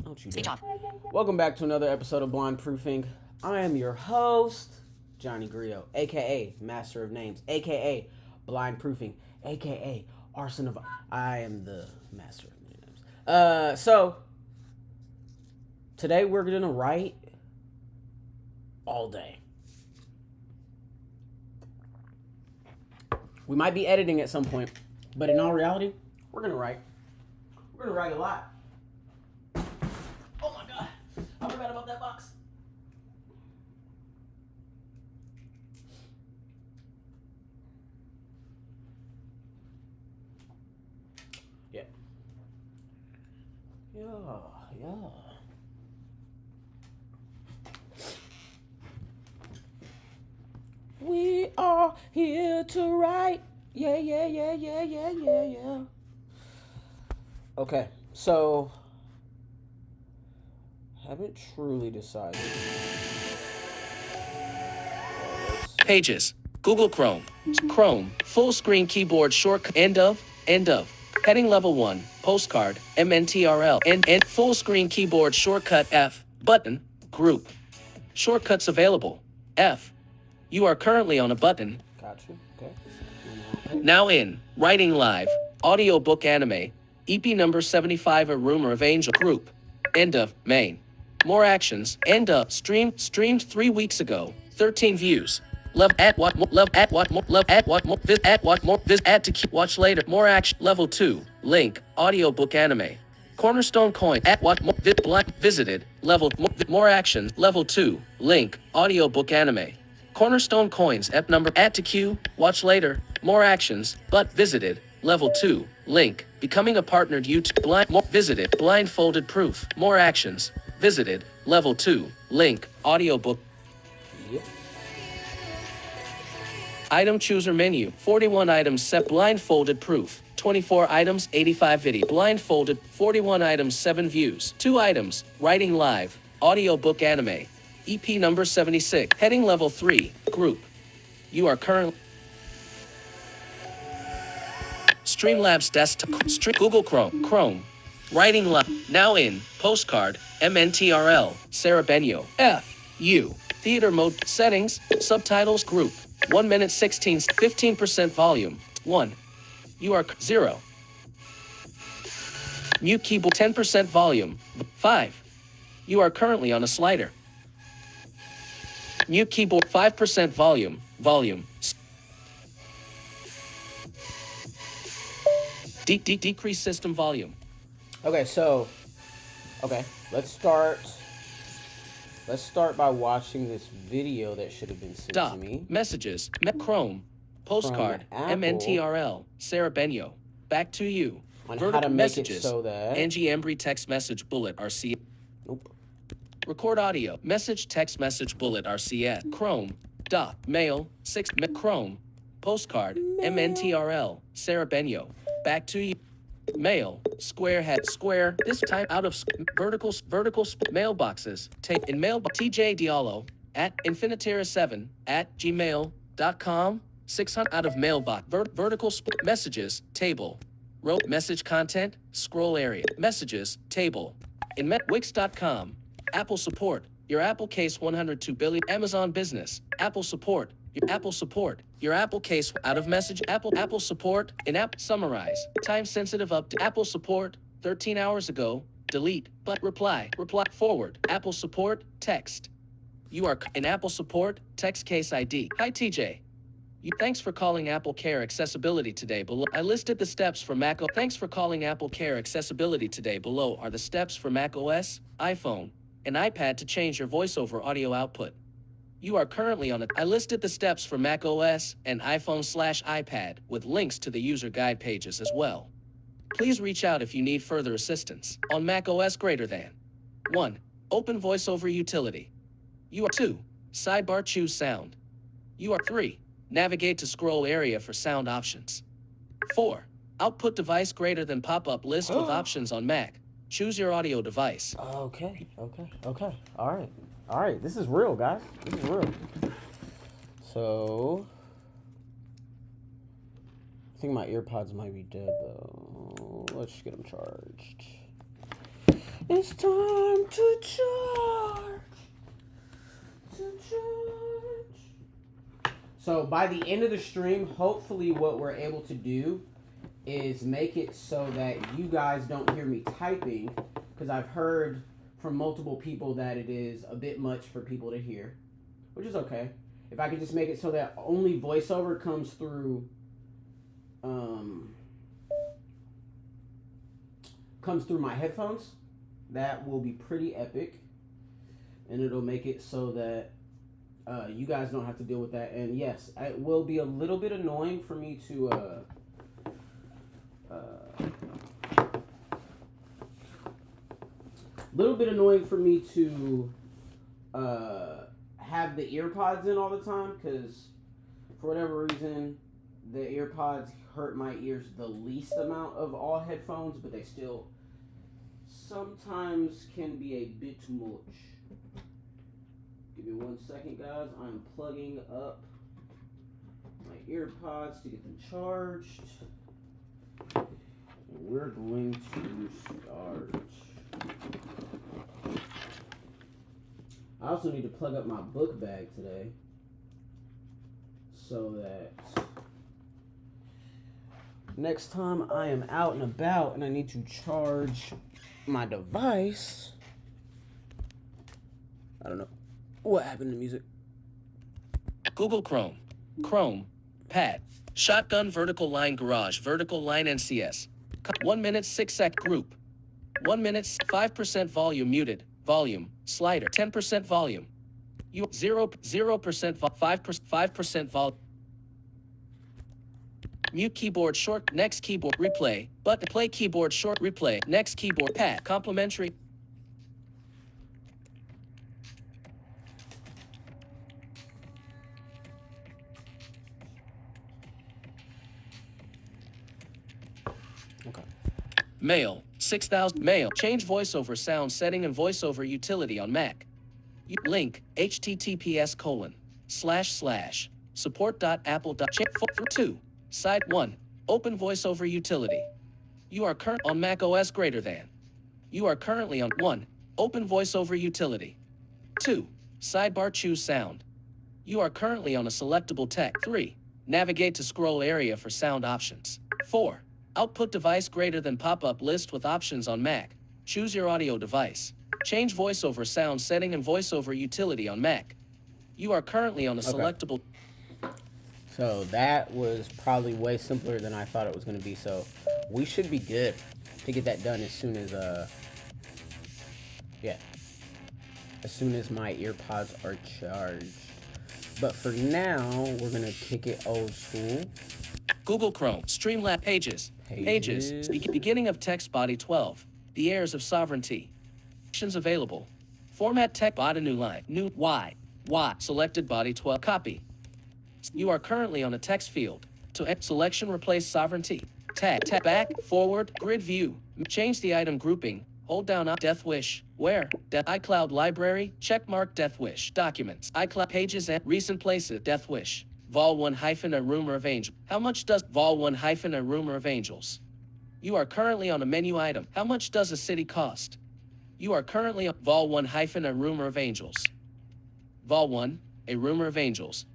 Don't you dare. Welcome back to another episode of Blind Proofing. I am your host, Johnny Grillo, aka Master of Names, aka Blind Proofing, aka Arson of... I am the Master of Names. So, today we're gonna write all day. We might be editing at some point, but in all reality, we're gonna write. We're gonna write a lot. Oh my god, I forgot about that box. Yeah. Yeah. We are here to write. Yeah. Okay, so haven't truly decided. Pages. Google Chrome. Chrome. Full screen keyboard shortcut. End of. Heading level 1. Postcard. MNTRL. End. Full screen keyboard shortcut F. Button. Group. Shortcuts available. F. You are currently on a button. Gotcha. Okay. Now in. Writing live. AudioBookAnime. EP number 75. A Rumor of Angel. Group. End of. Main. More actions. End of. Streamed 3 weeks ago. 13 views. Love at what more. Love at what more. Love at what more. Vis at what more. Vis add to keep. Watch later. More action. Level 2. Link. AudioBookAnime. Cornerstone coin. At what more. Visited. Level more action. Level 2. Link. AudioBookAnime. Cornerstone coins. Ep number. Add to queue. Watch later. More actions. But visited. Level 2. Link. Becoming a partnered YouTube. Blind. More visited. Blindfolded proof. More actions. Visited. Level 2. Link. Audiobook. Yep. Item chooser menu. 41 items set. Blindfolded proof. 24 items. 85 video. Blindfolded. 41 items. 7 views. 2 items. Writing live. AudioBookAnime. EP number 76. Heading level 3. Group. You are currently... Streamlabs desktop. Google Chrome. Writing live. Now in. Postcard. MNTRL. Sarah Benio. F. U. Theater mode. Settings. Subtitles. Group. 1 minute 16. 15% volume. 1. You are 0. Mute keyboard. 10% volume. 5. You are currently on a slider. Mute keyboard. 5% volume. Decrease system volume. Okay, so let's start by watching this video that should have been sent to me. Messages. Chrome. Postcard. MNTRL. Sarah Benio. Back to you. On Vertical how to make messages. it so that... Angie Embry text message bullet RC. Nope. Record audio. Message text message bullet RCS. Chrome. Mail. 6. Chrome. Postcard. MNTRL. Sarah Benio. Back to you. Mail. Square. This time out of vertical mailboxes. Take in mail. TJ Diallo at Infinitera7 at gmail.com. 600 out of mailbox. Vertical messages. Table. Row message content. Scroll area. Messages. Table. In Wix.com. Apple support. Your Apple case 102 billion. Amazon business. Apple support. Your Apple support. Your Apple case out of message. Apple support. In app summarize. Time sensitive update. Apple support. 13 hours ago. Delete. But reply. Forward. Apple support. Text. You are in Apple support. Text case ID. Hi TJ. Thanks for calling Apple Care Accessibility today. Below I listed the steps for Mac OS. Thanks for calling Apple Care Accessibility today. Below are the steps for Mac OS, iPhone, and iPad to change your voiceover audio output. You are currently on it. I listed the steps for Mac OS and iPhone/iPad with links to the user guide pages as well. Please reach out if you need further assistance. On Mac OS greater than 1. Open voiceover utility. You are 2. Sidebar choose sound. You are 3. Navigate to scroll area for sound options. 4. Output device greater than pop-up list with options on Mac. Choose your audio device. Okay. All right. This is real, guys. This is real. So, I think my earpods might be dead, though. Let's just get them charged. It's time to charge. So by the end of the stream, hopefully what we're able to do is make it so that you guys don't hear me typing, because I've heard from multiple people that it is a bit much for people to hear, which is okay. If I could just make it so that only voiceover comes through my headphones, that will be pretty epic, and it'll make it so that you guys don't have to deal with that. And yes, it will be a little bit annoying for me to have the ear pods in all the time, because for whatever reason the ear pods hurt my ears the least amount of all headphones, but they still sometimes can be a bit much. Give me 1 second, guys. I'm plugging up my ear pods to get them charged. And we're going to start. I also need to plug up my book bag today so that next time I am out and about and I need to charge my device, I don't know what happened to music. Google Chrome. Chrome. Pad. Shotgun vertical line garage. Vertical line NCS. 1 minute 6 sec group. 1 minute 5% volume muted. Volume. Slider. 10% volume. 0% 5% volume. Mute keyboard short. Next keyboard replay. Button play keyboard short replay. Next keyboard pad. Complementary. Okay. Mail. 6,000. Mail. Change voiceover sound setting and voiceover utility on Mac. Link. https://support.apple.2. Side 1. Open voiceover utility. You are current on Mac OS greater than. You are currently on 1. Open voiceover utility. 2. Sidebar choose sound. You are currently on a selectable text. 3. Navigate to scroll area for sound options. 4. Output device greater than pop-up list with options on Mac. Choose your audio device. Change voiceover sound setting and voiceover utility on Mac. You are currently on a selectable. So that was probably way simpler than I thought it was going to be. So we should be good to get that done as soon as as soon as my ear pods are charged. But for now, we're going to kick it old school. Google Chrome. Streamlabs pages. Pages. Beginning of text body 12. The heirs of sovereignty. Actions available. Format text body new line. New Y. Selected body 12. Copy. You are currently on a text field. To selection replace sovereignty. Tag back forward grid view. Change the item grouping. Hold down DeathWish. Where? iCloud library. Checkmark DeathWish. Documents. iCloud pages and recent places. DeathWish. Vol 1 hyphen a rumor of angels. How much does Vol 1 hyphen a rumor of angels? You are currently on a menu item. How much does a city cost? You are currently on Vol 1 hyphen a rumor of angels. Vol 1, a rumor of angels.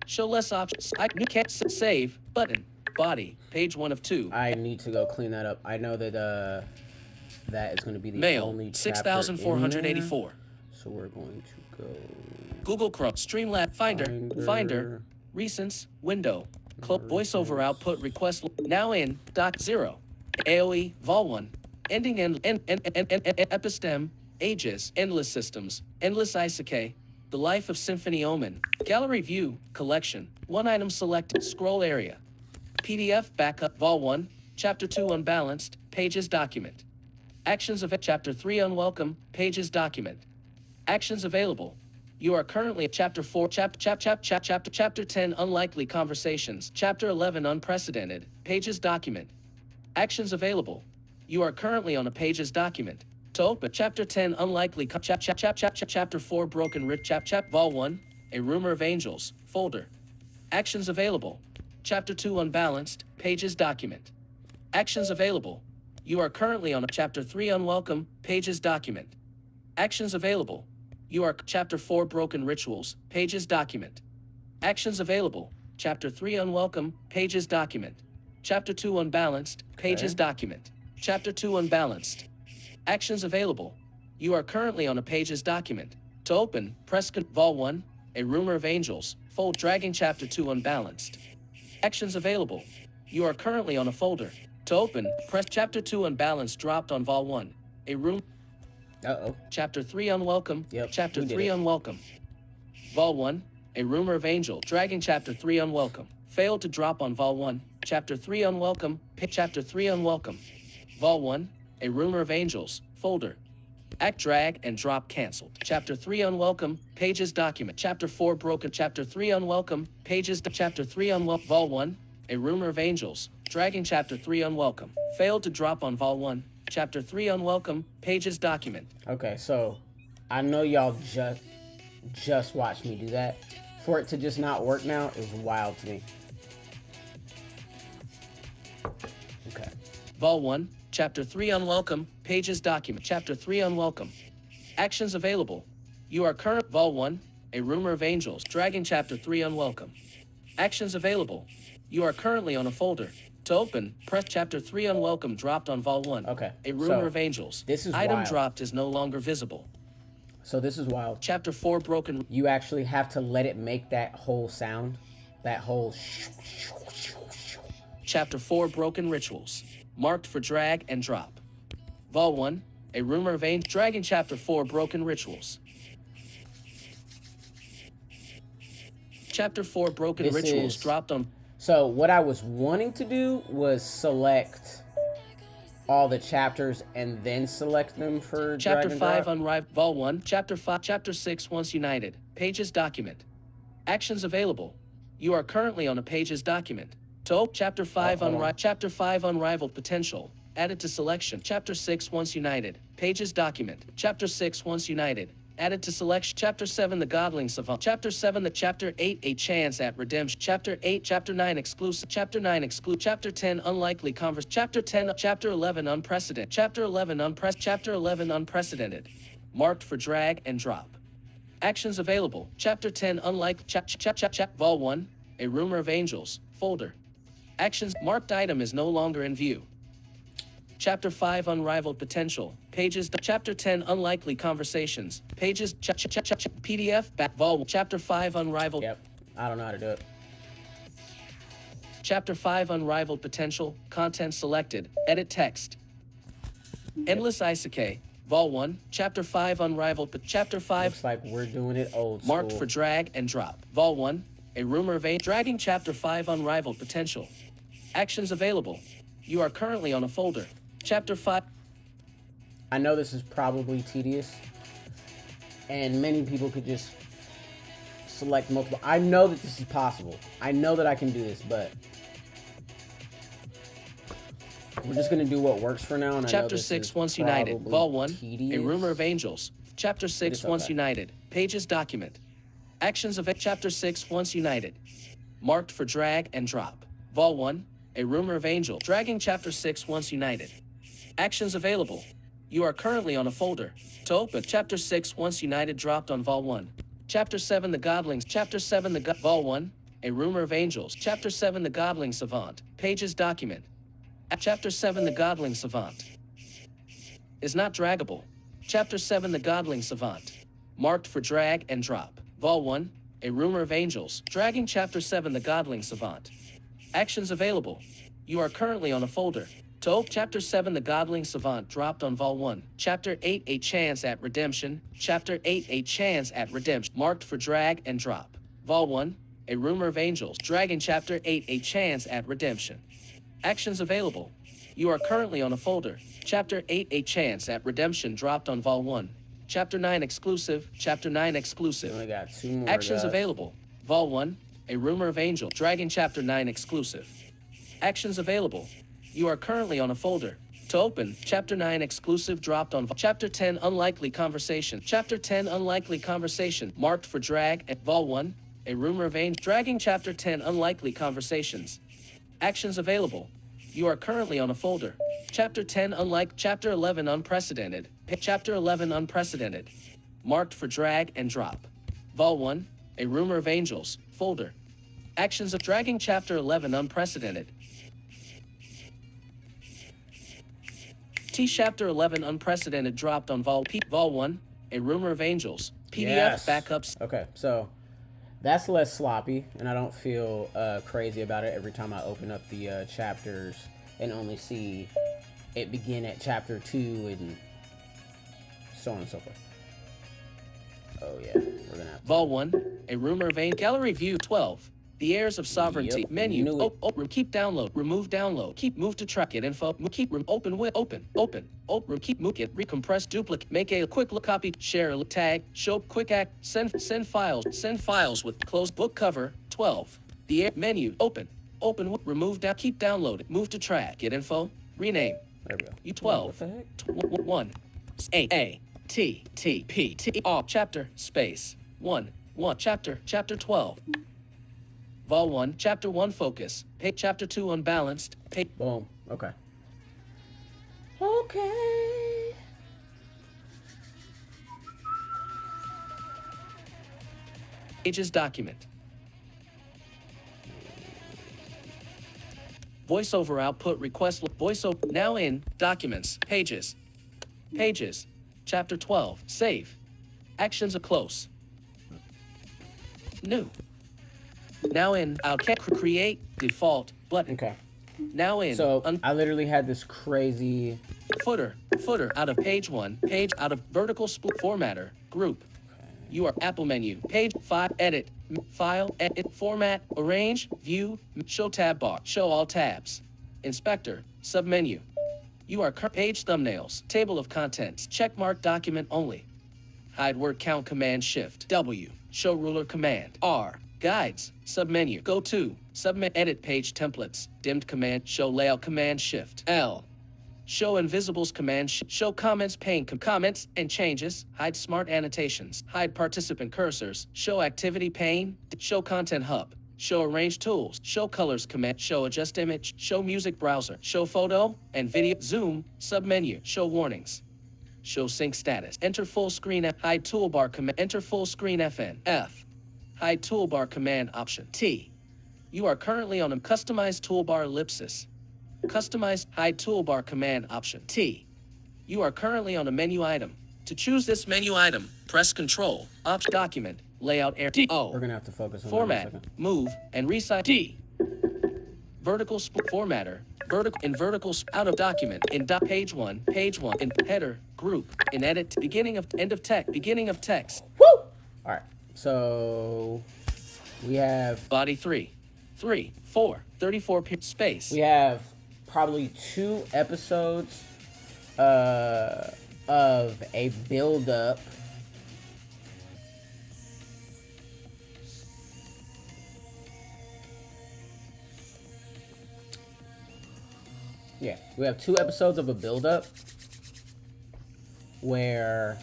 Show less options. I can't save button. Body. Page 1 of 2. I need to go clean that up. I know that that is going to be the Mail, only chapter 6,484. in there. So we're going to go Google Chrome. Streamlabs Finder. Recents. Window. Voiceover output request. Now in. Doc 0. AOE. Vol 1. Ending Epistem. Ages. Endless systems. Endless Isekai. The Life of Symphony Omen. Gallery view. Collection. One item selected. Scroll area. PDF backup. Vol 1. Chapter 2 unbalanced. Pages document. Actions of Chapter 3 unwelcome. Pages document. Actions available. You are currently at Chapter 4, Chapter 10 unlikely conversations. Chapter 11 unprecedented. Pages document. Actions available. You are currently on a pages document. To open Chapter 10 unlikely Chapter 4 broken writ Vol 1 a rumor of angels folder. Actions available. Chapter 2 unbalanced. Pages document. Actions available. You are currently on a Chapter 3 Unwelcome Pages document. Actions available. You are Chapter 4 Broken Rituals Pages document. Actions available. Chapter 3 Unwelcome Pages document. Chapter 2 Unbalanced Pages document. Chapter 2 Unbalanced. Actions available. You are currently on a Pages document. To open, press Vol 1, A Rumor of Angels, fold dragging Chapter 2 Unbalanced. Actions available. You are currently on a folder. To open, press Chapter 2 Unbalanced dropped on Vol 1. A room. Uh-oh. Chapter 3 Unwelcome. Yep, Chapter 3 Unwelcome. Vol 1, A Rumor of Angel, dragging Chapter 3 Unwelcome. Failed to drop on Vol 1. Chapter 3 Unwelcome. Chapter 3 Unwelcome. Vol 1, A Rumor of Angels, folder. Act drag and drop canceled. Chapter 3 Unwelcome, Pages document. Chapter 4 Broken. Chapter 3 Unwelcome, Pages. Chapter 3 Unwelcome. Vol 1, A Rumor of Angels, dragging Chapter 3 Unwelcome. Failed to drop on Vol 1. Chapter 3 Unwelcome, Pages document. Okay, so I know y'all just watched me do that. For it to just not work now is wild to me. Okay. Vol 1, Chapter 3 Unwelcome, Pages document. Chapter 3 Unwelcome. Actions available. You are current. Vol 1, A Rumor of Angels, dragging Chapter 3 Unwelcome. Actions available. You are currently on a folder. To open, press Chapter 3 Unwelcome dropped on Vol 1. Okay. A Rumor of Angels. This is Item wild. dropped is no longer visible. So this is wild. Chapter 4 Broken. You actually have to let it make that whole sound. That whole... Chapter 4 Broken Rituals. Marked for drag and drop. Vol 1, A Rumor of Angels, dragging Chapter 4 Broken Rituals. Chapter 4 Broken This Rituals is- dropped on... So what I was wanting to do was select all the chapters and then select them for Chapter drag and 5 drop. Unrivaled. Vol 1, Chapter 5, Chapter 6 Once United. Pages document. Actions available. You are currently on a Pages document. To open Chapter 5 hold on. Chapter 5 Unrivaled Potential. Added to selection. Chapter 6 Once United. Pages document. Chapter 6 Once United. Added to selection. Chapter 7 The Godling Savant. Chapter 7 The Chapter 8 A Chance at Redemption. Chapter 8 Chapter 9 Exclusive. Chapter 9 Exclude. Chapter 10 Unlikely Converse. Chapter 10 Chapter 11 Unprecedented. Chapter 11 Chapter 11 Unprecedented. Marked for drag and drop. Actions available. Chapter 10 Unlikely. Vol 1, A Rumor of Angels, folder. Actions. Marked item is no longer in view. Chapter 5 Unrivaled Potential. Pages. Chapter 10 Unlikely Conversations. Pages. PDF. Back. Vol. Chapter 5 Unrivaled. Yep. I don't know how to do it. Chapter 5 Unrivaled Potential. Content selected. Edit text. Endless Isekai. Vol 1. Chapter 5 Unrivaled. Chapter 5. Looks like we're doing it old school. Marked for drag and drop. Vol 1. A Rumor of dragging Chapter 5 Unrivaled Potential. Actions available. You are currently on a folder. Chapter 5. I know this is probably tedious, and many people could just select multiple. I know that this is possible. I know that I can do this, but we're just gonna do what works for now. And I know Chapter this 6 is Once United. probably Vol 1. tedious. A Rumor of Angels. Chapter 6 it's Once okay. United. Pages document. Actions of Chapter 6 Once United. Marked for drag and drop. Vol 1. A Rumor of Angel. Dragging Chapter 6 Once United. Actions available. You are currently on a folder. To open, Chapter 6 Once United dropped on Vol 1. Chapter 7 The Godlings. Chapter 7 Vol 1. A Rumor of Angels. Chapter 7 The Godling Savant. Pages document. Chapter 7 The Godling Savant. Is not draggable. Chapter 7 The Godling Savant. Marked for drag and drop. Vol 1. A Rumor of Angels. Dragging Chapter 7 The Godling Savant. Actions available. You are currently on a folder. To open Chapter 7 The Godling Savant dropped on Vol 1. Chapter 8 A Chance at Redemption. Chapter 8 A Chance at Redemption. Marked for drag and drop. Vol 1. A Rumor of Angels. Dragging Chapter 8 A Chance at Redemption. Actions available. You are currently on a folder. Chapter 8 A Chance at Redemption dropped on Vol 1. Chapter 9 Exclusive. Chapter 9 We Exclusive. only got 2 more. Actions guys. available. Vol 1. A Rumor of Angel. Dragon Chapter 9 Exclusive. Actions available. You are currently on a folder. To open, Chapter 9 Exclusive dropped on Chapter 10 Unlikely Conversation. Chapter 10 Unlikely Conversation. Marked for drag at Vol 1. A Rumor of Angel. Dragging Chapter 10 Unlikely Conversations. Actions available. You are currently on a folder. Chapter 10 unlike Chapter 11 unprecedented. Chapter 11 unprecedented. Marked for drag and drop. Vol 1, A Rumor of Angels, folder. Actions of dragging Chapter 11 unprecedented. T Chapter 11 unprecedented dropped on Vol 1, A Rumor of Angels, PDF Yes. backups. Okay, so that's less sloppy, and I don't feel crazy about it every time I open up the chapters and only see it begin at chapter 2 and so on and so forth. Oh yeah, we're gonna have to. Vol 1, A Rumor of Angels, Gallery View 12. The Heirs of Sovereignty. Yep, Menu. knew it. Keep download. Remove download. Keep move to track it info. Keep open with open. Keep move it. Recompress duplicate. Make a quick look copy. Share tag. Show quick act. Send files. Send files with closed book cover 12. The menu. Open. Remove down. Keep downloaded. Move to track. Get info. Rename. There we go. U12. What the heck? 1. A T T P T R chapter space 1 chapter 12. Vol 1, Chapter 1 focus. Page Chapter 2 unbalanced. Boom. Okay. Okay. Pages document. Voiceover output request. Voiceover now in documents. Pages. Chapter 12. Save. Actions are close. New. Now in create default button. Okay. Now in So I literally had this crazy footer out of page 1, page out of vertical split formatter group. You are Apple menu, page 5, edit, file, edit, format, arrange, view, show tab bar, show all tabs, inspector, submenu. You are page thumbnails, table of contents, checkmark document only. Hide word count command shift, W, show ruler command, R, guides, submenu, go to, submit, edit page templates, dimmed command, show layout command shift, L. Show invisibles command, show comments pane, comments and changes, hide smart annotations, hide participant cursors, show activity pane, show content hub, show arrange tools, show colors command, show adjust image, show music browser, show photo and video, zoom, submenu, show warnings, show sync status, enter full screen, hide toolbar command, enter full screen FN, F, hide toolbar command option, T. You are currently on a customized toolbar ellipsis. Customized hide toolbar command option T. You are currently on a menu item. To choose this menu item, press Control, Option Document, Layout Area D. O. We're gonna have to focus on Format, that in a second. move, and resize D. Vertical formatter, vertical out of document in page 1, in header, group, in edit, beginning of text. Woo! Alright, so we have Body 3, 4, 34 space. we have probably 2 episodes of a build-up we have 2 episodes of a build-up where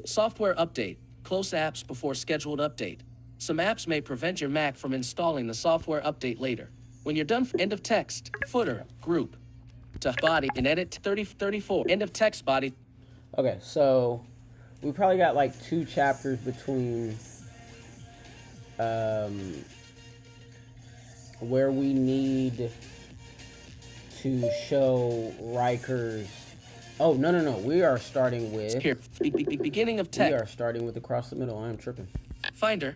Software update. Close apps before scheduled update. Some apps may prevent your Mac from installing the software update later. When you're done, end of text, footer, group, to body, and edit 34, end of text body. okay, so we probably got like 2 chapters between where we need to show Riker's. Oh, no. We are starting with. Here, beginning of We text. are starting with across the middle. I am tripping. Finder,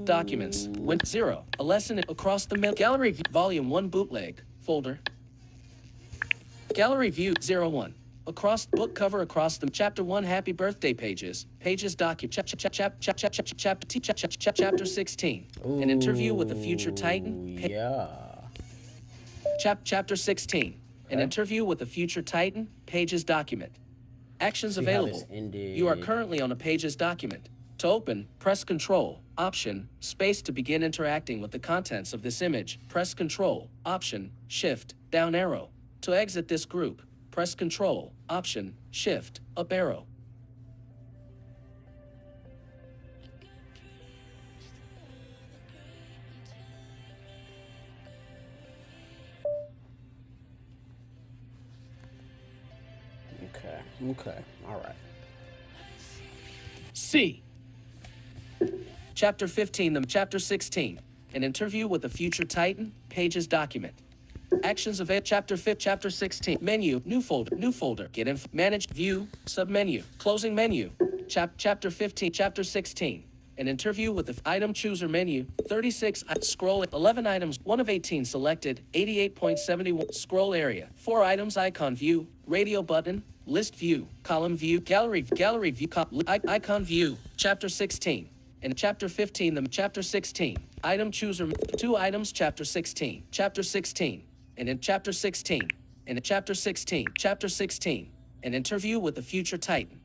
documents, went 0, a lesson across the middle. Gallery view, volume 1 bootleg, folder. Gallery view 01. Across book cover across the chapter 1 happy birthday pages document chapter 16 an interview with the future titan Yeah. chapter 16 an Okay. interview with the future titan pages document actions See how available this ended. you are currently on a pages document. To open, press Control, Option, Space to begin interacting with the contents of this image. Press Control, Option, Shift, down arrow. To exit this group, press Control, Option, Shift, up arrow. Okay. All right. C. Chapter 15, Chapter 16. An interview with a future Titan. Pages document. Actions of it. Chapter 5, Chapter 16. Menu. New folder. Get info. Manage. View. Submenu. Closing menu. Chapter 15. Chapter 16. An interview with the item chooser menu. 36. Scroll. 11 items. 1 of 18 selected. 88.71. Scroll area. 4 items. Icon view. Radio button. List view. Column view. Gallery view. Icon view. Chapter 16. And Chapter 15. Chapter 16. Item chooser. 2 items. Chapter 16. Chapter 16. And in Chapter 16. And in Chapter 16. Chapter 16. An interview with the future Titan.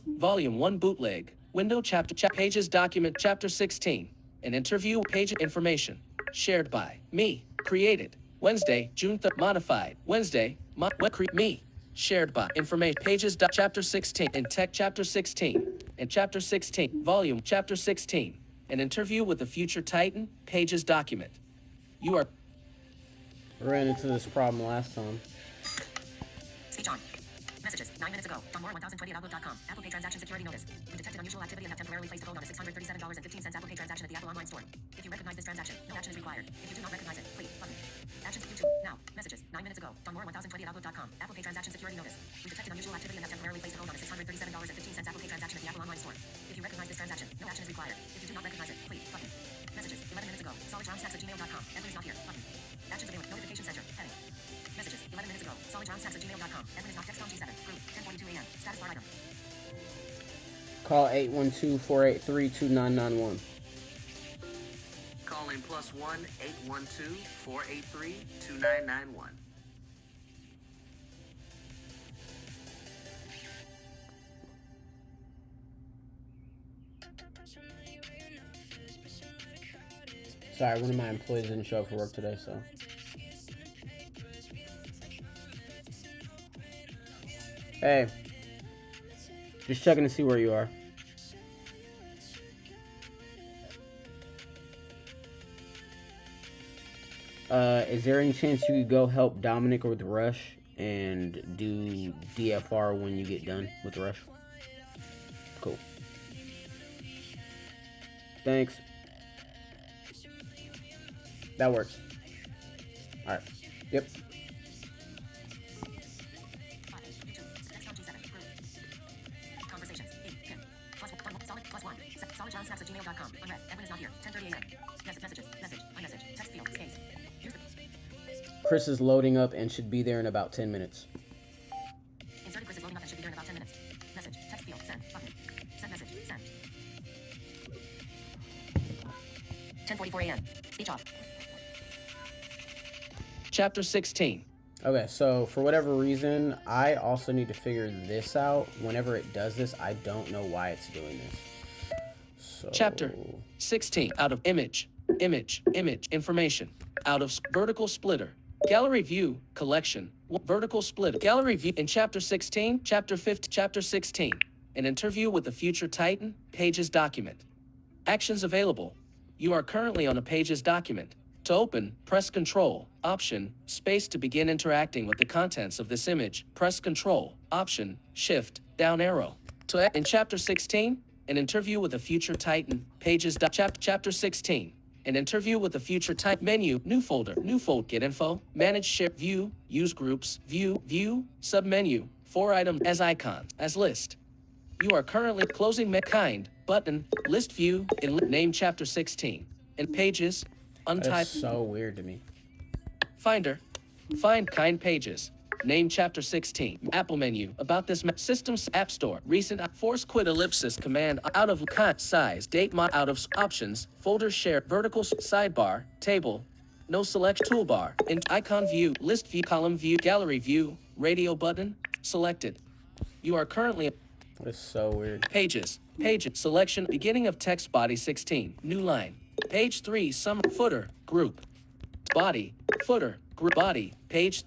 Volume 1 bootleg. Window chapter pages document Chapter 16. An interview page information. Shared by me. Created Wednesday, June 3rd. Modified Wednesday. Me. Shared by information pages Chapter 16 and tech Chapter 16 and Chapter 16 volume Chapter 16. An interview with the future Titan. Pages document. You are. Ran into this problem last time. Speech on. Messages. 9 minutes ago. From more1020 at outlook.com. Apple Pay transaction security notice. We detected unusual activity and have temporarily placed a hold on a $637.15 Apple Pay transaction at the Apple Online Store. If you recognize this transaction, no action is required. If you do not recognize it, please button. Actions YouTube. Now. Messages. 9 minutes ago. From more1020 at outlook.com. Apple Pay transaction security notice. We detected unusual activity and have temporarily placed a hold on a $637.15 Apple Pay transaction at the Apple Online Store. If you recognize this transaction, no action is required. If you do not recognize it, please button. Messages. 11 minutes ago. solidroundsnacks@gmail.com. Edwin is not here. Button. Actions available. Notification center. Heading. Messages. 11 minutes ago. solidroundsnacks@gmail.com. Edwin is not text phone G7. Group. 10:42 a.m. Status bar item. Call 812-483-2991. Call in +1 812-483-2991. Sorry, one of my employees didn't show up for work today, so. Hey. Just checking to see where you are. Is there any chance you could go help Dominic with Rush and do DFR when you get done with Rush? Cool. Thanks. That works. Alright. Yep. Conversations. solidroundsnacks@gmail.com. Unread. Edwin is not here. 10:30 a.m. Yes. Messages. Message. iMessage. Text field. Space. Use the. Chris is loading up and should be there in about 10 minutes. Inserted. Chris is loading up and should be there in about 10 minutes. Message. Text field. Send. Button. Send message. Send. 10:44 a.m. Speech off. Chapter 16. Okay, so for whatever reason, I also need to figure this out. Whenever it does this, I don't know why it's doing this. So... Chapter 16. Out of image, information. Out of vertical splitter. Gallery view, collection. Vertical split. Gallery view. In Chapter 16, Chapter 15, Chapter 16. An interview with the future Titan. Pages document. Actions available. You are currently on a Pages document. To open, press Control, Option, Space to begin interacting with the contents of this image. Press Control, Option, Shift, down arrow. In Chapter 16, an interview with a future Titan. Pages. Chapter 16. An interview with a future Titan. Menu. New folder. Get info. Manage. Share. View. Use groups. View. Submenu. 4 items as icons. As list. You are currently closing kind. Button. List view. In name Chapter 16. In pages. Untyped. That's so weird to me. Finder. Find kind pages. Name Chapter 16. Apple menu. About this systems App Store. Recent force quit ellipsis command out of size date mod out of options folder share vertical sidebar table no select toolbar in icon view list view column view gallery view radio button selected. You are currently That's so weird. Pages selection beginning of text body 16 new line page 3 sum footer group body footer group body page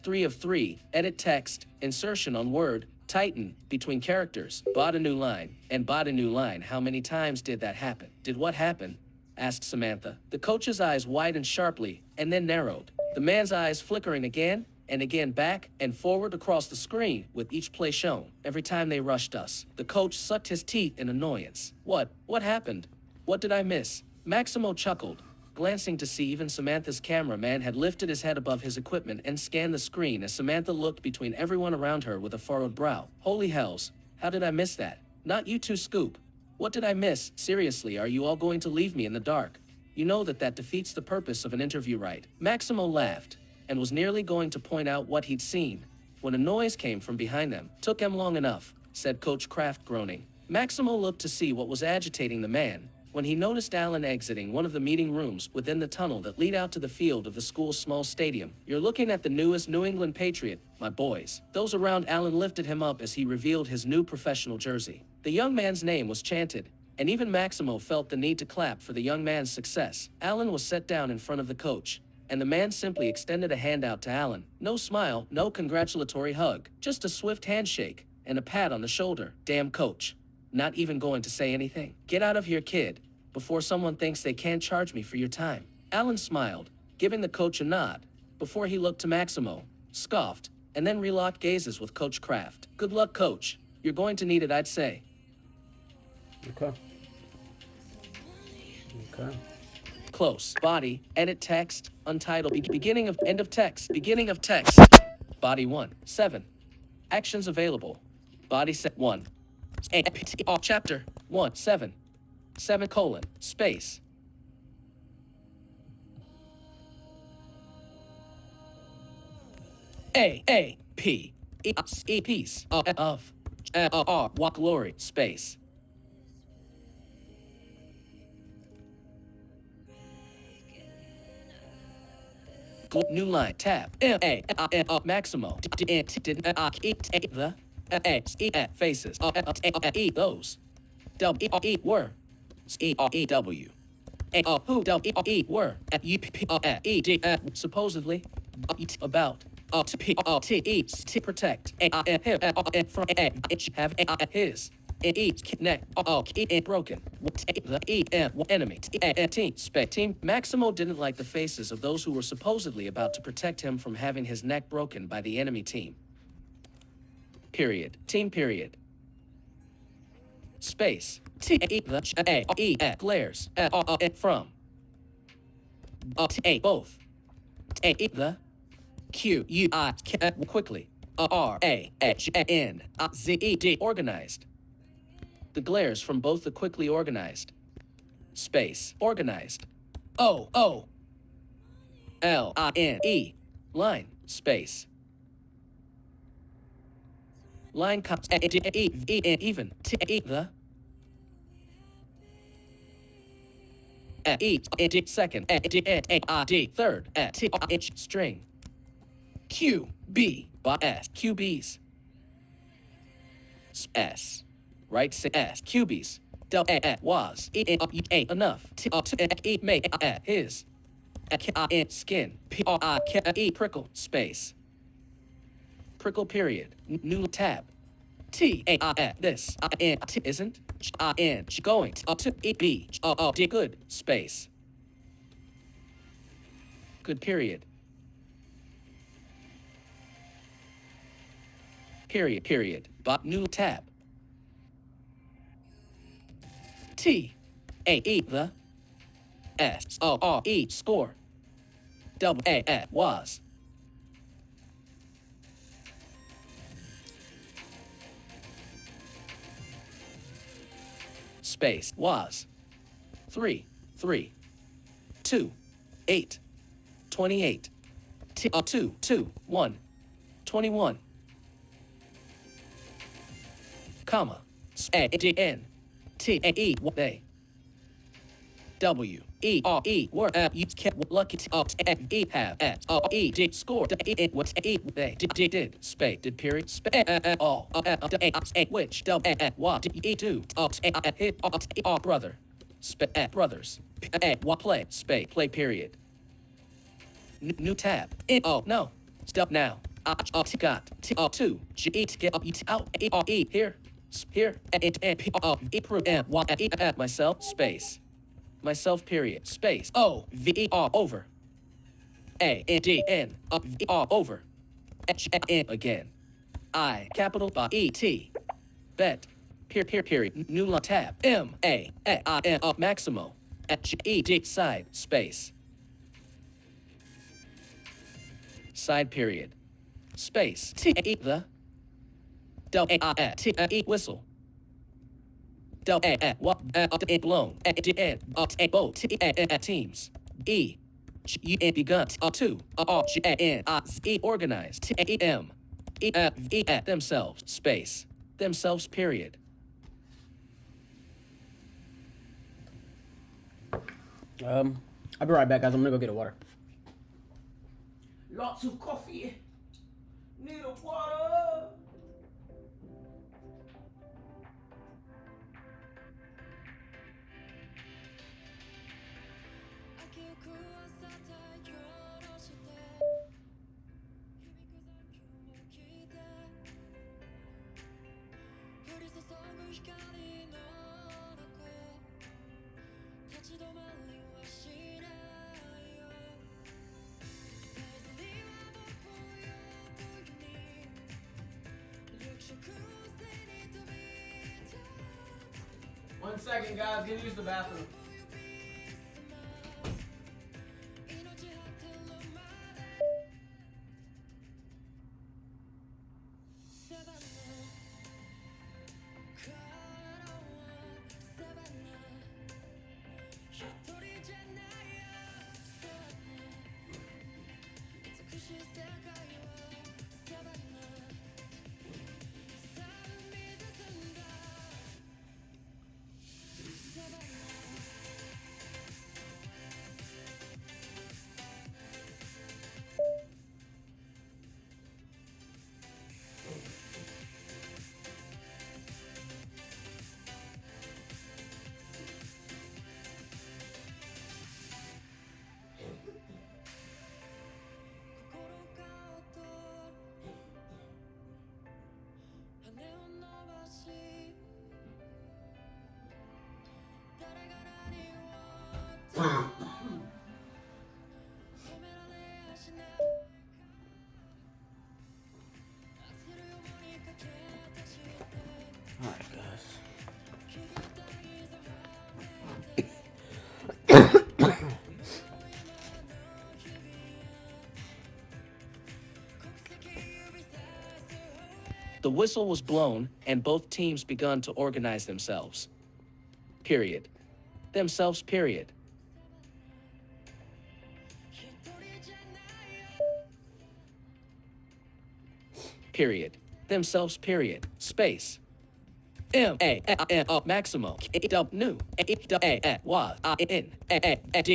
3 of 3 edit text insertion on word Titan between characters bought a new line and bought a new line. How many times did that happen? Did what happen? Asked Samantha. The coach's eyes widened sharply and then narrowed. The man's eyes flickering again and again back and forward across the screen with each play shown. Every time they rushed us, the coach sucked his teeth in annoyance. What happened? What did I miss? Maximo chuckled, glancing to see even Samantha's cameraman had lifted his head above his equipment and scanned the screen as Samantha looked between everyone around her with a furrowed brow. Holy hells, how did I miss that? Not you two, Scoop. What did I miss? Seriously, are you all going to leave me in the dark? You know that defeats the purpose of an interview, right? Maximo laughed, and was nearly going to point out what he'd seen, when a noise came from behind them. Took him long enough, said Coach Kraft, groaning. Maximo looked to see what was agitating the man, when he noticed Alan exiting one of the meeting rooms within the tunnel that lead out to the field of the school's small stadium. You're looking at the newest New England Patriot, my boys. Those around Alan lifted him up as he revealed his new professional jersey. The young man's name was chanted, and even Maximo felt the need to clap for the young man's success. Alan was set down in front of the coach, and the man simply extended a hand out to Alan. No smile, no congratulatory hug, just a swift handshake and a pat on the shoulder. Damn, coach. Not even going to say anything? Get out of here, kid, before someone thinks they can't charge me for your time. Alan smiled, giving the coach a nod, before he looked to Maximo, scoffed, and then relocked gazes with Coach Kraft. Good luck, coach. You're going to need it, I'd say. Okay. Close. Body. Edit text. Untitled. Beginning of. End of text. Beginning of text. Body 1. 7. Actions available. Body set 1. Chapter 1. 7. 7 colon. Space. P. E. Piece. Of. Walk glory. Space. New line. Tab. Maximo. Faces. Those. Were. W. Who. Were. Supposedly. About. Protect. From. Have. His. Neck. Broken. Enemy. Team. Maximo didn't like the faces of those who were supposedly about to protect him from having his neck broken by the enemy team. Period. Team period. Space. Glares. From. Both. The. Q. Quickly. R-A-H-N-Z-E-D. Organized. The glares from both the quickly organized. Space. Organized. O-O-L-I-N-E. Line. Space. Line comes. Even. The. Second. Third. String. Q. B. S. QBs. S. Right. S. QBs. Was. Enough. Make. His. Skin. Prickle. Space. Prickle period. New tab. T. This. Isn't. Going. To. B. Good. Space. Good period. Period. New tab. T. A. The. S. O. E. Score. Double. A. Was. Space. Was. 3. 2. 8. 28. 2. 1. 21. Comma. N. T. E. They. W. E. R. E. Were. You kept lucky. E. Have. E. Did. Score. What. E. They. Did. Space. Did. Period. All. Which. What. E. Do. Hit. Brother. Brothers. Play. Space. Play. Period. New tab. No. Stop now. Got. Two. G. Get out. E. Here. Here. Myself. Space. Myself. Period. Space. O. V. E. R. Over. A. D. N. V. R. Over. N again. I capital E T. Bet. Period. New line tab. M-A-I-N Maximo. G-E-D side space. Side period. Space. T-E the. T-E whistle. Blown. Boat. Teams. E. Begun. Two. G-N-I-Z. Organized. T-E-M. E. Themselves. Space. Themselves. Period. I'll be right back, guys. I'm gonna go get a water. Lots of coffee. Need a water. One second, guys. Gonna use the bathroom. Alright, guys. The whistle was blown, and both teams begun to organize themselves. Period. Themselves. Period. Period. Themselves. Period. Space. M-A-N Maximo. New. A-Y-N-D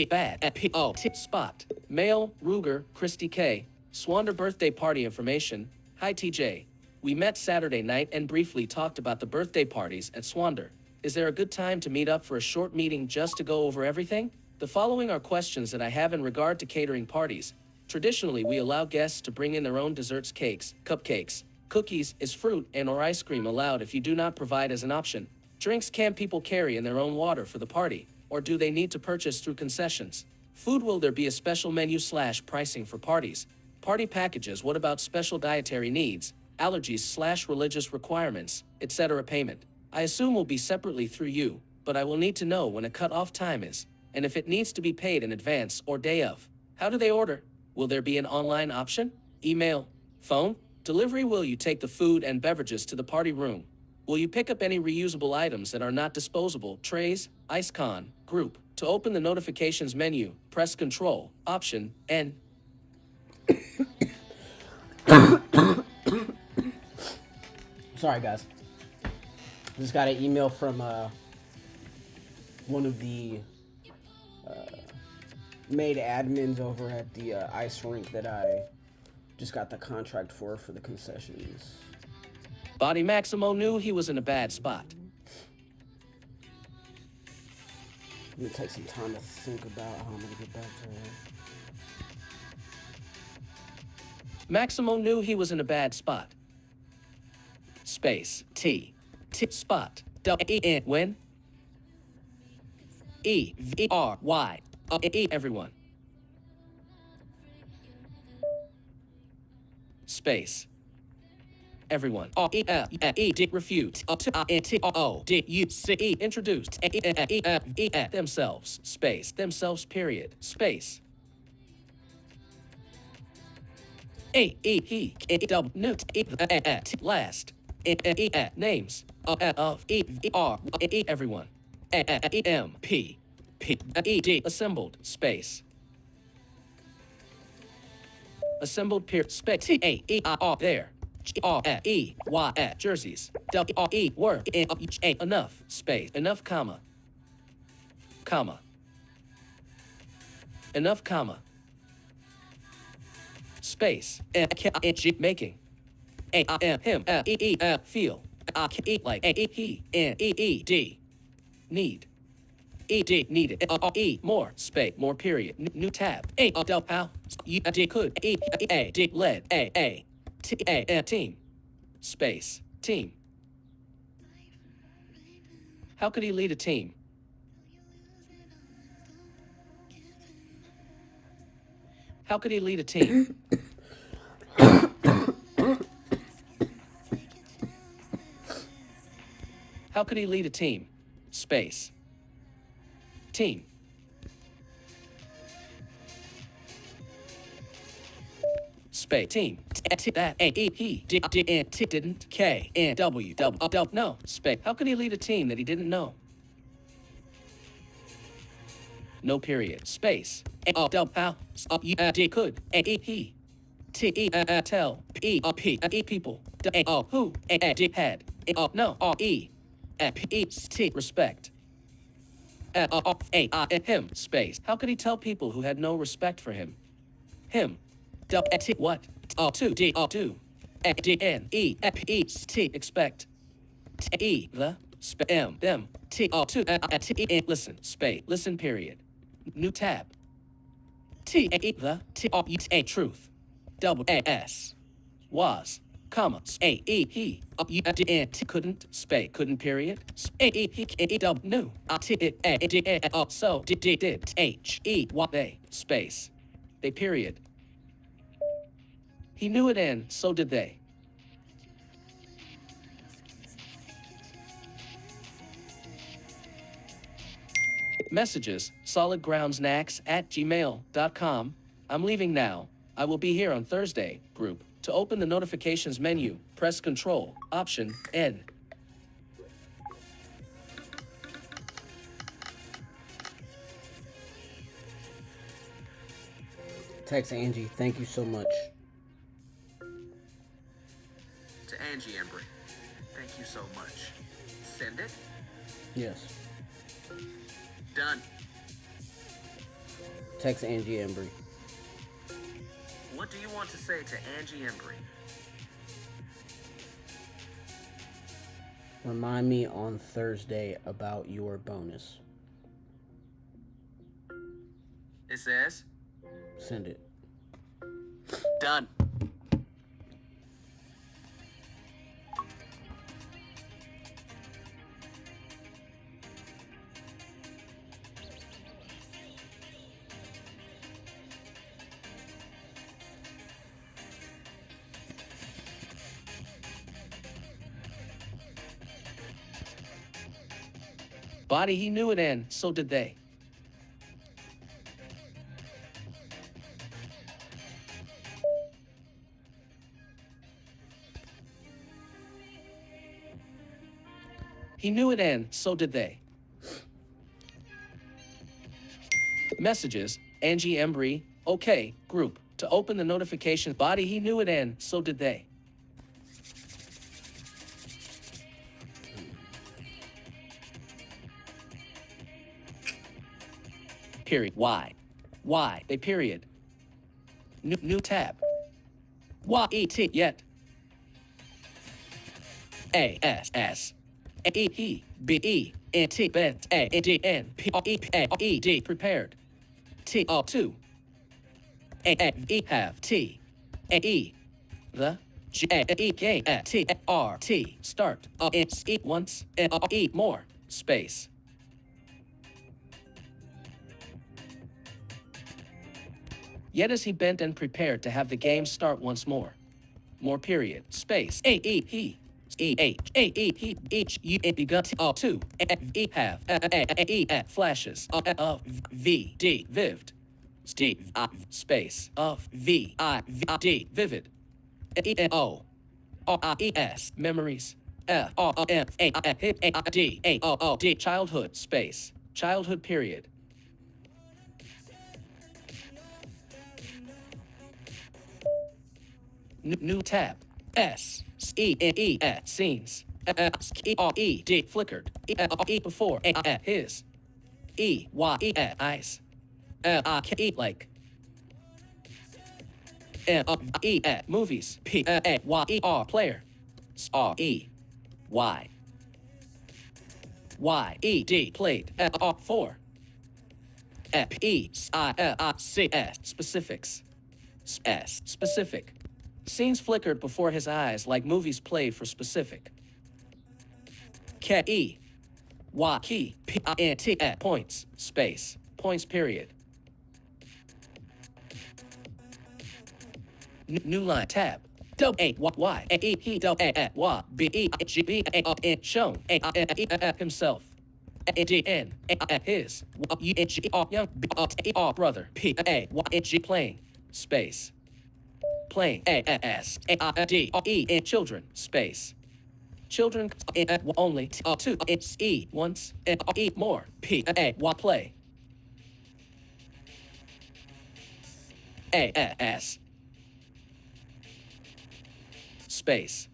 bad P-O-T spot. Male Ruger Christy K. Swander birthday party information. Hi TJ. We met Saturday night and briefly talked about the birthday parties at Swander. Is there a good time to meet up for a short meeting just to go over everything? The following are questions that I have in regard to catering parties. Traditionally, we allow guests to bring in their own desserts, cakes, cupcakes, cookies, is fruit and or ice cream allowed if you do not provide as an option? Drinks can people carry in their own water for the party, or do they need to purchase through concessions? Food, will there be a special menu / pricing for parties? Party packages, what about special dietary needs, allergies / religious requirements, etc. Payment, I assume will be separately through you, but I will need to know when a cut-off time is, and if it needs to be paid in advance or day of. How do they order? Will there be an online option? Email? Phone? Delivery? Will you take the food and beverages to the party room? Will you pick up any reusable items that are not disposable? Trays? Icon? Group? To open the notifications menu, press Control, Option, N. Sorry, guys. Just got an email from one of the maid admins over at the ice rink that I just got the contract for the concessions. Body Maximo knew he was in a bad spot. I'm gonna take some time to think about how I'm gonna get back to her. Maximo knew he was in a bad spot. Space. T. Spot. W-E-N. When? E-V-R-Y. E. Everyone. space. Everyone. Refute. Introduced. Themselves. Space. Themselves. Period. Space. He. Last. Names. Of. Everyone. Assembled. Space. Assembled. Period. Space. There. Jerseys. Were. Enough. Space. Enough, comma. Comma. Enough, comma. Space. Making. Him. Feel. Like. He. Need. Needed. More. Space. More, period. New tab. How. You could. Led. Team. Space. Team. How could he lead a team? How could he lead a team? How could he lead a team? Space. Team. Space. Team. That. He. Didn't. K. And W. No. Space. How could he lead a team that he didn't know? No, period. Space. How. You could. He. Tell. People. Who. Had. No. Respect. Him. Space. How could he tell people who had no respect for him? Him. What? Do. Expect. Them. Listen. Space. Listen, period. New tab. Truth. S. Was. Comma. He. Couldn't. Space. Couldn't, period. New. So. Did. What they. Space. They, period. He knew it, and so did they. Messages, solidgroundsnacks@gmail.com. I'm leaving now. I will be here on Thursday, group. To open the notifications menu, press Control, Option, N. Text Angie, thank you so much. To Angie Embry, thank you so much. Send it? Yes. Done. Text Angie Embry. What do you want to say to Angie Embry? Remind me on Thursday about your bonus. It says? Send it. Done. Body, he knew it, and so did they. He knew it, and so did they. Messages, Angie Embry, okay, group. To open the notification, body, he knew it, and so did they. Period. Why? They, period. New tab. Y-E-T, yet. A-S-S. A-E, B-E, N-T, bent, A-N-D-N, P-E-P-E-D, prepared. T-O-2. A-E, have, T. A-E, the, G-A-E-K-T-R-T, start. E, once, E, more, space. Yet as he bent and prepared to have the game start once more. more period, space, A, E, he, E, H, A, E, he, H, U, N, begun, two, E, have, E, flashes, V, D, vived, D, space, of, V, I, V, D, vivid, E, O, R, I, E, S, memories, F, R, F, A, D, A, O, D, childhood, space, childhood period. New tab. S. E. E. Scenes. E. R. E. D. Flickered. E. Before. His. E. Y. E. Eyes. I. E. Like. E. Movies. P. Y. E. R. Player. R. E. Y. Y. E. D. Played. R. 4. P. I. C. S. Specifics. S. Specific. Scenes flickered before his eyes like movies played for specific. K. E. Y. Key. P. I. N. T. Points. Space. Points period. New line tab. Do A. Y. A. E. He. Do A. Y. B. E. G. B. A. N. Shown. A. E. Himself. A. D. N. A. His. U. N. G. R. Young. B. E. R. Brother. P. A. Y. N. G. Playing. Space. Playing. A. S. A. I. D. R. E. N. Children. Space. Children. Only. Two. E. Once. E. More. P. A. Y. Play. A. S. Space.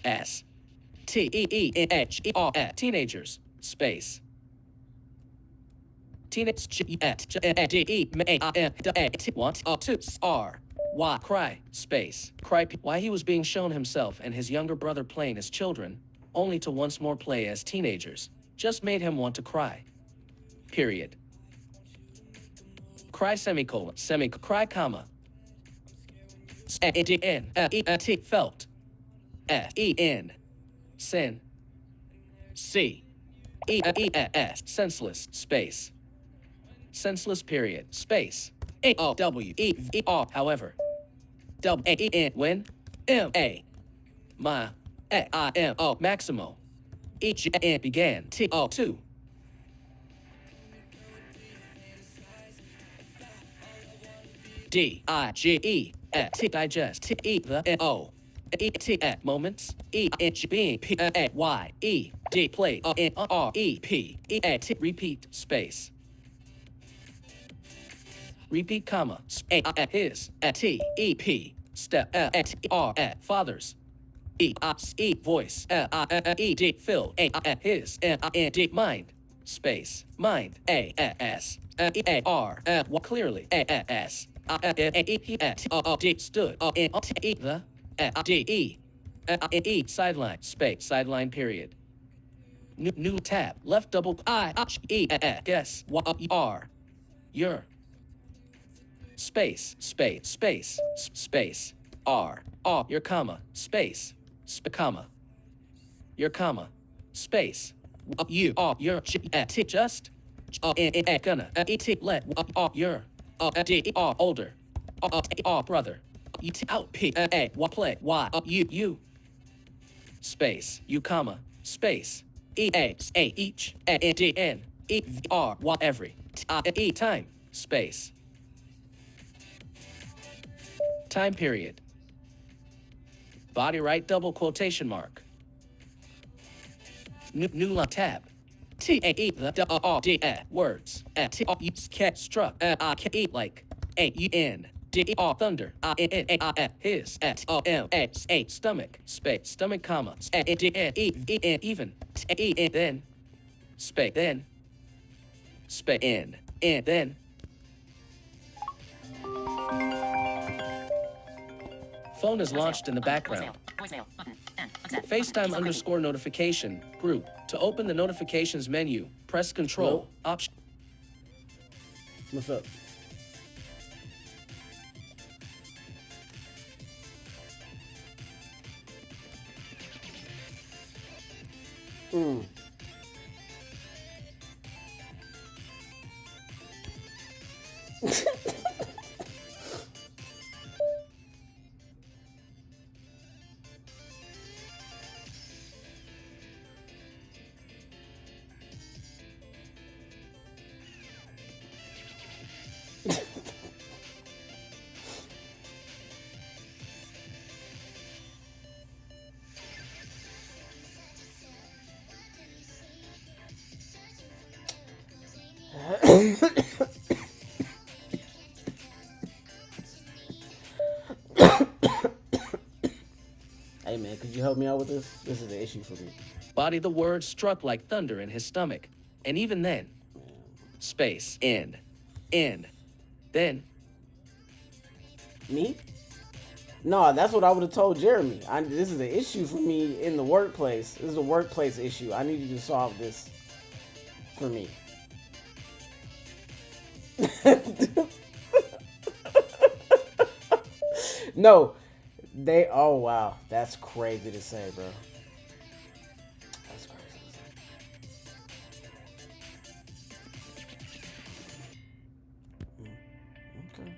S. T. E. E. N. H. E. R. Teenagers. Space. Teenage. G. D. E. A. I. N. A. T. Want. Two. R. Y. Cry. Space. Cry. Why he was being shown himself and his younger brother playing as children, only to once more play as teenagers, just made him want to cry. Period. Cry semicolon. Cry comma. D. N. E. T. Felt. F. E. N. Sin. C. E. E. S. Senseless. Space. Senseless period. Space. A. O. W. E. V. R. However. W. A. E. N. When. M. A. Ma. A. I. M. O. Maximo. E. G. N. Began. T. O. 2. D. I. G. E. T. Digest. T. E. The. N. O. E. T. Moments. E. N. G. Being. P. A. Y. E. D. Play. N. R. E. P. E. A. T. Repeat. Space. Repeat, comma. A. His. T. E. P. Step. T. R. Fathers. E. I. E. Voice. E. D. Filled. A. His. N. D. Mind. Space. Mind. A. S. E. A. R. Clearly. A. S. E. T. D. Stood. N. T. E. The. D. E. E. Sideline. Space. Sideline period. New tab. Left double. I. E. Guess. R. Your. Space, space, space, space, R, R, your comma, space, comma, your comma, space, you, R, your, T, just, gonna, T, let, R, your, D, R, older, R, brother, T, out, P, A, Y, play, Y, you, space, you, comma, space, E, A, each, D, N, E, R, Y, every, T, E, time, space. Time period. Body right double quotation mark. New line tab. T. A. E. The. R. D. Words. T. R. U. Cat struck. I. K. E. Like. A. U. N. D. E. R. Thunder. I. N. A. I. His. T. O. M. A. A. Stomach. Space. Stomach. Comma. D. N. E. E. N. Even. T. E. N. Then. Space. Then. Space. N. N. Then. Phone is launched in the background. Voicemail. Button. N. Accept. FaceTime _ notification group. To open the notifications menu, press Control Hello? Option. What's up? Hey man, could you help me out with this? This is the issue for me. Body the word struck like thunder in his stomach. And even then, space, end, then. Me? No, that's what I would have told Jeremy. This is an issue for me in the workplace. This is a workplace issue. I need you to solve this for me. No, oh wow, that's crazy to say, bro. That's crazy to say. Okay.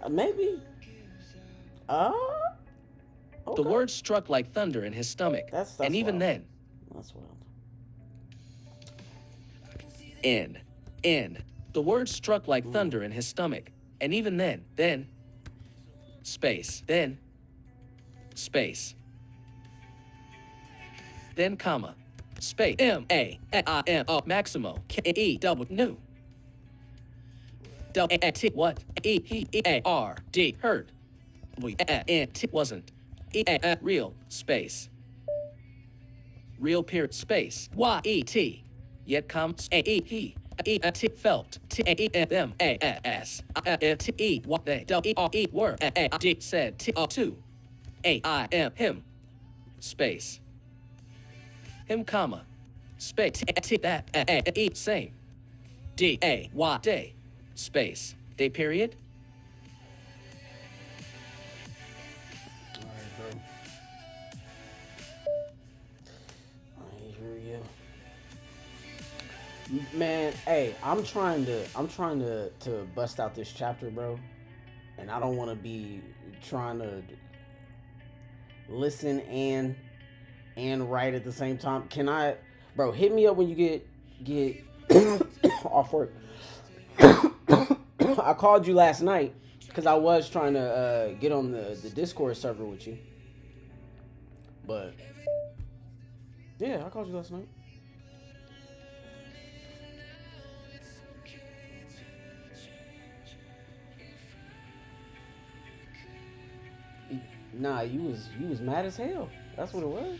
Maybe. Okay. The word struck like thunder in his stomach. That's and even wild. then, That's wild. end. The word struck like thunder in his stomach. And even then, space, then, space. Then comma, space, M-A-I-M-O, Maximo, K-E, double, new. W-A-T, what? E-He-E-A-R-D, heard. W-A-N-T, wasn't. E-A, real, space. Real period, space. Y-E-T, yet comes A-E-He. E-T, felt. T-A-E-M-A-S. I-T-E, what they, W-E-R-E, were. A-A-D, said, T-O-2. A-I-M, him. Space. Him, comma. Space. T, that, A-E, same. D-A-Y, day. Space. Day period. Alright, bro. I hear you. Man, hey, I'm trying to bust out this chapter, bro. And I don't want to be trying to listen and write at the same time. Can I, bro, hit me up when you get off work. I called you last night because I was trying to get on the Discord server with you. But yeah, I called you last night. Nah, you was mad as hell. That's what it was.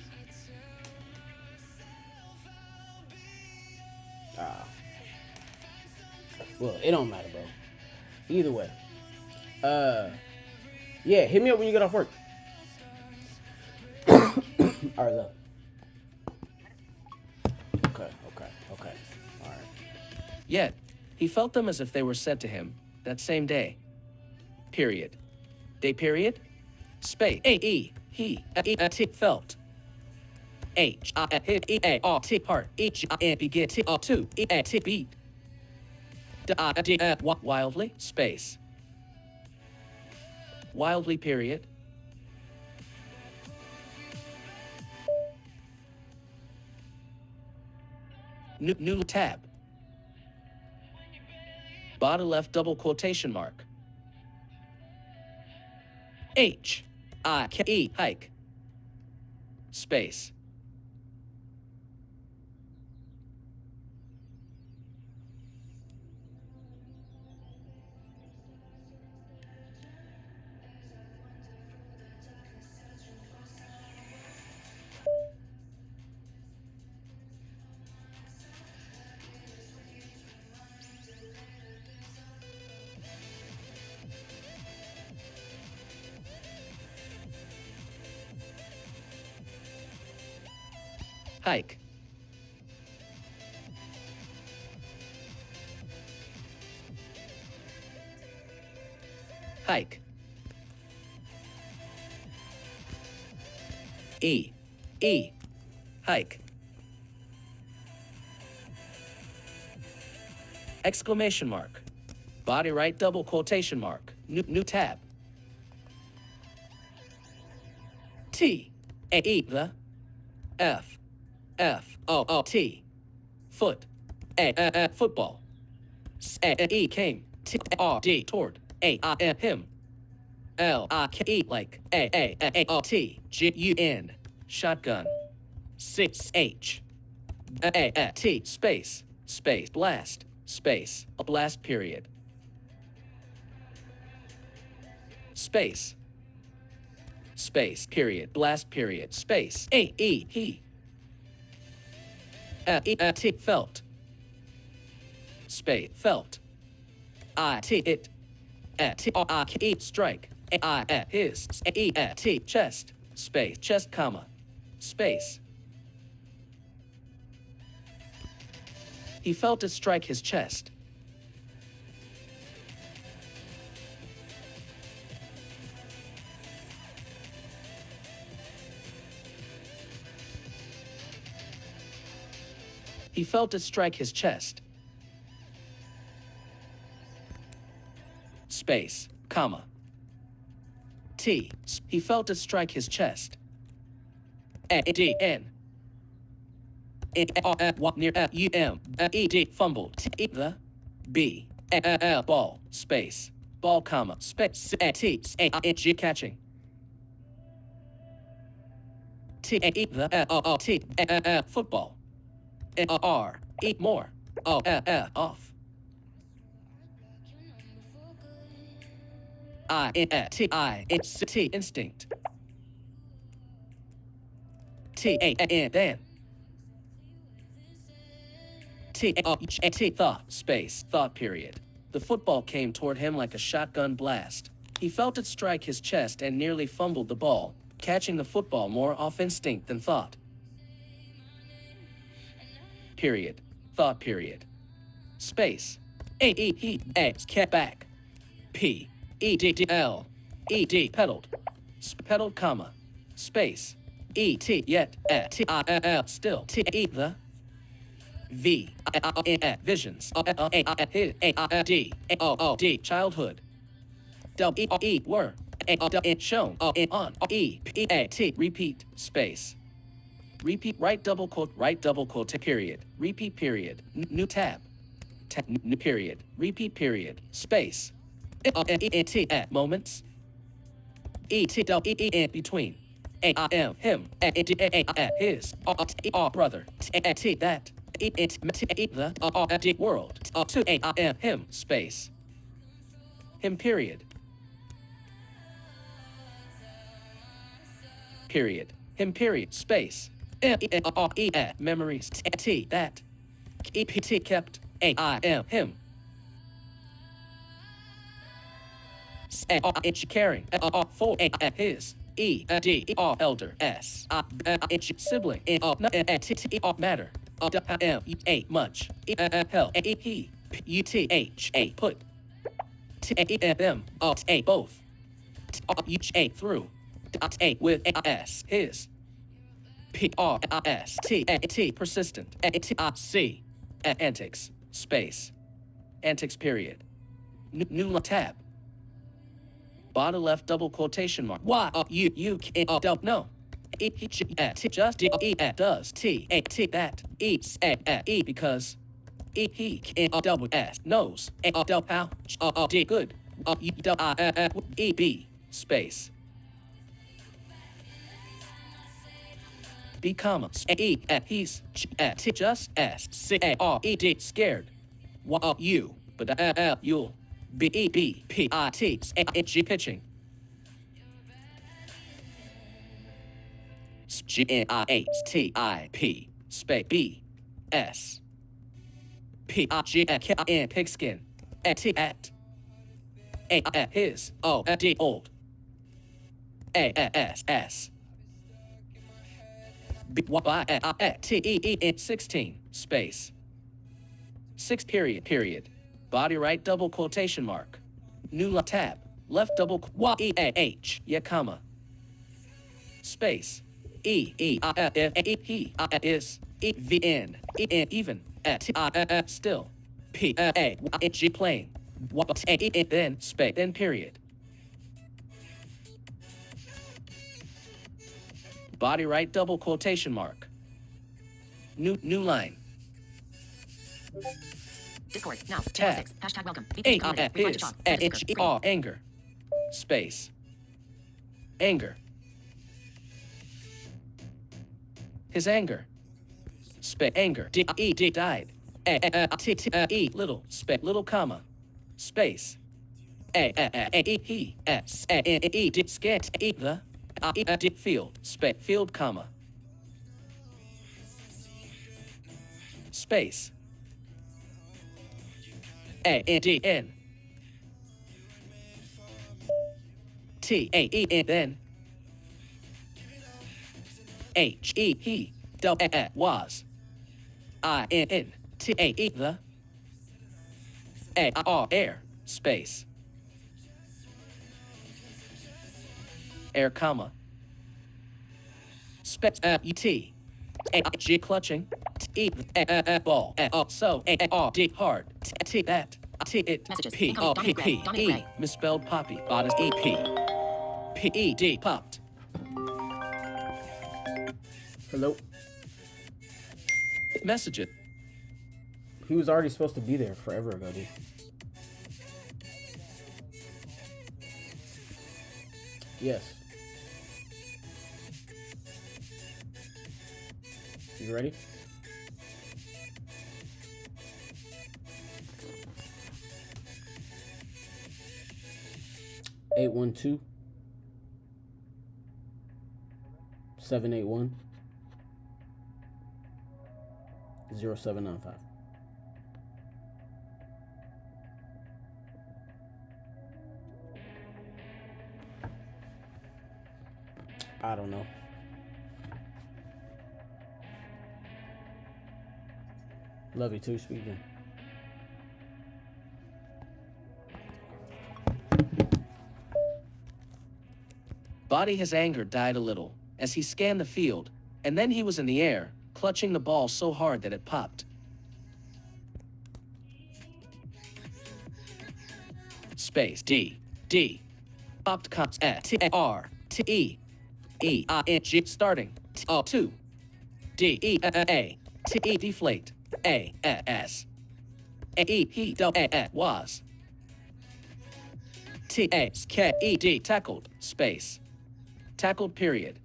Well, it don't matter, bro. Either way. Yeah, hit me up when you get off work. Alright, look. Okay. Alright. Yet, he felt them as if they were sent to him that same day. Period. Day period. Space. A-E. He. A-E-T. Felt. H-I-H-E-A-R-T. Heart. H-I-N. Begin. T-O-2. E-A-T. Beat. Wildly. Space. Wildly. Period. New tab. Bottom left double quotation mark. H-I-K-E. Hike. Space. Hike. Hike. E. Hike. Exclamation mark. Body right double quotation mark. New tab. T. A-E. The. F. F-O-O-T. Foot. A football. S-A-E came. T-R-D toward. A-I-M him. L-I-K-E like A-A-A-O-T-G-U-N. Shotgun. 6-H. A-A-T space. Space. Blast. Space. A blast period. Space. Space. Period. Blast period. Space. A-E. He. A-E-A-T. Felt. Space. Felt. I-T. It. A-T-O-I-K-E. Strike. A-I-A. His. A-E-A-T. Chest. Space. Chest, comma. Space. He felt it strike his chest. He felt it strike his chest. Space, comma. T. He felt it strike his chest. A-D-N. Near U-M. E-D. Fumbled. T. The. B. L. Ball. Space. Ball, comma. Space. T. A-N-G. Catching. T. A-E. The. L-O-T. Football. R. Eat more. Off. I-N-T-I-N-C-T. Instinct. T-A-N. Then. T-A-T. Thought. Space. Thought period. The football came toward him like a shotgun blast. He felt it strike his chest and nearly fumbled the ball, catching the football more off instinct than thought. Period. Thought period. Space. A-E-He-A. Cat back. P-E-D-D-L. E-D. Pedaled. Pedaled, comma. Space. E-T. Yet. T-I-L. Still. T-E. The. V. Visions. A-D. O-O-D. Childhood. W-E. Were. A-D. Shown. On. E-P-A-T. Repeat. Space. Repeat. Right double quote. Period. Repeat period. New tab. New period. Repeat period. Space. E-T. Moments. E-T-W-E-N. Between. A-I-M. Him. A-D-A-A. His. Brother. T. That. The. World. To. A-I-M. Him. Space. Him period. Period. Him period. Space. E-E-R-E. Memories. T. That. E-P-T. Kept. A-I-M. Him. S-A-R-H. Caring. For. His. E-D-E-R. Elder. S-I-H. Sibling. T-T-E-R. Matter. M-E-A. Much. E-Hell. E-He. P-U-T-H-A. Put. T-A-M. A. Both. T-A. Through. T-A. With. A-S. His. P-R-I-S-T-A-T. Persistent. A-T-I-C. Antics. Space. Antics period. New tab. Bottom left double quotation mark. Why you don't know. E-T just E does T-A-T that E because E-He double S knows double how D good you don't E-B space B comma E he's T just S C-A-R-E-D scared you but you'll B-E-B-P-I-T-G pitching. G-N-I-H-T-I-P space B-S P-I-G-N pigskin T-at A his O-D old A-S-S B-Y-T-E-E 16 space 6 period Body right double quotation mark. New tab. Left double Y-E-A-H. Yeah, comma. Space. E-E-I-F-A-E-He is E-V-N even T-I-F still P-A-G plain Y-T-A-E then space then period. Body right double quotation mark. New line. Discord now. Tab. 6. Hashtag welcome. A-I-F is H-E-R anger. Space. Anger. His anger. Anger. Died. Little. Little comma. Space. He. Scat. The. Field. Field comma. Space. N. Then. He. Was. The. Air. Space. Air comma. G clutching. Ball. So. Hard. That. It. Messages. P. Incoming. Dominic Gray. P. Dominic Gray. Misspelled poppy. Bodice. EP. P. Popped. Hello. Message it. He was already supposed to be there forever ago, dude. Yes. You ready? Eight 781 0795. I don't know. Love you too, speaking. Body his anger died a little as he scanned the field, and then he was in the air, clutching the ball so hard that it popped. Space D. Popped comes T R T E E I N G starting T O 2 D E A T E deflate A S A E he was T A K E D tackled space tackled period.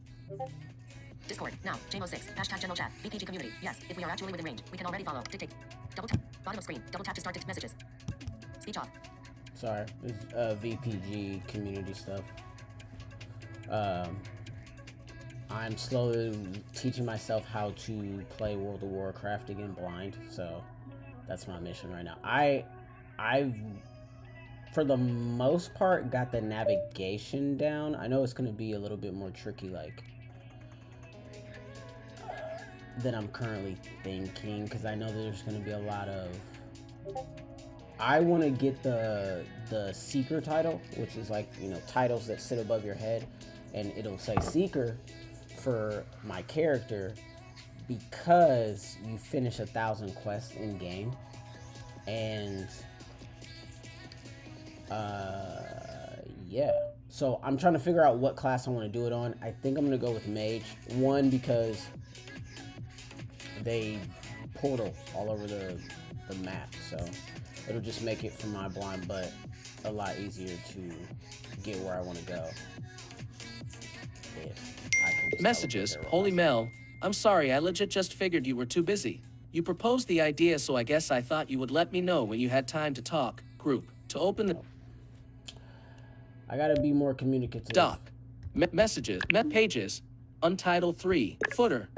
Discord. Now. JMO6. Hashtag general chat. VPG community. Yes. If we are actually within range, we can already follow. Dictate. Double tap. Bottom of screen. Double tap to start messages. Speech off. Sorry, this is VPG community stuff. I'm slowly teaching myself how to play World of Warcraft again blind, so that's my mission right now. I've for the most part got the navigation down. I know it's gonna be a little bit more tricky, like than I'm currently thinking, because I know there's gonna be a lot of. I want to get the seeker title, which is like, you know, titles that sit above your head, and it'll say seeker for my character because you finish 1,000 quests in game. And yeah, so I'm trying to figure out what class I want to do it on. I think I'm gonna go with mage. One, because they portal all over the map, so it'll just make it for my blind butt a lot easier to get where I want to go. If I can just Messages. teleport there Holy real Mel, I'm sorry, I legit just figured you were too busy. You proposed the idea, so I guess I thought you would let me know when you had time to talk. Group. To open the fast. I gotta be more communicative. doc. Messages. Pages. Untitled 3. Footer.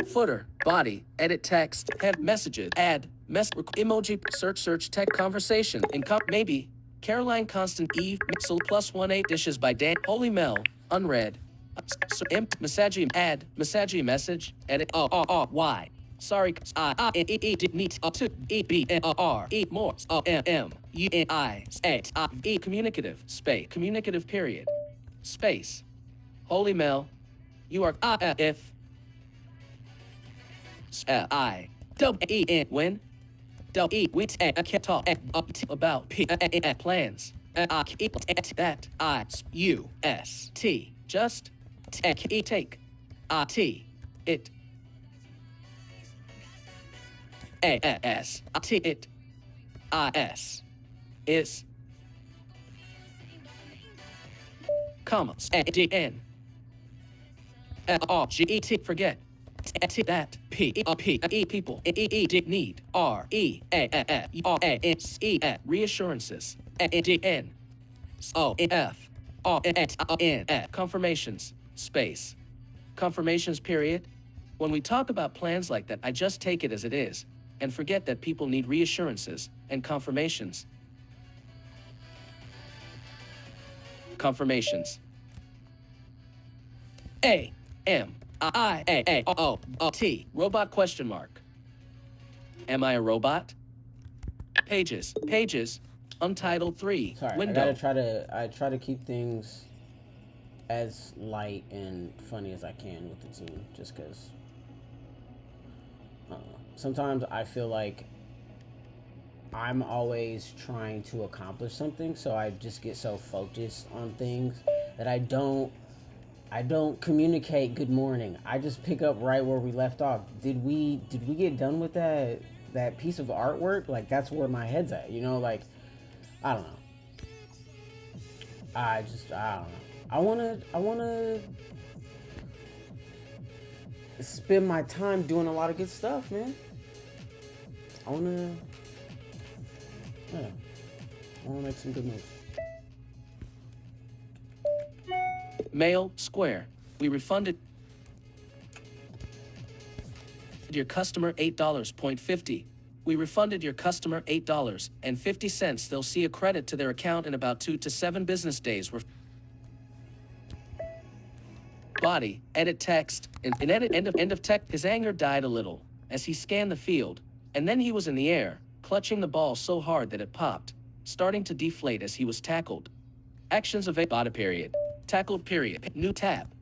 Body. Edit text. Head. Messages. Add. Emoji. Search. Tech. Conversation. Maybe. Caroline Constant Eve. Mixel +18 dishes by Dan. Holy Mel. Unread. Massaging. Add. Massaging message. Edit. Y. Sorry. Did need. To. B. R. More. M. U. I. A. Communicative. Space. Communicative period. Space. Holy Mel. You are if I double E N when double E with I can't talk about P plans that I U S T just take T it A S T it I S is comma D N G-E-T, forget. T that, P-E-P-E, people, E-E-D, need, R-E-A-A-E-R-A-N-E, reassurances, D-N, O-F, R-N, confirmations, space, confirmations, period. When we talk about plans like that, I just take it as it is, and forget that people need reassurances and confirmations. Confirmations. A-M-I-A-O-O-T, robot question mark. Am I a robot? Pages, Untitled 3, Sorry, window. I try to keep things as light and funny as I can with the team, just because, I don't know. Sometimes I feel like I'm always trying to accomplish something, so I just get so focused on things that I don't communicate good morning. I just pick up right where we left off. Did we get done with that piece of artwork? Like, that's where my head's at, you know? Like, I don't know. I don't know. I wanna spend my time doing a lot of good stuff, man. I wanna make some good moves. Mail, Square. We refunded your customer $8.50. We refunded your customer $8.50. They'll see a credit to their account in about 2 to 7 business days. Body, edit text. In edit, end of text. His anger died a little as he scanned the field, and then he was in the air, clutching the ball so hard that it popped, starting to deflate as he was tackled. Actions of a body period. Tackled period. New tab.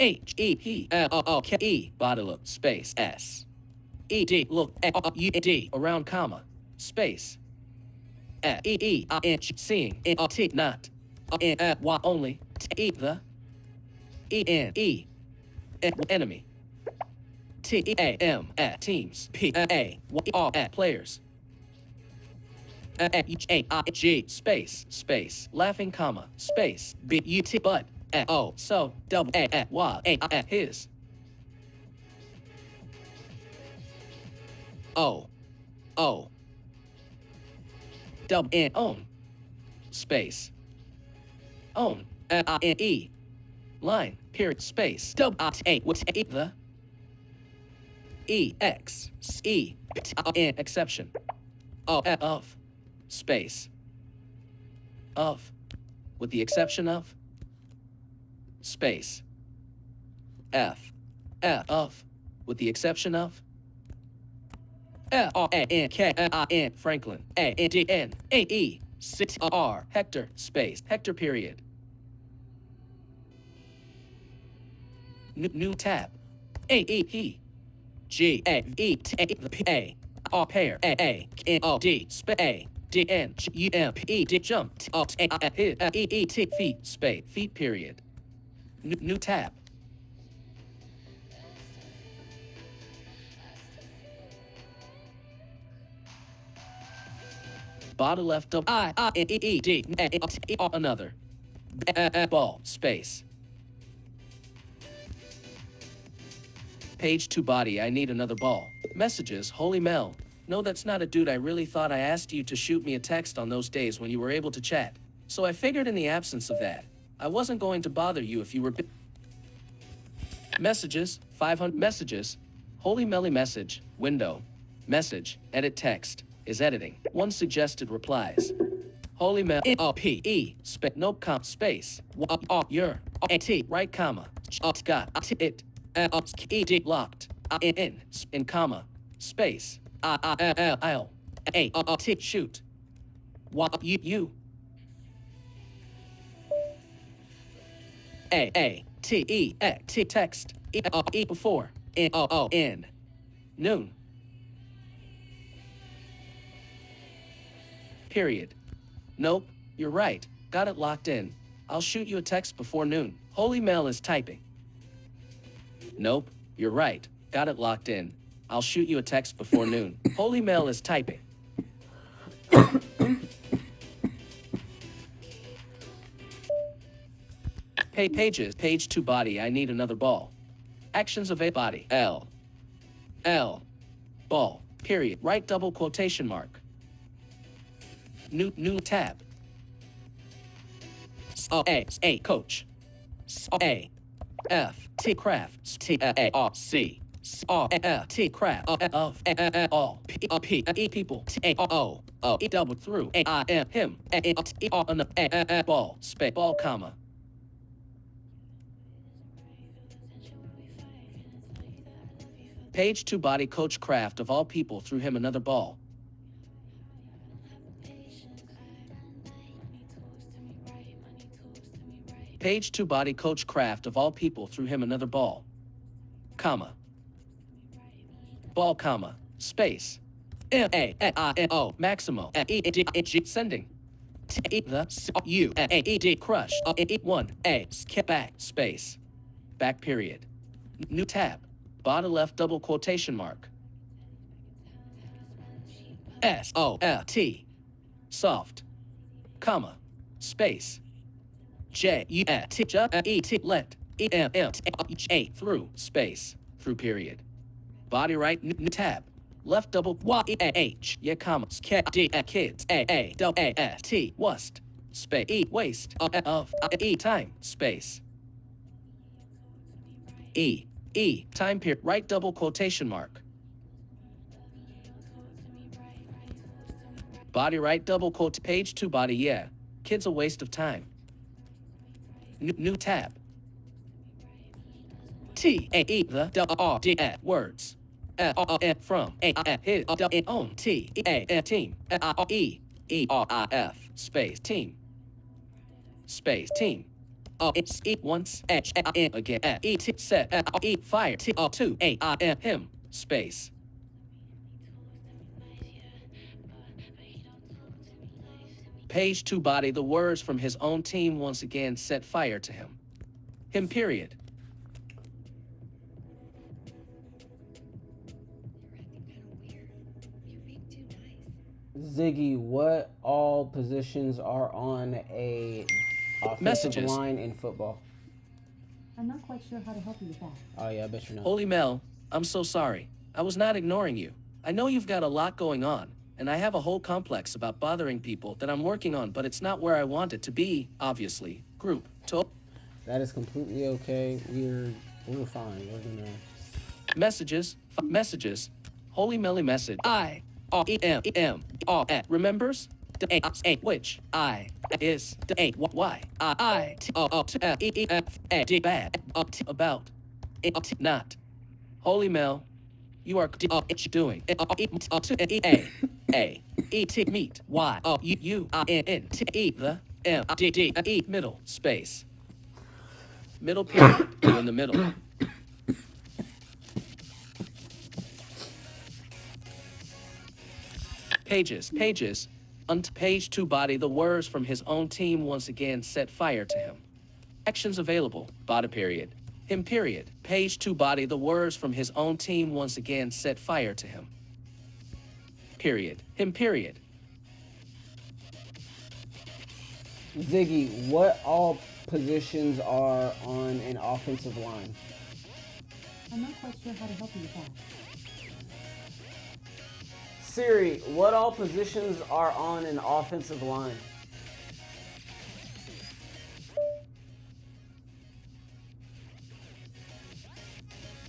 H-E-P-L-O-K-E. Body look. Space. S. E-D. Look. E-D. Around comma. Space. E-E-I-N. Seeing. N-T. Not. N-Y. Only. T. The. E-N-E. Enemy. T-E-A-M. Teams. P-A-Y-R. Players. H-A-I-G. Space. Laughing comma. Space. B-U-T. But. O. So. W-A-Y. His. O. W-N. Own. Space. Own. I-N-E. Line. Period. Space. W-I-T-A. With the. E-X. E. N. Exception. O. Of. Space. Of. With the exception of. Space. F. Of. With the exception of. F-R-A-N-K-I-N. Franklin. A-N-D-N. A-E. C-R. Hector. Space. Hector period. New tab. A-E-He. G-A-E-T-A. R pair. A-A-N-O-D. Space. D-N-G-U-M-P-E-D. Jump. E-E-T. Feet. Space. Feet period. New tab. Bottle left up. I-E-E-D. Another. Ball. Space. Page 2 body. I need another ball. Messages. Holy Mel. No, that's not a dude. I really thought I asked you to shoot me a text on those days when you were able to chat. So I figured in the absence of that, I wasn't going to bother you if you were... Messages. 500 messages. Holy Melly message. Window. Message. Edit text. Is editing. 1 suggested replies. Holy Mel. P-E. No comma. Space. Your. T. Right comma. Got. It. E-D. Locked. In comma. Space. I-L. A-T. Shoot. You. A-T-E-T. Text. E before. N-O-O-N. Noon. Period. Nope, you're right. Got it locked in. I'll shoot you a text before noon. Holy Mel is typing. Nope, you're right. Got it locked in. I'll shoot you a text before noon. Holy Mel is typing. Pages. Page 2 body. I need another ball. Actions of a body. L. Ball. Period. Right double quotation mark. New tab. A coach. A F T craft. T A R C. F T craft of all P E people T A O E double through A I M him A ball space ball comma. Page 2 body coach craft of all people threw him another ball. Page 2 body coach craft of all people threw him another ball. Comma. Ball comma. Space. M-A-I-N-O. Maximo. E-D-G. Sending. T-E the U A-E-D crush. E-1 A. Skip back. Space. Back period. New tab. Bottom left double quotation mark. S-O-F-T. Soft. Comma. Space. J-U-T-J-E-T let E-M-M-T-A through space through period. Body right new tab. Left double Y-E-A-H yeah comma K-D kids A-A-W-A-S-T wust space E waste of E time space E time period right double quotation mark. Body right double quote page 2 body yeah kids a waste of time. New tab. T-A-E the R-D words. From his own T-E-A team E-E-R-I-F space team space team it's E once H-A-N again E-T set E fire T-2 A-I-M him space. Page 2 body the words from his own team once again set fire to him. Him period. Ziggy, what all positions are on a offensive Messages. line in football? I'm not quite sure how to help you with that. Oh yeah, I bet you know. Holy Mel, I'm so sorry. I was not ignoring you. I know you've got a lot going on, and I have a whole complex about bothering people that I'm working on, but it's not where I want it to be, obviously. Group. That is completely okay. We're fine. We're gonna Messages. Holy Melly message. I-R-E-M remembers? A which I is A Y I T O T E E F A D bad about not. Holy Mel, you are doing A E T meet Y O U I N T E the M D D E middle space middle period in the middle. Pages. On page 2 body the words from his own team once again set fire to him. Actions available. Body period. Him period. Page 2 body the words from his own team once again set fire to him. Period. Him period. Ziggy, what all positions are on an offensive line? I'm not quite sure how to help you with that. Siri, what all positions are on an offensive line?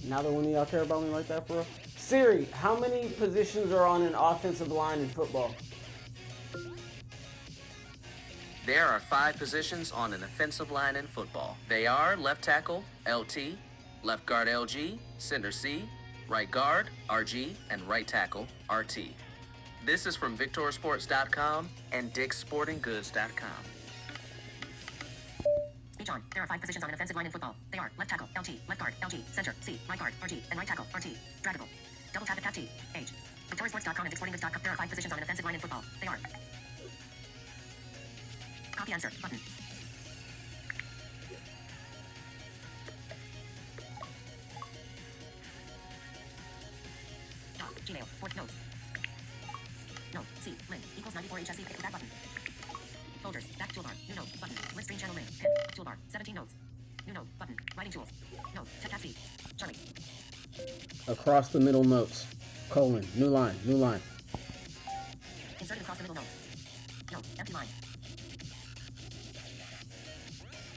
Now that one of y'all care about me like that, for real? Siri, how many positions are on an offensive line in football? There are 5 positions on an offensive line in football. They are left tackle, LT, left guard, LG, center, C, right guard, RG, and right tackle, RT. This is from VictorSports.com and DickSportingGoods.com. Speech on. There are 5 positions on an offensive line in football. They are left tackle, LT, left guard, LG, center, C, right guard, RG, and right tackle, RT. Draggable. Double tap to tap T. Age. VictorSports.com and DickSportingGoods.com. There are 5 positions on an offensive line in football. They are. Copy answer button. Gmail. 4 notes. No. C. Link. Equals 94 HSC. Back button. Folders. Back toolbar. New note. Button. List screen channel link. Pin. Toolbar. 17 notes. New note. Button. Writing tools. Note. Tab C. Charlie. Across the middle notes. Colon. New line. New line. Inserted across the middle notes. Note. Empty line.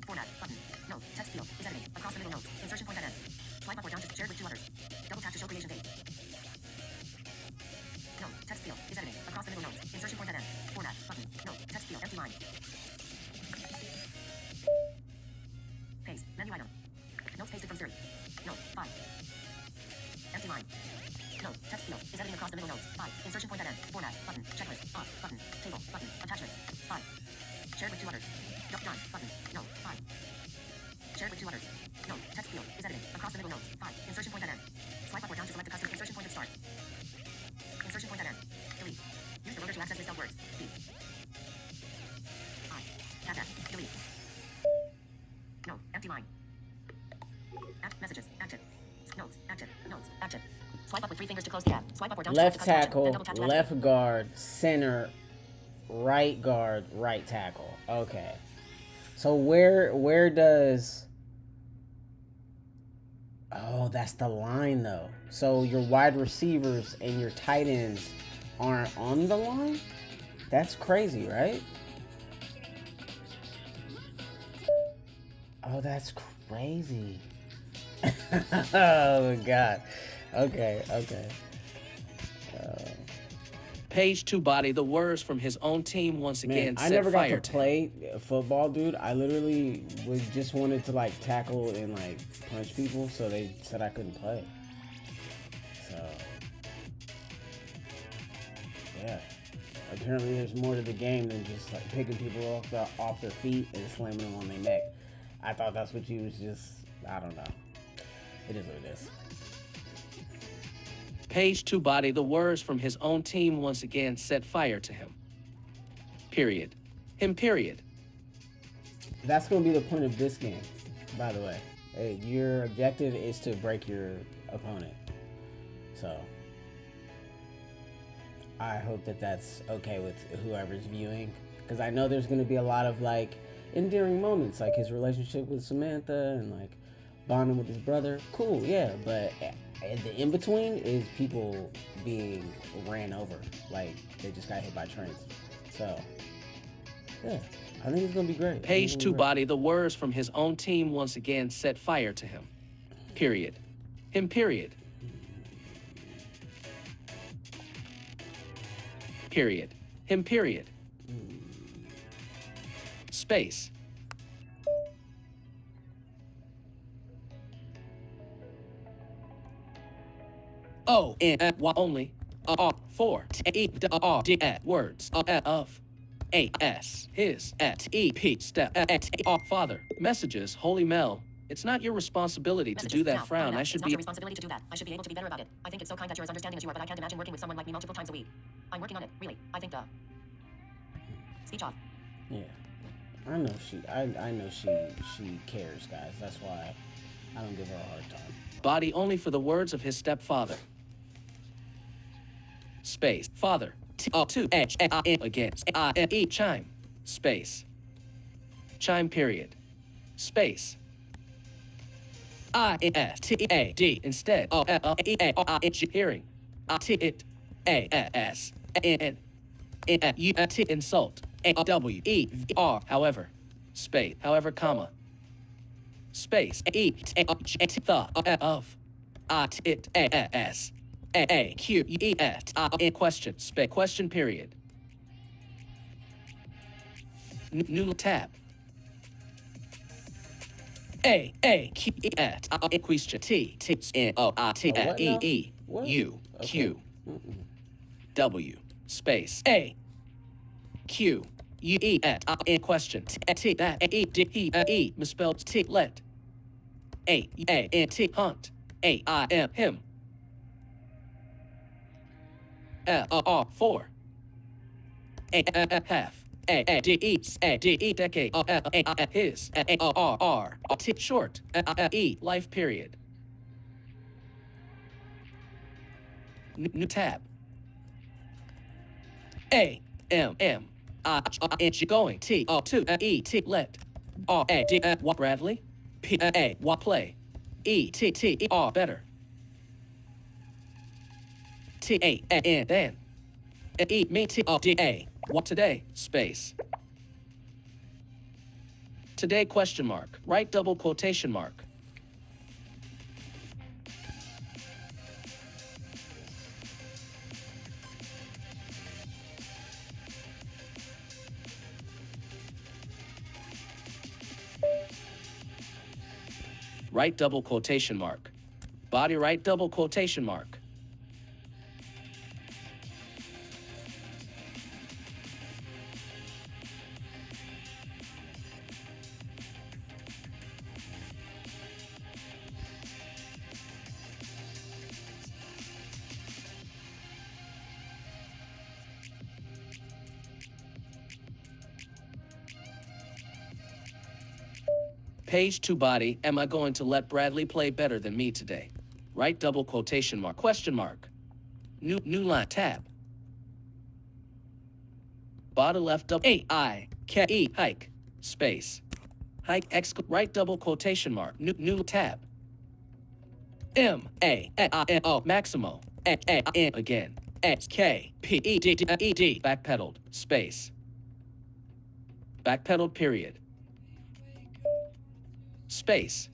Format. Button. Note. Text field. Is editing. Across the middle notes. Insertion point at end. Swipe up or down to shared with 2 others. Double tap to show creation date. Note. Text field. Is editing. Across the middle notes. Insertion point at end. Format. Button. Note. Text field. Empty line. Paste. Menu item. Notes pasted from Siri. Note. 5. Empty line. Note. Text field. Is editing across the middle notes. 5. Insertion point at end. Format. Button. Checklist. Off. Button. Table. Button. Attachments. 5. Shared with 2 others. Done. Button. Note. 5. Shared with 2 others. Note. Text field. Is editing. Across the middle notes. 5. Insertion point at end. Swipe up or down to select a custom insertion point at start. Insertion point at end. Delete. Use the rotor to access misspelled words. D. I. Tab that. Delete. Note. Empty line. Messages. Active. Notes. Active. Notes. Active. Swipe up with 3 fingers to close the tab. Swipe up or down Left to select a custom tackle, action, then double tap to left guard, center, right guard, right tackle. Okay. So where does... Oh, that's the line though. So your wide receivers and your tight ends aren't on the line? That's crazy, right? Oh, that's crazy. Oh God. Okay. Page 2 body the words from his own team once again Man, I set never got fire to to him. play football, dude. I literally just wanted to like tackle and like punch people, so they said I couldn't play. So yeah, apparently there's more to the game than just like picking people off their feet and slamming them on their neck. I thought that's what you was just. I don't know. It is what it is. Page 2 body the words from his own team once again set fire to him. Period. Him period. That's going to be the point of this game, by the way. Hey, your objective is to break your opponent. So, I hope that that's okay with whoever's viewing. Because I know there's going to be a lot of, like, endearing moments. Like his relationship with Samantha and, like, bonding with his brother. Cool, yeah. But the in-between is people being ran over. Like, they just got hit by trains. So, yeah. I think it's going to be great. Page 2 body the words from his own team once again set fire to him. Period. Him period. Period. Him period. Space. O N Y only. For E R D words of A S his at E P step at father messages. Holy Mel, it's not your responsibility to do that. No, Frown. no, I should it's be. not your responsibility to do that. I should be able to be better about it. I think it's so kind that you're as understanding as you are, but I can't imagine working with someone like me multiple times a week. I'm working on it, really. I think speech off. Yeah. I know she cares, guys. That's why I don't give her a hard time. Body only for the words of his stepfather. Space. Father. To H against E chime. Space. Chime period. Space. I-S-T-A-D instead of E-A-R-I-G hearing. T-it A-S N-U-T insult. A-W-E-R however. Space. However, comma. Space. E-T-the of. I-T-A-S. A-Q-E-S in question. Space. Question period. New tab. A-Q-E-S question. T-T-N-O-I-T-E-E U-Q W space A-Q-U-E-S in question. T that E-D-E-E misspelled T let A-A-N-T hunt A-I-M him L-R-4 A-F A-D-E decade his A-R-R-T short E life period. New tab. A-M-M-I-N-G going T-O-2-E-T let R-A-D-Bradley P A Y play. E T T E R better. T A N then. E me T O D A. What today? Space. Today question mark. Right double quotation mark. Right double quotation mark. Body right double quotation mark. Page 2 body, am I going to let Bradley play better than me today? Right double quotation mark, question mark. New line, tab. Body left double, A-I, K-E, hike, space. Hike, right double quotation mark, new tab. M-A-N-O, Maximo, A-N again. S-K-P-E-D-D-E-D, backpedaled, space. Backpedaled, period. Space.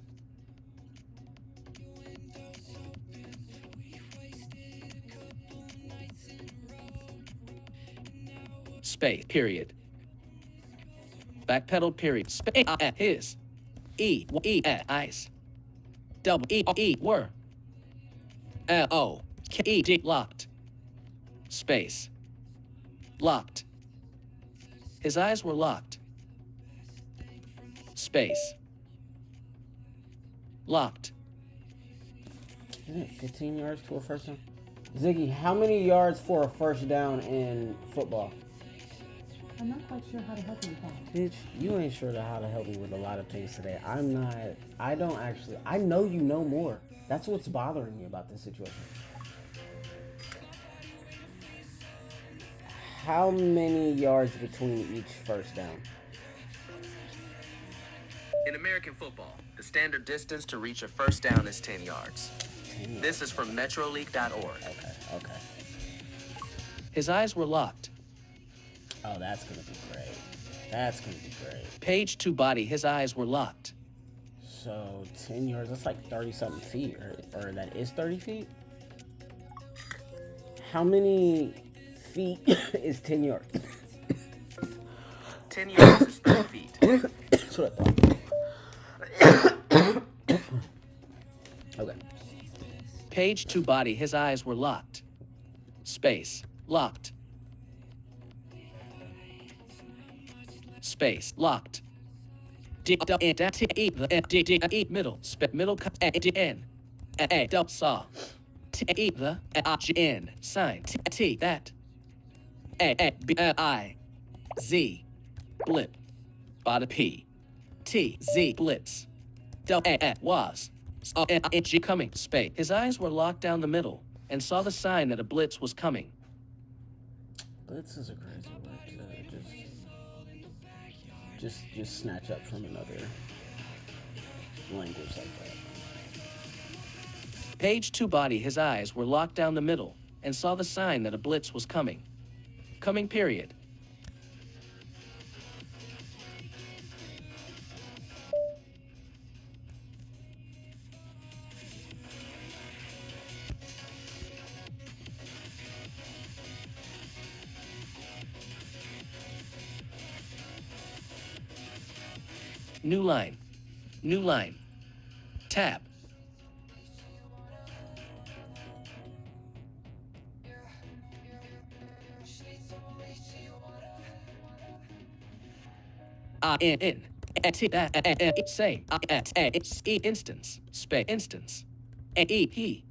Space, period. Backpedal, period. Space, his. E, ice. Double, were. L-O, K-E-D, locked. Space. Locked. His eyes were locked. Space. Locked. Isn't it 15 yards to a first down? Ziggy, how many yards for a first down in football? I'm not quite sure how to help you with that. Bitch, you ain't sure how to help me with a lot of things today. I know you know more. That's what's bothering me about this situation. How many yards between each first down? In American football, the standard distance to reach a first down is 10 yards. 10 yards. This is from metroleague.org. Okay. His eyes were locked. Oh, that's gonna be great. Page 2 body, his eyes were locked. So 10 yards, that's like 30-something feet, or that is 30 feet? How many feet is 10 yards? 10 yards is 30 feet. That's what I thought. Okay. Page 2 body, his eyes were locked. Space. Locked. Space. Locked. Middle. Middle. N. A. Saw. T. The. N. Sign. T. That. A. B. I. Z. Blip. Bada P. T. Z. Blitz. A. Was. G. Coming. Space. His eyes were locked down the middle and saw the sign that a blitz was coming. Blitz is a crazy word to just snatch up from another language like that. Page 2 body, his eyes were locked down the middle and saw the sign that a blitz was coming. Coming, period. New line. New line. Tab. In. Same. Instance. Space. Instance. He.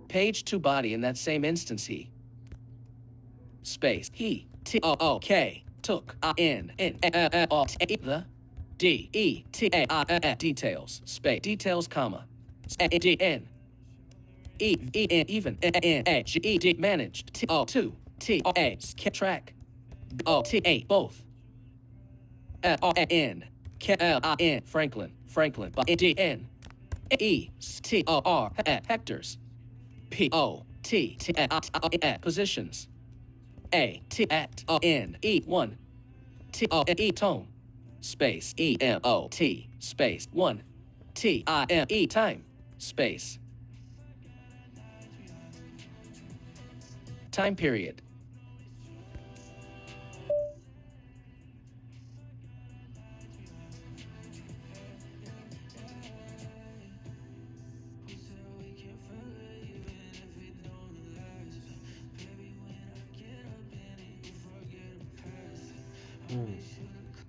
Page 2 body, in that same instance, he. Space. He. T-O-O-K. Took. In. The. D-E-T-A-I. Details. Space. Details, comma. D-N. Even. N-A-G-E-D. Managed. T-O-2. T-O-A. Track. O-T-A. Both. N K L I N Franklin D N E T O R Hectors P O T T positions A T at N E 1 T O E tone space E M O T space 1 T I M E time space time period.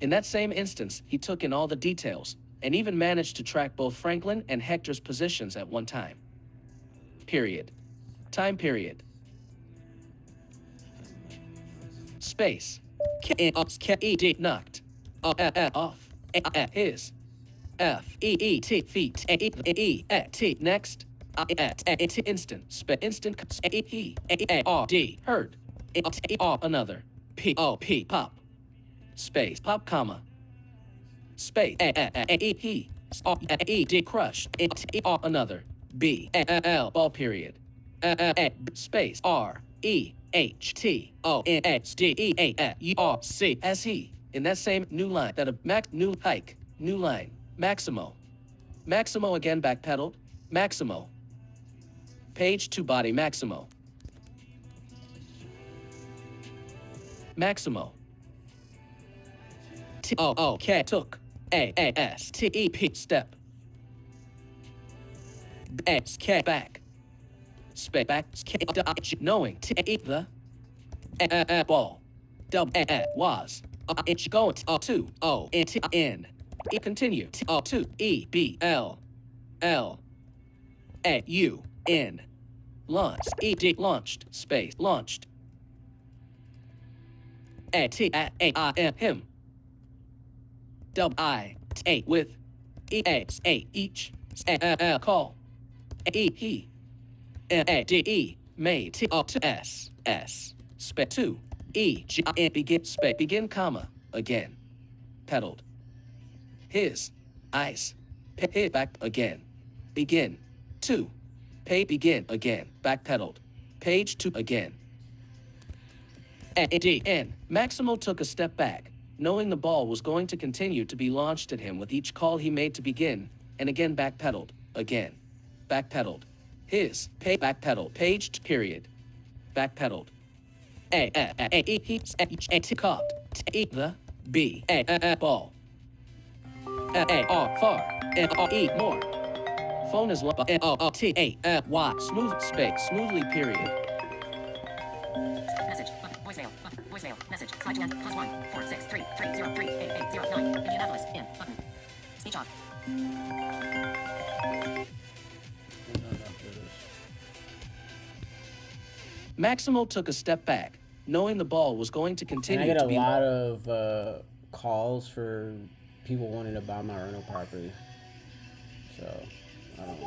In that same instance, he took in all the details and even managed to track both Franklin and Hector's positions at one time. Period. Time period. Space. K-E-D knocked. Off. His. F-E-E-T feet. E-E-T next. Instant. Instant. E-E-R-D heard. Another. P-O-P pop. Space pop comma space he E-D crushed another B L ball period space R-E-H-T-O-N-X-D-E-A-U-R-C as he in that same new line that a new hike new line Maximo again backpedaled Maximo page 2 body Maximo T-O-O-K took A-A-S-T-E-P step S-K back Space back knowing T-E the ball was it's going to O-N continue T-O-2 E-B-L-L-A-U-N launched E-D launched space launched A-T-A-I-M him W-I-T-A with E-A-S-A each call E-He M-A-D-E made T-O-S-S spec 2 E-G-I-N begin spec begin comma again pedaled his eyes hit back again begin 2 pay begin again back pedaled page 2 again A-D-N Maximo took a step back knowing the ball was going to continue to be launched at him with each call he made to begin, and again backpedaled, again. Backpedaled. His, backpedaled, paged, period. Backpedaled. Caught, the, B, ball. Far, E, more. Phone is low, Y, smooth, space, smoothly, period. Message. Voicemail. Voicemail. Message. Slide to end. +1 463 303 8809. Indianapolis. In. Button. Speech off. Maximo took a step back, knowing the ball was going to continue and I get to a be lot of calls for people wanting to buy my rental property, so I don't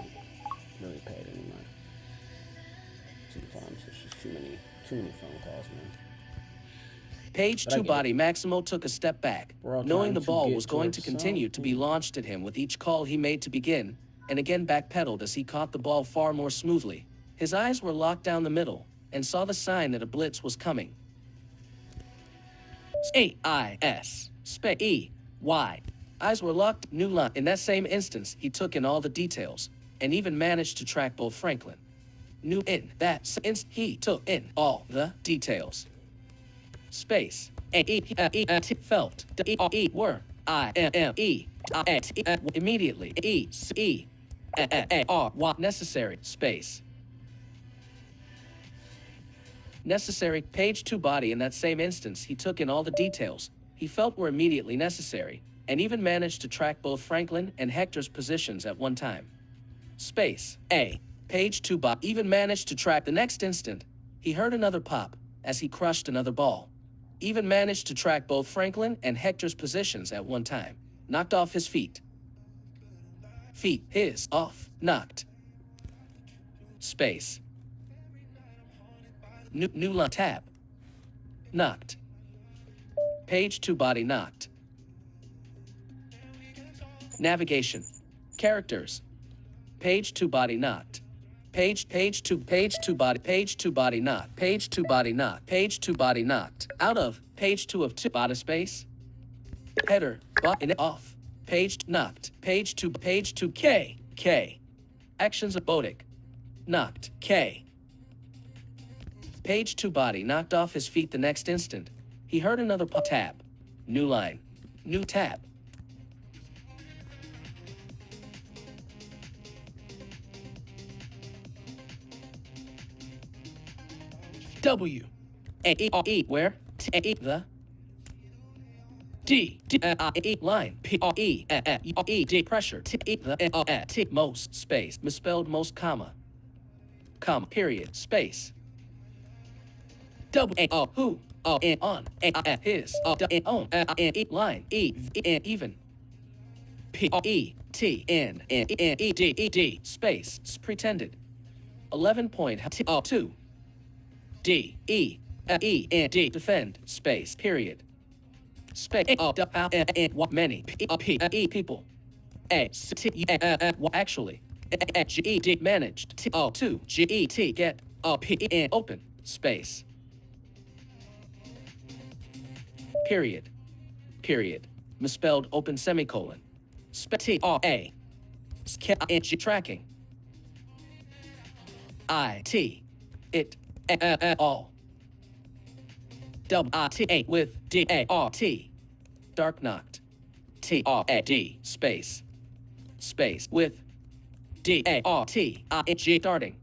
really pay it anymore. Sometimes it's just too many phone calls, man. Page 2 body Maximo took a step back, knowing the ball was going to continue to be launched at him with each call he made to begin, and again backpedaled as he caught the ball far more smoothly. His eyes were locked down the middle, and saw the sign that a blitz was coming. A-I-S, E-Y. Eyes were locked, new line. In that same instance, he took in all the details, and even managed to track both Franklin. Knew in that sense, he took in all the details. Space, A-E-T, felt, D-E, were, I-M-M-E, immediately, E-C-E-A-R-Y, necessary, space. Necessary, page 2 body. In that same instance, he took in all the details he felt were immediately necessary, and even managed to track both Franklin and Hector's positions at one time. Space, A, page 2 body. Even managed to track the next instant, he heard another pop as he crushed another ball. Even managed to track both Franklin and Hector's positions at one time. Knocked off his feet. Feet, his, off, knocked. Space. New line tab. Knocked. Page 2 body knocked. Navigation. Characters. Page to body not. Page to body not. Page to body not. Page to body not. Out of page 2 of 2 body space. Header button off. Page knocked. Page to K. Actions of Bodic. Knocked. K. Page 2 body knocked off his feet the next instant. He heard another tab. New line. New tab. W. A E E where? T A E the. D D E line P E E D pressure T E the T most space misspelled most comma period space. W A O who in on his on E line E even P E T N E D space pretended 11.2 D E N D defend space period space many people actually GED managed T2 GET get P open space period misspelled open semicolon T A tracking IT it all W-I-T-A with D-A-R-T dark knocked T-R-A-D space with D-A-R-T-I-N-G starting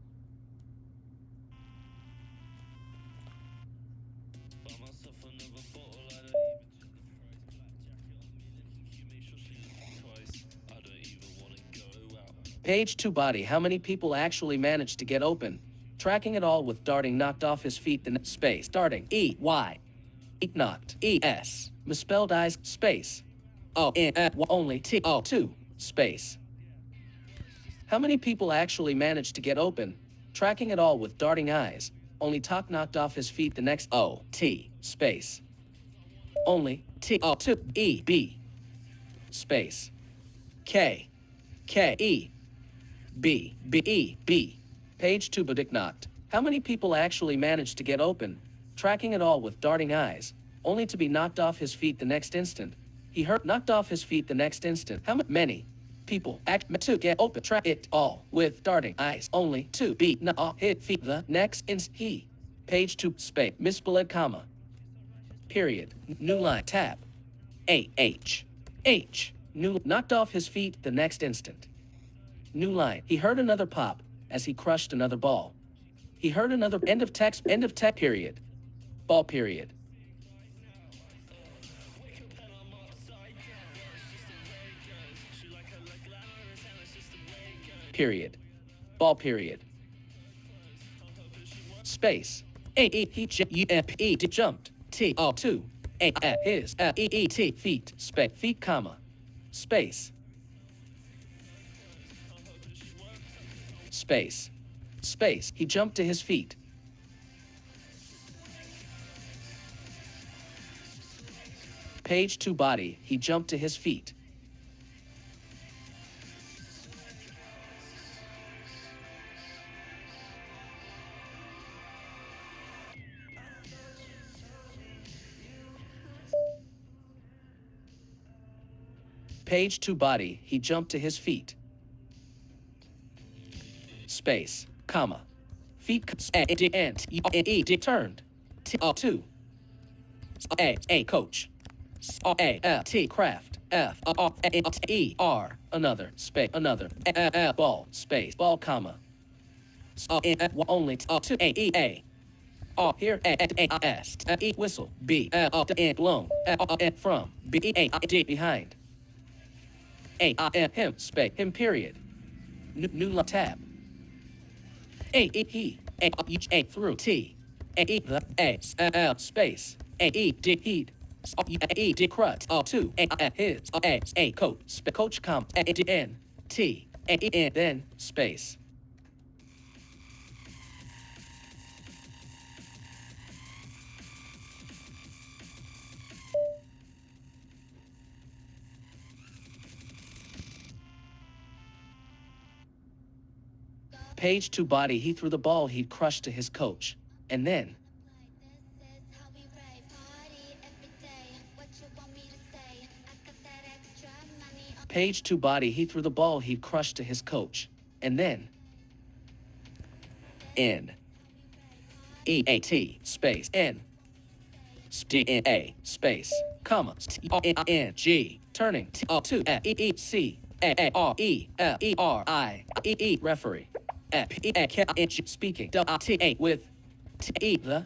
Page 2 body. How many people actually managed to get open? Tracking it all with darting knocked off his feet the space. Darting. E-Y. Knocked. E-S. Misspelled eyes. Space. Only T-O-2. Space. How many people actually managed to get open? Tracking it all with darting eyes. Only Talk knocked off his feet the next O-T. Space. Only T-O-2. E-B. Space. K. K-E. B. B-E. B. Page 2 Budik knocked. How many people actually managed to get open? Tracking it all with darting eyes, only to be knocked off his feet the next instant. He heard knocked off his feet the next instant. How many people act to get open? Track it all with darting eyes, only to be knocked off his feet the next instant. He. Page 2 space misspelled comma. Period. New line tab. A-H. H. New knocked off his feet the next instant. New line. He heard another pop as he crushed another ball. He heard another end of text period. Ball period. Period. Ball period. Space. He jumped. T-O-2. His. E-E-T. Feet. Feet, comma. Space. Space. Space. He jumped to his feet. Page 2 body. He jumped to his feet. Page 2 body. He jumped to his feet. Space, comma, feet, and turned, T-2, A, coach, T, craft, F, E, R, another, space, another, ball, space, ball, comma, only, to, A, here, S, E, whistle, B, blown, from, B, A, D, behind, A, him, space, him, period, new tab. A, E, he, A, through, T, A, E, the, A, L, space, A, E, D, heed, E, D, crud, 2, A, his, A, coach, coach, comp, A, D, N, T, A, E, N, then, space. Page 2 body, he threw the ball he'd crushed to his coach. And then, Page 2 body, he threw the ball he'd crushed to his coach. And then, N E A T space N D N A space comma T O N N G turning T O 2 E E C A A R E L E R I E E referee P E A K N G speaking W T A with T E the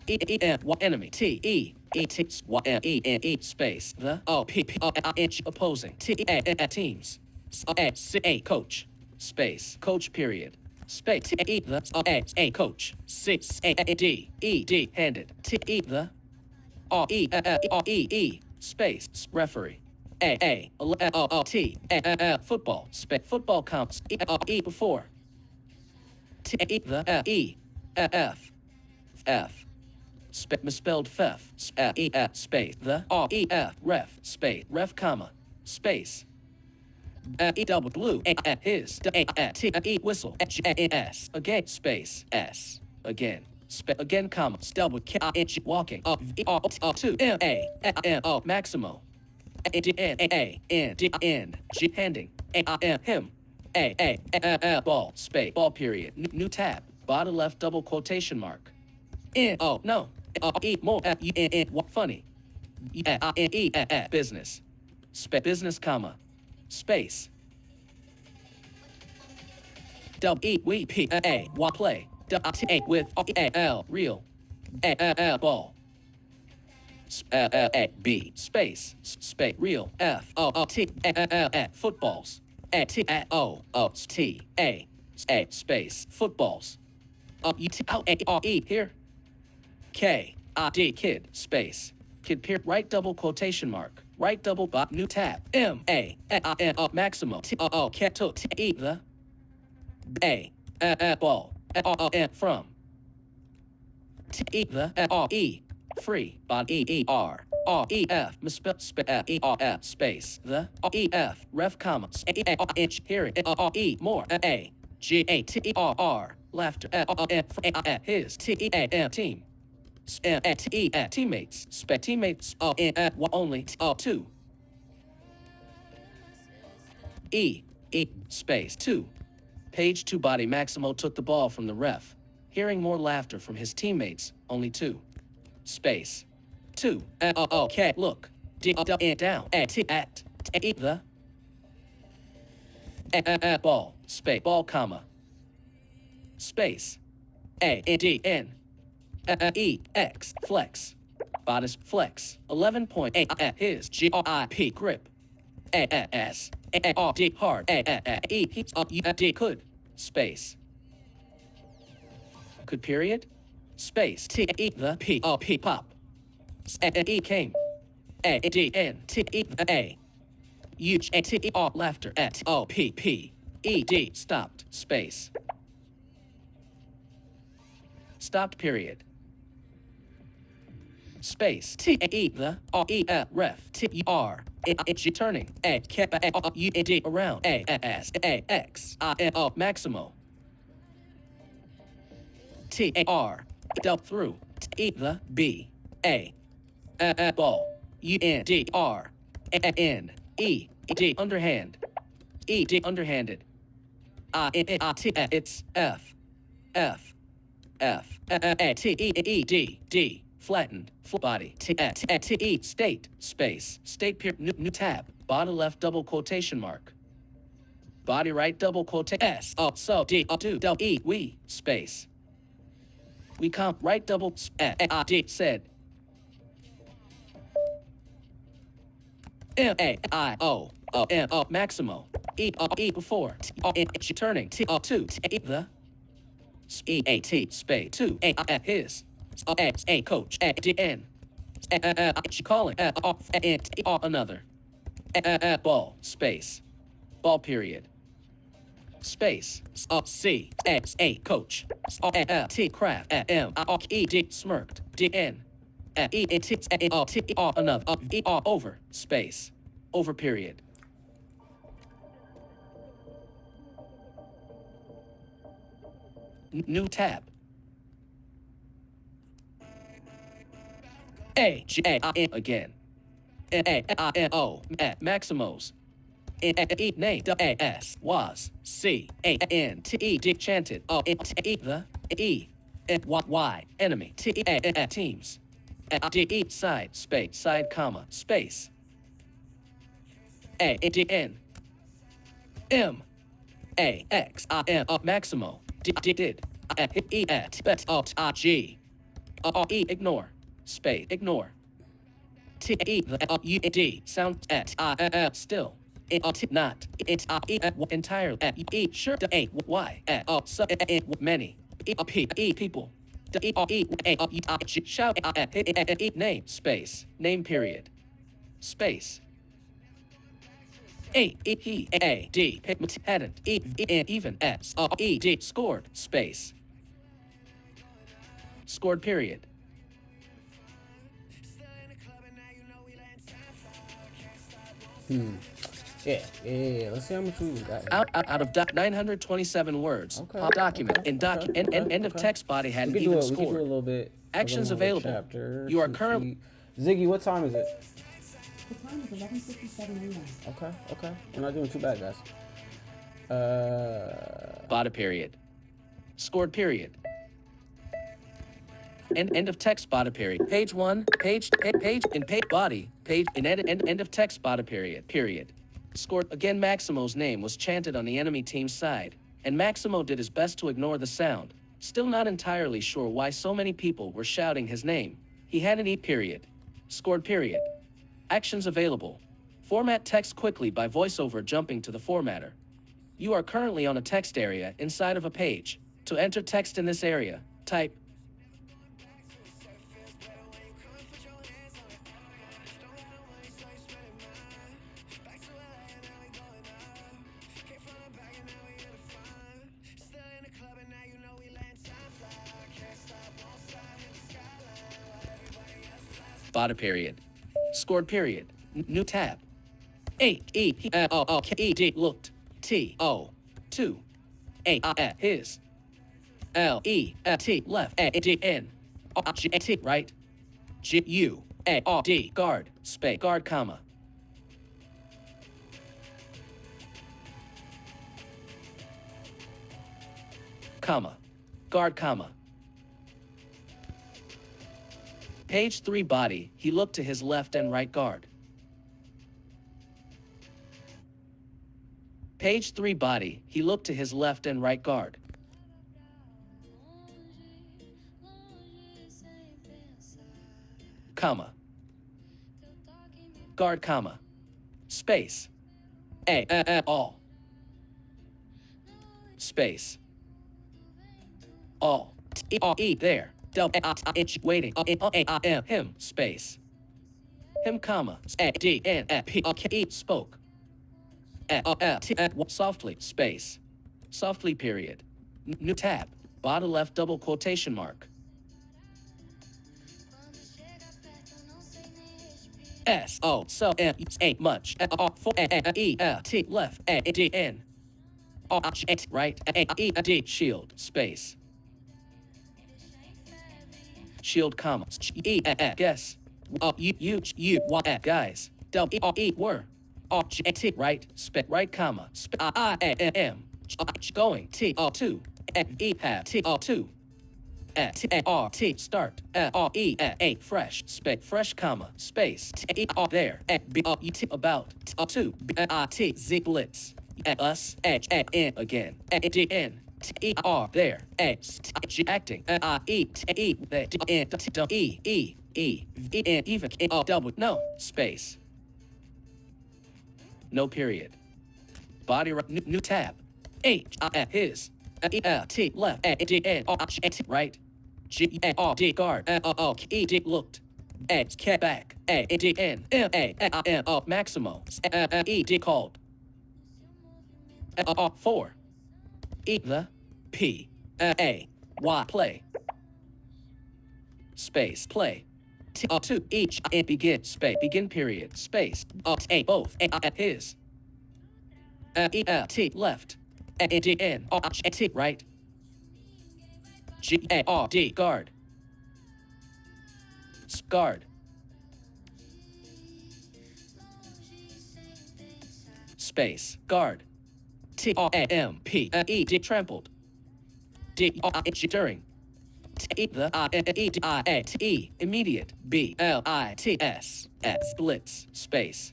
E E N enemy T E E T Y M E N E space the O P P O N G opposing T E A teams A C A coach space coach period space T E the A coach C A D E D handed T E the R E R E E space referee A O T football space football comps E before T E the E F F misspelled F E F space the R E F ref space ref comma space E double blue his T E whistle S again space S again again comma double K inch walking up to M A M O Maximo D N A N D N G handing A him A ball space ball period new tab bottom left double quotation mark N O no E more N funny E business business comma space double E we P A play double T A with L real ball B space real F O T footballs T O T A space footballs U T O A R E here K I D kid space kid peer right double quotation mark right double bot new tab M A N Maximo T O K to T E the A ball from T E the R E free bot E R E F misspell E R F space the E F ref comma inch hearing E more A G A T E R laughter his T E A M team T E teammates teammates only 2 E space 2 Page 2 body Maximo took the ball from the ref. Hearing more laughter from his teammates, only 2. Space. 2. Okay, look. D down. T at. T the. Ball. Space. Ball, comma. Space. A D N. E X. Flex. Bodice flex. 11.8 his GRIP grip. S R D hard E D could space could period space T E the P O P pop E came A D N T E A U T E R laughter at O P P E D stopped space stopped period space T E the R E F ref T U R G turning A K U D around A S A X I N O Maximo T A R double through T E the B A ball U N D R N E D underhand E D underhanded I N I T it's F F F T E D D flattened full body T E state space state period new tab bottom left double quotation mark body right double quotation S so D do double E we space we comp right double I D said M A I O M O Maximo E before T turning T 2 T the E A T space 2 A his A coach D N calling another ball space ball period space C X A coach T craft M E D smirked D N E T another E R over space over period New tab. A-G-A-I-N again. A-I-N-O. Maximos. E name A-S was C-A-N-T-E chanted O-T-E the E-Y enemy T-E teams D-E side space side comma space A-D-N M-A-X-I-M Maximo did E-T-G E ignore space ignore T-E-D sound at still not entirely sure y many people shout name space name period space he hadn't even s scored space scored period. Yeah. Let's see how much we got. Out of 927 words. Okay, Document. okay, In document. okay, End of okay. text body hadn't We can even do a scored. little bit. Actions another available. Chapter, You are cheat currently. sheet. Ziggy, what time is it? The time is 11:57 a.m. Okay. We're not doing too bad, guys. Body period. Scored period. End of text body period. Page 1. Page in page body. Page in end of text body period. Scored again. Maximo's name was chanted on the enemy team's side, and Maximo did his best to ignore the sound. Still not entirely sure why so many people were shouting his name. He had an E period. Scored period. Actions available. Format text quickly by voiceover jumping to the formatter. You are currently on a text area inside of a page. To enter text in this area, type body period. Scored period. New tab. A-E-O-O-K-E-D looked. T-O. 2. His. L-E-T left. A-D-N. G-T right. G-U-A-R-D guard. Space. Guard comma. Comma. Guard comma. Page 3 body, he looked to his left and right guard. Page 3 body, he looked to his left and right guard. Comma. Guard comma. Space. All. Space. All. T-E there. Waiting. Him. Space. Him, comma. A-D-N-P-E spoke. Softly. Space. Softly, period. New tab. Bottom left double quotation mark. S-O. So. Ain't much. E-T. Left. A-D-N. Right. A-E-D. Shield. Space. Shield, comma. Guess. You, guys. W-E, were. T, right. Right, comma. I-A-M. Going. T-O-2. E, have. T-O-2. T-R-T, start. R-E-A, fresh. Fresh, comma. Space. T-E-R, there. B-O-U-T, about. T-O-2. B-I-T, Z, blitz. Us, H-A-N, again. A-D-N. T-E-R, there. G, acting. I-E-T-E, there. D-N-T-E-E, E-N, even, double, no, space. No period. Body, new tab. H, his. E-L-T, left. A-D-N, R-T, right. G-A-R-D, guard. O-O-K-E-D, looked. H, back. A-D-N, M-A-M-O, Maximo. E-D, called. 4. E, the, P, A, Y, play. Space, play. T-2, each, and begin, space, begin, period, space. A, both, his. E-L-T, left. A-D-N, R-T, right. G-A-R-D, guard. Guard. Space, guard. T-R-A-M-P-E-D, trampled. D-R-I-G, during. T-E-the-I-E-D-I-A-T-E, immediate. B-L-I-T-S, S, blitz, space.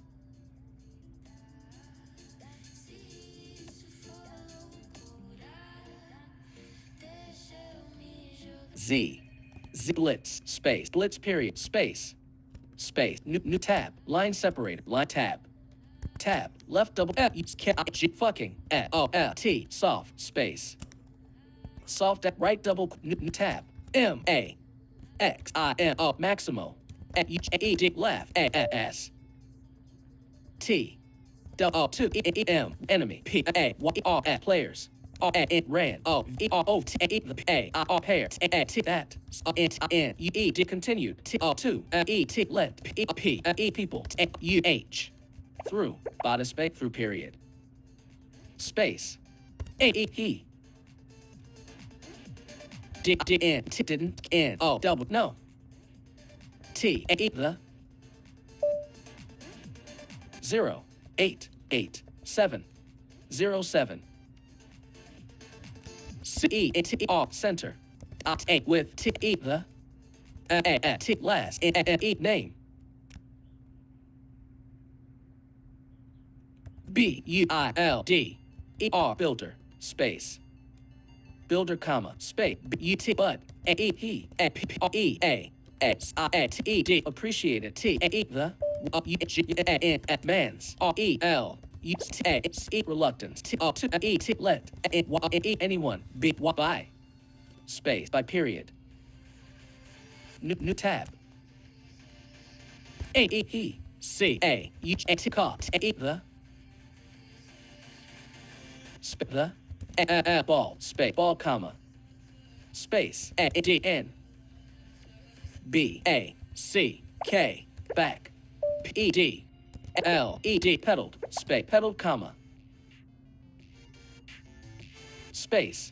Z, Z, blitz, space, blitz, period, space. Space, new tab, line separator, line tab. Tab, left double F, G, fucking, F-O-L-T, soft, space. Soft, right double, new tab, M-A-X-I-M-O, Maximo, E-D, left, A-S. T, W-O-2-E-M, enemy, P-A-Y-R, players. R-A-N, ran, O-E-R-O-T-A, the A-I-R, pair, T-A-T, that, N-N-U-E-D, continued, T-O-2, E-T, let, P-E, people, T-U-H. Through, body space, through period. Space. A-E-E. D-D-N, T-didn't, N-O, double, no. T-A-E, the. 0, 8, 8, 7, 0, 7. C-E-T-R, center. A with T-E, the. A-T, last, E, name. B-U-I-L-D-E-R, builder, space. Builder, comma, space, B-U-T, but, A-E-He, A-P-E-A-S-I-T-E-D, appreciated, T-A-E, the, U-G-A-N, man's, R-E-L-U-T-A-S-E, reluctance, T-O-2-E-T, let, A-E, anyone, B-Y, space, by period. New tab. A-E-He, C-A-U-G-A-T, A-E, the, the ball, space, ball, comma, space, A-D-N, B-A-C-K, back, P-E-D, L-E-D, pedaled, space, pedaled, comma, space,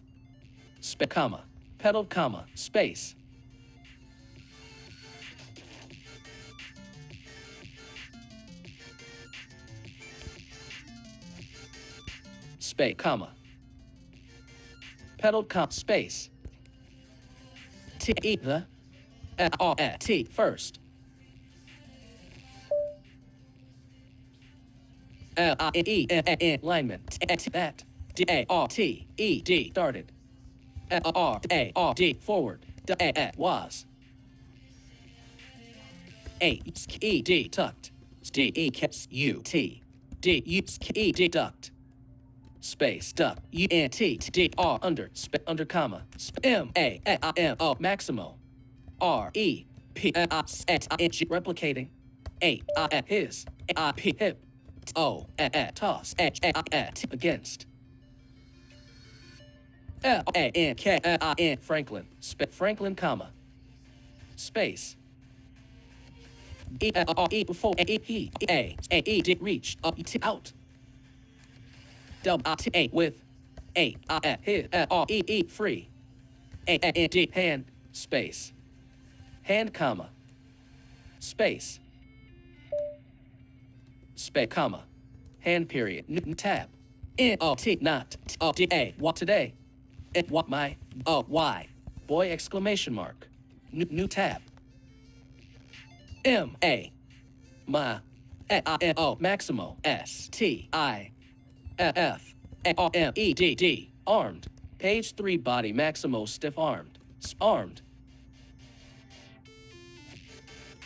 comma, pedaled, comma, space. Space, comma. Pedal, comma, space. T, the, T, first. L-I-E-N, alignment, that. D-A-R-T-E-D, started. R-A-R-D, forward. D-A-A, was. A-E-D, tucked. D-E-U-T. D-U-E-D, ducked. Space, duck, U-N-T-D-R, under, comma, M-A-I-M-O, Maximo, R-E-P-I-S-N-G, replicating, A-I, his, A-I-P, hip, O-A, toss, H-A-I-T, against, L-A-N-K-I-N, Franklin, Franklin, comma, space, E-R-E, before, A-E-P-A-A-E, reach, up-T, out, W-I-T-A, with, A-I-F, his, R-E-E, free, A-N-D, hand, space, hand, comma, space, comma, hand, period, tab, N-O-T, not, T-O-D-A, what today, what my, O-Y, boy, exclamation mark, new tab, M-A, my, A-I-N-O, Maximo, S-T-I, F-A-R-M-E-D-D, armed, page 3, body, Maximo, stiff-armed, armed,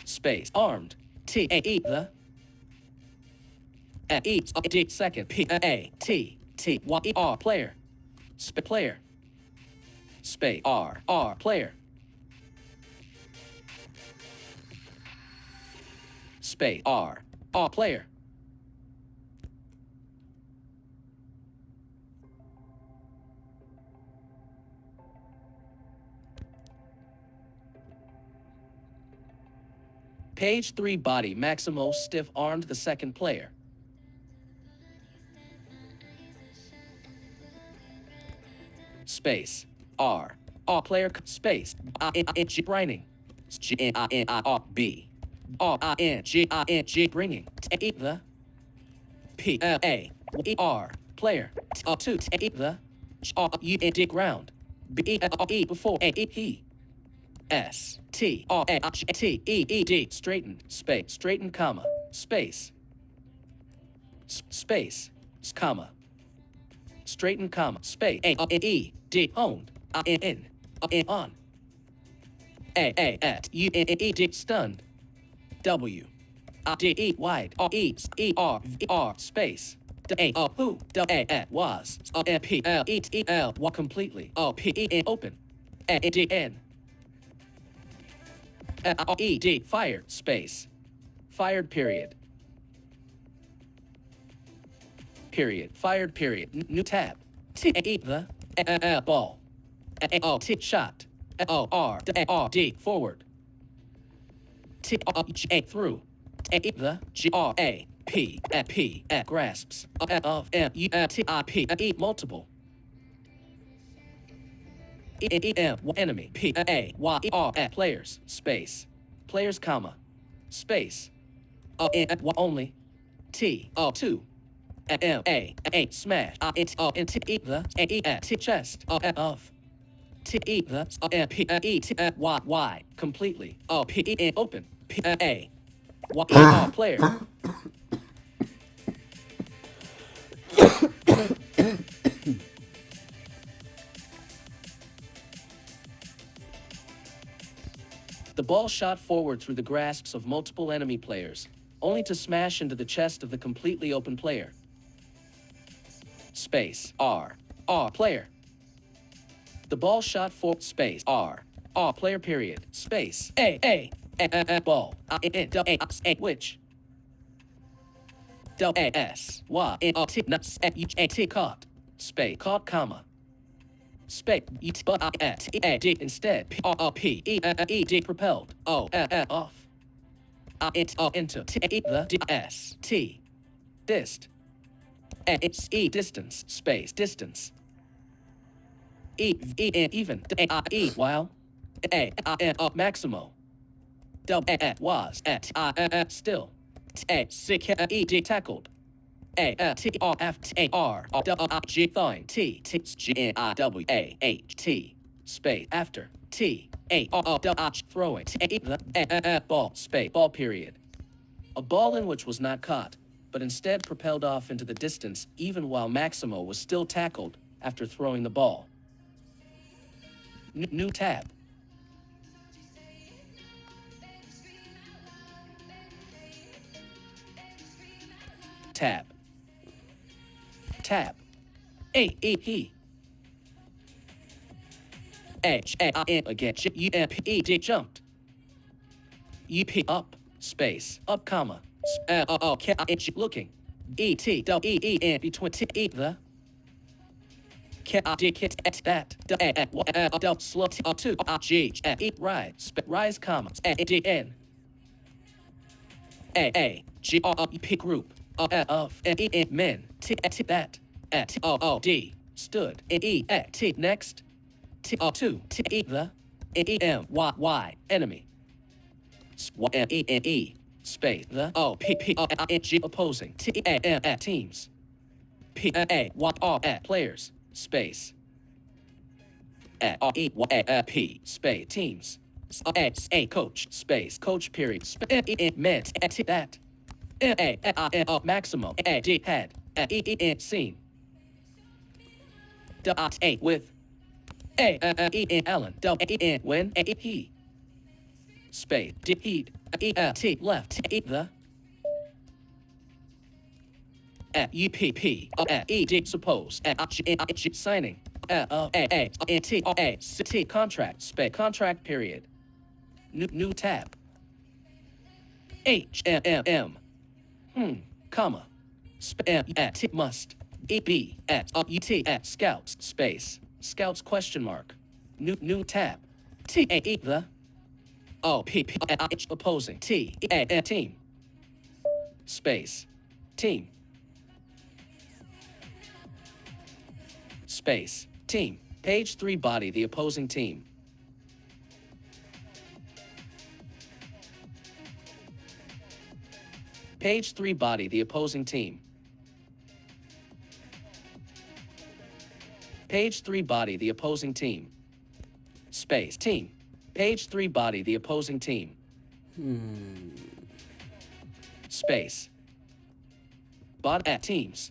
space, armed, T-A-E, the, A-E-D, second, P-A-T-T-Y-E-R, player, player, space, R, player, space, R, player. Page 3, body, Maximo, stiff-armed, the second player. Space, R, R player space ing bringing G-N-I-N-I-R-B R-I-N-G-I-N-G bringing the P-L-A-E-R player 2 the R-U-N-D ground B-E-R-E before A-E-He S-T-R-A-T-E-E-D straighten space straighten comma space space comma straighten comma space A-E-D owned I-N on A-A-S-U-N-E-D stunned W-I-D-E wide R-E-E-R-V-R space D-A-O-Who D-A-A was M-P-L-E-T-E-L completely O-P-E-N open A-D-N R-E-D fired space fired period fired period new tab T-A-E the ball A-O-T shot O-R-D forward T-A through A the G-R-A-P P grasps of M-U-T-I-P multiple E-M enemy P-A-Y-E-R players space players comma space only T-O-2 M-A smash I-N-T the A-E-T chest of T-E the M-P-E-T-Y completely O-P-E-N open P-A Y-E-R player The ball shot forward through the grasps of multiple enemy players, only to smash into the chest of the completely open player. Space R player. The ball shot for space R player period space A ball I-N-A which S-Y-N-O-T caught space caught comma space but I-T-A-D instead P-R-O-P-E-E-D propelled off into T the D-S-T dist E distance space distance even A-I-E while A-I-N Maximo was at still T-A-C-E-D tackled A-T-R-F-T-A-R-G thawing T-G-N-I-W-A-H-T space after T-A-R-H throwing T-A ball space ball period. A ball in which was not caught, but instead propelled off into the distance even while Maximo was still tackled after throwing the ball. New tab. Tab. A-E-P. H-A-I-N again. U-M-P-E-D jumped. U-P up. Space. Up comma. K-I-N-G looking. E-T-W-E-E-N between T-E the. K-I-D kit at that. D-A-N slow T-O-2 G-E rise. Rise comma. A-D-N. A-A-G-R-E-P group. Of E-N men. T-T that. T-O-O-D stood. E-E-T next. T-O-2 T-E the. E-M-Y-Y enemy. E-N-E space the O-P-P-O-I-N-G opposing T-A-M teams. P-A-Y-R players space. R-E-Y-P space teams. A coach space coach period space E-N men that. A-I-N Maximo A-D had E-N scene. D-A with A-E-N Allen D-A-E-N when A-E space D-E E-T left E the U-P-P E-D suppose G signing A-A-N-T-R-A-C-T contract space contract period new tab H-M-M comma T must E-B U-T scouts space scouts question mark new tab T-A-E the O-P-P-H opposing T-E-A team space team space team Page 3 body the opposing team. Page 3 body the opposing team. Page 3 body the opposing team. Space team. Page 3 body the opposing team. Space. Bot at teams.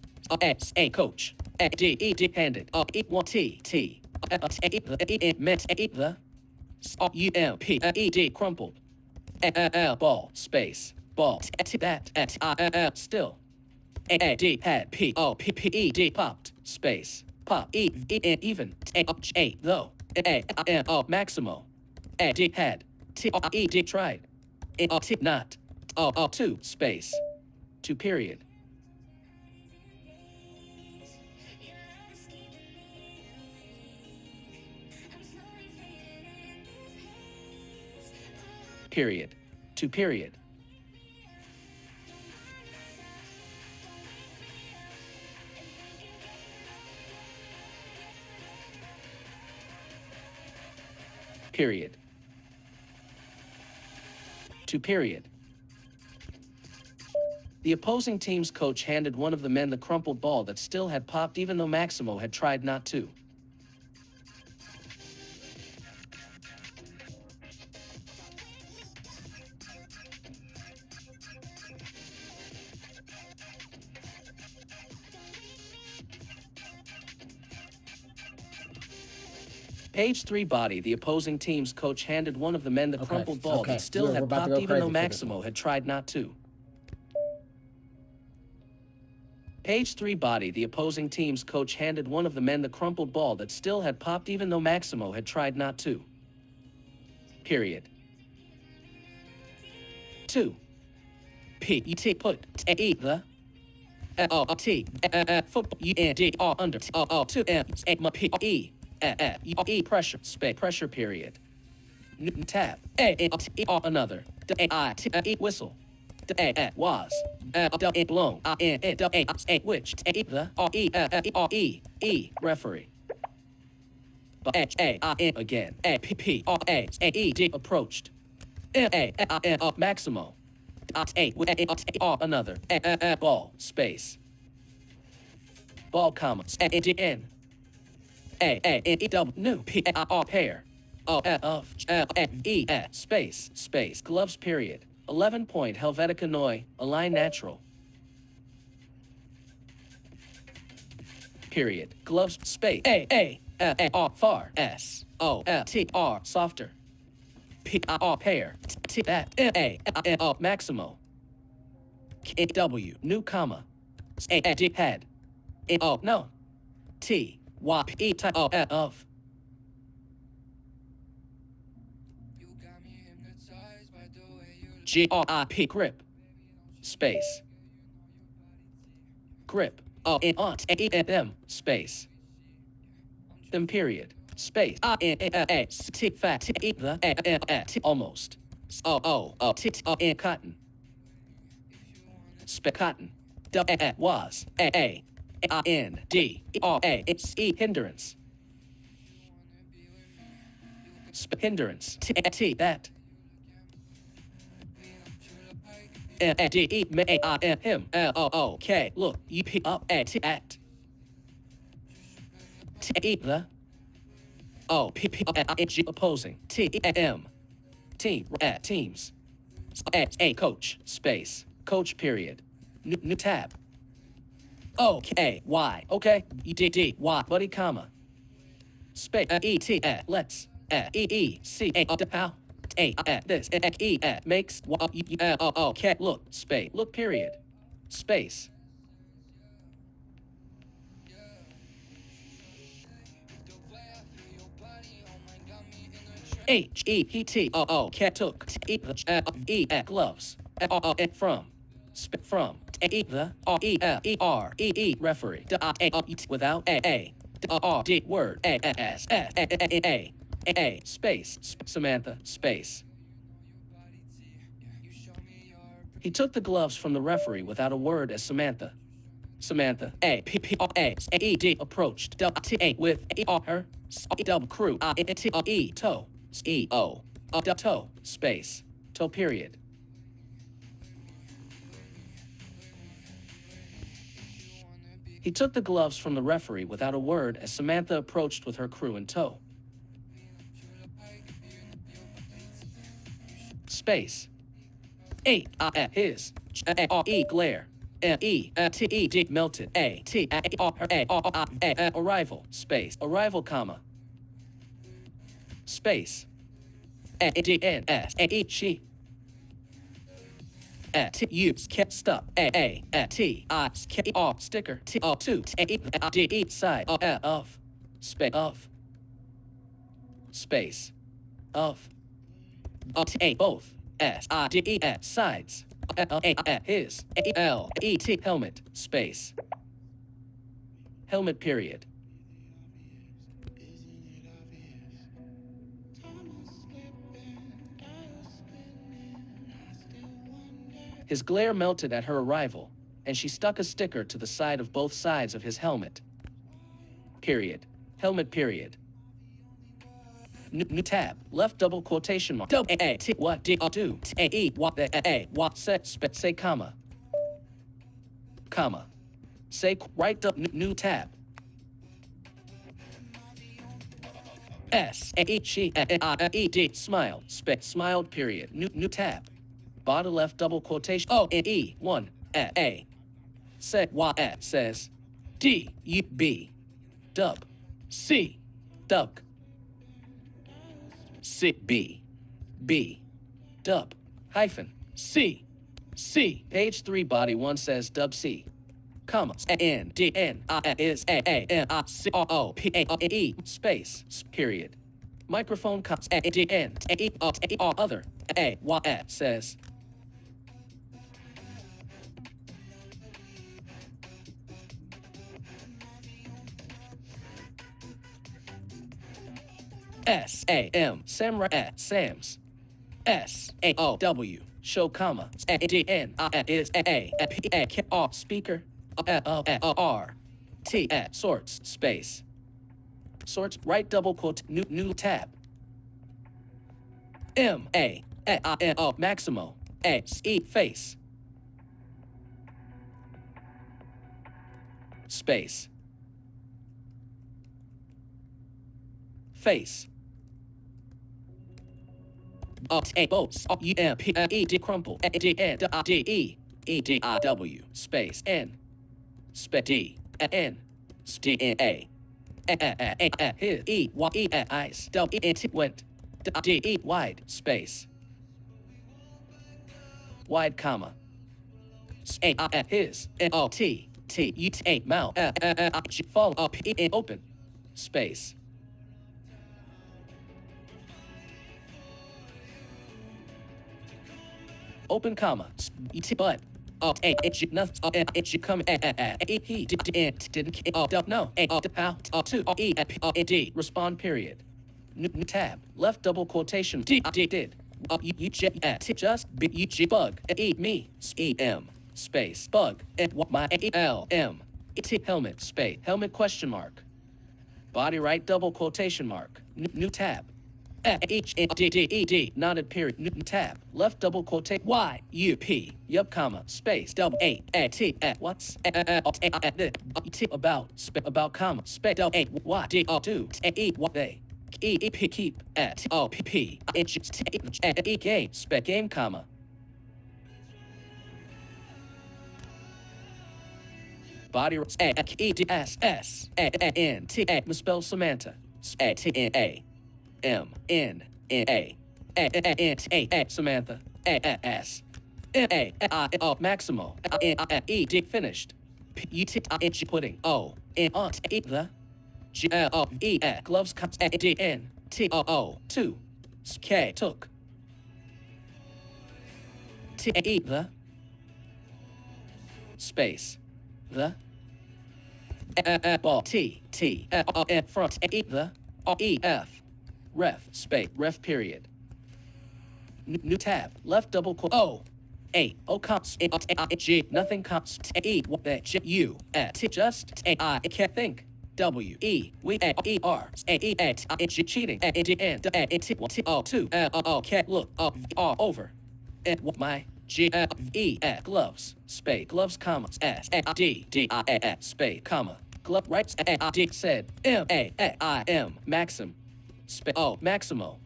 A coach. D handed. E1 T met the UMP crumpled. Ball space ball that still. D had P popped space pop even A though Maximo D had T tried not two space two period. Period. To period. Period. To period. The opposing team's coach handed one of the men the crumpled ball that still had popped even though Maximo had tried not to. Page 3 body, the opposing team's coach handed one of the men the crumpled ball that still had popped even though Maximo had tried not to. Page 3 body, the opposing team's coach handed one of the men the crumpled ball that still had popped even though Maximo had tried not to. Period. 2. P.E.T. put E the T football under 2 M P.E. E pressure space pressure period. Tab another whistle was blown which the referee again approached Maximo another ball space ball comma N new pair of space gloves period 11 point Helvetica Noi align natural period gloves space far S O T R softer P pair T that Maximo W new comma D head no T Y P type of G R P grip space grip M space them period space T fat T the almost T cotton cotton was N D R A E hindrance hindrance T that D E M him L K look you P up at T the O P P G opposing T M team teams A coach space coach period new tab O-K, Y, okay, E-D-D-Y, buddy, comma, space, E-T, let's, E-E-C, how, this, E, makes, okay, look, space, look, period, space. H-E-P-T-O-O, took, E, gloves, from, from, the E referee without A D word A space Samantha space. He took the gloves from the referee without a word as Samantha Samantha. A P P O A S A E D approached. Double T A with E R her. Double crew. I T O E toe. E O. Toe. Space. Toe period. He took the gloves from the referee without a word as Samantha approached with her crew in tow. Space. A his. E glare. E T E D melted. A T A arrival. Space. Arrival comma. Space. A D N S A E she. T U stop A T I K R sticker T O 2 T A D E side of space of space of T A both S I D E S sides A his L E T helmet space helmet period. His glare melted at her arrival, and she stuck a sticker to the side of both sides of his helmet. Period. Helmet period. New tab. Left double quotation mark. A T what D do A E what A what say comma. Comma. Say right new tab. S A E she E D smile smiled period. New tab. Bottom left double quotation. O N E 1 A. Say Y says D U B dub C dub C B B dub hyphen C page 3 body 1 says dub C comma N D N I is A N I C R O P A N E space period microphone comes A D N A E R other A Y says S A M Samurai Sam's S A O W show comma A D N I is A P A K R speaker R T sorts space sorts right double quote new tab M A I N O Maximo A E face space face A boats U M P E D crumple A D N D E E D I W space N space D N D N A his E Y E ice W E T went D E wide space wide comma A his N O T T U T A mouth fall up E open space open comma but nothing come he didn't no how to D respond period new tab left double quotation D did you just you bug me M space bug my L M T helmet space helmet question mark body right double quotation mark new tab H D D E D nodded period new tab left double quote Y U P yup comma space double A T what's T about comma space double A Y D do E what they E P keep at O P P E game spec game comma body E D S S N T misspell Samantha T N A M N N A Samantha S A I O Maximo E D finished P U T I G pudding O N O T the G L O E gloves comes D N T O O 2 K took T E the space the ball T T front E the E F ref space ref period new tab left double quote O A O cops G nothing cops E that J U T just A I can't think W E we E R A E T G cheating D N T O 2 can't look over my G E gloves space gloves comma S D D I space comma glove right D said M A I M Maxim space O Maximo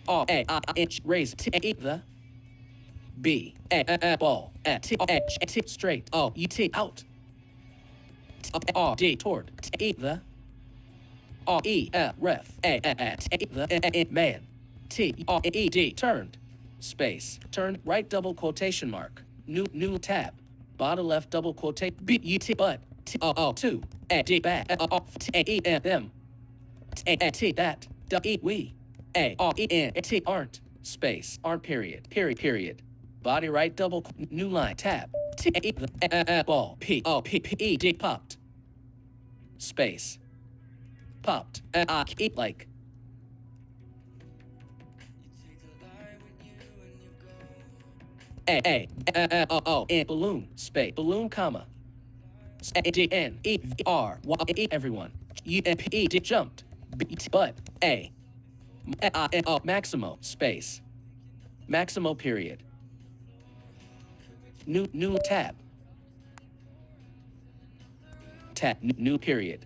O A I inch raise T the B ball T T straight O U T out R D toward T the R E ref A T the man T R E D turned space turned right double quotation mark new tab bottom left double quotation B U T but T O 2 D back T E M T that W we A R E N T aren't space aren't period body right double new line tab T ball P O P P E D popped space popped like A O N balloon space balloon comma D N E R Y E everyone U N P E D jumped B T but A O Maximo space Maximo period new tab new period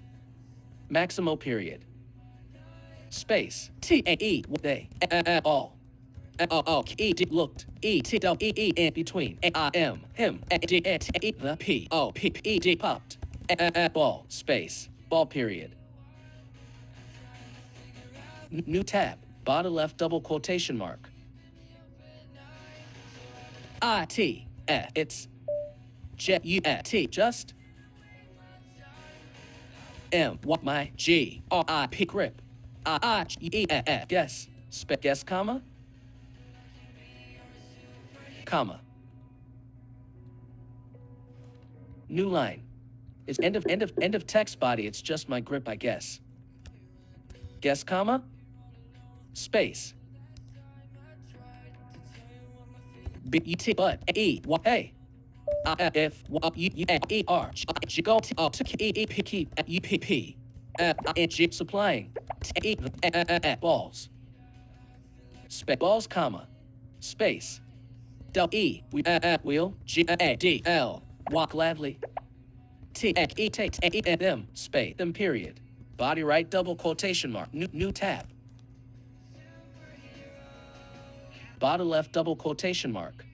Maximo period space T A E they all E D looked E T W E in between I M him D T the P O P P E D popped ball space ball period new tab bottom left double quotation mark I T it's J U T just M what my G R I P grip I E guess guess comma new line is end of text body it's just my grip I guess comma space B U T but E what A F U E R G go to E P P U P P G supplying T balls balls comma space Del E we wheel G A D L walk gladly T E take E them space them period body right double quotation mark new tab bottom left double quotation mark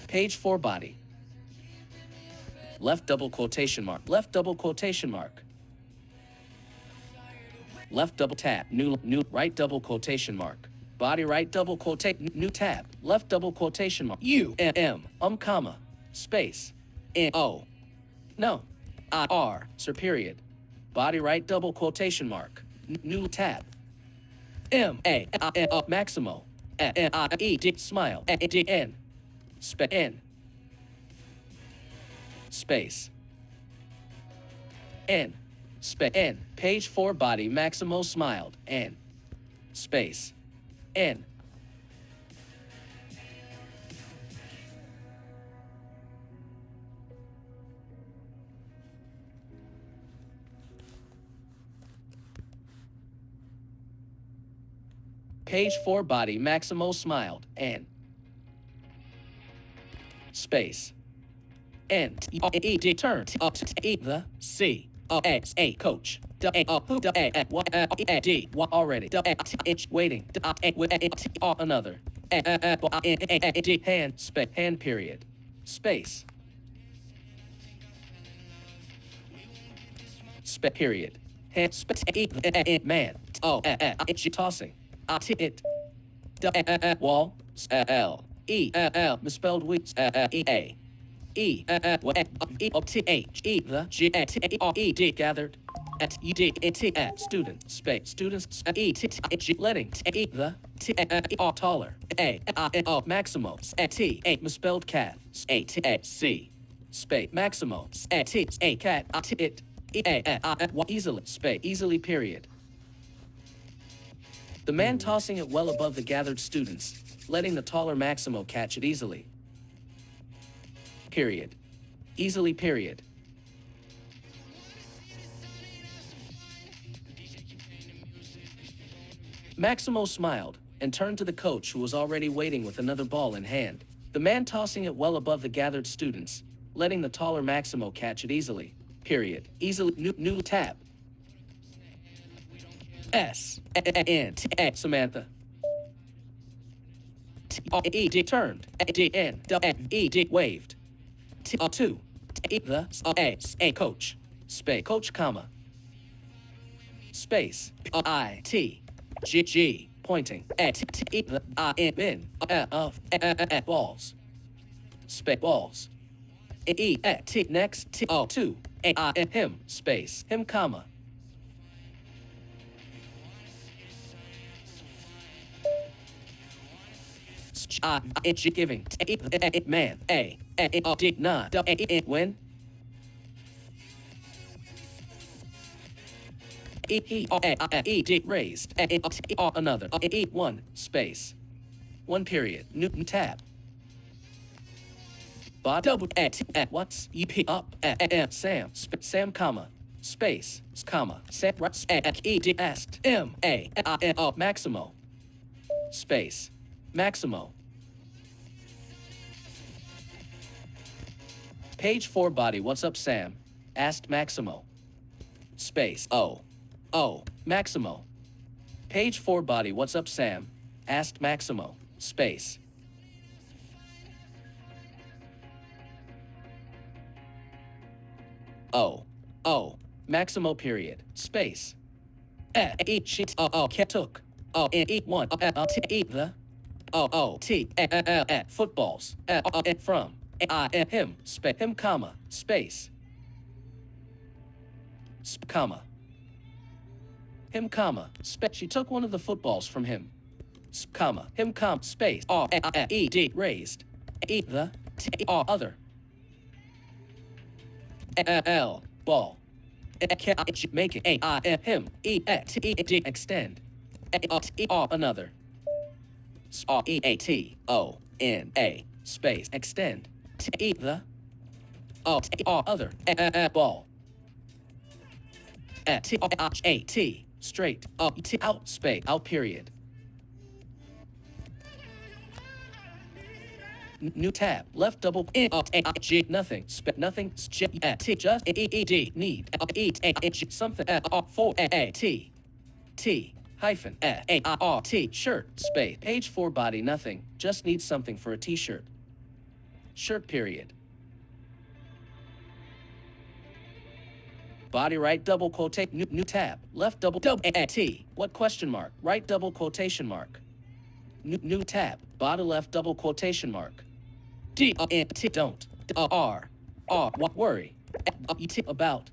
page 4 body left double quotation mark left double quotation mark left double tab new right double quotation mark body right double quotation new tab left double quotation mark U M comma space N O no I R sir period body right double quotation mark new tab M A Maximo N I E D smile D N N space N N page 4 body Maximo smiled N space N page 4 body Maximo smiled N space N E D turn E the C X A coach who what D what already inch waiting another D hand space hand period space period hand space man tossing it wall L E L misspelled weeks E A E T H E the G T E E D gathered at U D T student space students E T G letting E the T taller A Maximo T A misspelled cat A T C space Maximo T A cat it E A easily space easily period The man tossing it well above the gathered students, letting the taller Maximo catch it easily. Period. Easily, period. Maximo smiled and turned to the coach, who was already waiting with another ball in hand. The man tossing it well above the gathered students, letting the taller Maximo catch it easily. Period. Easily. New tab. S. N. T. Samantha. T. E. D. Turned. D. N. E. D. Waved. T. 2. T. The. A. Coach. Space. Coach, comma. Space. I. T. G. G. Pointing. T. The. I. In. Of. Balls. Space. Balls. E. T. Next. T. 2. A. Him. Space. Him, comma. Giving. Man. A. Did not. When. E. Did raised. Another. E. 1. Space. 1 period. New tab. Double at what's EP up Sam Sam, comma, space, comma, set right E. D. asked M. A. Maximo. Space. Maximo. Page 4 body. What's up, Sam? Asked Maximo. Space. Oh, Maximo. Page 4 body. What's up, Sam? Asked Maximo. Space. Oh, Maximo, period. Space. E. Sheet. Took. E. 1. T. The. T. Footballs. From. Him. Space. Him, comma. Space. Comma. Him, comma. She took one of the footballs from him. Comma. Him, comma. Space. E. D. Raised. E. The. T. Other. L. Ball. Make it. Him. E. T. D. Extend. Another. E. A. T. O. N. A. Space. Extend. T. The. Other. Ball. T. A. T. Straight. T. Out. Space. Out. Period. New tab. Left double. G. Nothing. Nothing. G. T. Just. E. D. Need. Eat. G. Something. 4. A. T. T. Hyphen. A. R. T. Shirt. Space. Page 4 body. Nothing. Just needs something for a t-shirt. Shirt, period. Body right double quotate. New tab. Left double. T. What question mark? Right double quotation mark. New tab. Body left double quotation mark. D. T. Don't. R. What worry? T. About.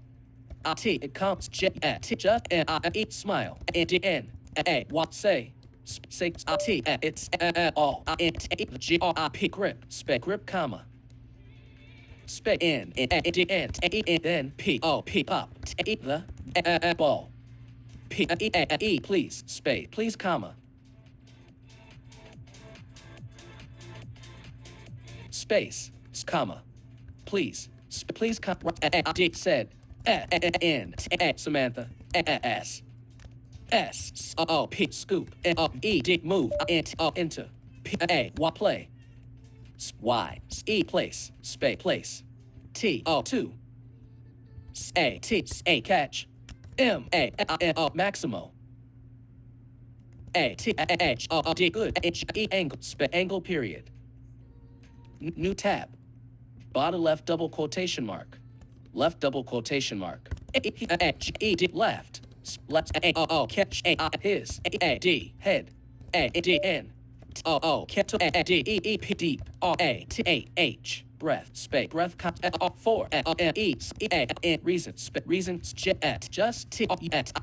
T. It comes. J. T. Just. E. Smile. D. N. A. What say? Say. T. It's. All. T. G. P. Grip. Grip, comma. In. D. N. Then. P. P. Up. T. The. Ball. P. E. Please. Please, comma. Space, comma, please, please, comma, D. Said, N. Samantha, S. P. Scoop, E. D. Move, into, P. A. What play, Y. E. Place, place, T. 2. A. T. A. Catch, M. A. Maximo. A. T. H. D. Good, H. E. Angle, angle, period. New tab. Bottom left double quotation mark. Left double quotation mark. E. D. Left. Left. Catch. His. A. D. Head. A. D. N. Catch. D. E. P. Deep. A. T. A. H. Breath. Space. Breath. 4. Eats. E. Reason. Reason. Just. T.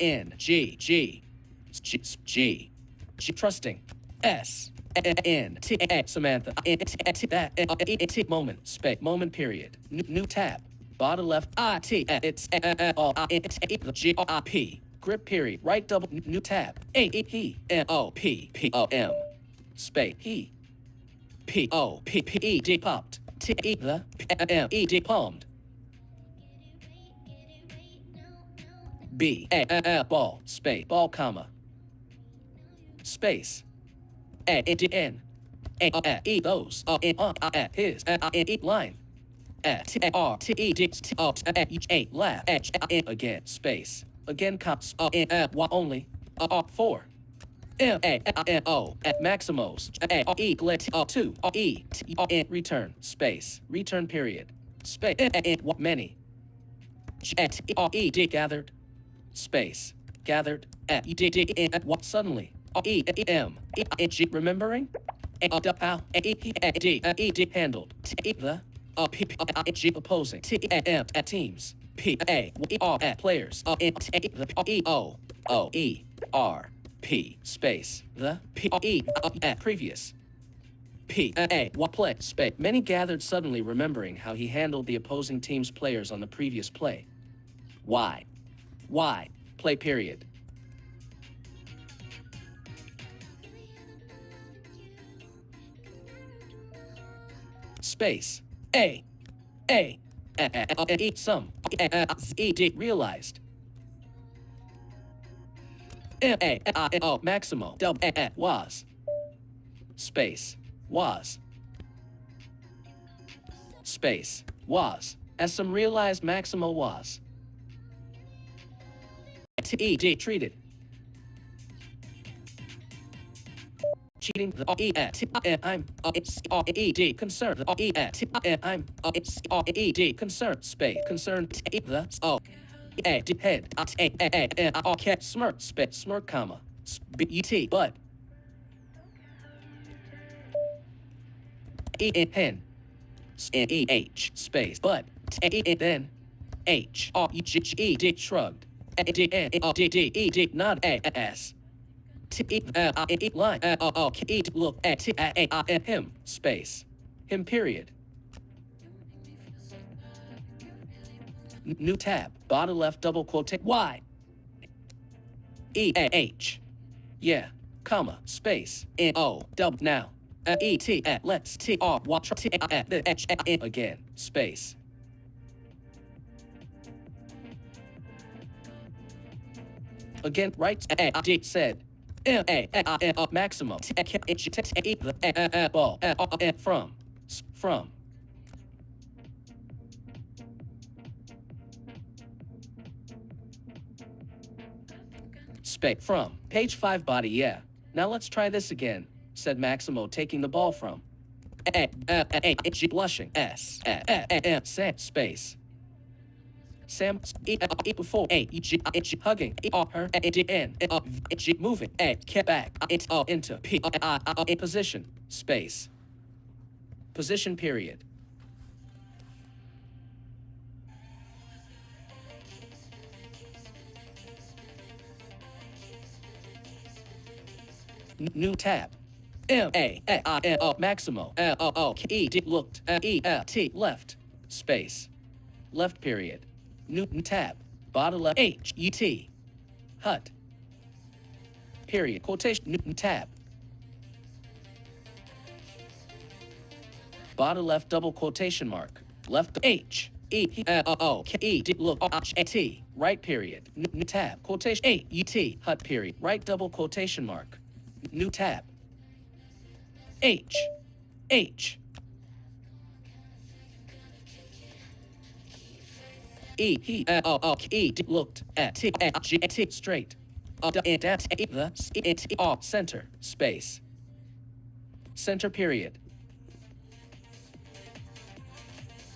N. G. G. G. Trusting. S. N. T. Samantha. T. Moment. Space. Moment, period. New tab. Bottom left. I. T. It's. All. G. P. grip period, right double, new tab, A-E-P-M-O-P-P-O-M, space, he, P-O-P-P-E-D popped, T-E the, P-M-E-D palmed, B-A-L ball, space, ball, comma, space, A-N, A-E those, his, A-E line, T-R-T-E-D-T-O-H-A laugh, H-A again, space, again, cops, only, 4, M-A-M-O, at Maximos, A-E, two, E-T-O-N, return, space, return period, space, many, G-T-O-E-D, gathered, space, gathered, E-D-D, suddenly, E-M-E-G, remembering, E-D, handled, T-the, P-G, opposing, T-M, at teams, P-A-E-R, at players, E-O-E-R-P, space, the, P-E, at previous, P-A, play, space, many gathered suddenly remembering how he handled the opposing team's players on the previous play. Why, play period. Space, A, E, some, E-D, realized. M-A-O, Maximo, was. Space, was. Space, was. As some realized Maximo was. T-E-D, treated. Cheating the I'm E-D concerned I'm E-D concerned space concerned the A-D head A smirk space smirk comma B-E-T but E-N E-H space but then H-E-G-E-D shrugged A-D-N-E-D not A-S T-E line look at him space him period new tab bottom left double quote Y E-A-H yeah comma space N-O double now E-T let's T-R watch T-H again space again right A-D said M-A-M-O Maximo ball from space from page 5 body yeah now let's try this again said Maximo taking the ball from blushing S space Sam before hugging her moving back into position space position period new tab M-A-M-O Maximo L-O-O-E-D looked E-T left space left period Newton tab, bottom left H-E-T, hut, period, quotation, Newton tab, bottom left double quotation mark, left H-E-O-O-E, look, H-A-T, right period, Newton tab, quotation, A-E-T, hut period, right double quotation mark, new tab, H, E-He-O-O-E looked at T-G-T straight. The center space. Center period.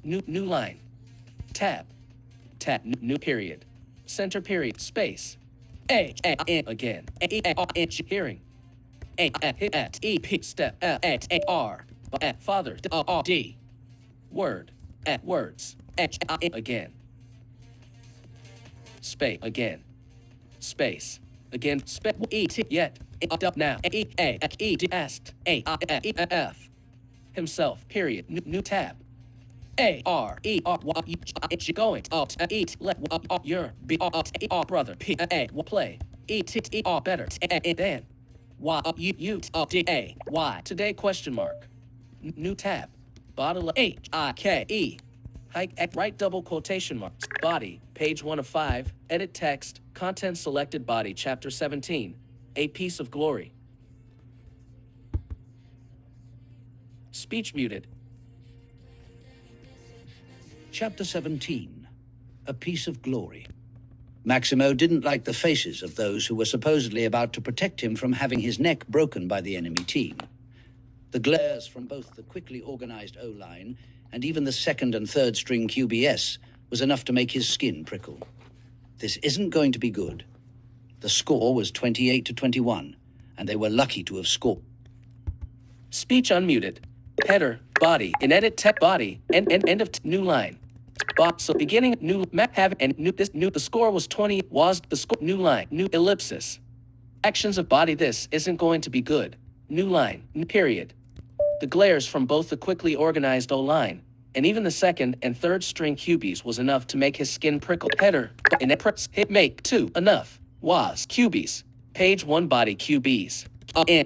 New line. Tab. New period. Center period space. Again. Hearing. E-P step R. Father D. Word. Words. Again. Space again. Space again. E-T yet. Now. E-A-E-D asked. A-E-F. Himself. Period. New tab. A-R-E-R-Y-G going out eat let your be brother P A play E-T-E-R better than Y-U-U-D-A-Y today question mark new tab bottle H-I-K-E hike at right double quotation marks body page 1 of 5 edit text content selected body chapter 17 a piece of glory speech muted. Chapter 17, A Piece of Glory. Maximo didn't like the faces of those who were supposedly about to protect him from having his neck broken by the enemy team. The glares from both the quickly organized O-line and even the second and third string QBS was enough to make his skin prickle. This isn't going to be good. The score was 28-21, and they were lucky to have scored. Speech unmuted. Header, body, in edit tech body, end of new line. So beginning new map have and new this new the score was 20 was the score new line new ellipsis. Actions of body this isn't going to be good. New line, new period. The glares from both the quickly organized O-line and even the second and third string QBs was enough to make his skin prickle. Header, in hit make 2 enough was QBs. Page 1 body QBs. E.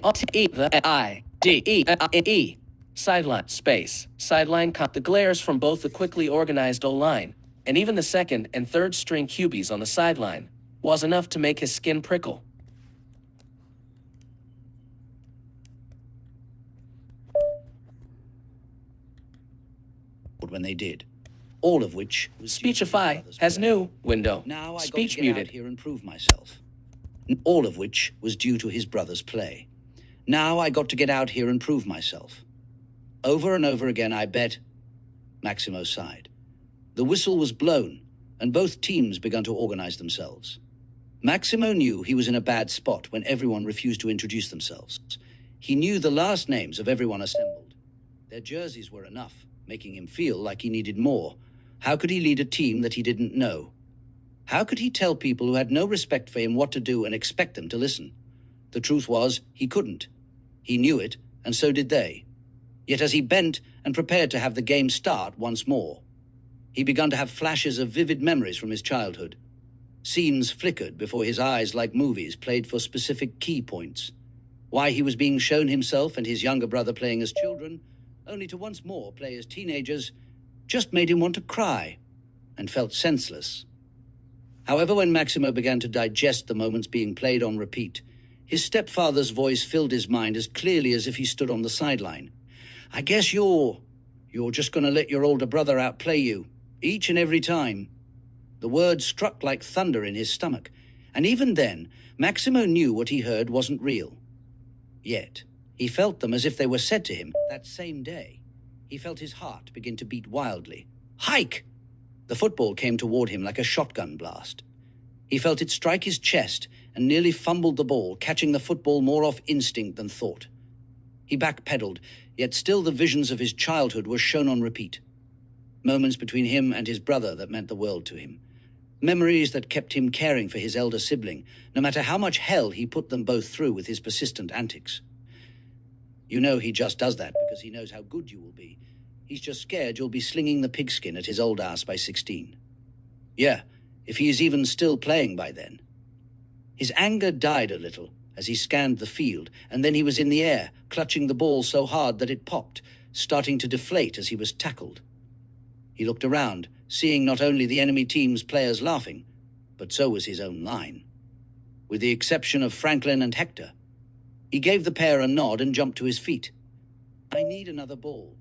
Sideline, space, sideline, the glares from both the quickly organized O-line and even the second and third string QBs on the sideline was enough to make his skin prickle. When they did, all of which was Speechify has new window. Now I Speech got to get muted. out here and prove myself. All of which was due to his brother's play. Now I got to get out here and prove myself. Over and over again, I bet. Maximo sighed. The whistle was blown, and both teams began to organize themselves. Maximo knew he was in a bad spot when everyone refused to introduce themselves. He knew the last names of everyone assembled. Their jerseys were enough, making him feel like he needed more. How could he lead a team that he didn't know? How could he tell people who had no respect for him what to do and expect them to listen? The truth was, he couldn't. He knew it, and so did they. Yet as he bent and prepared to have the game start once more, he began to have flashes of vivid memories from his childhood. Scenes flickered before his eyes like movies played for specific key points. Why he was being shown himself and his younger brother playing as children, only to once more play as teenagers, just made him want to cry and felt senseless. However, when Maximo began to digest the moments being played on repeat, his stepfather's voice filled his mind as clearly as if he stood on the sideline. I guess you're just going to let your older brother outplay you, each and every time. The words struck like thunder in his stomach, and even then, Maximo knew what he heard wasn't real. Yet, he felt them as if they were said to him that same day. He felt his heart begin to beat wildly. Hike! The football came toward him like a shotgun blast. He felt it strike his chest and nearly fumbled the ball, catching the football more off instinct than thought. He backpedaled, yet still the visions of his childhood were shown on repeat. Moments between him and his brother that meant the world to him. Memories that kept him caring for his elder sibling, no matter how much hell he put them both through with his persistent antics. You know he just does that because he knows how good you will be. He's just scared you'll be slinging the pigskin at his old ass by 16. Yeah, if he is even still playing by then. His anger died a little as he scanned the field, and then he was in the air, clutching the ball so hard that it popped, starting to deflate as he was tackled. He looked around, seeing not only the enemy team's players laughing, but so was his own line. With the exception of Franklin and Hector, he gave the pair a nod and jumped to his feet. I need another ball.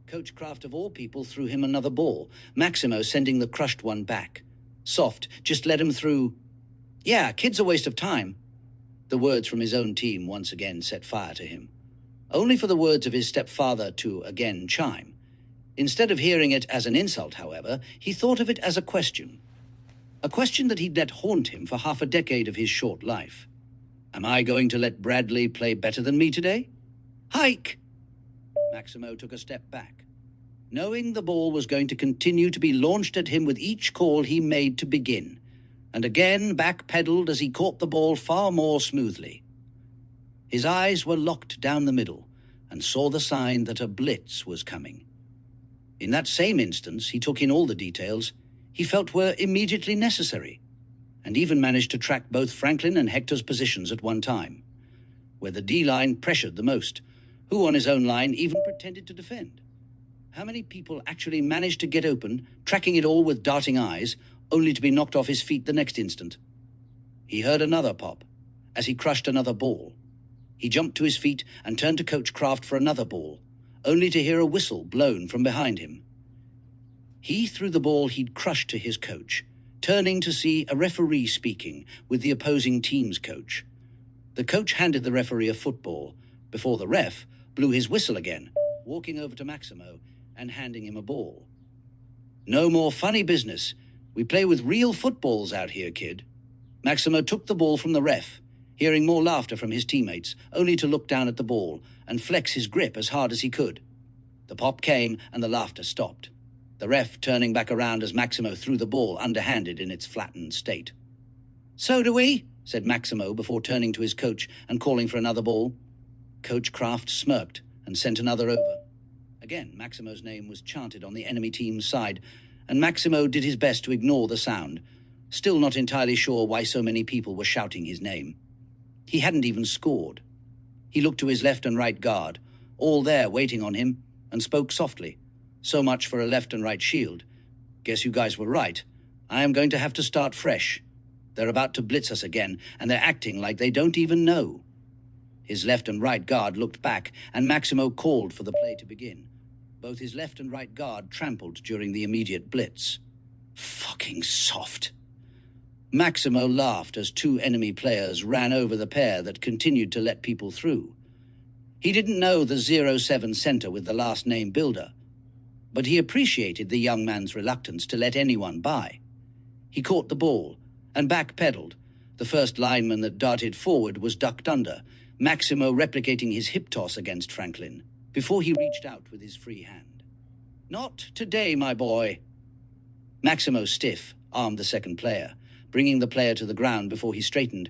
Coach Kraft of all people threw him another ball, Maximo sending the crushed one back. Soft, just let him through. Yeah, kid's a waste of time. The words from his own team once again set fire to him. Only for the words of his stepfather to again chime. Instead of hearing it as an insult, however, he thought of it as a question. A question that he'd let haunt him for half a decade of his short life. Am I going to let Bradley play better than me today? Hike! Maximo took a step back, knowing the ball was going to continue to be launched at him with each call he made to begin, and again backpedaled as he caught the ball far more smoothly. His eyes were locked down the middle and saw the sign that a blitz was coming. In that same instance, he took in all the details he felt were immediately necessary, and even managed to track both Franklin and Hector's positions at one time, where the D-line pressured the most, who on his own line even pretended to defend. How many people actually managed to get open, tracking it all with darting eyes, only to be knocked off his feet the next instant? He heard another pop as he crushed another ball. He jumped to his feet and turned to Coach Kraft for another ball, only to hear a whistle blown from behind him. He threw the ball he'd crushed to his coach, turning to see a referee speaking with the opposing team's coach. The coach handed the referee a football before the ref blew his whistle again, walking over to Maximo and handing him a ball. "No more funny business. We play with real footballs out here, kid." Maximo took the ball from the ref, hearing more laughter from his teammates, only to look down at the ball and flex his grip as hard as he could. The pop came and the laughter stopped, the ref turning back around as Maximo threw the ball underhanded in its flattened state. "So do we," said Maximo before turning to his coach and calling for another ball. Coach Kraft smirked and sent another over. Again, Maximo's name was chanted on the enemy team's side, and Maximo did his best to ignore the sound, still not entirely sure why so many people were shouting his name. He hadn't even scored. He looked to his left and right guard, all there waiting on him, and spoke softly. "So much for a left and right shield. Guess you guys were right. I am going to have to start fresh. They're about to blitz us again, and they're acting like they don't even know." His left and right guard looked back, and Maximo called for the play to begin. Both his left and right guard trampled during the immediate blitz. Fucking soft. Maximo laughed as two enemy players ran over the pair that continued to let people through. He didn't know the 07 center with the last name Builder, but he appreciated the young man's reluctance to let anyone by. He caught the ball and backpedaled. The first lineman that darted forward was ducked under, Maximo replicating his hip toss against Franklin, before he reached out with his free hand. "Not today, my boy." Maximo stiff armed the second player, bringing the player to the ground before he straightened,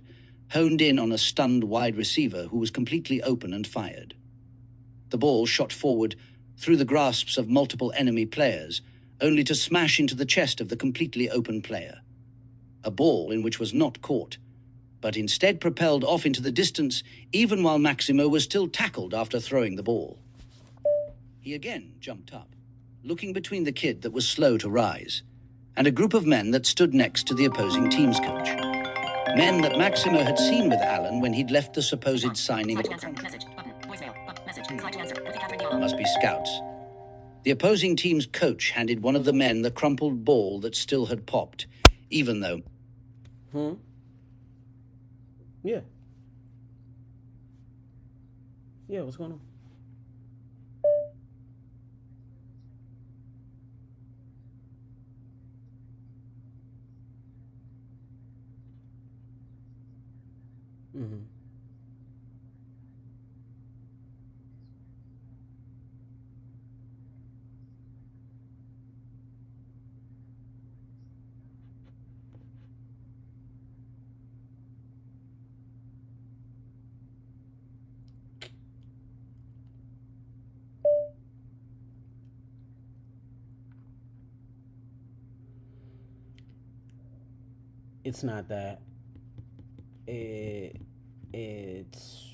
honed in on a stunned wide receiver who was completely open and fired. The ball shot forward through the grasps of multiple enemy players, only to smash into the chest of the completely open player. A ball in which was not caught, but instead propelled off into the distance even while Maximo was still tackled after throwing the ball. He again jumped up, looking between the kid that was slow to rise and a group of men that stood next to the opposing team's coach. Men that Maximo had seen with Alan when he'd left the supposed signing of the contract. Must be scouts. The opposing team's coach handed one of the men the crumpled ball that still had popped, even though... Yeah. Yeah, what's going on? It's not that. It's...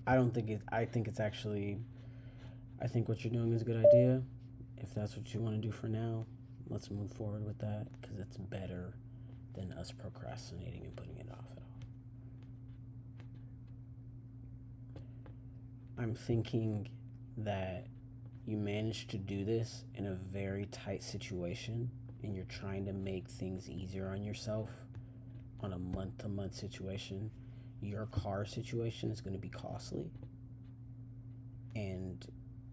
I think it's actually, I think what you're doing is a good idea. If that's what you want to do for now, let's move forward with that, because it's better than us procrastinating and putting it off at all. I'm thinking that you managed to do this in a very tight situation, and you're trying to make things easier on yourself on a month-to-month situation. Your car situation is going to be costly, and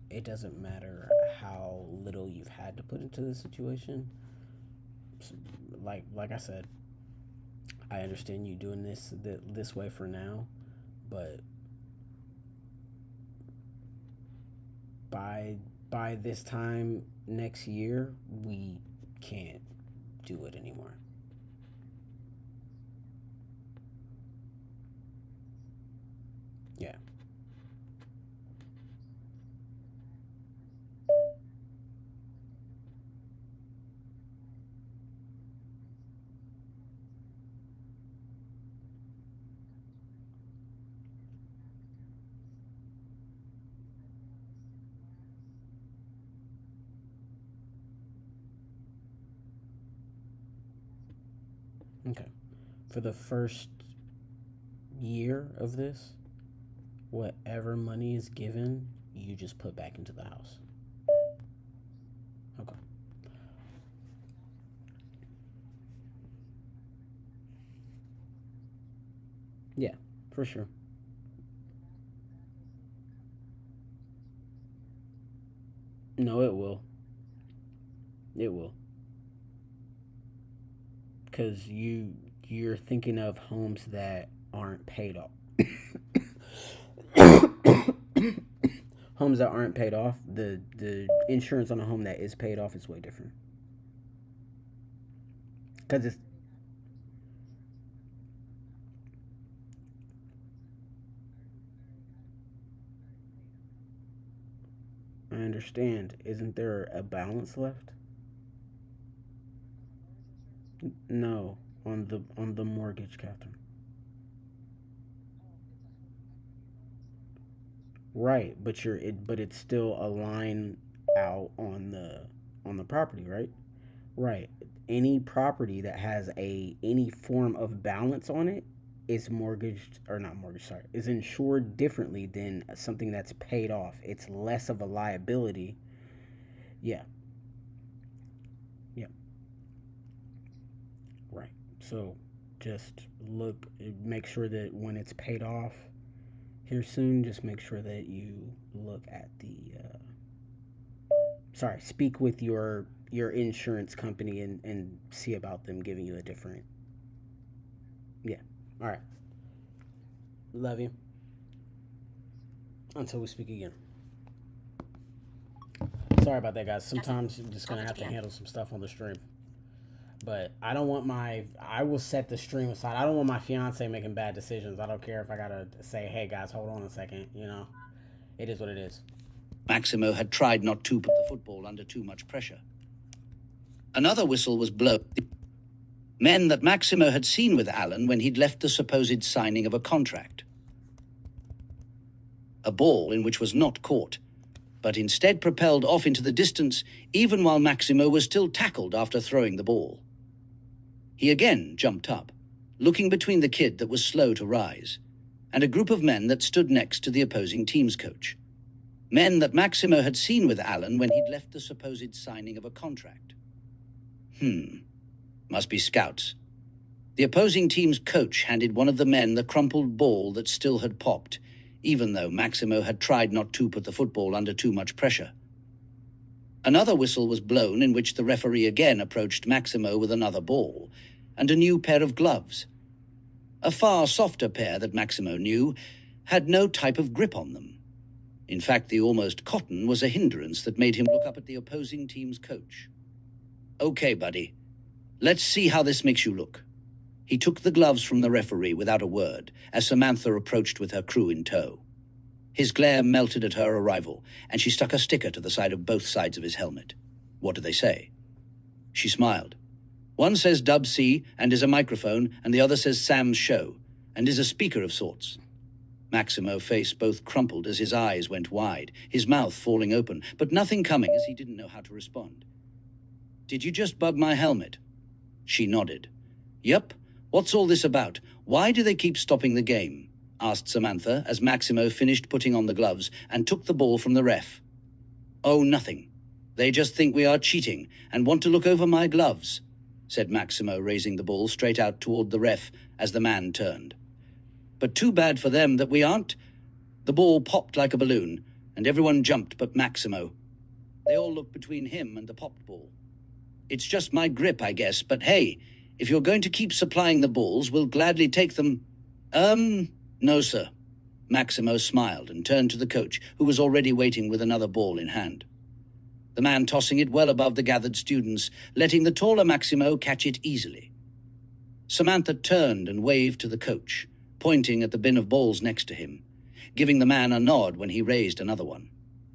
it doesn't matter how little you've had to put into the situation. Like I said, I understand you doing this way for now, but by by this time next year, we can't do it anymore. Yeah. Okay. For the first year of this, whatever money is given, you just put back into the house. Okay. Yeah, for sure. No, it will. It will. Because you're thinking of homes that aren't paid off. Homes that aren't paid off, the insurance on a home that is paid off is way different. Because it's I understand. Isn't there a balance left? No, on the mortgage, Captain. Right, but it's still a line out on the property, right? Right. Any property that has any form of balance on it is mortgaged or not mortgaged, sorry, is insured differently than something that's paid off. It's less of a liability. Yeah. Yeah. Right. So just make sure that when it's paid off here soon, just make sure that you look at speak with your insurance company and see about them giving you a different. Yeah. All right. Love you. Until we speak again. Sorry about that, guys. Sometimes I'm just gonna have to handle some stuff on the stream. But I will set the stream aside. I don't want my fiance making bad decisions. I don't care if I gotta say, hey guys, hold on a second, It is what it is. Maximo had tried not to put the football under too much pressure. Another whistle was blown. Men that Maximo had seen with Alan when he'd left the supposed signing of a contract. A ball in which was not caught, but instead propelled off into the distance even while Maximo was still tackled after throwing the ball. He again jumped up, looking between the kid that was slow to rise, and a group of men that stood next to the opposing team's coach. Men that Maximo had seen with Alan when he'd left the supposed signing of a contract. Must be scouts. The opposing team's coach handed one of the men the crumpled ball that still had popped, even though Maximo had tried not to put the football under too much pressure. Another whistle was blown in which the referee again approached Maximo with another ball and a new pair of gloves. A far softer pair that Maximo knew had no type of grip on them. In fact, the almost cotton was a hindrance that made him look up at the opposing team's coach. Okay, buddy. Let's see how this makes you look. He took the gloves from the referee without a word as Samantha approached with her crew in tow. His glare melted at her arrival, and she stuck a sticker to the side of both sides of his helmet. What do they say? She smiled. One says Dub C and is a microphone, and the other says Sam's Show, and is a speaker of sorts. Maximo's face both crumpled as his eyes went wide, his mouth falling open, but nothing coming as he didn't know how to respond. Did you just bug my helmet? She nodded. Yep. What's all this about? Why do they keep stopping the game? Asked Samantha as Maximo finished putting on the gloves and took the ball from the ref. Oh, nothing. They just think we are cheating and want to look over my gloves, said Maximo, raising the ball straight out toward the ref as the man turned. But too bad for them that we aren't. The ball popped like a balloon, and everyone jumped but Maximo. They all looked between him and the popped ball. It's just my grip, I guess, but hey, if you're going to keep supplying the balls, we'll gladly take them. No, sir. Maximo smiled and turned to the coach, who was already waiting with another ball in hand. the man tossing it well above the gathered students, letting the taller Maximo catch it easily. Samantha turned and waved to the coach, pointing at the bin of balls next to him, giving the man a nod when he raised another one,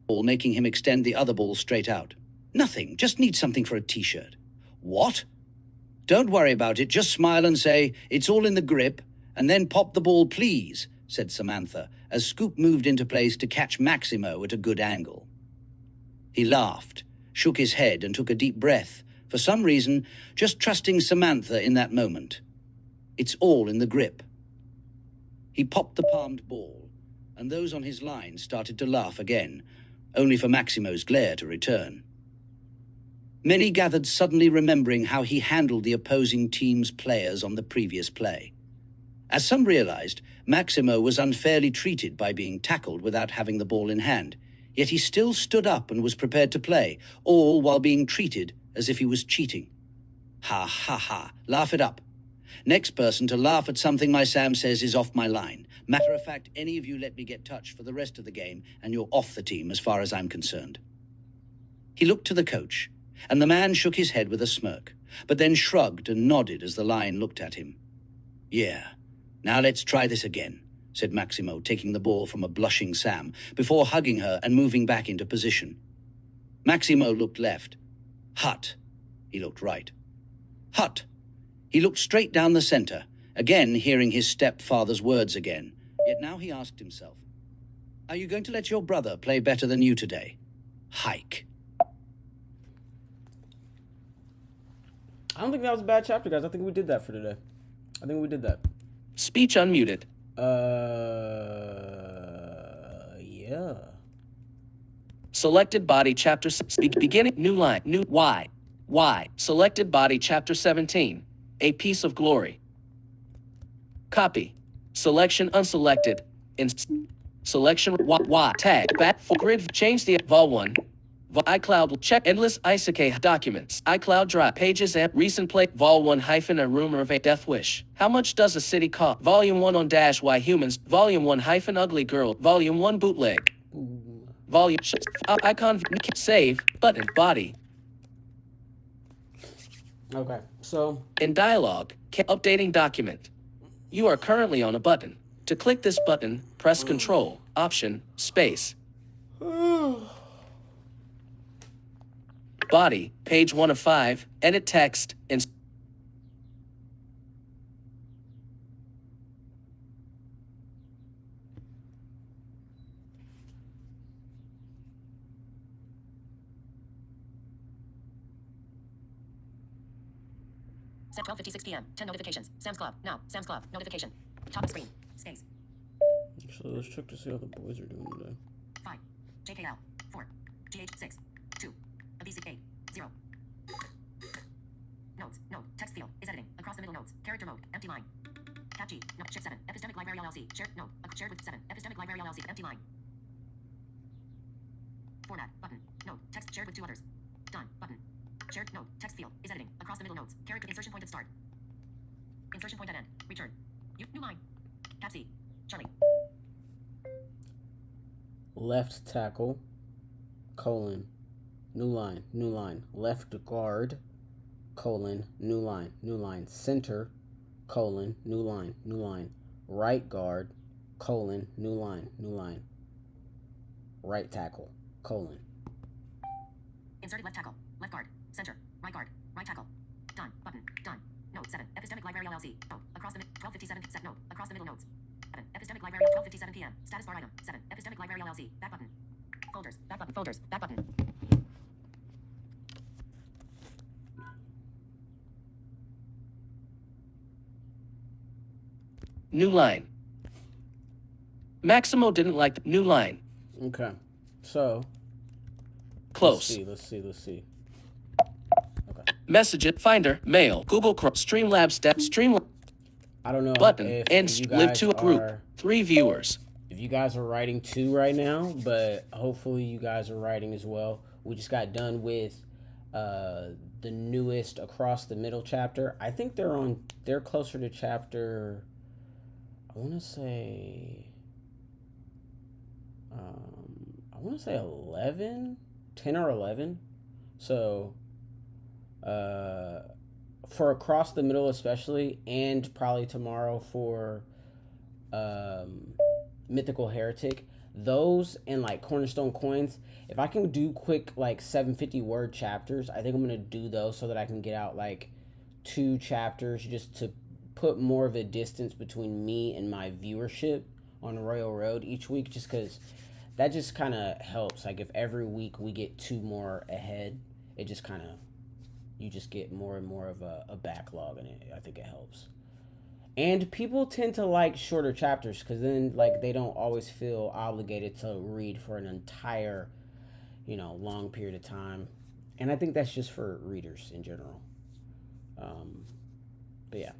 making him extend the other ball straight out. Nothing, just need something for a t-shirt. What? Don't worry about it, just smile and say, it's all in the grip, and then pop the ball, please, said Samantha, as Scoop moved into place to catch Maximo at a good angle. He laughed, shook his head, and took a deep breath, for some reason, just trusting Samantha in that moment. It's all in the grip. He popped the palmed ball, and those on his line started to laugh again, only for Maximo's glare to return. Many gathered, suddenly remembering how he handled the opposing team's players on the previous play. As some realized, Maximo was unfairly treated by being tackled without having the ball in hand, yet he still stood up and was prepared to play, all while being treated as if he was cheating. Ha ha ha, laugh it up. Next person to laugh at something my Sam says is off my line. Matter of fact, any of you let me get touched for the rest of the game, and you're off the team as far as I'm concerned. He looked to the coach, and the man shook his head with a smirk, but then shrugged and nodded as the line looked at him. Yeah, now let's try this again, said Maximo, taking the ball from a blushing Sam, before hugging her and moving back into position. Maximo looked left. Hut. He looked right. Hut. He looked straight down the center, again hearing his stepfather's words again. Yet now he asked himself, are you going to let your brother play better than you today? Hike. I don't think that was a bad chapter, guys. I think we did that for today. I think we did that. Speech unmuted. Yeah. Selected body chapter beginning new line new Y. Selected body chapter 17. A piece of glory. Copy. Selection unselected. In selection Y tag back for grid change the vol 1. iCloud will check endless ISAK documents. iCloud Drive pages and recent play vol 1 hyphen a rumor of a DeathWish. How much does a city cost? Volume 1 on dash Y humans. Volume 1 hyphen ugly girl. Volume 1 bootleg. Volume icon save button body. Okay, so In dialogue, updating document. You are currently on a button. To click this button, press Control, Option, Space. Body, page 1 of 5, edit text, and Set 12:56 p.m. 10 notifications. Sam's Club. Now. Sam's Club. Notification. Top of screen. Space. So let's check to see how the boys are doing today. 5. JKL. 4. GH 6. 2. ABC 8. 0. Notes. Note. Text field. Is editing. Across the middle notes. Character mode. Empty line. Tab G. Note. Shift 7. Epistemic Library LLC. Shared. Note. Shared with 7. Epistemic Library LLC. Empty line. Format. Button. Note. Text shared with 2 others. Done. Button. Shared. Note. Text field. Is editing. Across the middle notes. Character. Insertion point at start. Insertion point at end. Return. New line. Tab C. Charlie. Left tackle, colon, new line. Left guard, colon, new line. Center, colon, new line. Right guard, colon, new line. Right tackle, colon. Inserted left tackle. Left guard. Center. Right guard. Right tackle. Done. Button. Done. Note 7. Epistemic Library LLC. Note. Across the 12:57. Set note. Across the middle notes. 7. Epistemic Library 12:57 p.m. Status bar item. 7. Epistemic Library LLC. Back button. Folders. Back button. Folders. Back button. new line. Maximo didn't like the new line. Okay, so Close. Let's see. Message it. Finder. Mail. Google Chrome. Streamlabs. Step. Stream. I don't know Button. if And you live guys to a group. are- 3 viewers. if you guys are writing too right now, but hopefully you guys are writing as well. We just got done with the newest Across the Middle chapter. I think they're closer to chapter, I want to say 11, 10 or 11. So, for Across the Middle especially, and probably tomorrow for Mythical Heretic, those and like Cornerstone Coins, if I can do quick like 750 word chapters, I think I'm gonna do those so that I can get out like 2 chapters just to put more of a distance between me and my viewership on Royal Road each week, just because that just kind of helps. Like if every week we get 2 more ahead, it just kind of, you just get more and more of a backlog, and I think it helps. And people tend to like shorter chapters because then like they don't always feel obligated to read for an entire, long period of time. And I think that's just for readers in general. But yeah.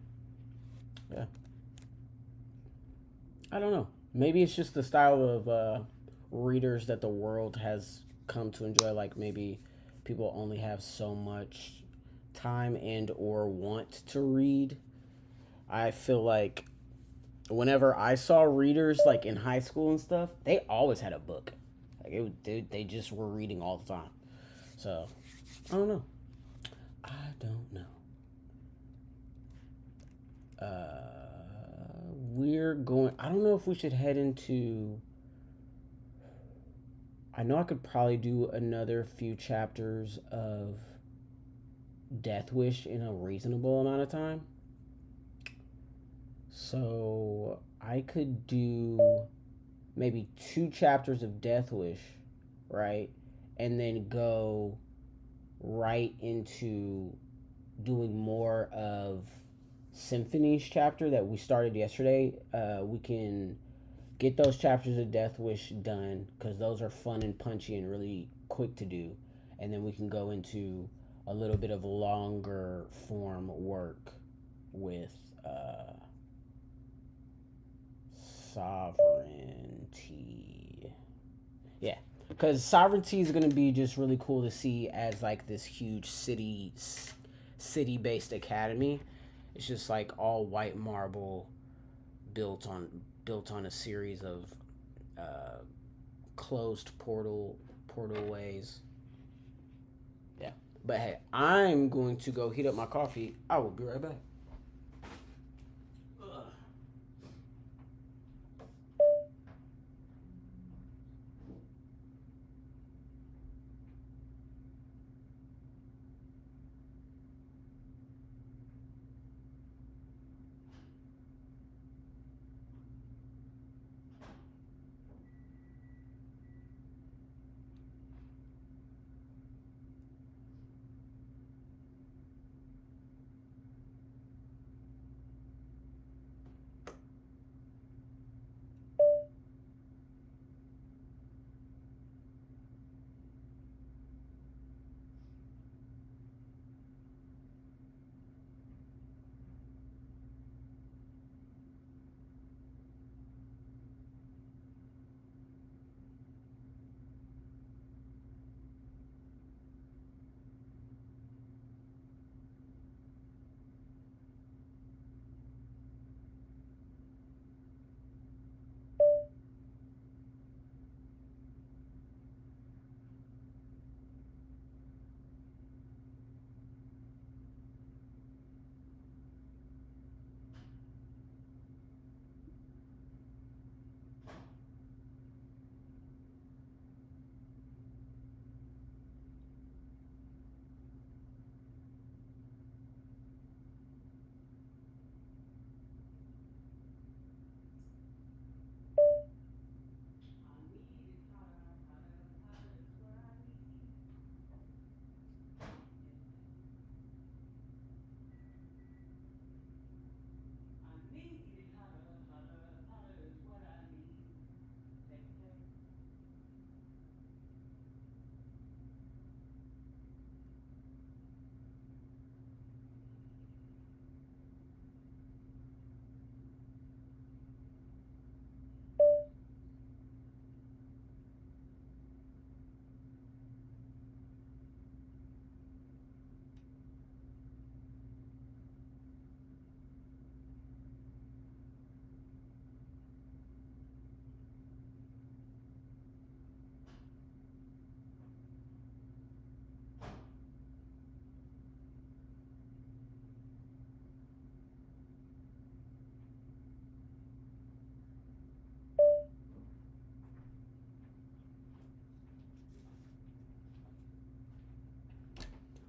I don't know. Maybe it's just the style of readers that the world has come to enjoy. Like maybe people only have so much time and or want to read. I feel like whenever I saw readers like in high school and stuff, they always had a book. Like they just were reading all the time. So I don't know. We're going. I don't know if we should head into. I know I could probably do another few chapters of DeathWish in a reasonable amount of time. So I could do maybe 2 chapters of DeathWish, right? And then go right into doing more of Symphony's chapter that we started yesterday. We can get those chapters of DeathWish done because those are fun and punchy and really quick to do. And then we can go into a little bit of longer form work with Sovereignty. Yeah, because Sovereignty is going to be just really cool to see as like this huge city-based academy. It's just like all white marble built on a series of closed portalways. Yeah. But hey, I'm going to go heat up my coffee. I will be right back.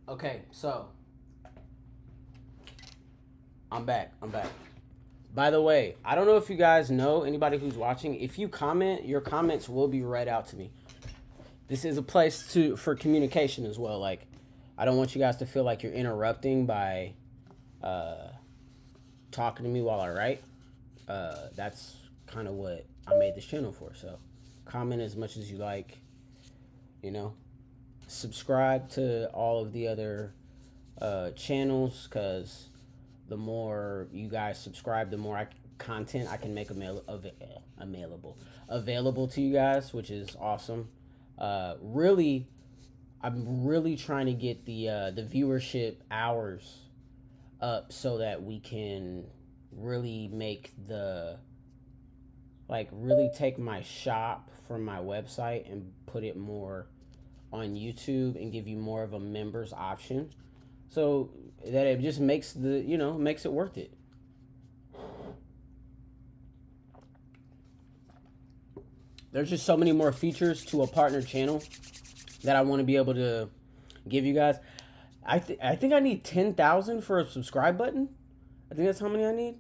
Okay, so I'm back. By the way, I don't know if you guys know, anybody who's watching, if you comment, your comments will be read out to me. This is a place for communication as well. Like, I don't want you guys to feel like you're interrupting by talking to me while I write. That's kind of what I made this channel for. So comment as much as you like, you know. Subscribe to all of the other channels, because the more you guys subscribe, the more content I can make available to you guys, which is awesome. Really, I'm really trying to get the viewership hours up so that we can really make really take my shop from my website and put it more on YouTube and give you more of a members option, so that it just makes makes it worth it. There's just so many more features to a partner channel that I want to be able to give you guys. I think I need 10,000 for a subscribe button. I think that's how many I need.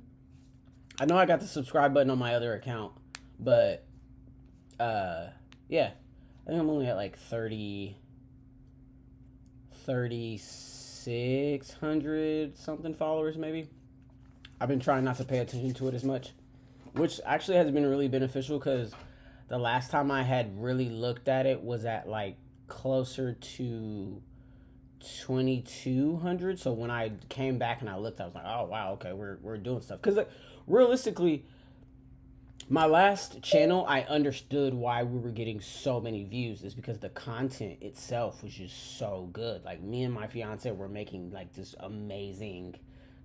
I know I got the subscribe button on my other account, but yeah, I think I'm only at like 3,600 something followers maybe. I've been trying not to pay attention to it as much, which actually has been really beneficial, because the last time I had really looked at it was at like closer to 2,200. So when I came back and I looked, I was like, oh wow, okay, we're doing stuff. Because like, realistically, my last channel, I understood why we were getting so many views. Is because the content itself was just so good. Like, me and my fiance were making like this amazing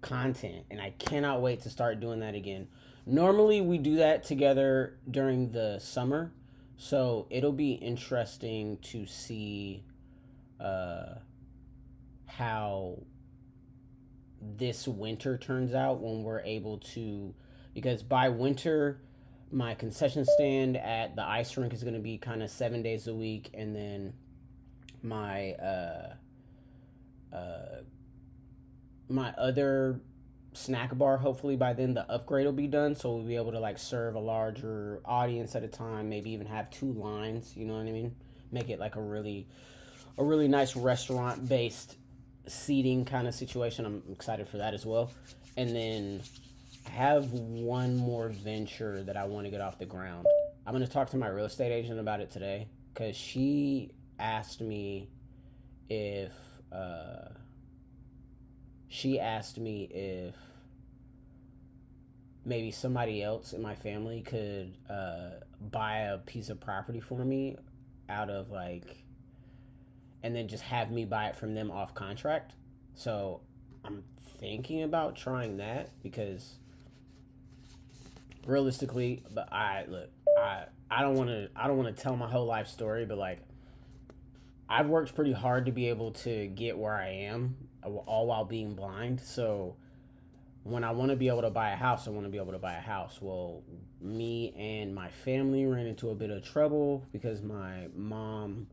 content, and I cannot wait to start doing that again. Normally we do that together during the summer, so it'll be interesting to see how this winter turns out when we're able to, because by winter my concession stand at the ice rink is going to be kind of 7 days a week, and then my my other snack bar, hopefully by then the upgrade will be done, so we'll be able to like serve a larger audience at a time, maybe even have 2 lines, you know what I mean, make it like a really nice restaurant based seating kind of situation. I'm excited for that as well. And then I have one more venture that I want to get off the ground. I'm going to talk to my real estate agent about it today, because she asked me if maybe somebody else in my family could buy a piece of property for me out of like, and then just have me buy it from them off contract. So I'm thinking about trying that, because realistically, but I don't want to tell my whole life story, but like, I've worked pretty hard to be able to get where I am, all while being blind. So when I want to be able to buy a house, I want to be able to buy a house. Well, me and my family ran into a bit of trouble because my mom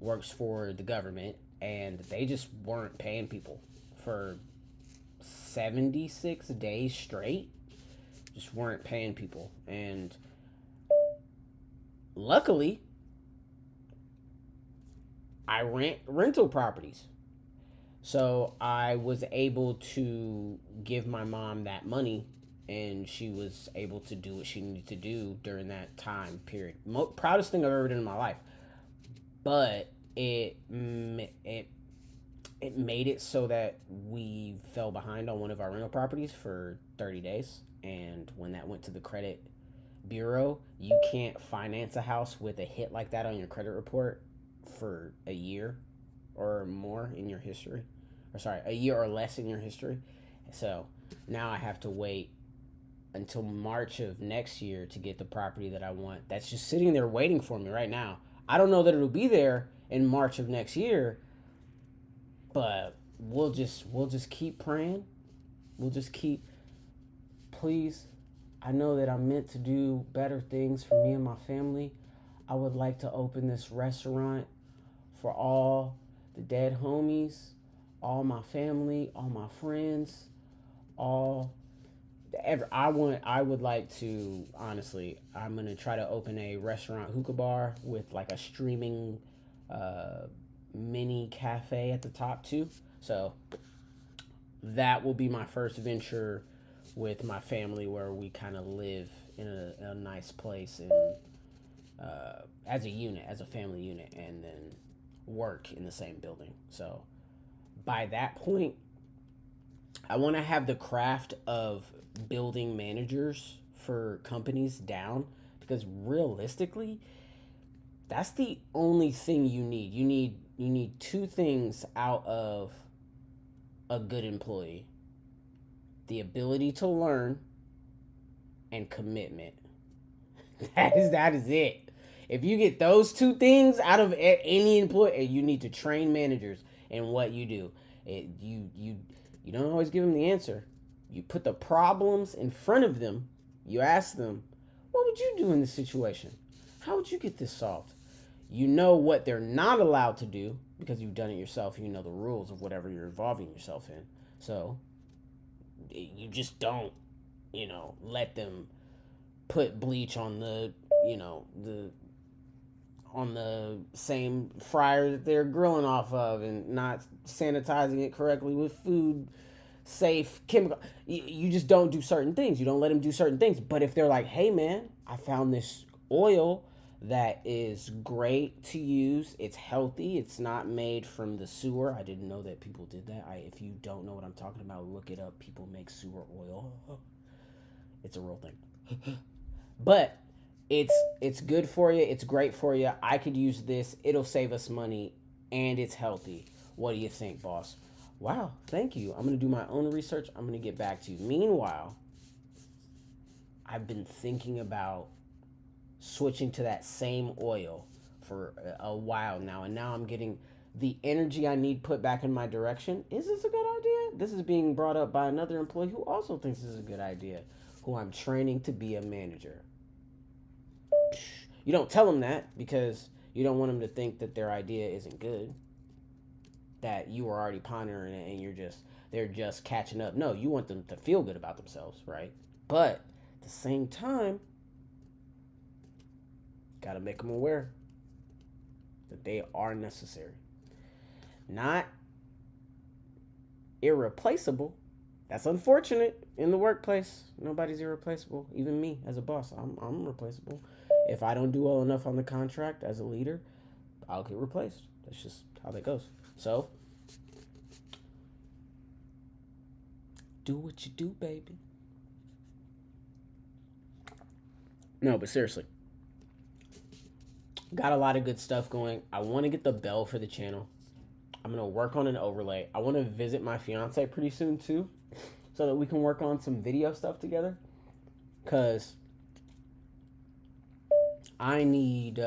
works for the government, and they just weren't paying people for 76 days straight. Just weren't paying people. And luckily, I rent rental properties. So I was able to give my mom that money, and she was able to do what she needed to do during that time period. Proudest thing I've ever done in my life. But it made it so that we fell behind on one of our rental properties for 30 days. And when that went to the credit bureau, you can't finance a house with a hit like that on your credit report for a year or more in your history. Or sorry, a year or less in your history. So now I have to wait until March of next year to get the property that I want. That's just sitting there waiting for me right now. I don't know that it'll be there in March of next year, but we'll just keep praying. We'll just keep, please. I know that I'm meant to do better things for me and my family. I would like to open this restaurant for all the dead homies, all my family, all my friends, all I would like to, honestly, I'm gonna try to open a restaurant hookah bar with like a streaming mini cafe at the top too. So that will be my first venture with my family, where we kind of live in a nice place and as a unit, as a family unit, and then work in the same building. So by that point, I want to have the craft of building managers for companies down, because realistically, that's the only thing you need. You need two things out of a good employee: the ability to learn and commitment. That is it. If you get those two things out of any employee, you need to train managers in what you do. You don't always give them the answer. You put the problems in front of them. You ask them, what would you do in this situation? How would you get this solved? You know what they're not allowed to do because you've done it yourself. You know the rules of whatever you're involving yourself in. So you just don't, let them put bleach on the same fryer that they're grilling off of, and not sanitizing it correctly with food safe chemical. You just don't do certain things. You don't let them do certain things. But if they're like, hey man, I found this oil that is great to use, it's healthy, it's not made from the sewer. I didn't know that people did that. If you don't know what I'm talking about, look it up. People make sewer oil. It's a real thing. But it's good for you. It's great for you. I could use this. It'll save us money, and it's healthy. What do you think, boss? Wow, thank you. I'm going to do my own research. I'm going to get back to you. Meanwhile, I've been thinking about switching to that same oil for a while now, and now I'm getting the energy I need put back in my direction. Is this a good idea? This is being brought up by another employee who also thinks this is a good idea, who I'm training to be a manager. You don't tell them that because you don't want them to think that their idea isn't good, that you were already pondering it and they're just catching up. No, you want them to feel good about themselves, right? But at the same time, gotta make them aware that they are necessary. Not irreplaceable. That's unfortunate in the workplace. Nobody's irreplaceable. Even me as a boss, I'm replaceable. If I don't do well enough on the contract as a leader, I'll get replaced. That's just how that goes. So, do what you do, baby. No, but seriously, got a lot of good stuff going. I want to get the bell for the channel. I'm going to work on an overlay. I want to visit my fiance pretty soon too, so that we can work on some video stuff together. Because I need,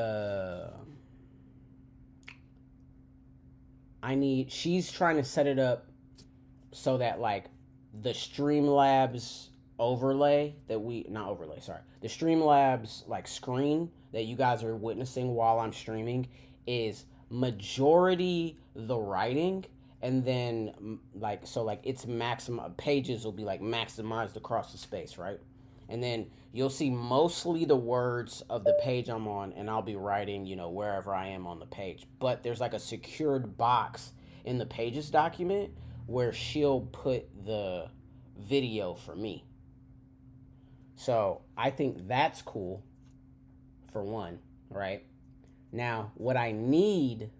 she's trying to set it up so that like the Streamlabs overlay that the Streamlabs like screen that you guys are witnessing while I'm streaming is majority the writing, and then it's maximum pages will be like maximized across the space, right? And then you'll see mostly the words of the page I'm on, and I'll be writing, wherever I am on the page. But there's like a secured box in the pages document where she'll put the video for me. So I think that's cool, for one, right? Now, what I need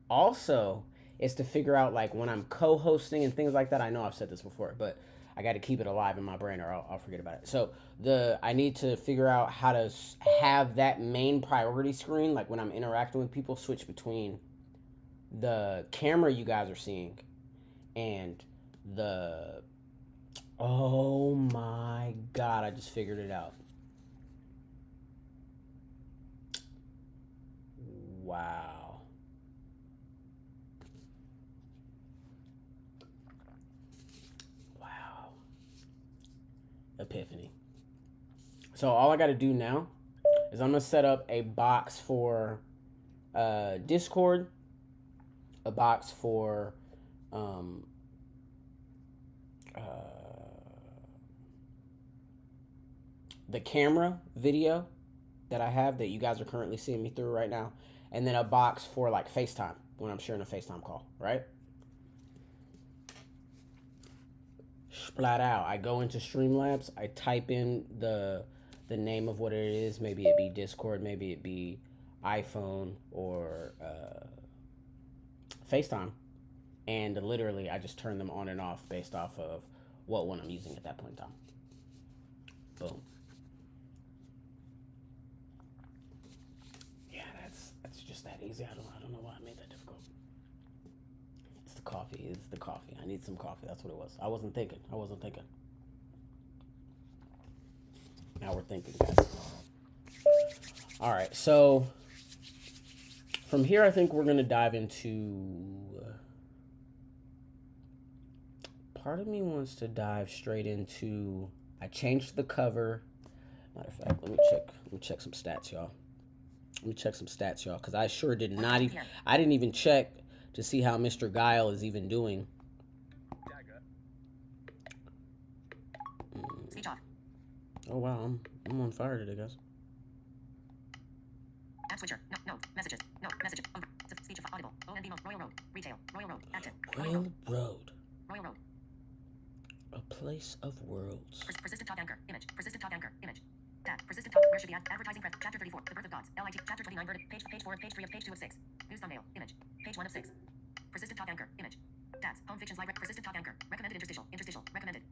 also is to figure out, like, when I'm co-hosting and things like that. I know I've said this before, but I got to keep it alive in my brain or I'll forget about it. So I need to figure out how to have that main priority screen, like when I'm interacting with people, switch between the camera you guys are seeing and the... Oh my God, I just figured it out. Wow. Wow. Epiphany. So all I got to do now is I'm going to set up a box for Discord, a box for the camera video that I have that you guys are currently seeing me through right now, and then a box for like FaceTime when I'm sharing a FaceTime call, right? Splat out. I go into Streamlabs, I type in the name of what it is. Maybe it be Discord, maybe it be iPhone or FaceTime, and literally I just turn them on and off based off of what one I'm using at that point in time. Boom. Yeah, that's just that easy. I don't know why I made that difficult. It's the coffee. It's the coffee. I need some coffee. That's what it was. I wasn't thinking. Now we're thinking, guys. All right, so from here, I think we're gonna dive into. Part of me wants to dive straight into. I changed the cover. Matter of fact, let me check some stats, y'all. Because I sure did not even. I didn't even check to see how Mr. Guile is even doing. Speech off. Oh wow, I'm on fire today, guys. App switcher. No. Messages. No. Messages. Speech off. Audible. OND mode. RoyalRoad. Retail. RoyalRoad. Active. RoyalRoad. RoyalRoad. A place of worlds. Persistent top anchor. Image. Persistent top anchor. Image. Tab. Persistent top. Where should the advertising press? Chapter 34. The birth of gods. LIT. Chapter 29. Verdict. Page 4 of page 3 of page 2 of 6. News thumbnail. Image. Page 1 of 6. Persistent top anchor. Image. Tabs. Home fictions library. Persistent top anchor. Recommended interstitial. Recommended.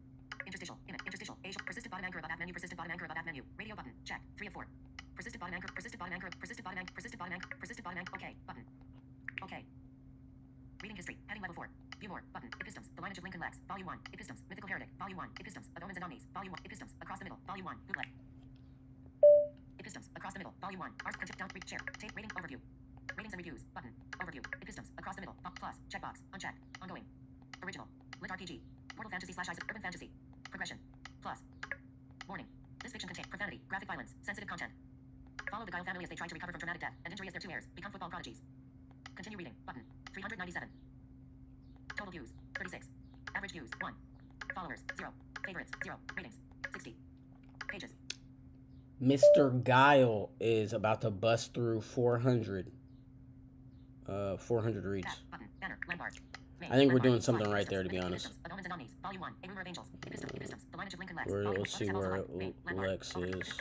Interstitial. Image. Interstitial. Asia. Persistent bottom anchor above app menu. Persistent bottom anchor above app menu. Radio button. Check. 3 of 4. Persistent bottom anchor. Persistent bottom anchor. Persistent bottom anchor. Persistent bottom anchor. Persistent bottom anchor. Okay. Button. Okay. Reading history. Heading level 4. View more. Button. Epistems. The lineage of Lincoln Lex. Volume 1. Epistems. Mythical Heretic. Volume 1. Epistems. Of Omens and Omnis. Volume 1. Epistems. Across the Middle. Volume 1. Bootleg. Epistems. Across the Middle. Volume 1. Ars. Down. Read. Share. Take. Rating. Overview. Ratings and reviews. Button. Overview. Epistems. Across the Middle. Plus. Checkbox. Unchecked. Ongoing. Original. Lit RPG. Mortal Fantasy / Urban Fantasy. Progression. Plus. Warning. This fiction contains profanity, graphic violence, sensitive content. Follow the Guile family as they try to recover from traumatic death and injury as their 2 heirs become football prodigies. Continue reading. Button. 397. Total views. 36. Average views. 1. Followers. 0. Favorites. 0. Ratings. 60. Pages. Mr. Guile is about to bust through 400 reads. Tab. Button. Banner. Landmark. I think we're doing something right there, to be honest. Omens and Omnis. Volume 1. A Rumor of Angels. Epistems. The lineage of Lincoln Lex. Let's see where Lex is.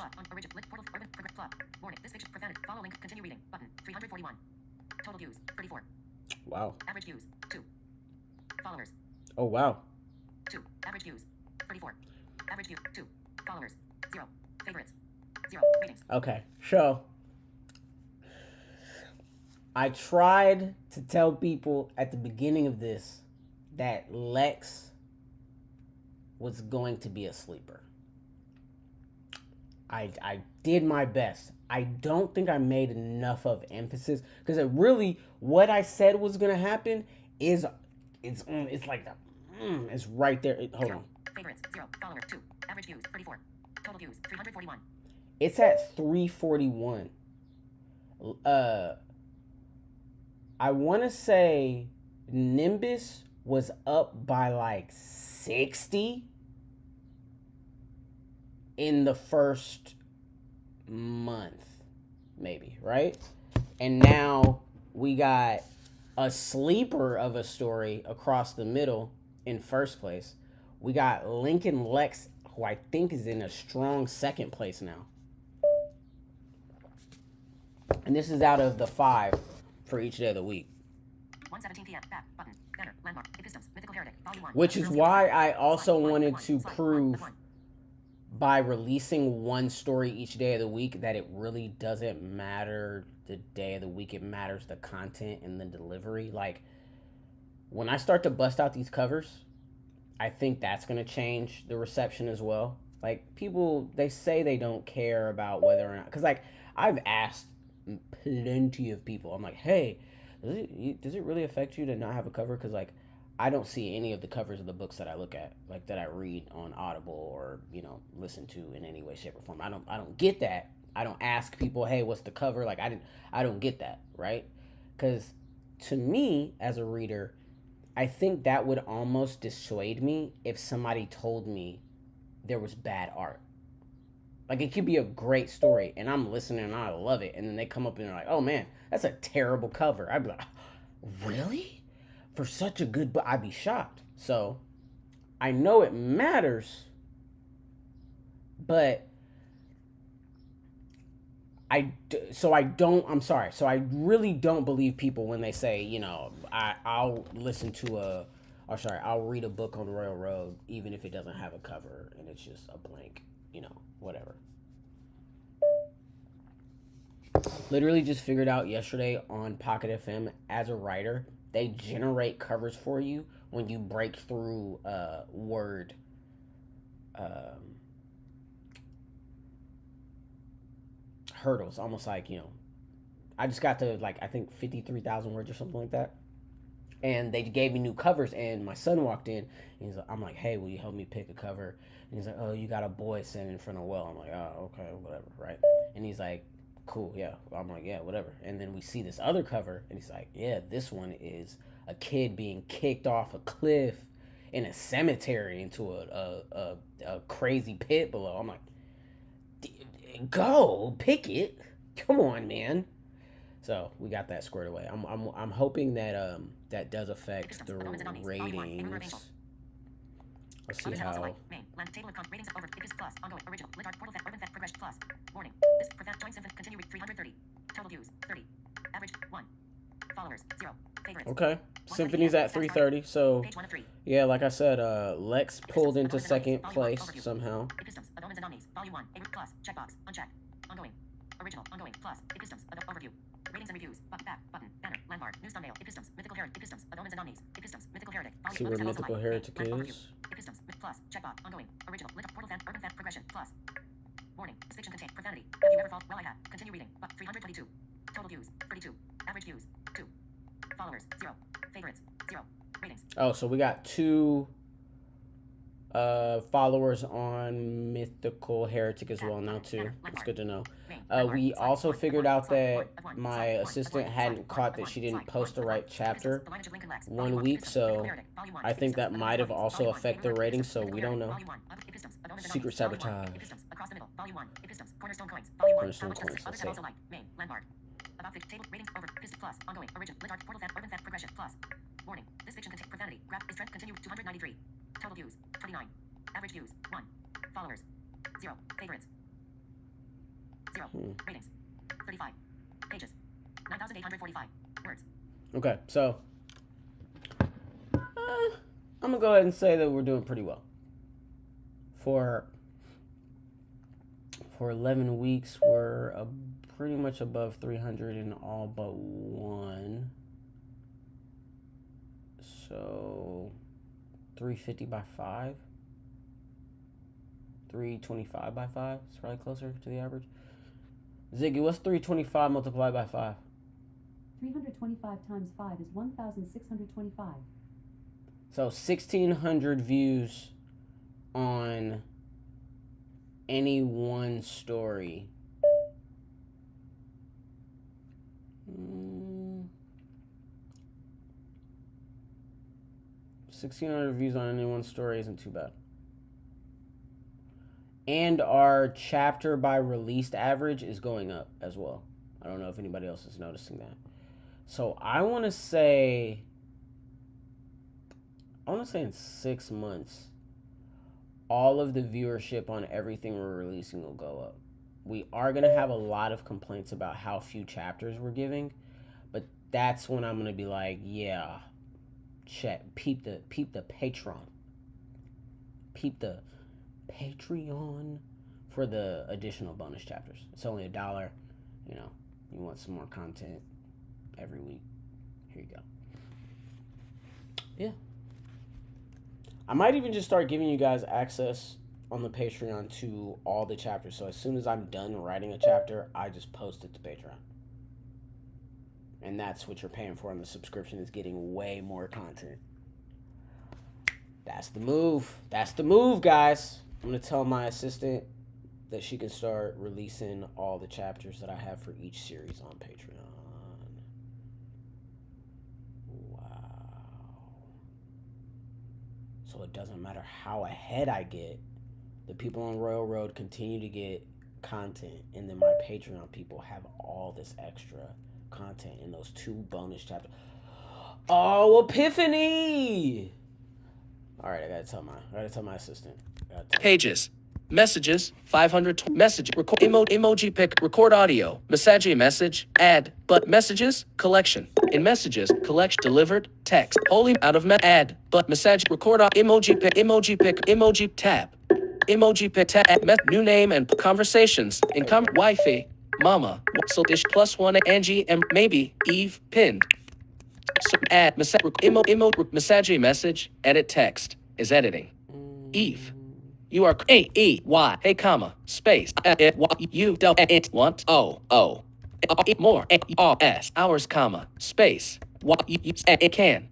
Warning. This fiction profanity. Follow link. Continue reading. Button. 341. Total views. 34. Wow. Average views. 2. Followers. Oh, wow. 2. Average views. 34. Average view. 2. Followers. 0. Favorites. 0. Ratings. Okay, so I tried to tell people at the beginning of this that Lex was going to be a sleeper. I did my best. I don't think I made enough of emphasis because it really, what I said was going to happen is it's like the it's right there. Hold on. Favorites. 0. Followers. 2. Average views. 34. Total views. 341. It's at 341. I want to say Nimbus was up by like 60 in the first month, maybe, right? And now we got a sleeper of a story across the middle in first place. We got Lincoln Lex, who I think is in a strong second place now. And this is out of the 5 for each day of the week. 1:17 p.m. Back button. Banner. Landmark. Epistems. Mythical Heretic. Volume 1. Which is why I also wanted to prove by releasing one story each day of the week that it really doesn't matter the day of the week. It matters the content and the delivery. Like, when I start to bust out these covers, I think that's going to change the reception as well. Like, people, they say they don't care about whether or not... Because, like, I've asked plenty of people. I'm like, hey, does it really affect you to not have a cover? Because, like, I don't see any of the covers of the books that I look at, like, that I read on Audible or, you know, listen to in any way, shape, or form. I don't get that. I don't ask people, hey, what's the cover? Like, I don't get that, right? Because to me, as a reader, I think that would almost dissuade me if somebody told me there was bad art. Like, it could be a great story, and I'm listening, and I love it, and then they come up and they're like, oh, man, that's a terrible cover. I'd be like, really? For such a good book? I'd be shocked. So, I know it matters, but I really don't believe people when they say, you know, I'll read a book on RoyalRoad even if it doesn't have a cover and it's just a blank, you know, whatever. Literally just figured out yesterday on Pocket FM, as a writer, they generate covers for you when you break through word hurdles, almost like, you know, I just got to, like, I think 53,000 words or something like that, and they gave me new covers, and my son walked in, and I'm like, hey, will you help me pick a cover? And he's like, oh, you got a boy standing in front of a well. I'm like, oh, okay, whatever, right? And he's like, cool, yeah. I'm like, yeah, whatever. And then we see this other cover, and he's like, yeah, this one is a kid being kicked off a cliff in a cemetery into a crazy pit below. I'm like, go pick it, come on, man. So we got that squared away. I'm hoping that that does affect the ratings. Let's see how. Ratings over plus ongoing original lit art portal urban theft progression plus warning. This prevent joint symphony continue 330 total views 30 average 1 followers 0 favorites. Okay, Symphony's at 330. So yeah, like I said, Lex pulled into second place somehow. Epistems, Adomins and Omnis, Volume 1, A plus checkbox unchecked. Ongoing original ongoing plus Epistems overview. Ratings and reviews. Back button. Banner. Landmark. News thumbnail. Epistems. Mythical Heretic. Epistems. Adomins and Omnis. Epistems. Mythical Heretic. See where Mythical Heretic is. Epistems. Plus. Checkbox. Ongoing. Original. Lit portal fan. Urban fan. Progression. Plus. Warning. This fiction contains profanity. Have you ever fallen? Well, I have. Continue reading. 322. Total views. 32. Average views. 2. Followers. 0. Favorites. 0. Ratings. Oh, so we got 2 followers on Mythical Heretic as well now too. It's good to know. We also figured out that my assistant hadn't caught that she didn't post the right chapter 1 week, so I think that might have also affected the rating, so we don't know. Secret sabotage. Cornerstone coins. Let's see. About the table ratings over plus ongoing original lit art portal fan urban fan progression plus warning. This fiction contains profanity. Graph is trend continue 293. Total views 29. Average views 1. Followers 0. Favorites 0. Ratings 35. Pages 9,845 words. Okay, so I'm gonna go ahead and say that we're doing pretty well. For 11 weeks, we're pretty much above 300 in all but one. So 350 by 5. 325 by 5 is probably closer to the average. Ziggy, what's 325 multiplied by 5? 325 times 5 is 1,625. So 1,600 views on any one story. 1,600 views on any one story isn't too bad. And our chapter by released average is going up as well. I don't know if anybody else is noticing that. So I want to say in 6 months, all of the viewership on everything we're releasing will go up. We are going to have a lot of complaints about how few chapters we're giving, but that's when I'm going to be like, yeah, peep the Patreon. Peep the Patreon for the additional bonus chapters. It's only $1. You know, you want some more content every week. Here you go. Yeah. I might even just start giving you guys access on the Patreon to all the chapters. So as soon as I'm done writing a chapter, I just post it to Patreon. And that's what you're paying for on the subscription, is getting way more content. That's the move. That's the move, guys. I'm going to tell my assistant that she can start releasing all the chapters that I have for each series on Patreon. Wow. So it doesn't matter how ahead I get, the people on RoyalRoad continue to get content, and then my Patreon people have all this extra content in those 2 bonus chapters. Oh, epiphany! All right, I gotta tell my assistant. Pages. Messages. 500. Message. Record. Emoji pic. Record audio. Message. Message. Add. But messages. Collection. In messages. Collection. Delivered. Text. Wholly out of add. But message. Record. Emoji pic. Emoji pic. Emoji tab. Emoji pic. Tab. New name and conversations. Income. Wi-Fi. Mama. So dish +1. Angie. And maybe. Eve. Pinned. So add. Message. Message. Message. Edit text. Is editing. Eve. You are A-E-Y, hey, comma, space, you don't want, more, S, hours, comma, space, what you can,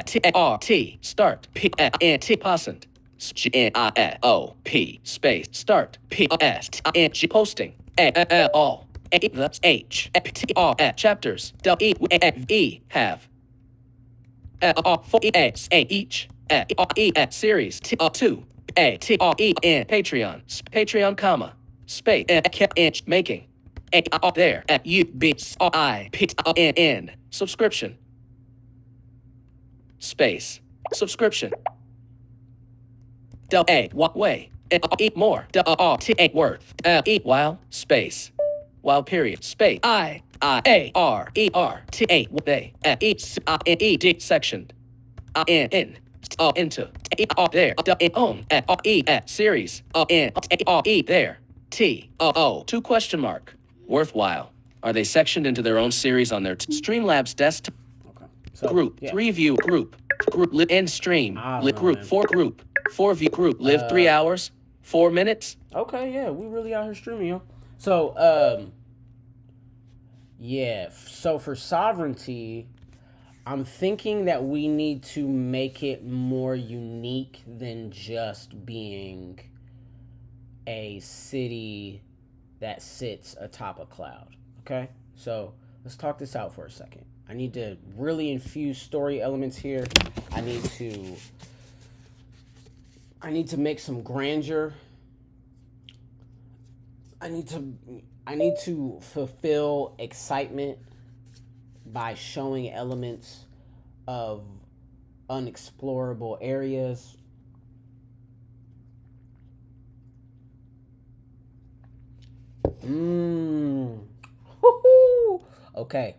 T-R-T, start, P-N-T, passant, G-N-I-O-P, space, start, P-S-T-N-G, posting, A-L, H, P-T-R, chapters, W-E-E, have, F-4-E-S, each, F-E-S, series, T-2, A-T-R-E-N, Patreon, Patreon, comma, space, inch, making, there, U-B-R-I-P-N, subscription, space, subscription, way, more, R-T-A, worth, while, space, while, period, space, I-A-R-E-R-T-A, they, E-C-I-N-E-D, sectioned, in, into, there, on, series, there, T-O-O, 2 question mark, worthwhile. Are they sectioned into their own series on their Streamlabs desktop? Okay. So, Group, yeah. 3 view, group, live in stream, know, group, man. 4 view, group, live 3 hours, 4 minutes. Okay, yeah, we really out here streaming, yo. So, yeah, so for sovereignty, I'm thinking that we need to make it more unique than just being a city that sits atop a cloud, okay? So let's talk this out for a second. I need to really infuse story elements here. I need to make some grandeur. I need to fulfill excitement by showing elements of unexplorable areas. Woo-hoo. Okay.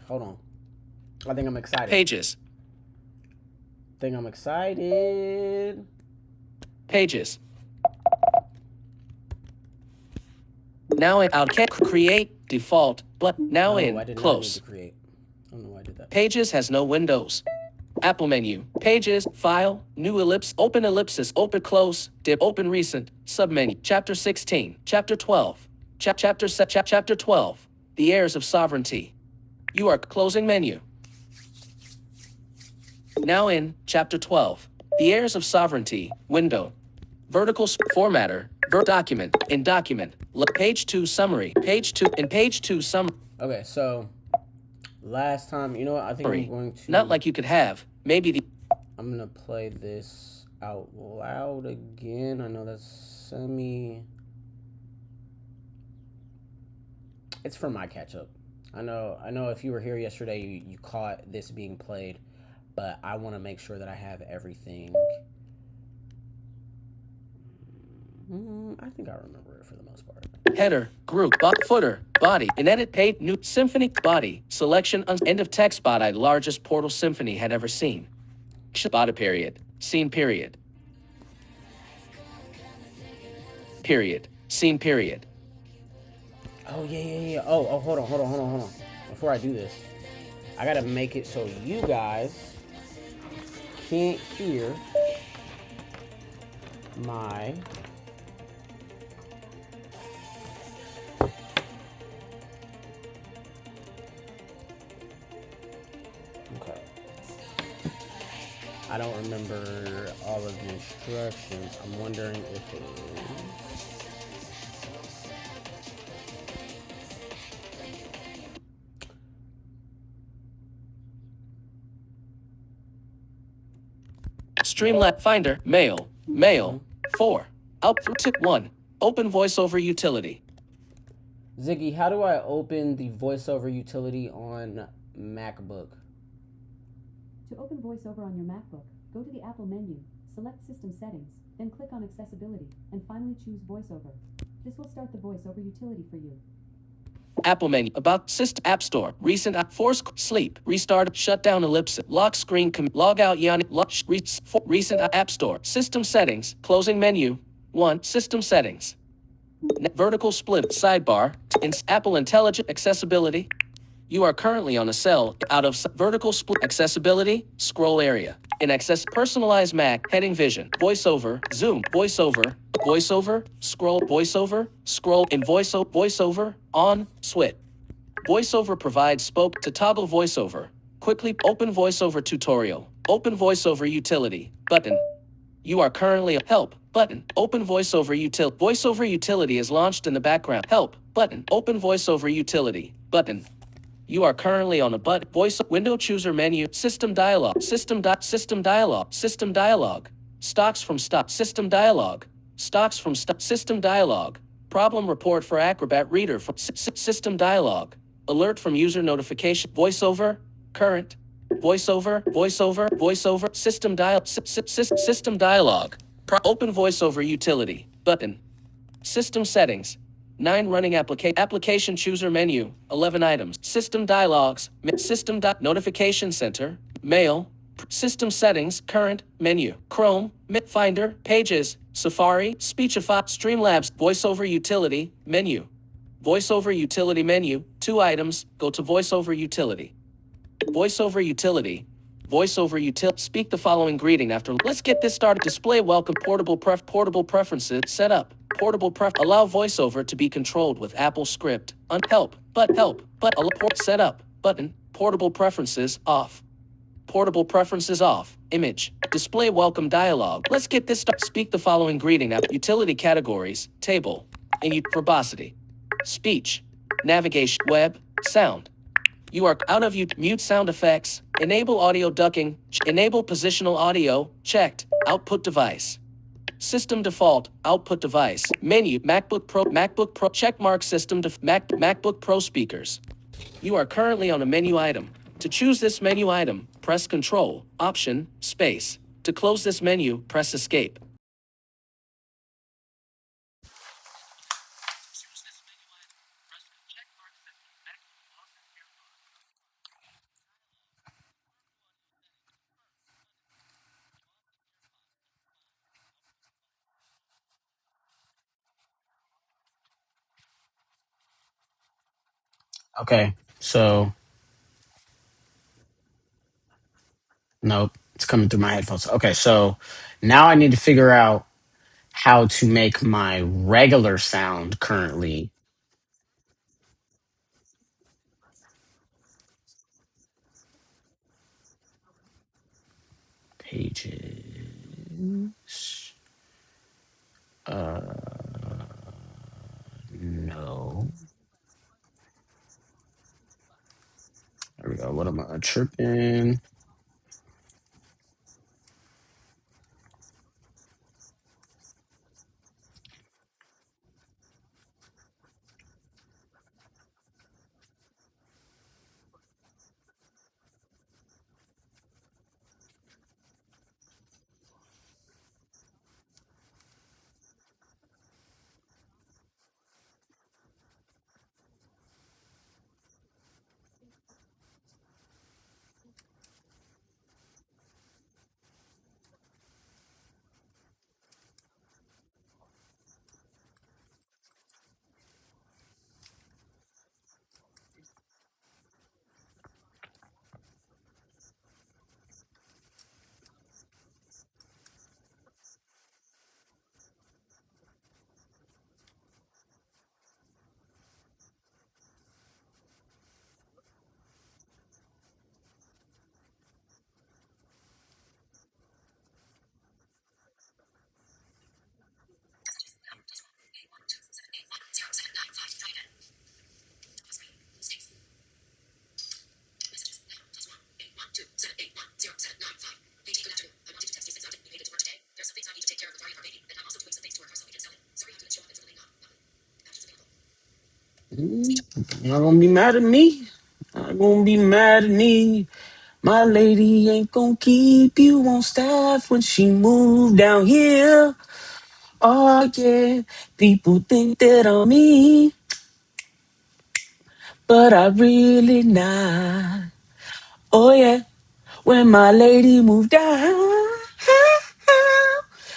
Hold on. I think I'm excited. Pages. Pages. Now in out can create default, but now I in did not need close. to create. I don't know why I did that. Pages has no windows. Apple menu. Pages, file, new ellipse, open ellipsis, open close, dip, open recent, submenu. Chapter 16, chapter 12, chapter 12. The heirs of sovereignty. You are closing menu. Now in chapter 12. The heirs of sovereignty, window. Vertical formatter, document, in document, page 2 summary, page 2, in page 2 summary. Okay, so last time, you know what? I think I'm going to... Not like you could have, maybe the... I'm going to play this out loud again. I know that's semi... It's for my catch-up. I know if you were here yesterday, you caught this being played, but I want to make sure that I have everything... I think I remember it for the most part. Header, group, footer, body, an edit page, new symphony, body, selection, end of text, body, largest portal symphony had ever seen. Body period, scene period. Period, scene period. Oh, yeah. Oh, hold on. Before I do this, I gotta make it so you guys can't hear my... Okay. I don't remember all of the instructions. I'm wondering if it is... Streamlabs Finder, Mail, Mail, 4. Output tip 1. Open VoiceOver utility. Ziggy, how do I open the VoiceOver utility on MacBook? To open VoiceOver on your MacBook, go to the Apple menu, select System Settings, then click on Accessibility, and finally choose VoiceOver. This will start the VoiceOver utility for you. Apple menu, About, System, App Store, Recent, Force, Sleep, Restart, Shutdown, Ellipsis, Lock Screen, Log Out, Recent, App Store, System Settings, Closing Menu, 1, System Settings. Vertical Split, Sidebar, Apple Intelligent Accessibility. You are currently on a cell out of vertical split accessibility, scroll area. In access, personalized Mac, heading vision, voiceover, zoom, voiceover, voiceover, scroll, in voiceover, on, switch. VoiceOver provides spoke to toggle VoiceOver. Quickly open VoiceOver tutorial, open VoiceOver utility, button. You are currently help, button, open VoiceOver utility. VoiceOver utility is launched in the background, help, button, open VoiceOver utility, button. You are currently on a voice window chooser menu, system dialog, system dialog, stocks from stock, system dialog, stocks from stock, system dialog, problem report for Acrobat Reader from system dialog, alert from user notification, voiceover, current, voiceover, system dialog, open VoiceOver utility, button, system settings. 9 running application chooser menu, 11 items, system dialogues, notification center, mail, system settings, current, menu, Chrome, Finder, pages, Safari, Speechify, Streamlabs, VoiceOver utility, menu, VoiceOver utility menu, 2 items, go to VoiceOver utility. VoiceOver utility. VoiceOver utility. Speak the following greeting after. Let's get this started. Display welcome portable preferences set up. Allow VoiceOver to be controlled with Apple script. Help set up button. Portable preferences off. Portable preferences off. Image. Display welcome dialog. Let's get this started. Speak the following greeting after. Utility categories. Table. Verbosity. Speech. Navigation. Web. Sound. You are out of mute sound effects. Enable audio ducking. Enable positional audio. Checked. Output device. System default. Output device. Menu. MacBook Pro. Checkmark system. MacBook Pro speakers. You are currently on a menu item. To choose this menu item, press Control, Option, Space. To close this menu, press Escape. Okay, so nope, it's coming through my headphones. Okay, so now I need to figure out how to make my regular sound currently. Pages. No. There we go. What am I tripping? You're not gonna be mad at me. Not gonna be mad at me. My lady ain't gonna keep you on staff when she moved down here. Oh yeah, people think that I'm me, but I really not. Oh yeah, when my lady moved down,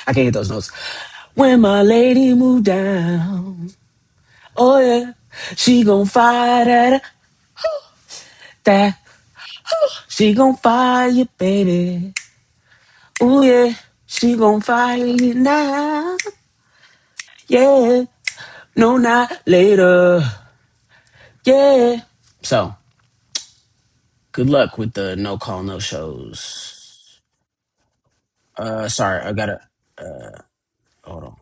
I can't hit those notes. When my lady moved down, oh yeah, she gon' fight at that. She gon' fight you, baby. Oh yeah, she gon' fight it now. Yeah, no, not later. Yeah. So, good luck with the no call, no shows. Sorry, I gotta, hold on.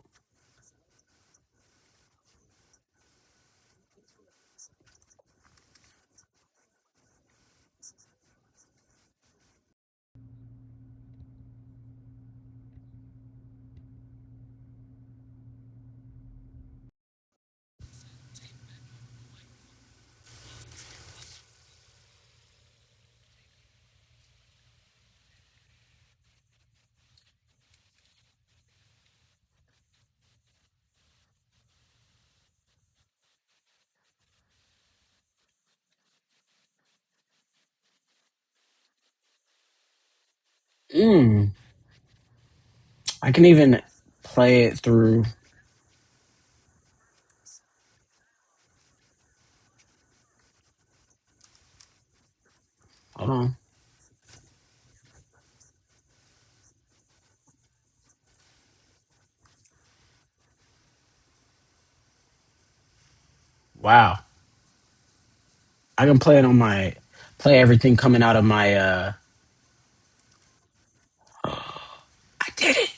Mm, I can even play it through. Hold on. Wow. I can play it on my, play everything coming out of my, I did it.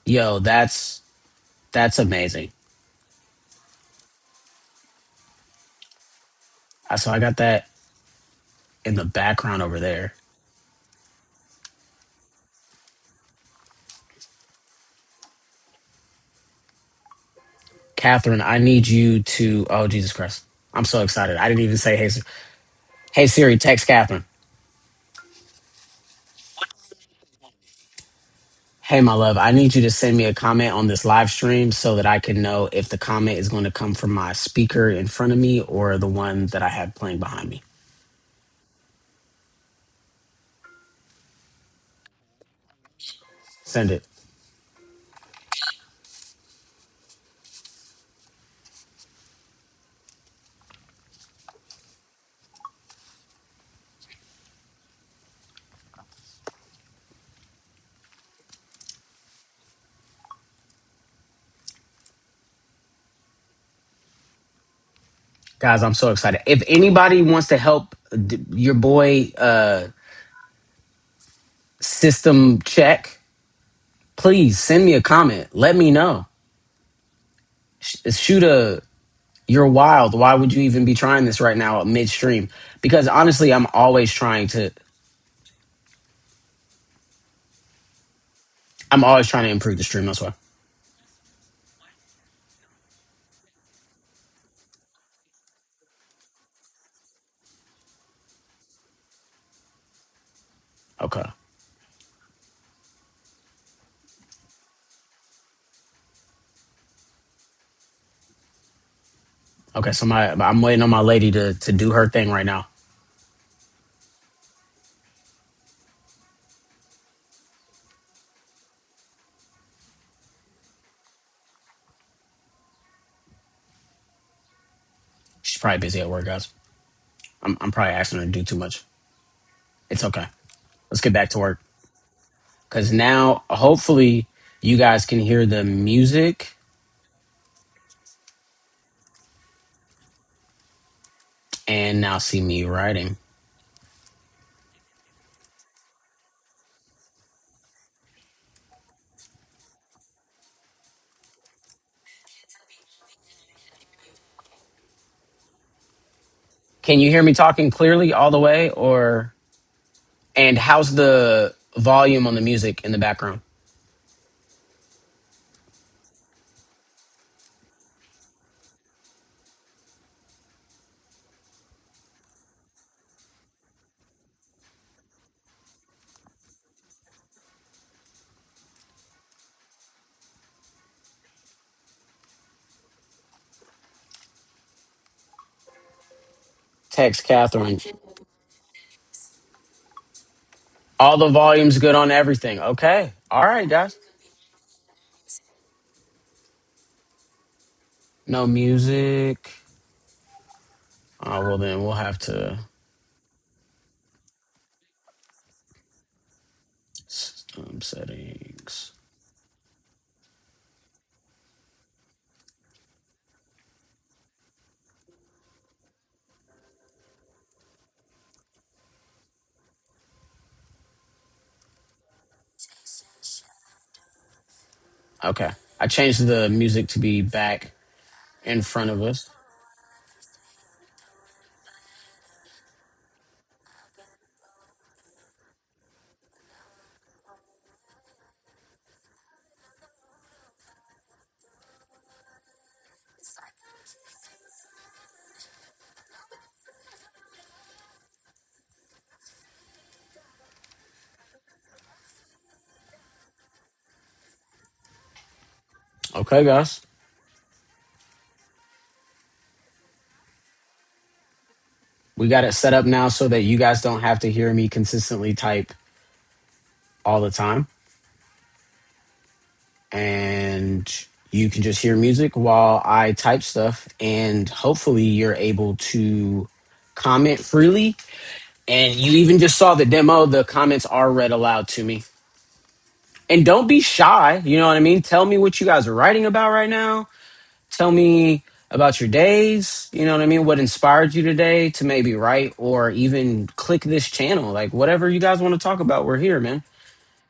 Yo, that's amazing. So I got that in the background over there. Catherine, I need you to, oh, Jesus Christ. I'm so excited. I didn't even say, hey, hey Siri, text Catherine. Hey, my love, I need you to send me a comment on this live stream so that I can know if the comment is going to come from my speaker in front of me or the one that I have playing behind me. Send it. Guys, I'm so excited. If anybody wants to help your boy system check, please send me a comment. Let me know. Shoot a, you're wild. Why would you even be trying this right now midstream? Because honestly, I'm always trying to improve the stream. That's why. Okay. Okay. So I'm waiting on my lady to do her thing right now. She's probably busy at work, guys. I'm probably asking her to do too much. It's okay. Let's get back to work. Because now, hopefully, you guys can hear the music and now see me writing. Can you hear me talking clearly all the way? Or, and how's the volume on the music in the background? text Catherine. All the volume's good on everything. Okay. All right, guys. No music. Oh, well, then we'll have to. System settings. Okay. I changed the music to be back in front of us. Okay, guys. We got it set up now so that you guys don't have to hear me consistently type all the time. And you can just hear music while I type stuff. And hopefully, you're able to comment freely. And you even just saw the demo, the comments are read aloud to me. And don't be shy. You know what I mean? Tell me what you guys are writing about right now. Tell me about your days. You know what I mean? What inspired you today to maybe write or even click this channel? Like, whatever you guys want to talk about, we're here, man.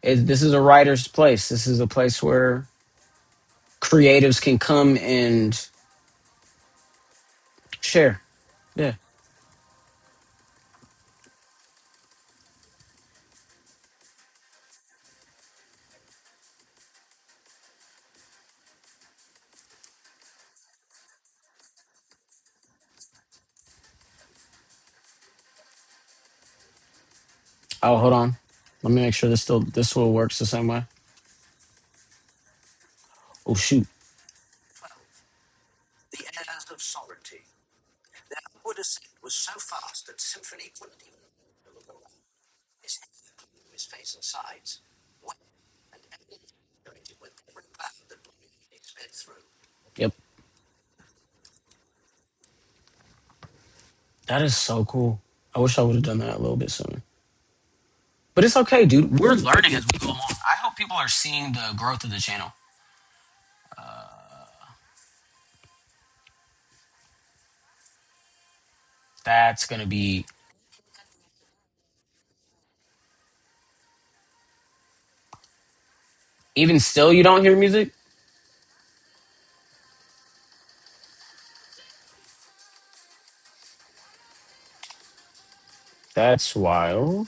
This is a writer's place. This is a place where creatives can come and share. Yeah. Oh, hold on. Let me make sure this still works the same way. Oh shoot. The airs of sovereignty. Their upward ascent was so fast that Symphony couldn't even look around. His head, his face and sides, wet and evidently with every cloud that he sped through. Yep. That is so cool. I wish I would have done that a little bit sooner. But it's okay, dude. We're learning as we go along. I hope people are seeing the growth of the channel. That's gonna be even still. You don't hear music. That's wild.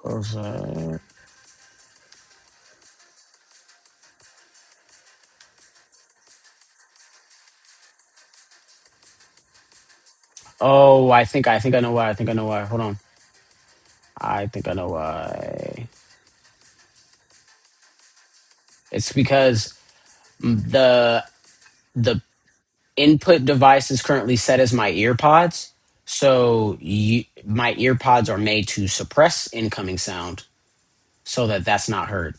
What was that? Oh, I think I know why. I think I know why. Hold on. I think I know why. It's because the input device is currently set as my earpods. So my earpods are made to suppress incoming sound so that that's not heard.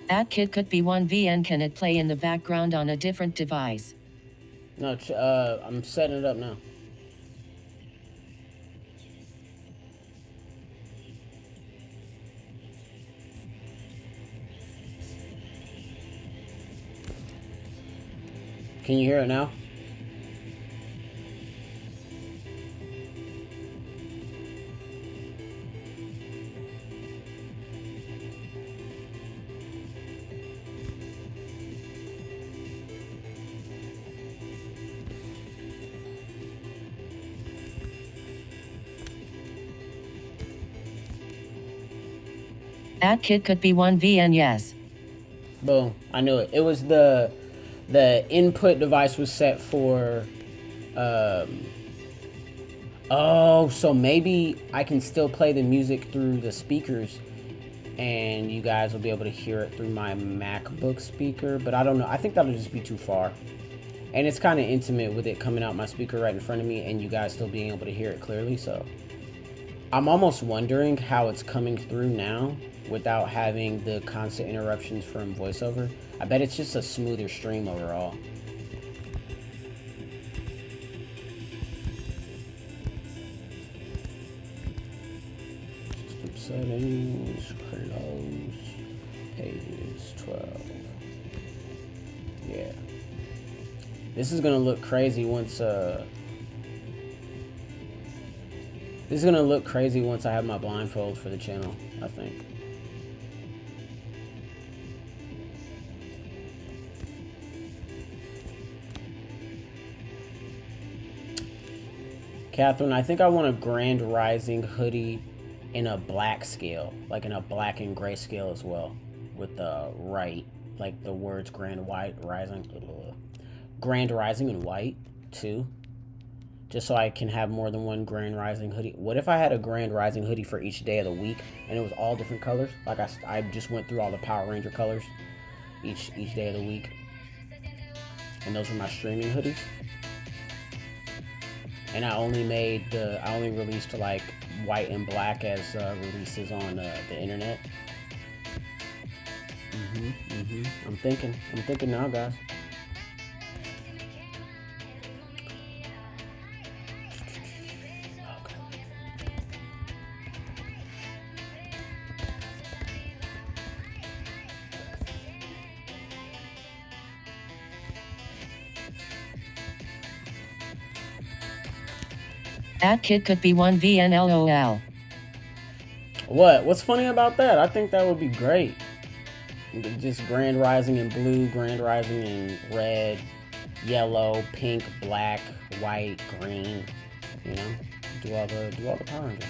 That kid could be 1V and can it play in the background on a different device? No, I'm setting it up now. Can you hear it now? That kid could be 1VN, yes. Boom. I knew it. It was the input device was set for oh, so maybe I can still play the music through the speakers and you guys will be able to hear it through my MacBook speaker, but I don't know. I think that'll just be too far. And it's kind of intimate with it coming out my speaker right in front of me and you guys still being able to hear it clearly, so I'm almost wondering how it's coming through now without having the constant interruptions from voiceover. I bet it's just a smoother stream overall. System settings, close, pages 12. Yeah. This is gonna look crazy once this is gonna look crazy once I have my blindfold for the channel, I think. Catherine, I think I want a Grand Rising hoodie in a black scale, like in a black and gray scale as well, with the right, like the words Grand Rising in white too, just so I can have more than one Grand Rising hoodie. What if I had a Grand Rising hoodie for each day of the week and it was all different colors? Like I just went through all the Power Ranger colors each day of the week, and those were my streaming hoodies. And I only released like white and black as releases on the internet. I'm thinking now, guys. That kid could be 1VN, LOL. What's funny about that? I think that would be great. Just Grand Rising in blue, Grand Rising in red, yellow, pink, black, white, green. You know, do all the Power Rangers.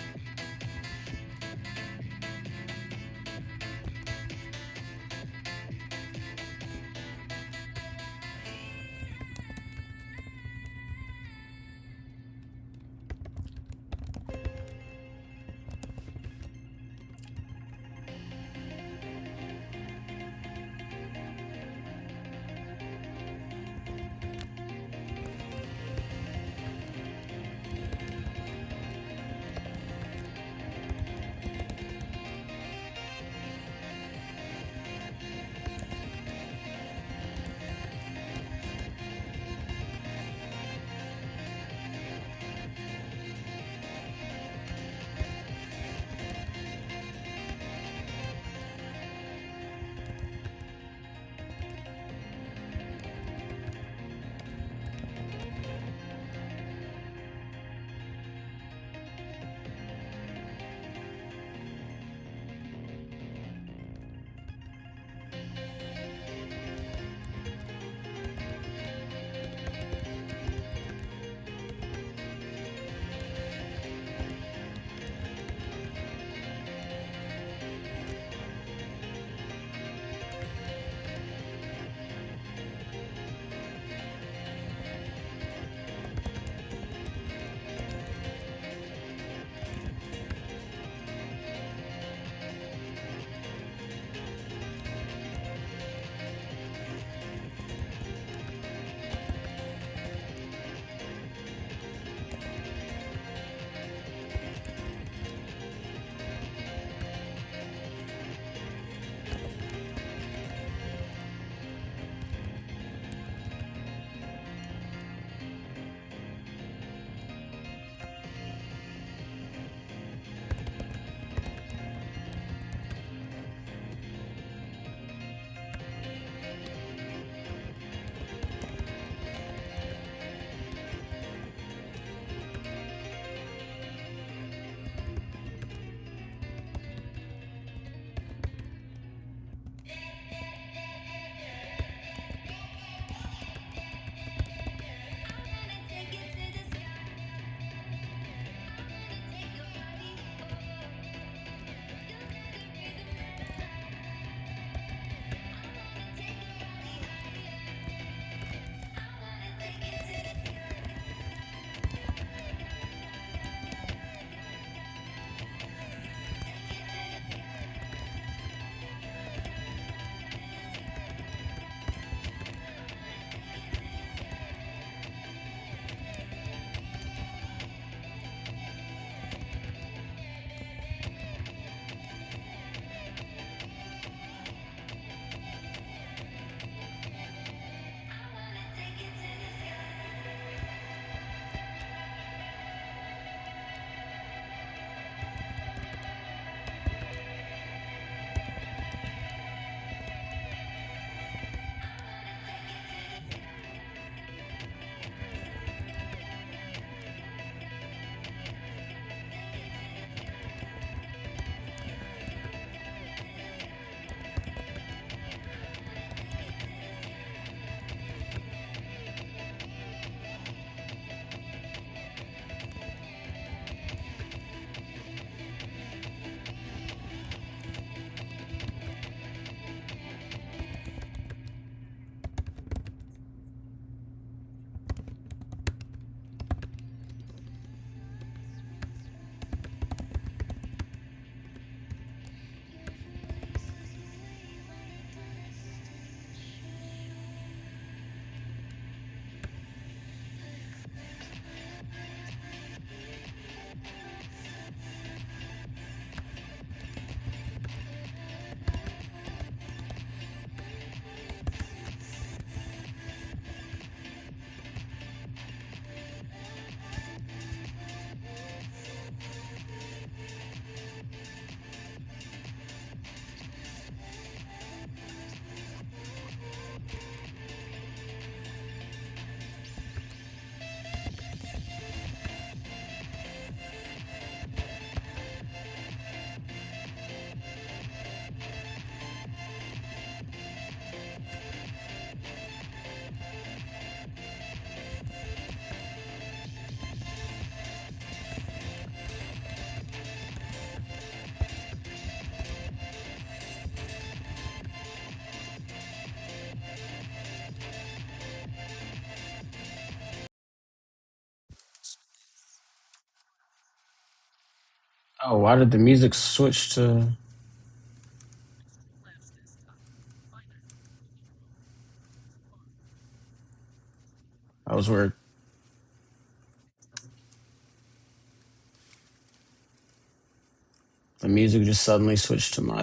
Oh, why did the music switch to? That was weird. The music just suddenly switched to my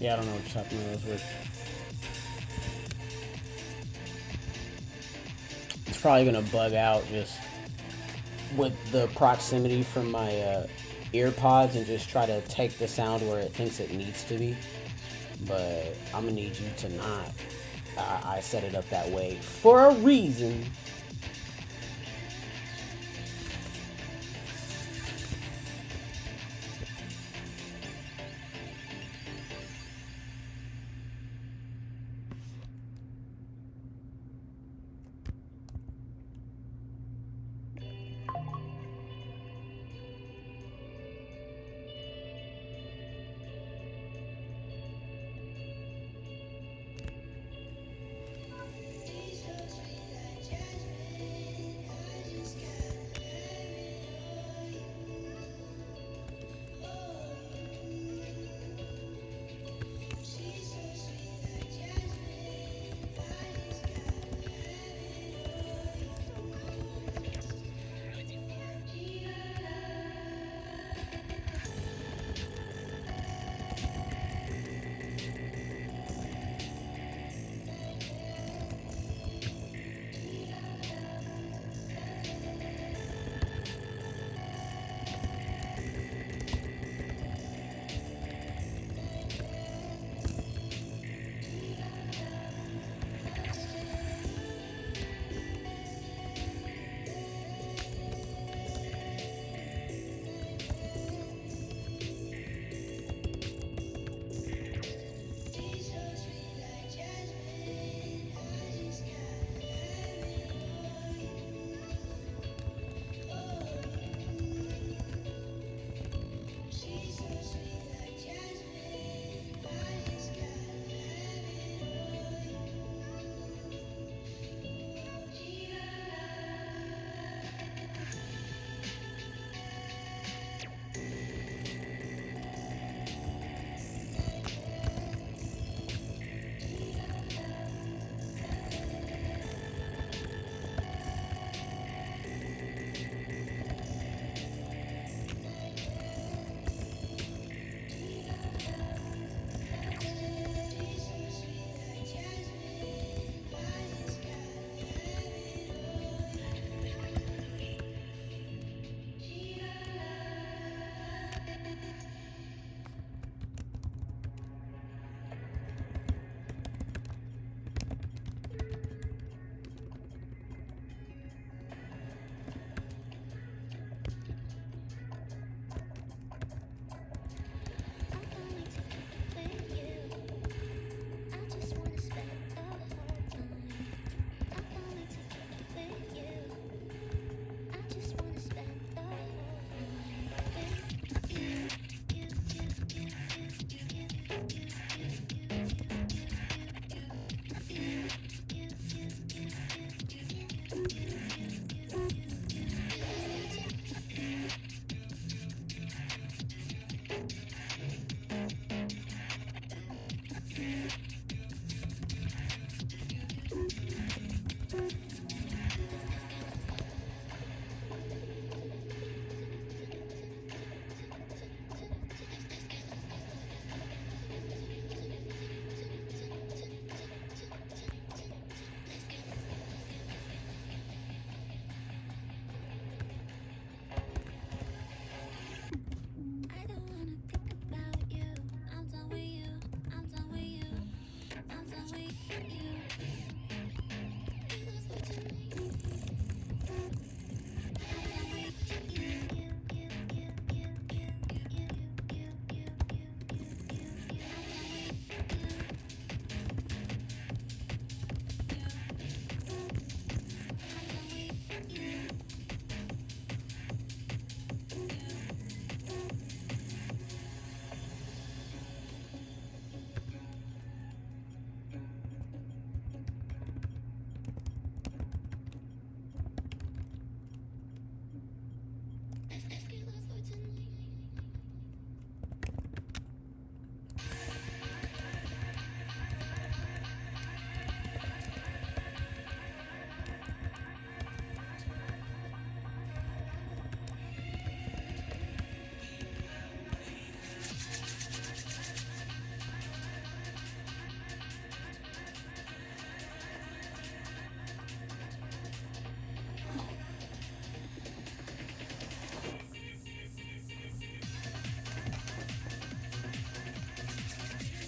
yeah, I don't know what's happening. That was weird. It's probably gonna bug out just with the proximity from my ear pods and just try to take the sound where it thinks it needs to be. But I'm gonna need you to not. I set it up that way for a reason.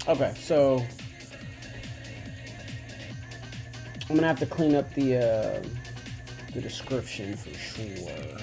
Okay, so I'm gonna have to clean up the description for sure.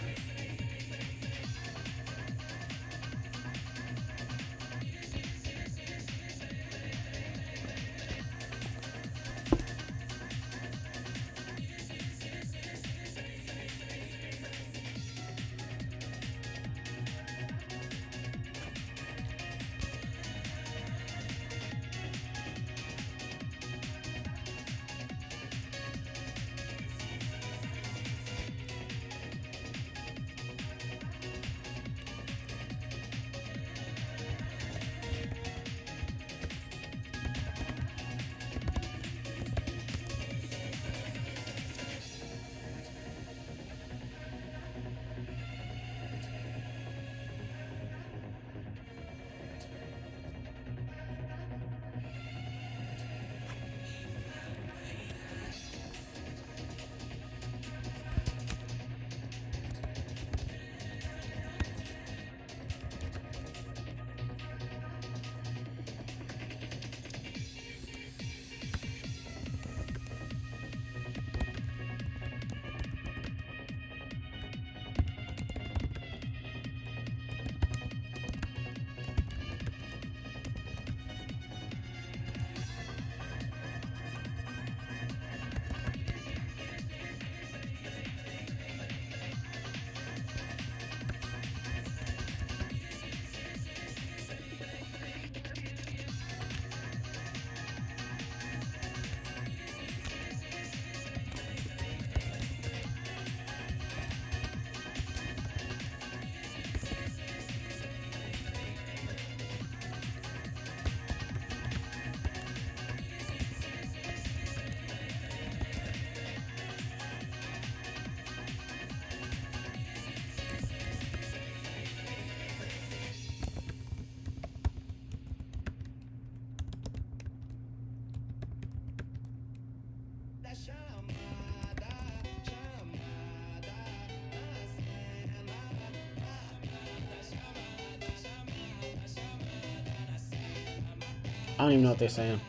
I don't even know what they're saying.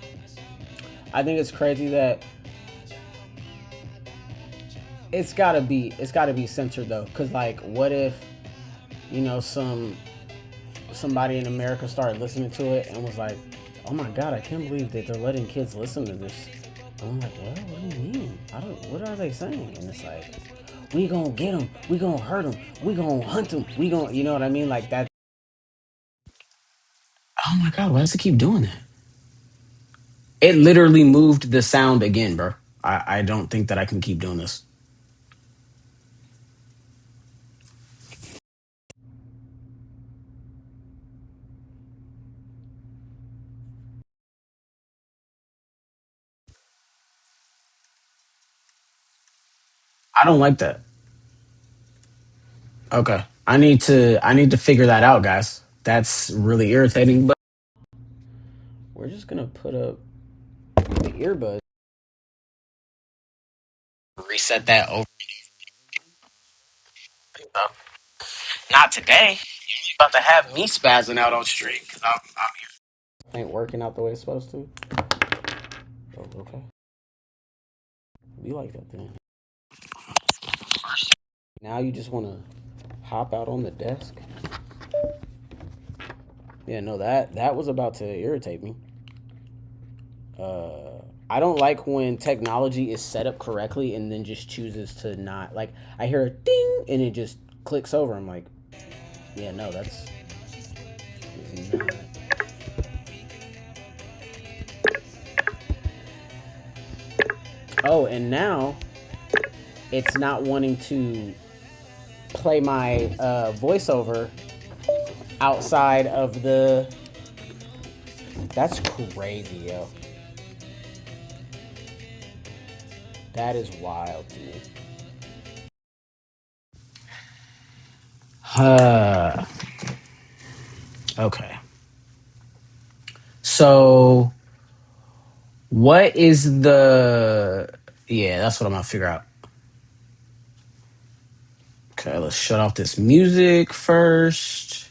I think it's crazy that it's gotta be censored though, cause like, what if, you know, somebody in America started listening to it and was like, oh my god, I can't believe that they're letting kids listen to this. And I'm like, well, what do you mean? What are they saying? And it's like, we gonna get them, we gonna hurt them, we gonna hunt them, we gonna, you know what I mean? Like that. Oh my god, why does it keep doing that? It literally moved the sound again, bro. I don't think that I can keep doing this. I don't like that. Okay. I need to figure that out, guys. That's really irritating, but we're just gonna put up the earbuds. Reset that over. Not today. About to have me spazzing out on stream because ain't working out the way it's supposed to. Oh, okay. Be like that then. Now you just want to hop out on the desk. Yeah, no, that was about to irritate me. I don't like when technology is set up correctly and then just chooses to not. Like, I hear a ding and it just clicks over. I'm like, yeah, no, that's not. Oh, and now it's not wanting to play my voiceover outside of the. That's crazy, yo. That is wild to me. Okay. So, what is the. Yeah, that's what I'm going to figure out. Okay, let's shut off this music first.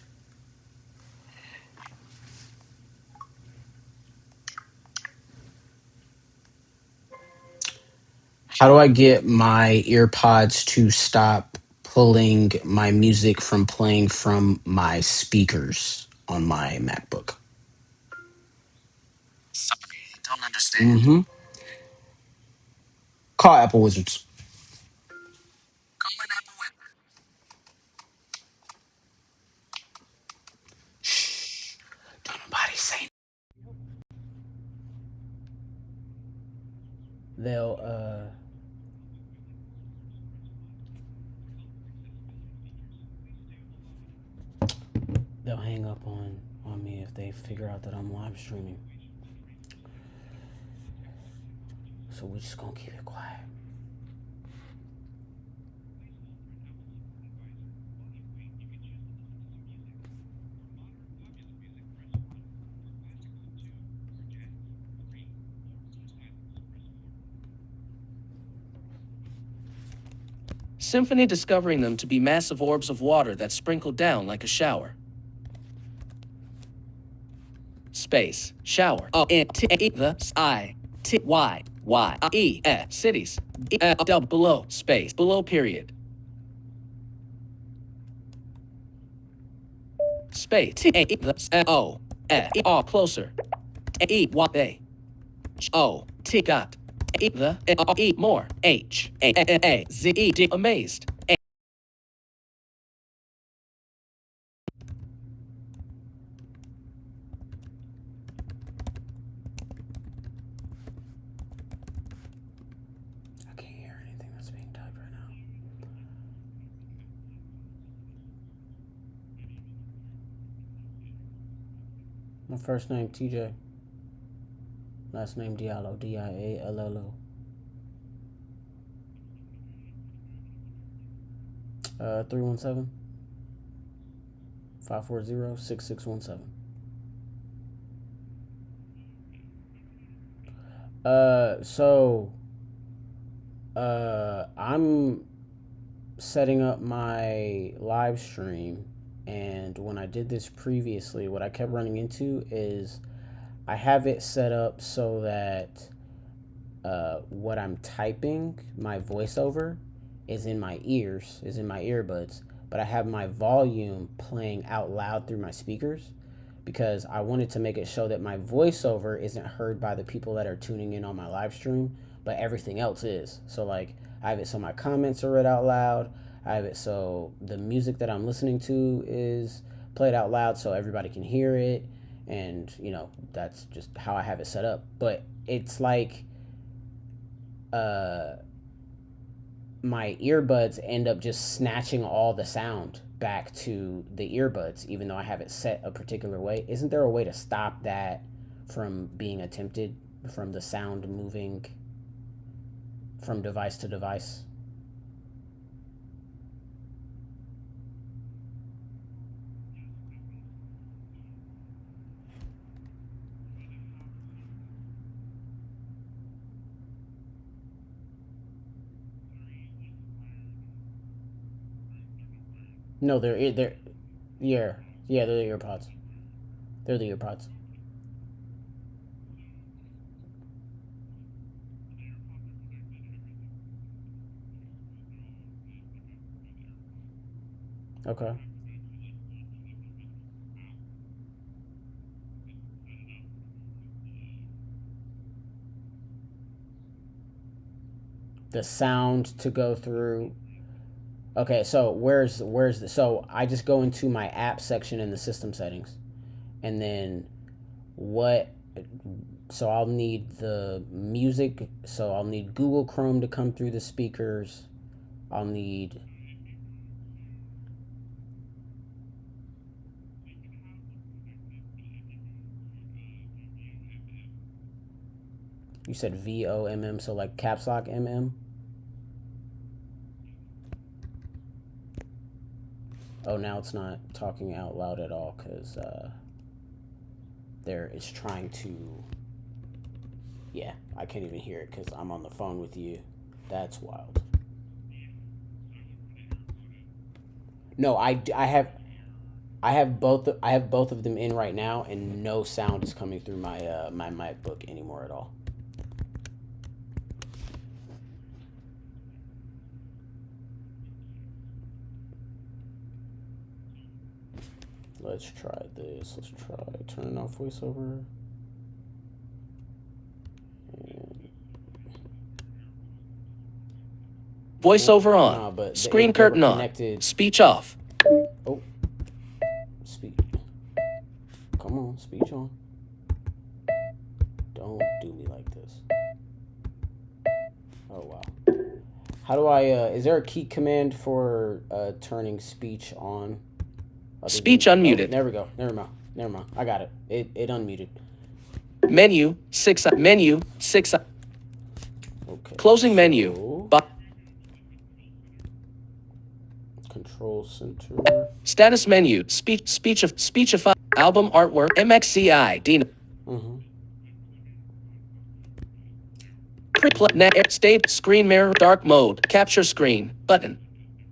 How do I get my ear pods to stop pulling my music from playing from my speakers on my MacBook? Sorry, don't understand. Mm-hmm. Call Apple Wizards. Calling Apple Wizard. Shh. Don't nobody say. They'll they'll hang up on me if they figure out that I'm live streaming. So we're just gonna keep it quiet. Symphony discovering them to be massive orbs of water that sprinkle down like a shower. Space, shower. O-N-T-E-the-I-T-Y-Y-E-S. Cities. Double below, space, below period. Space, T-A-E-the-O-E-R, closer. E-Y-A. O-T got. E-the-E more. H-A-Z-E-D amazed. I can't hear anything that's being typed right now. My first name TJ. Last name Diallo. D-I-A-L-L-O. 317 540 6617. I'm setting up my live stream, and when I did this previously, what I kept running into is I have it set up so that what I'm typing, my voiceover, is in my ears, is in my earbuds, but I have my volume playing out loud through my speakers because I wanted to make it show that my voiceover isn't heard by the people that are tuning in on my live stream, but everything else is. So like I have it so my comments are read out loud. I have it so the music that I'm listening to is played out loud so everybody can hear it. And, you know, that's just how I have it set up. But it's like my earbuds end up just snatching all the sound back to the earbuds, even though I have it set a particular way. Isn't there a way to stop that from being attempted, from the sound moving from device to device? No, they're yeah, they're the earpods. They're the earpods. Okay. The sound to go through. Okay, so where's the, so I just go into my app section in the system settings, and then what? So I'll need the music. So I'll need Google Chrome to come through the speakers. I'll need. You said VOMM, so like caps lock MM. Oh, now it's not talking out loud at all because there it's trying to. Yeah, I can't even hear it because I'm on the phone with you. That's wild. No, I have both of them in right now, and no sound is coming through my my MacBook anymore at all. Let's try this. Let's try turning off voiceover. And Voiceover on. nah, but Screen they were curtain on. connected. Speech off. Oh, speech. Come on, speech on. Don't do me like this. Oh wow. How do I? Is there a key command for turning speech on? Speech unmuted. Oh, there we go. Never mind. I got it. It unmuted. Menu 6. Menu 6. Okay. Closing menu. Control center. Status menu. Speechify. Album artwork. MXCI. Dino. State screen mirror dark mode. Capture screen button.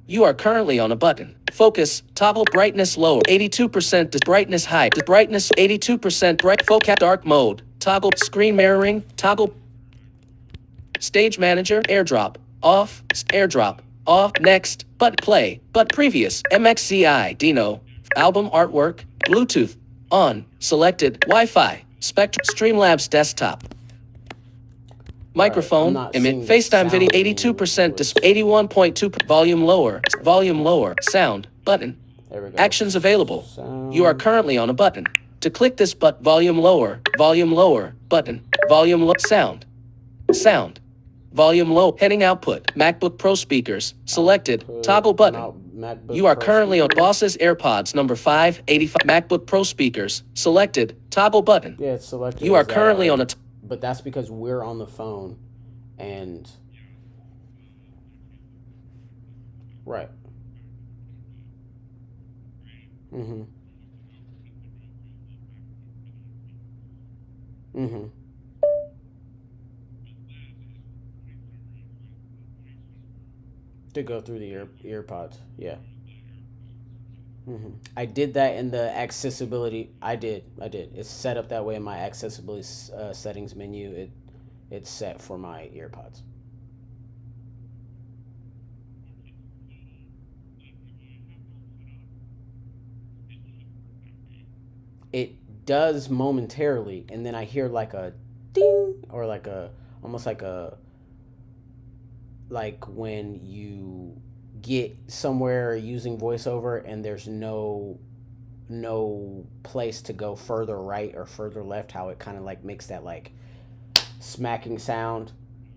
You are currently on a button. Focus. Toggle brightness low. 82% brightness high. Brightness 82% bright. Focus dark mode. Toggle screen mirroring. Toggle. Stage manager. AirDrop. Off. AirDrop. Off. Next. But play. But previous. MXCI. Dino. Album artwork. Bluetooth. On. Selected. Wi-Fi. Spectrum. Streamlabs desktop. Microphone, image, FaceTime video, 82%, 81.2, volume lower, sound, button. There we go. Actions available. Sound. You are currently on a button. To click this volume lower, button, sound, volume low, heading output, MacBook Pro speakers, selected, toggle button. You are currently on Boss's AirPods number 585, MacBook Pro speakers, selected, toggle button. Yeah, it's selected. You are currently on a but that's because we're on the phone and right. To go through the earpods, yeah. I did that in the accessibility. I did. It's set up that way in my accessibility settings menu. It's set for my earpods. It does momentarily, and then I hear like a ding, or like a almost like when you get somewhere using voiceover and there's no place to go further right or further left, how it kind of like makes that like smacking sound.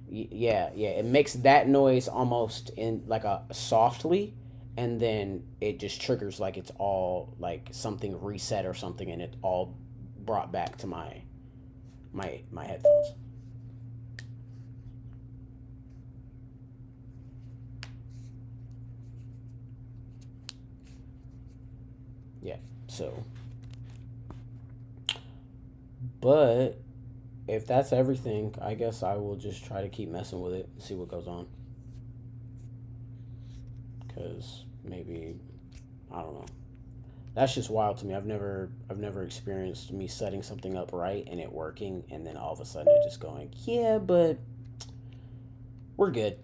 Yeah, it makes that noise almost in like a softly, and then it just triggers like it's all like something reset or something, and it all brought back to my headphones. Yeah, so, but if that's everything, I guess I will just try to keep messing with it and see what goes on. Because maybe, I don't know. That's just wild to me. I've never experienced me setting something up right and it working, and then all of a sudden it just going, yeah, but we're good.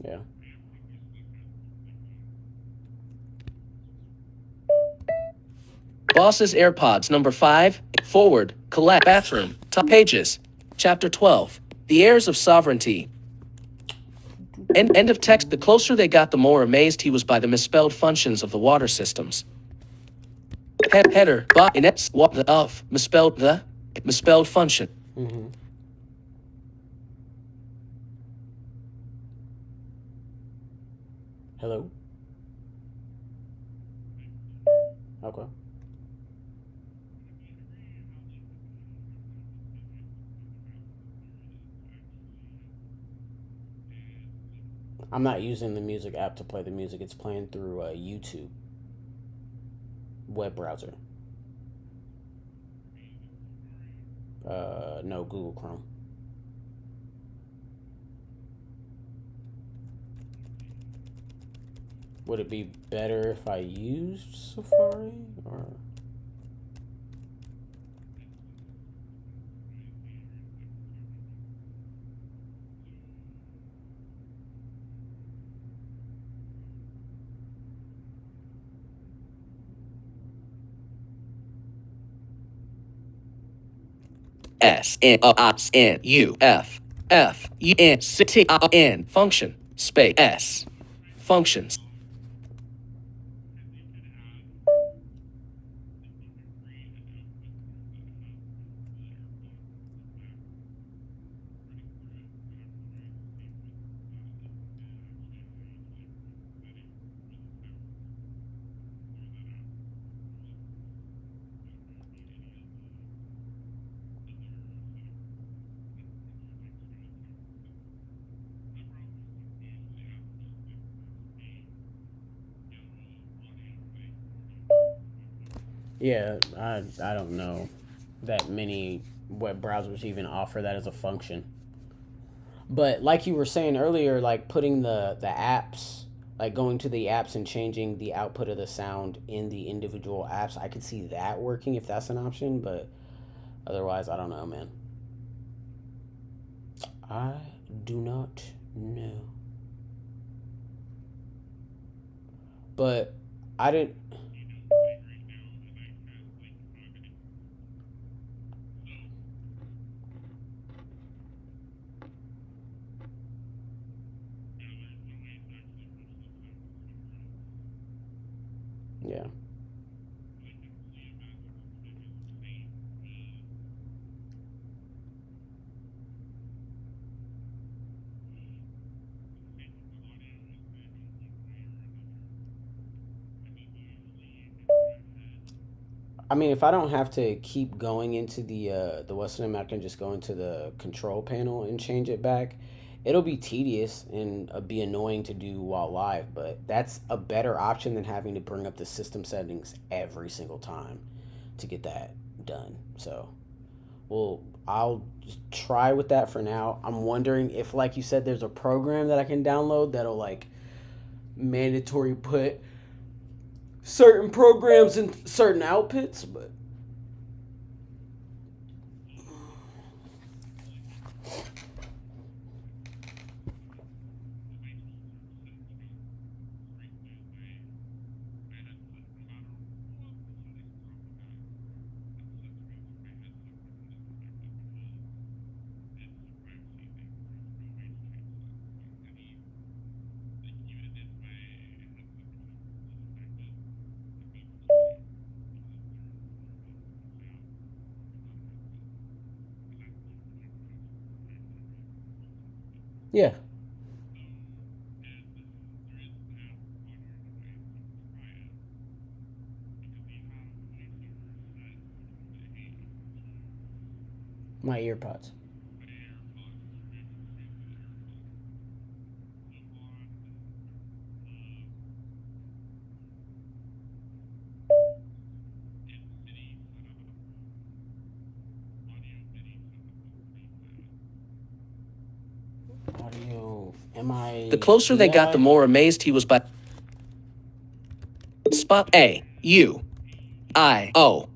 Yeah. Boss's AirPods number 5, forward, collect, bathroom, top pages, chapter 12, the heirs of sovereignty. End of text. The closer they got, the more amazed he was by the misspelled functions of the water systems. Header, misspelled function. Hello? Okay. I'm not using the music app to play the music. It's playing through YouTube web browser. No, Google Chrome. Would it be better if I used Safari or? SNUFFUN function space S functions. Yeah, I don't know that many web browsers even offer that as a function. But like you were saying earlier, like putting the apps, like going to the apps and changing the output of the sound in the individual apps, I could see that working if that's an option, but otherwise, I don't know, man. I do not know. But I didn't. Yeah. I mean, if I don't have to keep going into the Western, I can just go into the control panel and change it back. It'll be tedious and be annoying to do while live, but that's a better option than having to bring up the system settings every single time to get that done. So, well, I'll just try with that for now. I'm wondering if, like you said, there's a program that I can download that'll like mandatory put certain programs in certain outputs, but yeah. My earpods. Audio. Am I? The closer they got, the more amazed he was by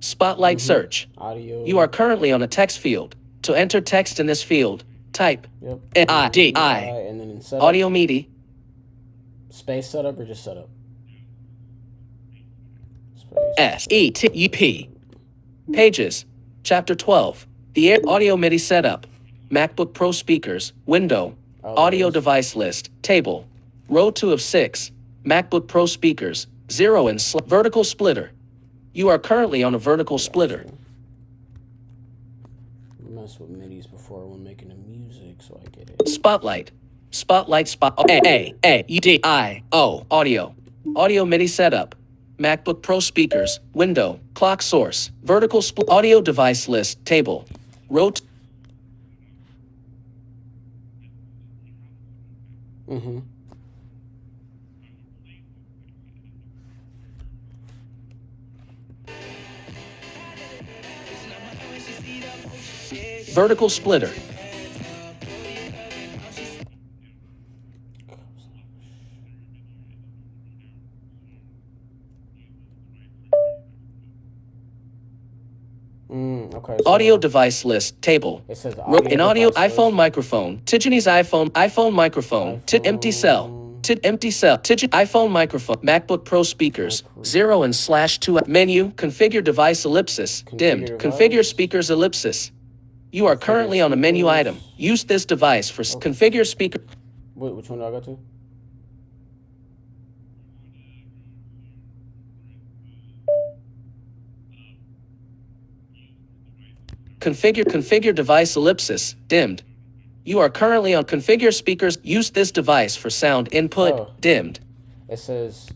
Spotlight search. Audio. You are currently on a text field. To enter text in this field, type Yep. NIDI And then in setup, audio media. space setup or just setup? Space. SETUP. Pages. Chapter 12. The audio MIDI setup. MacBook Pro speakers. Window. Audio device list. Table. Row 2 of 6. MacBook Pro speakers. 0 and vertical splitter. You are currently on a vertical splitter. Mess with MIDIs before when making the music, so I get it. Spotlight. Audio. Audio MIDI setup. MacBook Pro speakers. Window. Clock source. Vertical split. Audio device list. Table. Row. Mm-hmm. Vertical splitter. Okay. Audio device list table. It says An audio device iPhone list. microphone. Tiffany's iPhone microphone. Empty cell. Empty cell. iPhone microphone. MacBook Pro speakers. 0 and/2 menu. Configure device ellipsis. Dimmed. Configure speakers ellipsis. You are currently on a menu item. Use this device for configure speaker. Wait, which one do I go to? Configure device ellipsis. Dimmed. You are currently on configure speakers. Use this device for sound input. Dimmed. It says.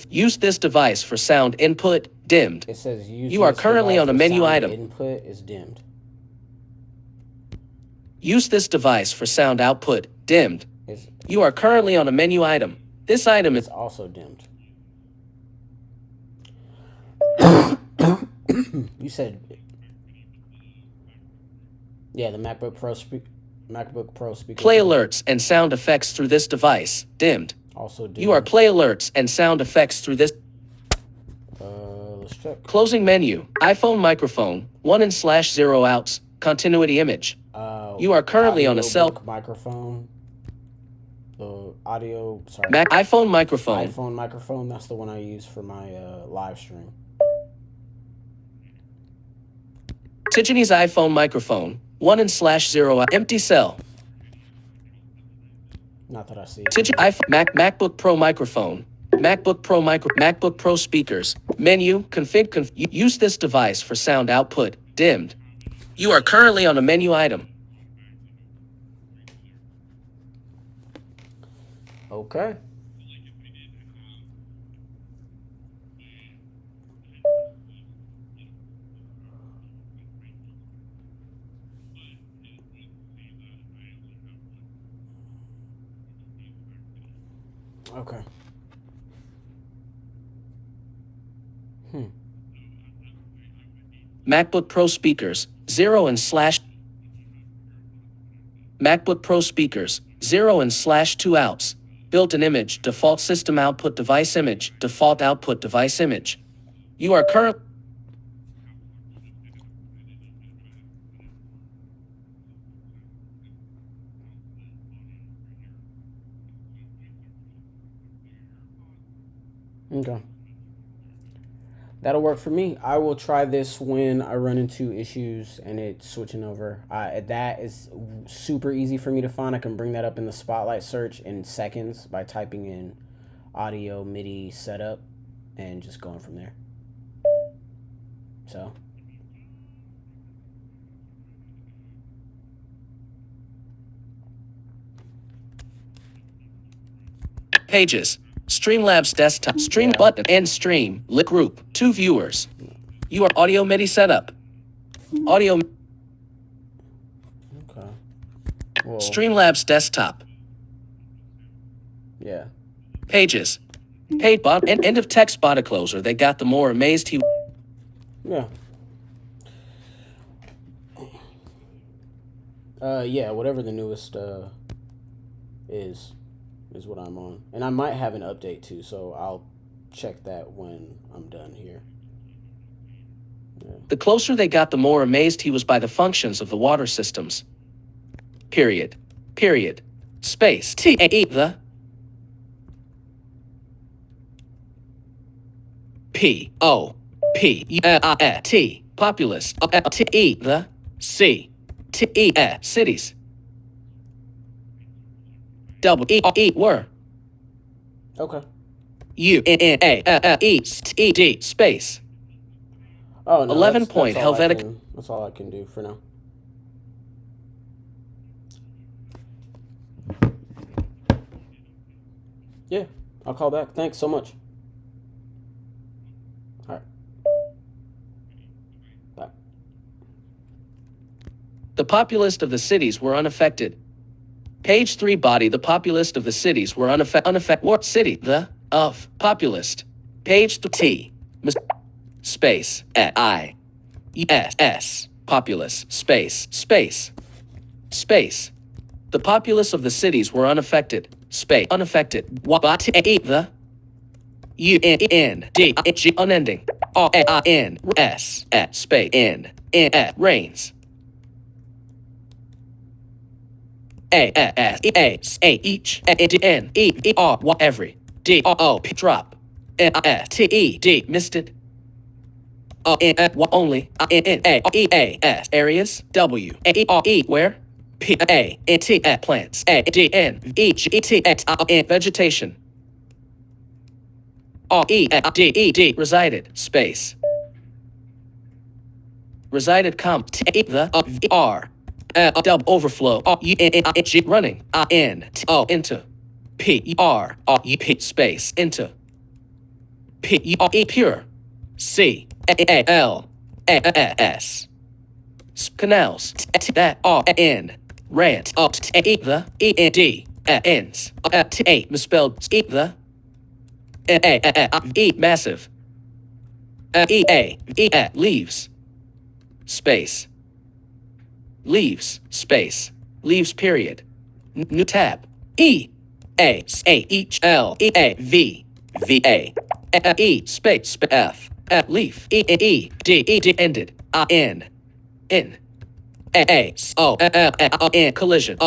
Use this device for sound input. Dimmed. It says use. You are this currently device on a for menu sound item. Input is dimmed. Use this device for sound output. Dimmed. You are currently on a menu item. This item is also dimmed. You said. Yeah, the MacBook Pro speaker. Play alerts and sound effects through this device. Dimmed. Also dimmed. You are play alerts and sound effects through this. Let's check. Closing menu. iPhone microphone. 1/0 outs. Continuity image. You are currently on a cell microphone. The audio. Sorry. iPhone microphone. iPhone microphone. That's the one I use for my live stream. Tiffany's iPhone microphone. 1/0 empty cell. Not that I see. MacBook Pro microphone. MacBook Pro speakers. Menu. Use this device for sound output. Dimmed. You are currently on a menu item. Okay. Okay. MacBook Pro speakers. 0 MacBook Pro speakers. 0/2 outs. Built-in image. Default system output device image. Default output device image. You are current. Okay. That'll work for me. I will try this when I run into issues and it's switching over. That is super easy for me to find. I can bring that up in the Spotlight search in seconds by typing in audio MIDI setup and just going from there. So. Pages. Streamlabs desktop. Stream button. End stream. Lit group. 2 viewers. You are audio MIDI setup. Audio. Okay. Well, Streamlabs desktop. yeah. Pages. Paid bot. End of text body closer. They got the more amazed he. Yeah. Yeah, whatever the newest is what I'm on. And I might have an update too, so I'll check that when I'm done here. Yeah. The closer they got, the more amazed he was by the functions of the water systems. Period. Period. Space. The P-O-P-T. Populous. T-E. The C-T-E. Cities. E were. Okay. U-N-A-E-D space. Oh, no, 11 point Helvetic. That's all I can do for now. Yeah, I'll call back. Thanks so much. All right. Bye. The populist of the cities were unaffected. Page 3 body. The populist of the cities were unaffected. What city? The of populist. Page T. Space. I-E-S. Populace. Space. Space. Space. The populace of the cities were unaffected. Space. Unaffected. The U-N-D-G. Unending. R-A-I-N. S. Space. N. rains. Each every drop. Misted. Only areas where plants vegetation resided space resided overflow running into space into pure CALS canals that are in rant the ends misspelled the massive leaves space leaves space leaves period new tab each space F leaf ended in collision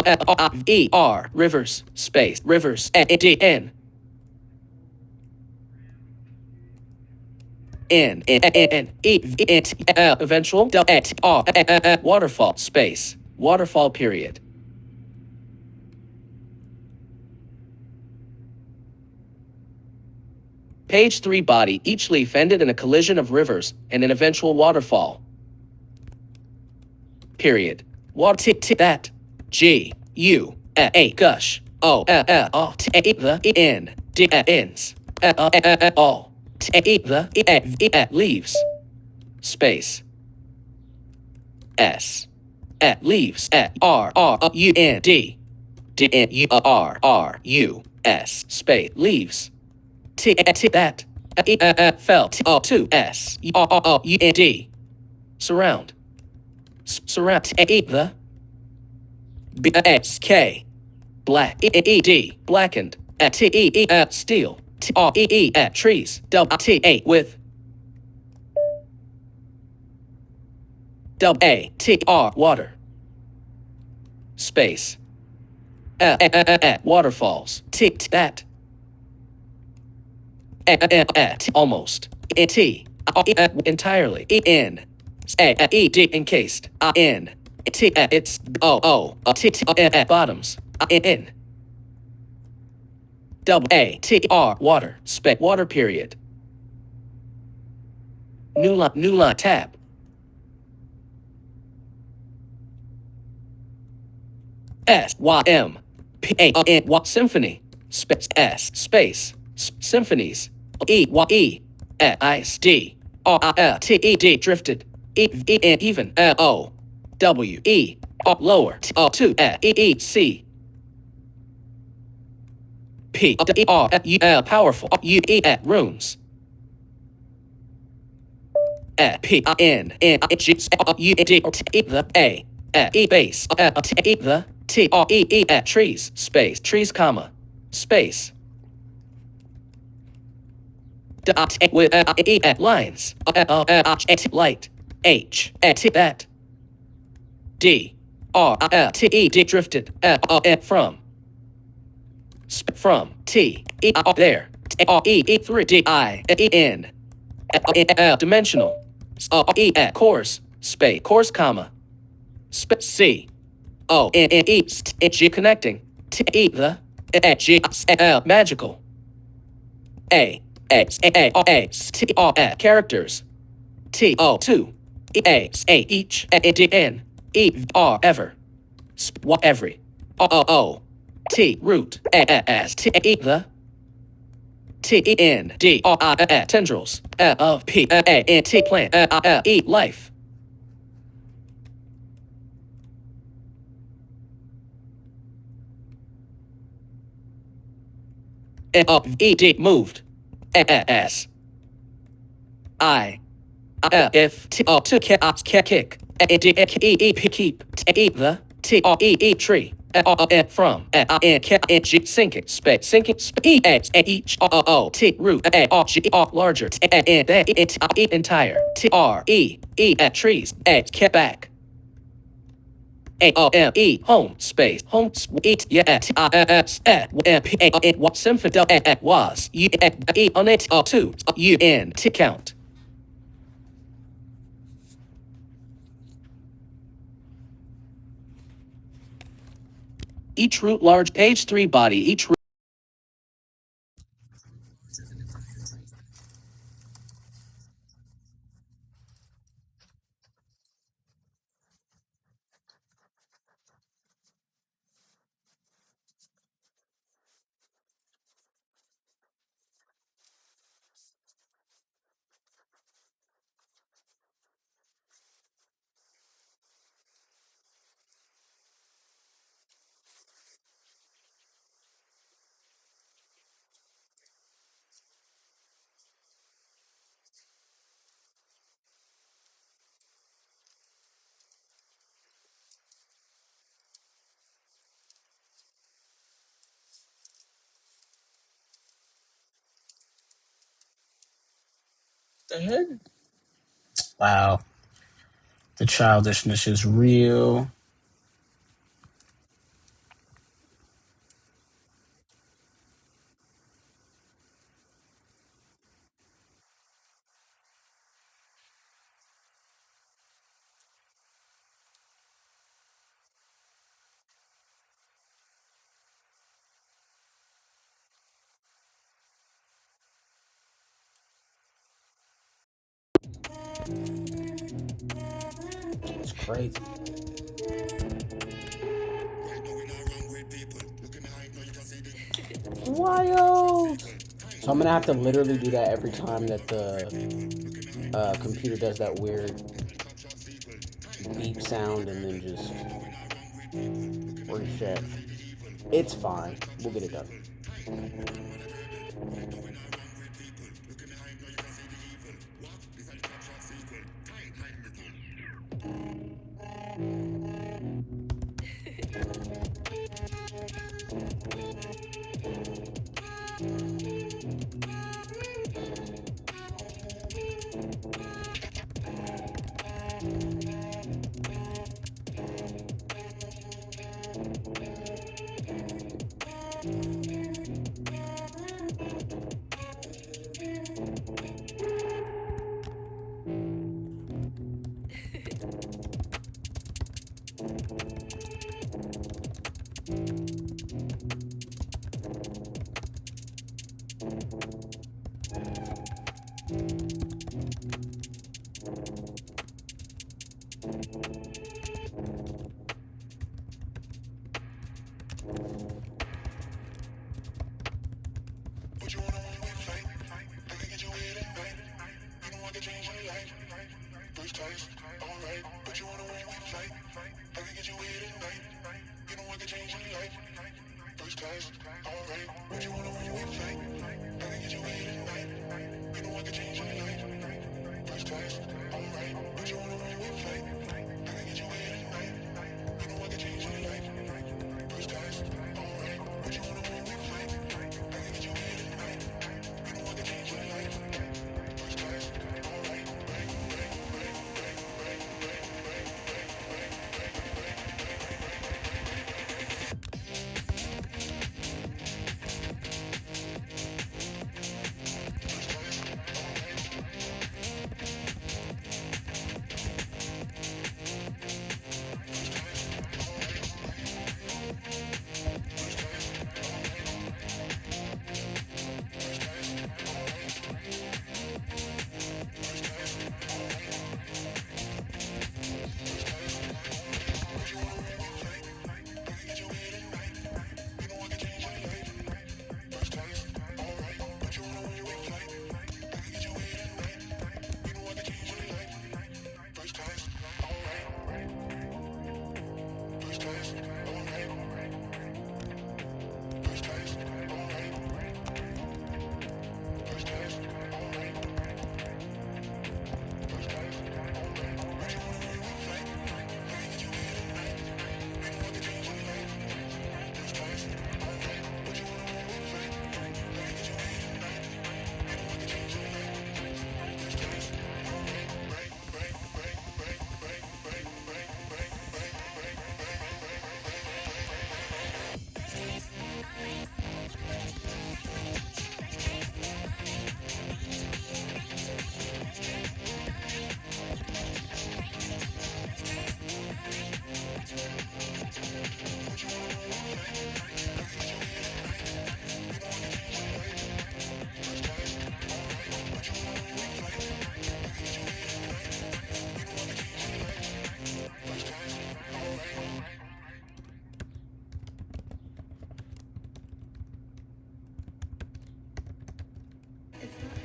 rivers space rivers in eventual waterfall space waterfall period. Page 3 body each leaf ended in a collision of rivers and an eventual waterfall period. Water that gush the ends all the leaves space s leaves space leaves that fell to surround surround the BSK black blackened steel trees with water space waterfalls that almost entirely encased in its bottoms in water space water period. New line tab symphony space space symphonies drifted even lower to powerful runes base trees space trees comma space with lines light H that drifted from T there 3 in dimensional course space course comma C G connecting the magical characters two each in ever every root the tendrils of plant life moved as if to kick keep the tree from sinking space sinking space each t root larger entire trees back home space home symphony was on it to count. Each root large page 3 body each root. The heck? Wow. The childishness is real. It's crazy. Wild. So I'm gonna have to literally do that every time that the computer does that weird beep sound and then just reset. It's fine. We'll get it done.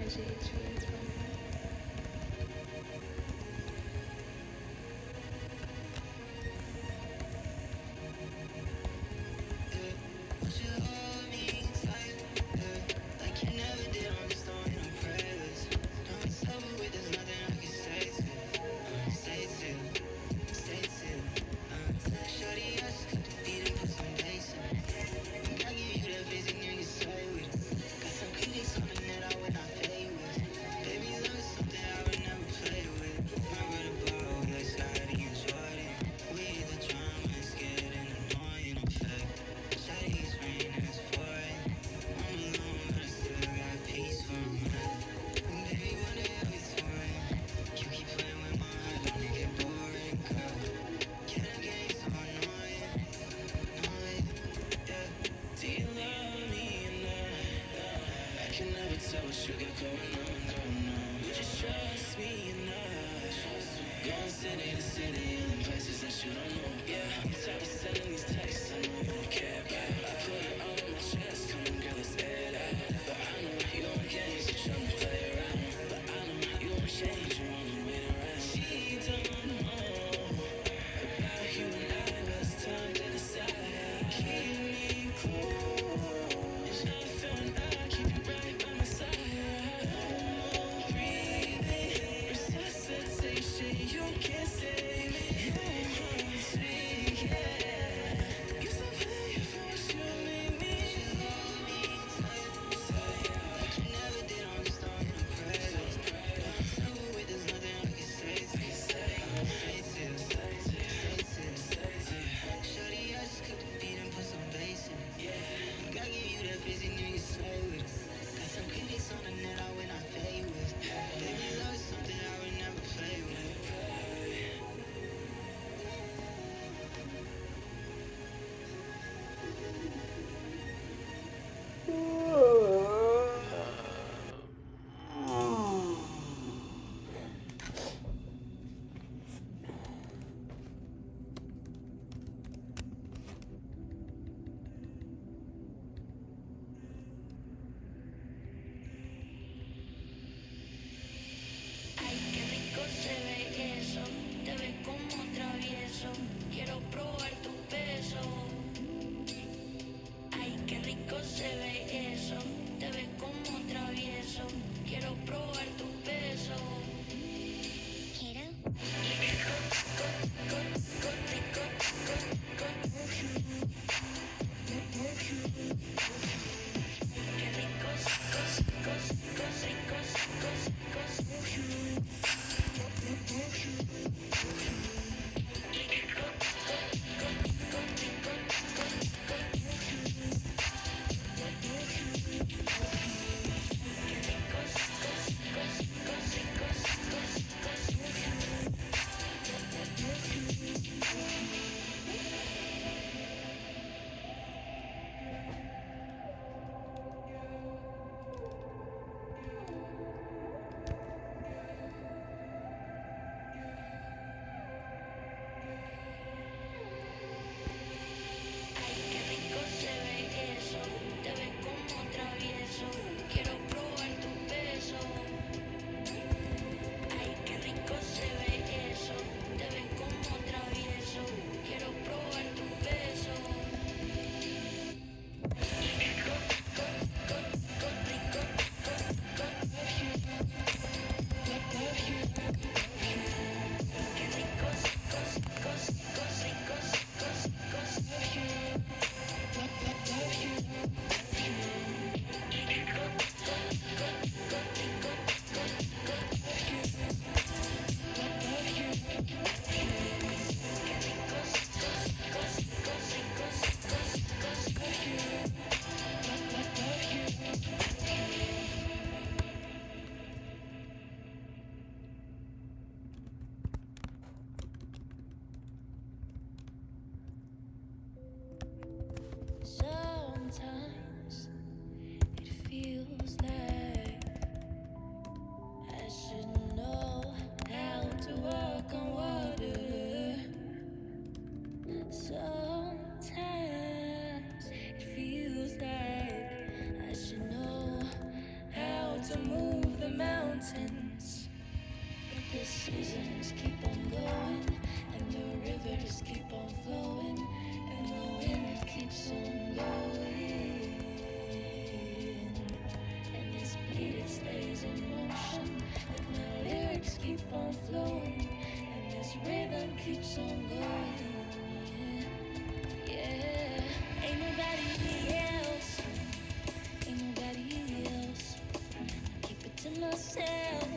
appreciate you as well. To move the mountains. But the seasons keep on going, and the rivers keep on flowing, and the wind keeps on blowing. And this beat, it stays in motion, and my lyrics keep on flowing, and this rhythm keeps on going. Yeah, ain't nobody else, ain't nobody else. Keep it to myself.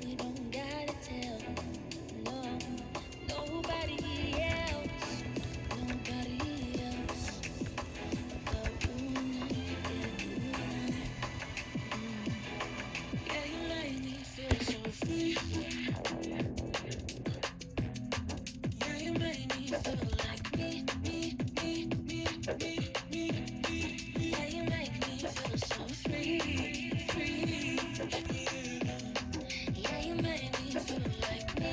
We don't gotta tell, no, nobody else, nobody else. About you, yeah, you make me feel so free. Yeah, you make me feel like me. Yeah, you make me feel so free. Yeah, you make me feel like me.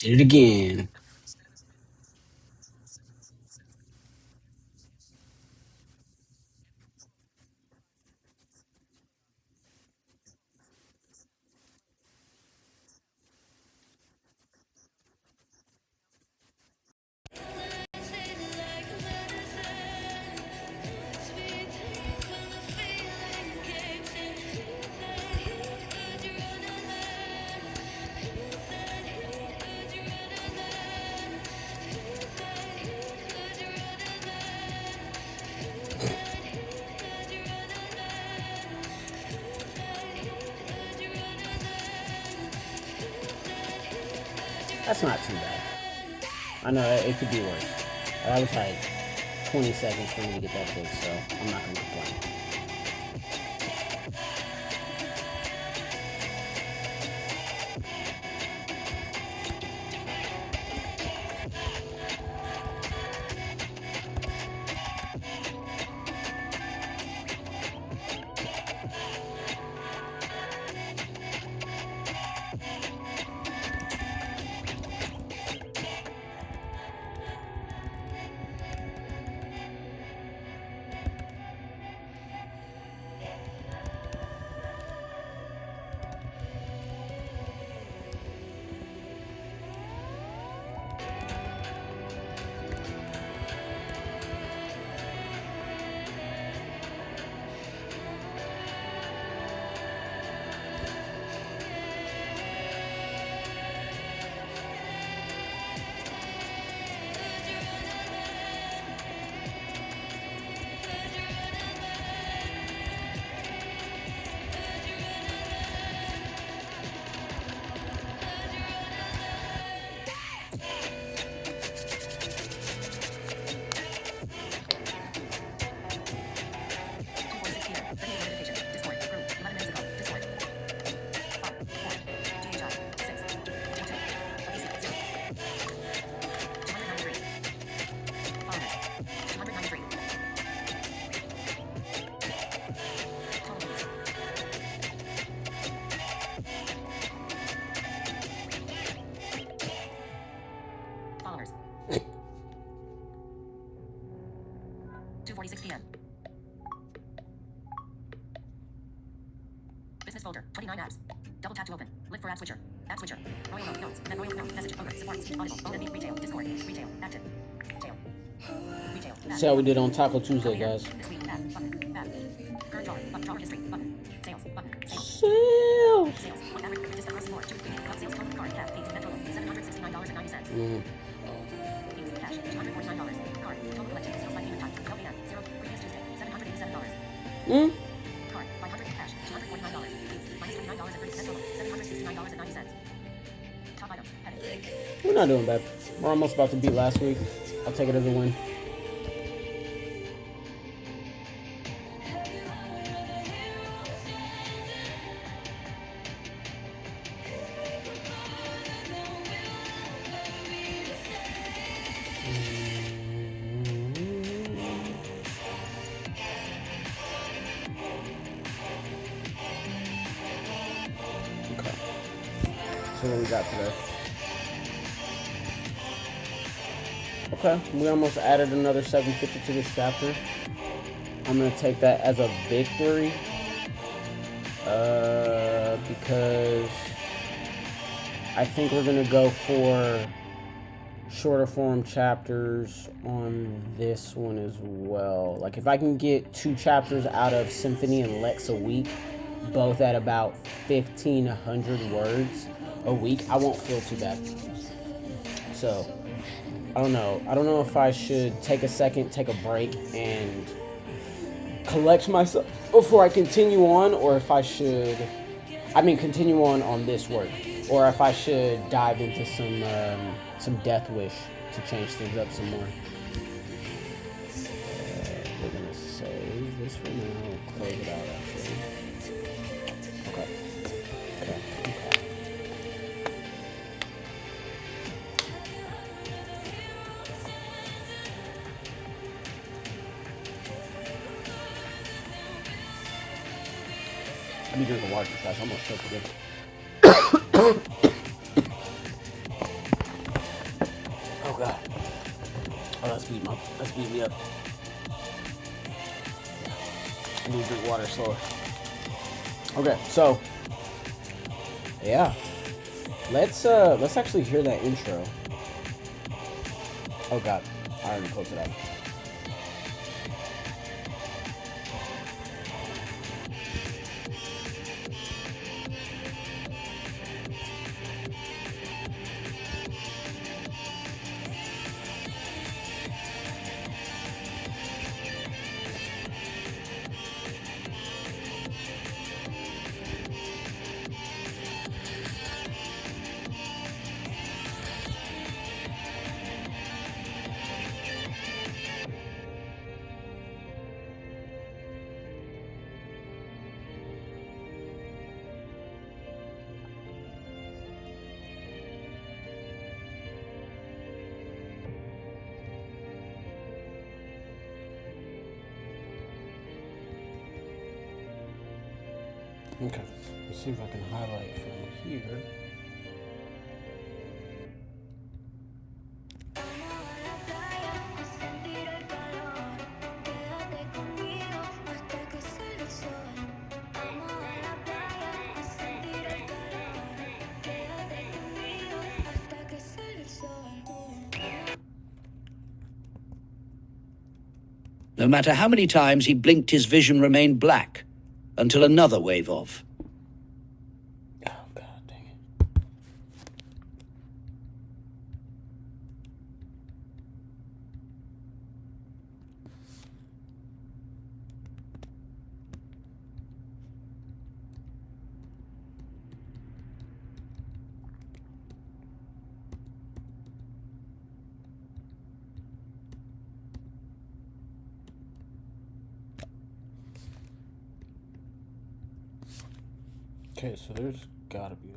Did it again. That's not too bad. I know it could be worse. That was like 20 seconds for me to get that fixed, so I'm not gonna complain. 2:46 p.m. Business folder. 29 apps. Double tap to open. Look for app switcher. App switcher. RoyalRoad notes. RoyalRoad notes. Message. Ogre. Support. Speak. Audible. OMB. Retail. Discord. Retail. Active. Retail. Retail. See how we did on Taco Tuesday, guys. This week. App. Button. App. Current drawer. Drawer history. Button. Sales. Button. Sales. Sales. Sales. What average? Just across the board. Club sales total. Card. Cap. Fees. Net total. $769.90. Mm. Fees. Cash. $249. Card. Total collection. Sales by payment type. 12 a.m. 0. Previous Tuesday. $787. Mm. Card. $500. Cash. $249. Fees. Minus $29.30. Net total. $769.90. Top items. Heading. We're not doing bad. We're almost about to beat last week. I'll take it as a win. Okay. So what we got today? Okay, we almost added another 750 to this chapter. I'm gonna take that as a victory, because I think we're gonna go for shorter form chapters on this one as well. Like if I can get 2 chapters out of Symphony and Lex a week, both at about 1,500 words a week, I won't feel too bad. So I don't know if I should take a second, take a break, and collect myself before I continue on, or if I should, continue on this work, or if I should dive into some DeathWish to change things up some more. We're gonna save this for now. Close it out actually. Okay. Let me drink the water fast. I'm gonna choke again. Oh god. Oh, that's beating me up. I need to drink water slower. Okay, so yeah. Let's actually hear that intro. Oh god. I already closed it out. Okay, let's see if I can highlight from here. No matter how many times he blinked, his vision remained black, until another wave of. Oh, god dang it. Okay, so there's gotta be a...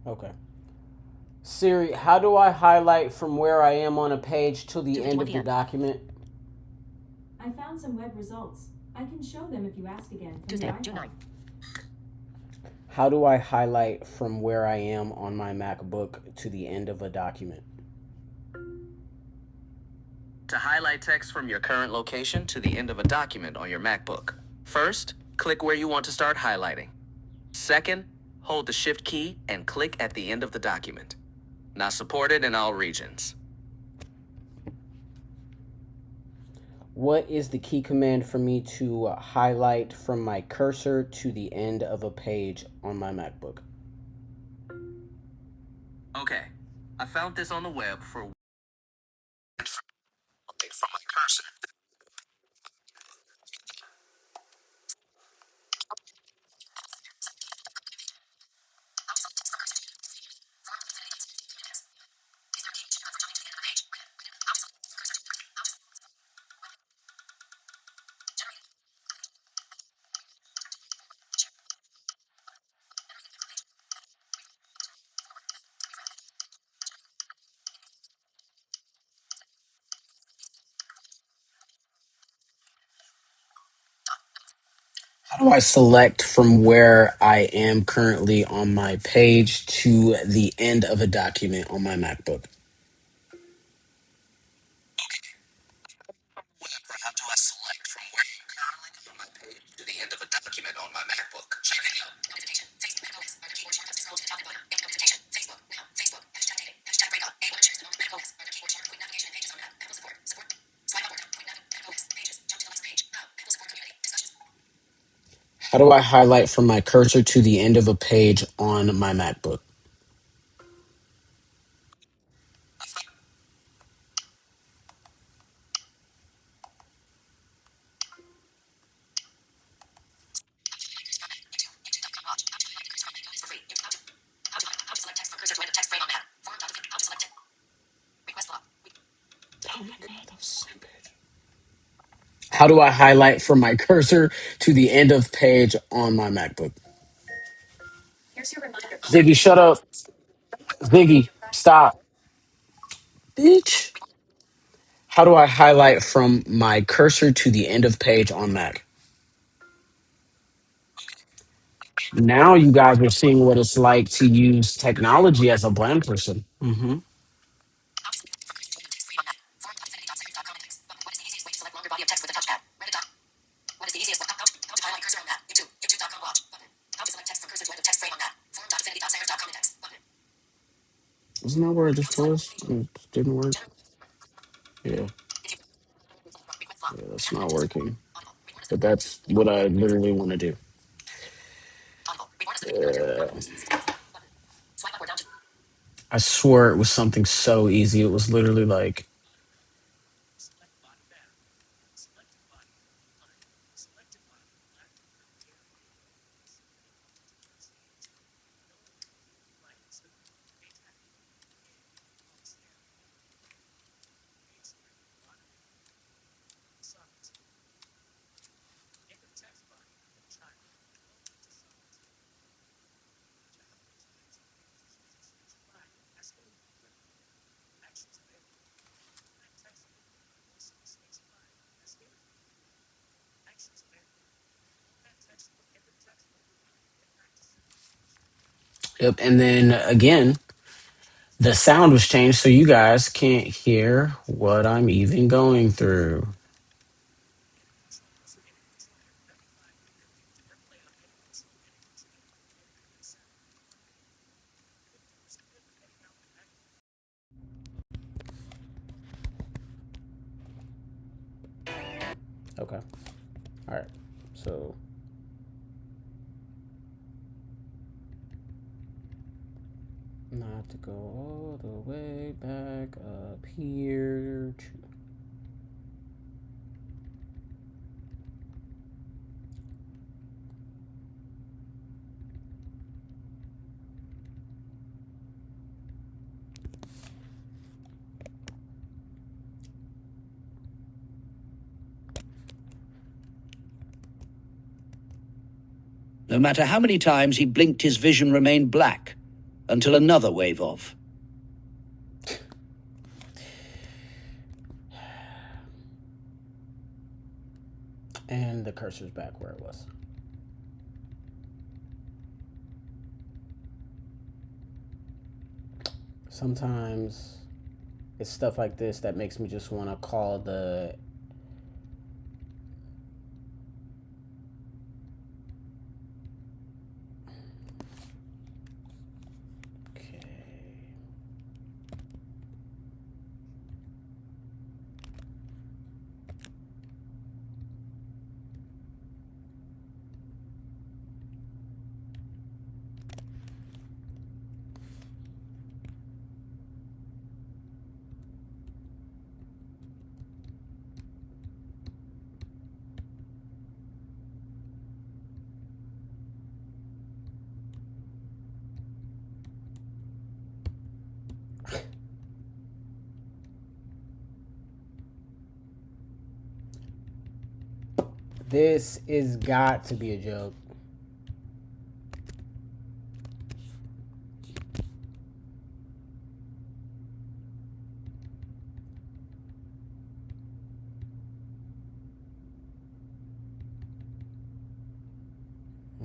Okay. Siri, how do I highlight from where I am on a page to the end of the document? I found some web results. I can show them if you ask again from Tuesday, your June iPhone. 9. How do I highlight from where I am on my MacBook to the end of a document? To highlight text from your current location to the end of a document on your MacBook, first, click where you want to start highlighting. Second, hold the Shift key and click at the end of the document. Not supported in all regions. What is the key command for me to highlight from my cursor to the end of a page on my MacBook? Okay, I found this on the web from my cursor. How do I select from where I am currently on my page to the end of a document on my MacBook? How do I select from where I'm currently on my page to the end of a document on my MacBook? Check it out. Notification. Facebook. Medical list. Are the keyboard shortcuts to scroll to the top and bottom? Notification. Facebook. Now. Facebook. Hashtag dating. Hashtag breakup. Able to choose the moment. Medical list. Are the keyboard shortcuts? Quick navigation and pages on that. Apple support. Support. Swipe upward. Quick medical list. Pages. Jump to the next page. Now. Apple support community. Discussions. How do I highlight from my cursor to the end of a page on my MacBook? YouTube.com watch. How to highlight cursor on Mac. For free. How to select text from cursor to end of text frame on Mac. Form. How to select text. Request block. Oh my God, that was the same page. How do I highlight from my cursor to the end of page on my MacBook? Here's your reminder. Ziggy, shut up. Ziggy, stop. Bitch. How do I highlight from my cursor to the end of page on Mac? Now you guys are seeing what it's like to use technology as a blind person. Mm-hmm. How to select from cursor to end of text frame on Mac. Form. Index. Button. What is the easiest way to select longer body of text with a touchpad? Reddit. What is the easiest way? How to highlight cursor on Mac. YouTube. YouTube.com watch. Button. How to select text from cursor to end of text frame on Mac. Form.affinity.sanders.com index. Button. Isn't that where it How just to select was? It didn't work. general. Yeah, If you request block. yeah, that's Apple not Messages. working. Audible. Report But assistant. that's what I literally want to do. Audible. Report assistant. Filter. Button. Swipe up or down to. I swore it was something so easy. It was literally like, yep. And then again, the sound was changed so you guys can't hear what I'm even going through. Okay. All right. So not to go all the way back up here to No matter how many times he blinked, his vision remained black. until another wave of. And the cursor's back where it was. Sometimes it's stuff like this that makes me just want to call the This is got to be a joke.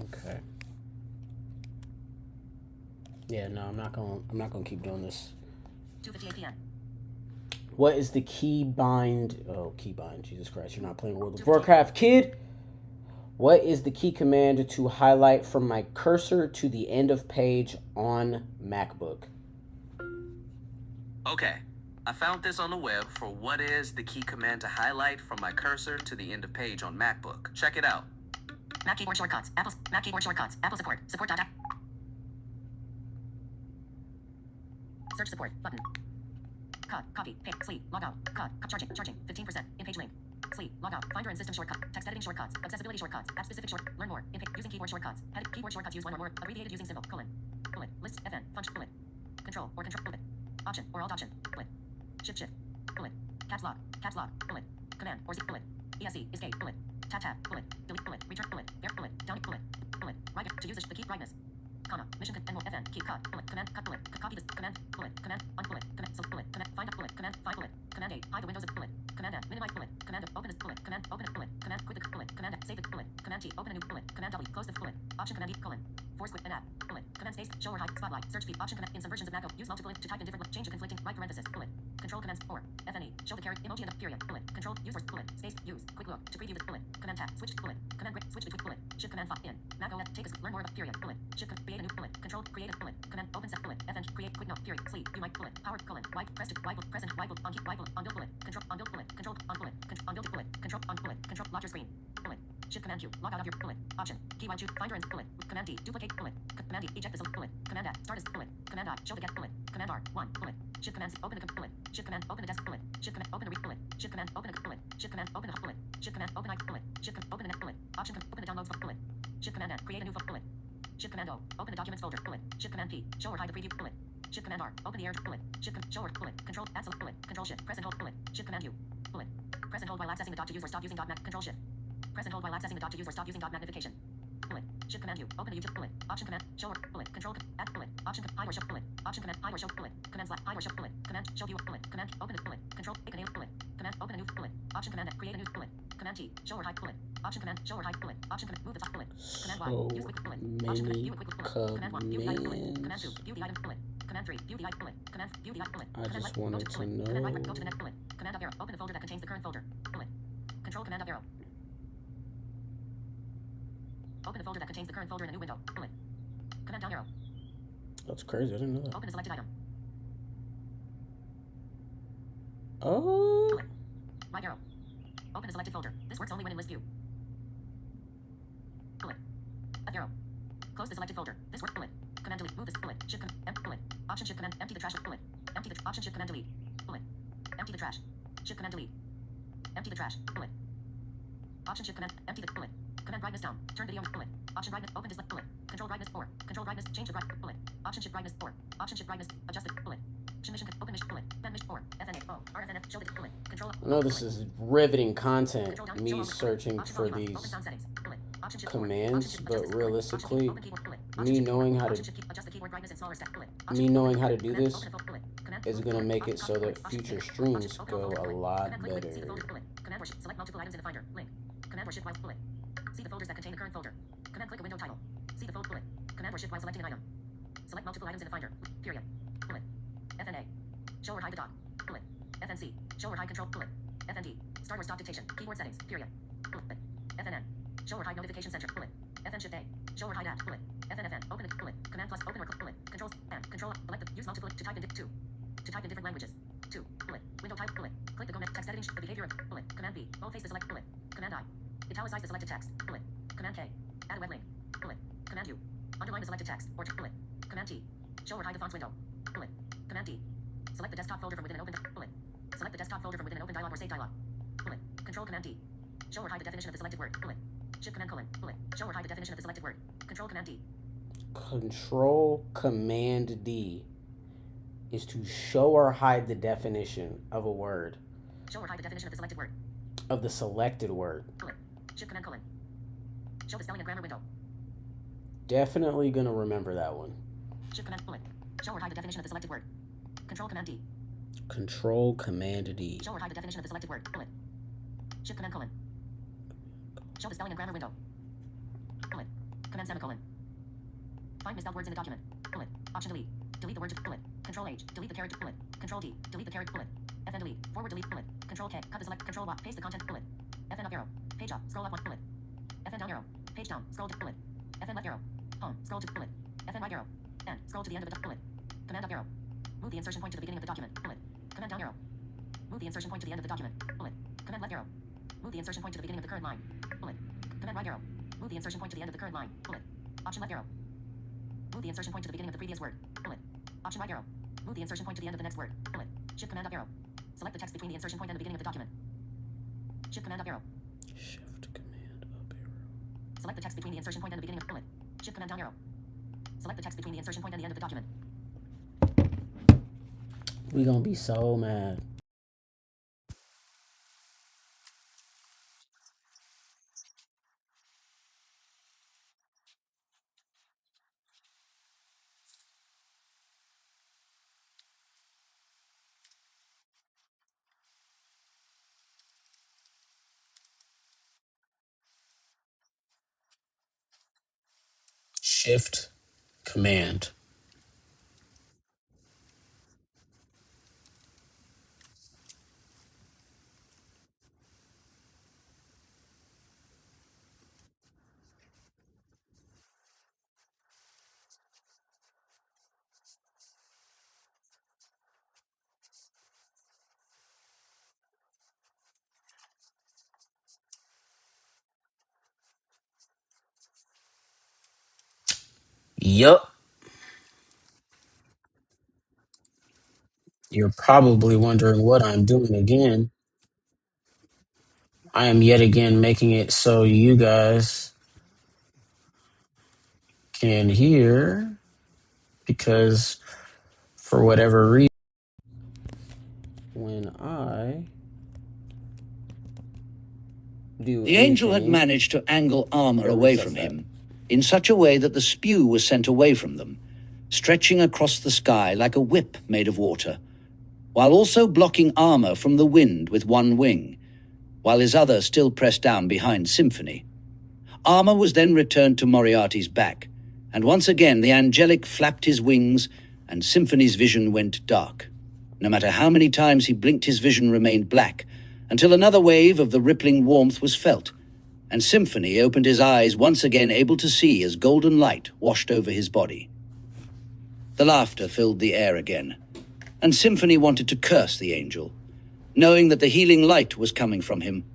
Okay. Yeah, no, I'm not gonna keep doing this. 2:58 p.m. What is the keybind? Oh, keybind. Jesus Christ, you're not playing World of Warcraft, kid. What is the key command to highlight from my cursor to the end of page on MacBook? Okay, I found this on the web for what is the key command to highlight from my cursor to the end of page on MacBook. Check it out. Mac keyboard shortcuts. Mac keyboard shortcuts. Apple support. Support.app. Search support button. Cut. Copy. Paste. Sleep. Log out. Cut. Charging. 15%. In page link. Sleep. Log out. Finder and system shortcut. Text editing shortcuts. Accessibility shortcuts. App specific short. Learn more. Using keyboard shortcuts. Keyboard shortcuts use one or more. Abbreviated using symbol. Colon. Bullet. List. FN. Function. Bullet. Control or control. Bullet. Option or alt option. Bullet. Shift. Bullet. Caps lock. Bullet. Command or Z. Bullet. ESC. Escape. Bullet. Tab. Bullet. Delete. Bullet. Return. Bullet. Air. Bullet. Down. Bullet. Right. To use the key brightness. Comma. Mission. And more. FN. Key. Cut. Bullet. Command. Cut. Bullet. Copy this. Command. Bullet. Command. On. Bullet. Command. So. Bullet. Command. Find a bullet. Command. Find bullet. Command A. Hide the windows of bullet. Command N. Minimize bullet. Command open this bullet. Command open this bullet. Command quit the bullet. Command save the bullet. Command T. Open a new bullet. Command W. Close the bullet. Option Command E. Colon. Force quit and add. Bullet. Command space. Show or hide. Spotlight. Search feed. Option Command. In some versions of Mac, use multiple to type in different. Change a conflicting. Right parenthesis. Bullet. Control commands or FNE. Show the character emoji and the period. Bullet. Control use or bullet. Space. Use. Quick look to preview the bullet. Command tab. Switch bullet. Command grid. Switch between bullet. Shift command 5 in. Mac OS. Take a learn more about period. Bullet. Shift create a new bullet. Control create a bullet. Command open set bullet. FN create quick note period. Sleep. You might bullet. Power colon. Wipe. Press to wipe. Present. Wipe. On key. Wipe. On build bullet. Control on build bullet. Control on bullet. Control on build bullet. Control on bullet. Control lock your screen. Bullet. Shift command Q. Log out of your bullet. Option. Key Y choose. Finder and bullet. Command D. Duplicate bullet. Command D. Eject this bullet. Command A. Start as bullet. Command I. Show the get bullet. Command R. 1 bullet. Shift command C. Open the bullet. Shift command open the desk bullet. Shift command open the read bullet. Shift command open the bullet. Shift command open the bullet. Shift command open I bullet. Shift command open the net bullet. Option open the downloads bullet. Shift command N. Create a new bullet. Shift command O. Open the documents folder bullet. Shift command P. Show or hide the preview bullet. Shift command R. Open the air bullet. Shift show or bullet. Control add select bullet. Control shift. Press and hold bullet. Shift command U. Bullet. Press and hold while accessing the doc to use or stop using doc mag. Control shift. Press and hold while accessing the doc to use or stop using doc magnification. Bullet. Shift command U. Open the YouTube bullet. Option command. Show or bullet. Control add bullet. Option hide or show bullet. Option command hide or show bullet. Command slash hide or show bullet. Command show view bullet. Command open the bullet. Control make a new bullet. Command open a new bullet. Option command create a new bullet. Command T. Show or hide bullet. Option command show or hide bullet. Option command move the top bullet. Command Y. Use quick bullet. Option command view a quick bullet. Command 1. View the item bullet. Command 2. View the item bullet. Command 3. View the item bullet. Command view the item bullet. I just wanted to know. Command right go to the next bullet. Command up arrow. Open the folder that contains the current folder. Bullet. Control command up arrow. Open the folder that contains the current folder in a new window. Bullet. Command down arrow. That's crazy. I didn't know that. Open the selected item. Oh. Bullet. Right arrow. Open the selected folder. This works only when in list view. Bullet. Left arrow. Close the selected folder. This works. Bullet. Command delete. Move this bullet. Shift command empty bullet. Option shift command empty the trash bullet. Empty the option shift command delete. Bullet. Empty the trash. Shift command delete. Empty the trash. Bullet. Option shift command empty the bullet. Command brightness down. Turn video bullet. Option brightness open display bullet. Control brightness 4. Control brightness change the bright bullet. Option shift brightness 4. Option shift brightness adjusted bullet. Mission open mission bullet. Command mission 4. FNA O. RFNF show the bullet. Control. I know this is riveting content. Me searching for these commands, but realistically, me knowing how to Adjust the keyboard brightness and smaller step. Bullet. me knowing how to do Command, this open and fold, bullet. Command, is gonna make it so that Option, future bullet. streams Option, open go folder, a bullet. lot Command, click, better. see the folder, bullet. Command or shift, select multiple items in the finder. Link. Command or shift while bullet. See the folders that contain the current folder. Command click a window title. See the folder bullet. Command or shift while selecting an item. Select multiple items in the finder. Period. Bullet. FNA. Show or hide the doc. Bullet. FNC. Show or hide control. Bullet. FND. Start or stop dictation. Keyboard settings. Period. Bullet. FNN. Show or hide notification center. Bullet. FN shift A. Show or hide at. Bullet. FNFN. Open it. Bullet. Command plus open or close. Bullet. Controls. And control. Select the use multiple to type in 2. To type in different languages. 2. Bullet. Window type. Bullet. Click the go next text editing. The behavior of bullet. Command B. Boldface the select. Bullet. Command I. Italicize the selected text. Bullet. Command K. Add a web link. Bullet. Command U. Underline the selected text. Or bullet. Command T. Show or hide the fonts window. Bullet. Command D. Select the desktop folder from within an open bullet. Select the desktop folder from within an open dialog or save dialog. Bullet. Control Command D. Show or hide the definition of the selected word. Bullet. Shift Command colon. Bullet. Show or hide the definition of the selected word. Control Command D. Control Command D is to show or hide the definition of a word. Show or hide the definition of the selected word. Of the selected word. Bullet. Shift Command colon. Show the spelling and grammar window. Definitely gonna remember that one. Shift Command bullet. Show or hide the definition of the selected word. Control Command D. Control Command D. Show or hide the definition of the selected word. Bullet. Shift Command colon. Show the spelling and grammar window. Bullet. Command semicolon. Find misspelled words in the document. Bullet. Option delete. Delete the word. Bullet. Control H. Delete the character. Bullet. Control D. Delete the character. Bullet. FN delete. Forward delete. Bullet. Control K. Cut the select. Control Y. Paste the content. Bullet. FN up arrow. Page up. Scroll up 1. Bullet. FN down arrow. Page down. Scroll to bullet. FN left arrow. Home. Scroll to bullet. FN right arrow. End. Scroll to the end of the bullet. Command up arrow. Move the insertion point to the beginning of the document. Bullet. Command down arrow. Move the insertion point to the end of the document. Bullet. Command left arrow. Move the insertion point to the beginning of the current line. Bullet. Command right arrow. Move the insertion point to the end of the current line. Bullet. Option left arrow. Move the insertion point to the beginning of the previous word. Bullet. Option right arrow. Move the insertion point to the end of the next word. Bullet. Shift Command up arrow. Select the text between the insertion point and the beginning of the document. Shift Command up arrow. Shift Command up arrow. Select the text between the insertion point and the beginning of bullet. Shift Command down arrow. Select the text between the insertion point and the end of the document. We gonna be so mad. Shift Command. Yup. You're probably wondering what I'm doing again. I am yet again making it so you guys can hear, because for whatever reason, when I do The angel had anything, managed to angle armor It'll away resets from that. him in such a way that the spew was sent away from them, stretching across the sky like a whip made of water, while also blocking armor from the wind with one wing, while his other still pressed down behind Symphony. Armor was then returned to Moriarty's back, and once again the angelic flapped his wings, and Symphony's vision went dark. No matter how many times he blinked, his vision remained black, until another wave of the rippling warmth was felt, and Symphony opened his eyes, once again able to see as golden light washed over his body. The laughter filled the air again, and Symphony wanted to curse the angel, knowing that the healing light was coming from him,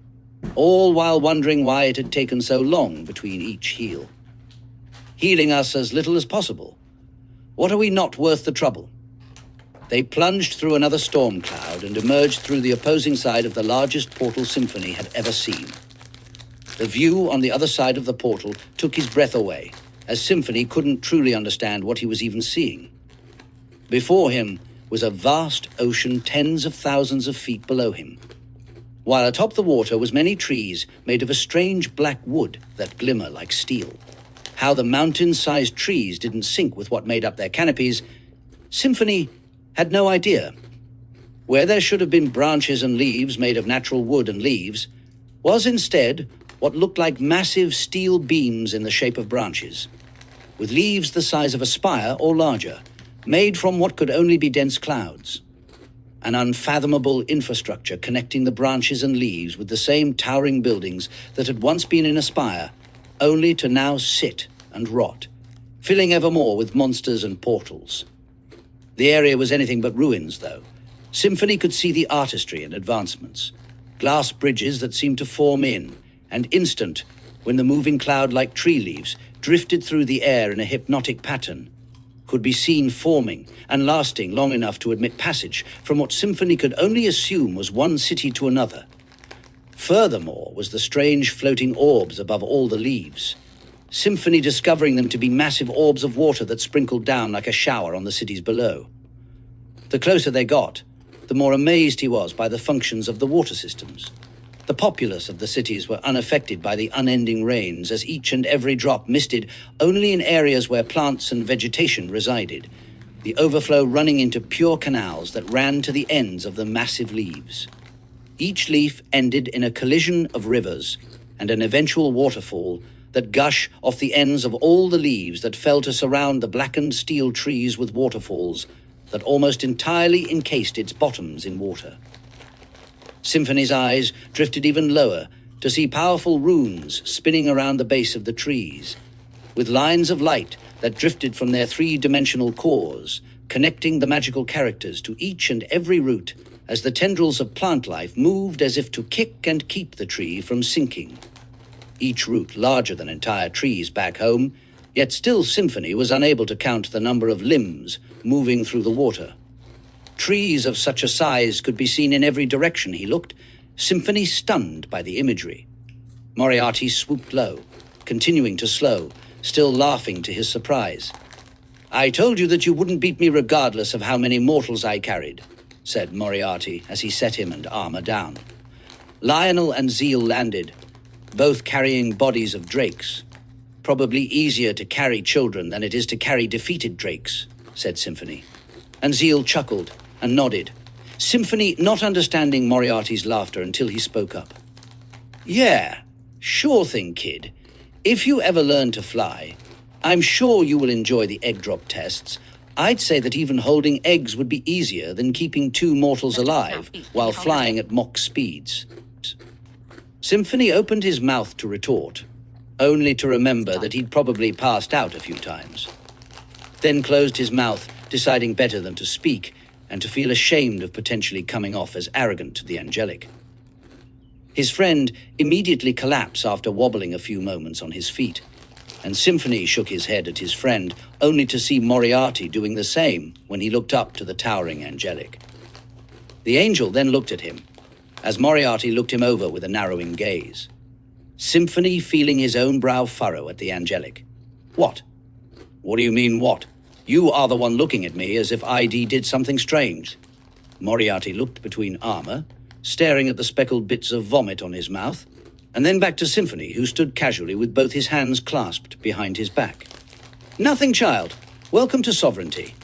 all while wondering why it had taken so long between each heal. Healing us as little as possible. What are we not worth the trouble? They plunged through another storm cloud and emerged through the opposing side of the largest portal Symphony had ever seen. The view on the other side of the portal took his breath away, as Symphony couldn't truly understand what he was even seeing. Before him was a vast ocean tens of thousands of feet below him, while atop the water was many trees made of a strange black wood that glimmer like steel. how the mountain-sized trees didn't sync with what made up their canopies, Symphony had no idea. Where there should have been branches and leaves made of natural wood and leaves, was instead what looked like massive steel beams in the shape of branches, with leaves the size of a spire or larger, made from what could only be dense clouds. An unfathomable infrastructure connecting the branches and leaves with the same towering buildings that had once been in a spire, only to now sit and rot, filling ever more with monsters and portals. The area was anything but ruins, though. Symphony could see the artistry and advancements, glass bridges that seemed to form in, and instant, when the moving cloud-like tree leaves drifted through the air in a hypnotic pattern, could be seen forming and lasting long enough to admit passage from what Symphony could only assume was one city to another. Furthermore was the strange floating orbs above all the leaves, Symphony discovering them to be massive orbs of water that sprinkled down like a shower on the cities below. The closer they got, the more amazed he was by the functions of the water systems. The populace of the cities were unaffected by the unending rains, as each and every drop misted only in areas where plants and vegetation resided, the overflow running into pure canals that ran to the ends of the massive leaves. Each leaf ended in a collision of rivers and an eventual waterfall that gush off the ends of all the leaves that fell to surround the blackened steel trees with waterfalls that almost entirely encased its bottoms in water. Symphony's eyes drifted even lower to see powerful runes spinning around the base of the trees, with lines of light that drifted from their three-dimensional cores, connecting the magical characters to each and every root as the tendrils of plant life moved as if to kick and keep the tree from sinking. Each root larger than entire trees back home, yet still Symphony was unable to count the number of limbs moving through the water. Trees of such a size could be seen in every direction he looked, Symphony stunned by the imagery. Moriarty swooped low, continuing to slow, still laughing to his surprise. "I told you that you wouldn't beat me regardless of how many mortals I carried," said Moriarty as he set him and armor down. Lionel and Zeal landed, both carrying bodies of drakes. "Probably easier to carry children than it is to carry defeated drakes," said Symphony. And Zeal chuckled and nodded, Symphony not understanding Moriarty's laughter until he spoke up. "Yeah, sure thing, kid. If you ever learn to fly, I'm sure you will enjoy the egg drop tests. I'd say that even holding eggs would be easier than keeping two mortals alive while flying at Mach speeds." Symphony opened his mouth to retort, only to remember that he'd probably passed out a few times. Then closed his mouth, deciding better than to speak, and to feel ashamed of potentially coming off as arrogant to the angelic. His friend immediately collapsed after wobbling a few moments on his feet, and Symphony shook his head at his friend, only to see Moriarty doing the same when he looked up to the towering angelic. The angel then looked at him, as Moriarty looked him over with a narrowing gaze. Symphony feeling his own brow furrow at the angelic. "What? What do you mean, what? You are the one looking at me as if ID did something strange." Moriarty looked between armor, staring at the speckled bits of vomit on his mouth, and then back to Symphony, who stood casually with both his hands clasped behind his back. "Nothing, child. Welcome to sovereignty."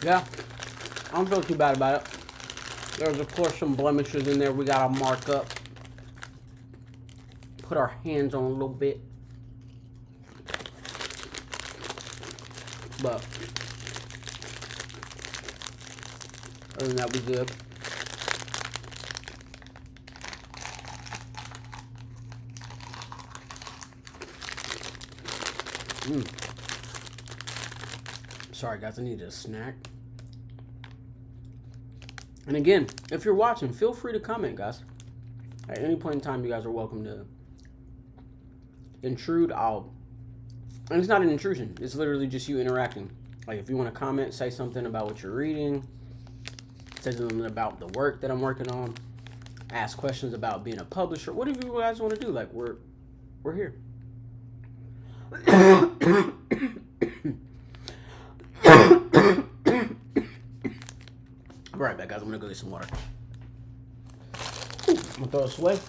Yeah, I don't feel too bad about it. There's, of course, some blemishes in there we gotta mark up. Put our hands on a little bit. But other than that, we good. Sorry guys, I needed a snack. And again, if you're watching, feel free to comment, guys. At any point in time, you guys are welcome to intrude. And it's not an intrusion. It's literally just you interacting. Like, if you want to comment, say something about what you're reading, say something about the work that I'm working on, ask questions about being a publisher, whatever you guys want to do. Like, we're here. All right, back, guys. I'm gonna go get some water. I'm gonna throw this away.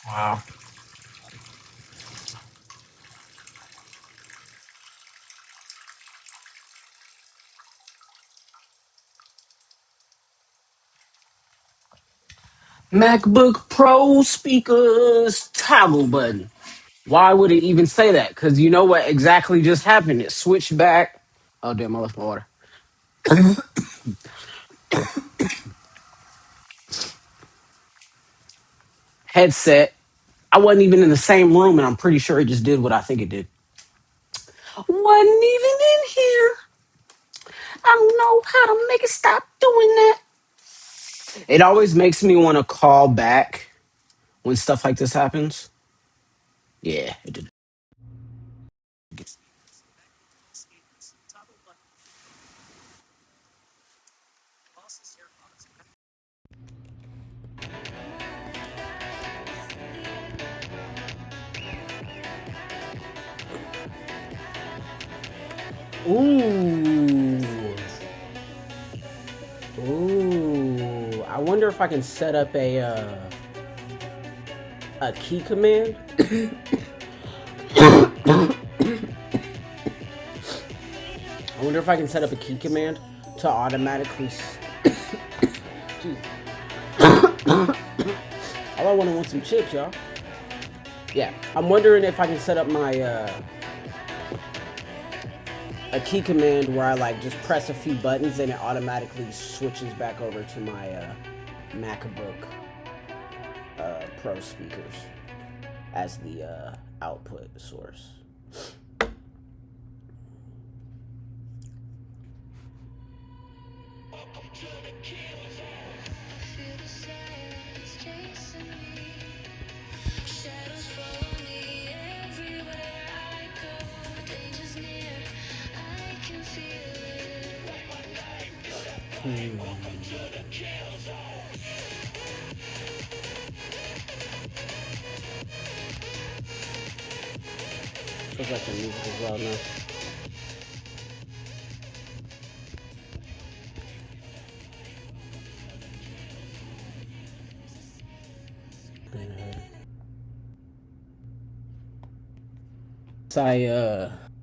Wow. MacBook Pro speakers toggle button. Why would it even say that? Because you know what exactly just happened? It switched back. Oh, damn, I left my water. Headset. I wasn't even in the same room, and I'm pretty sure it just did what I think it did. Wasn't even in here. I don't know how to make it stop doing that. It always makes me want to call back when stuff like this happens. Yeah, it did. Ooh. Ooh. I wonder if I can set up a key command. I wonder if I can set up a key command to automatically. Jeez. All I want some chips, y'all. Yeah, I'm wondering if I can set up my a key command where I like just press a few buttons and it automatically switches back over to my MacBook Pro speakers as the output source. Feel the silence chasing me. Shadows follow me everywhere I go. Danger's near, I can feel it. Feels like the music is loud now.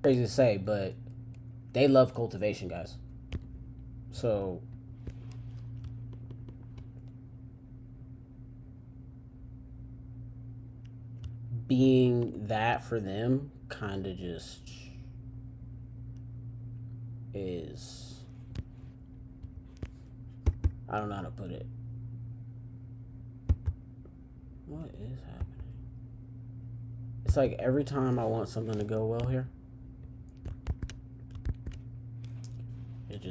Crazy to say, but they love cultivation, guys. So being that for them kind of just is, I don't know how to put it. What is happening? It's like every time I want something to go well here, it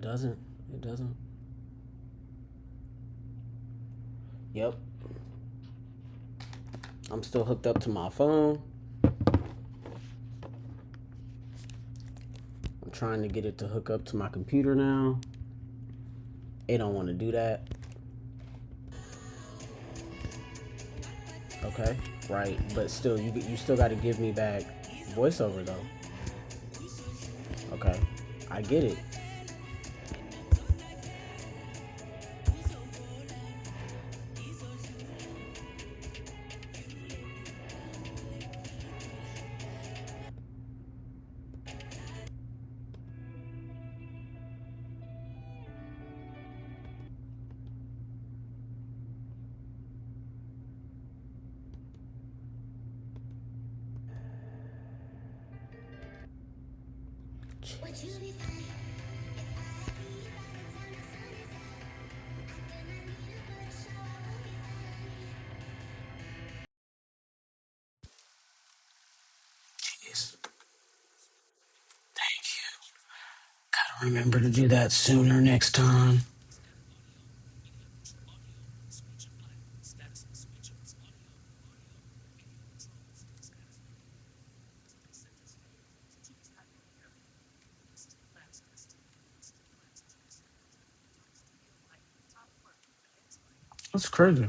doesn't. It doesn't. Yep. I'm still hooked up to my phone. I'm trying to get it to hook up to my computer now. It don't want to do that. Okay, right, but still, you still got to give me back voiceover though. Okay, I get it. Jeez. Thank you. Gotta remember to do that sooner next time. That's crazy.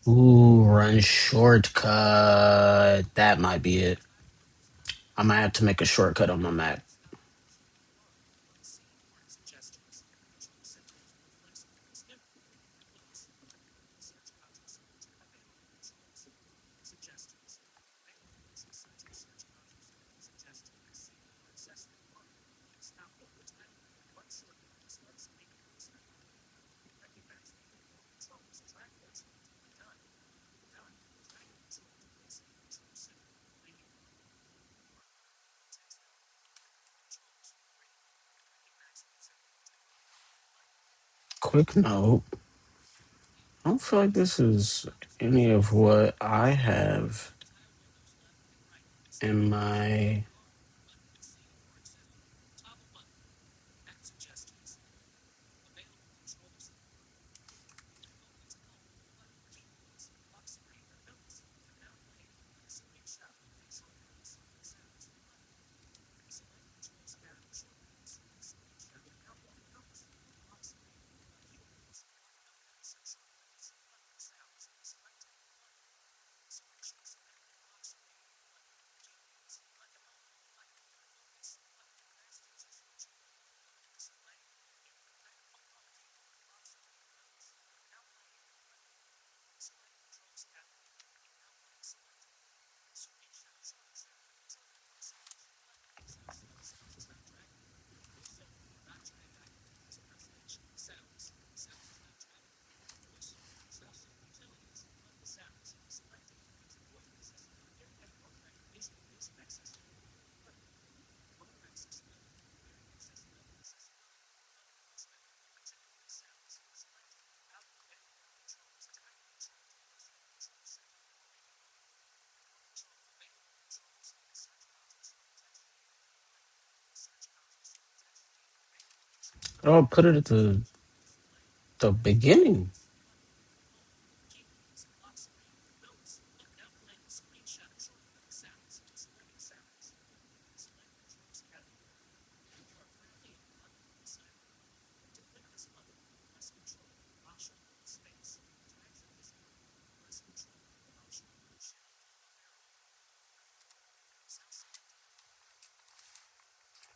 Ooh, run shortcut. That might be it. I might have to make a shortcut on my Mac. Quick note. I don't feel like this is any of what I have in my. Oh, put it at the beginning.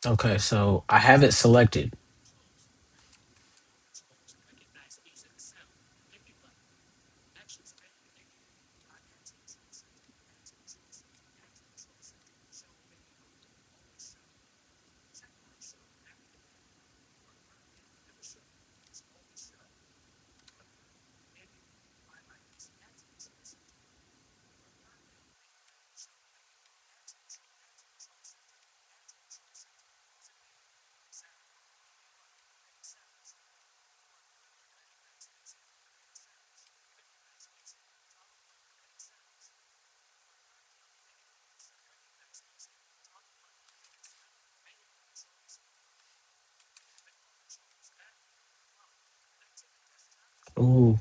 Okay, so I have it selected. Ooh.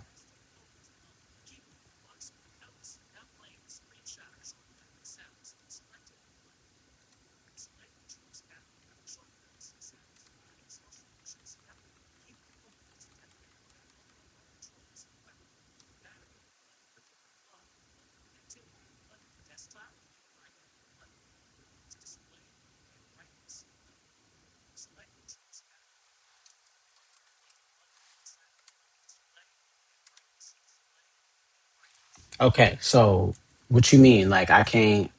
Okay, so what you mean? Like I can't.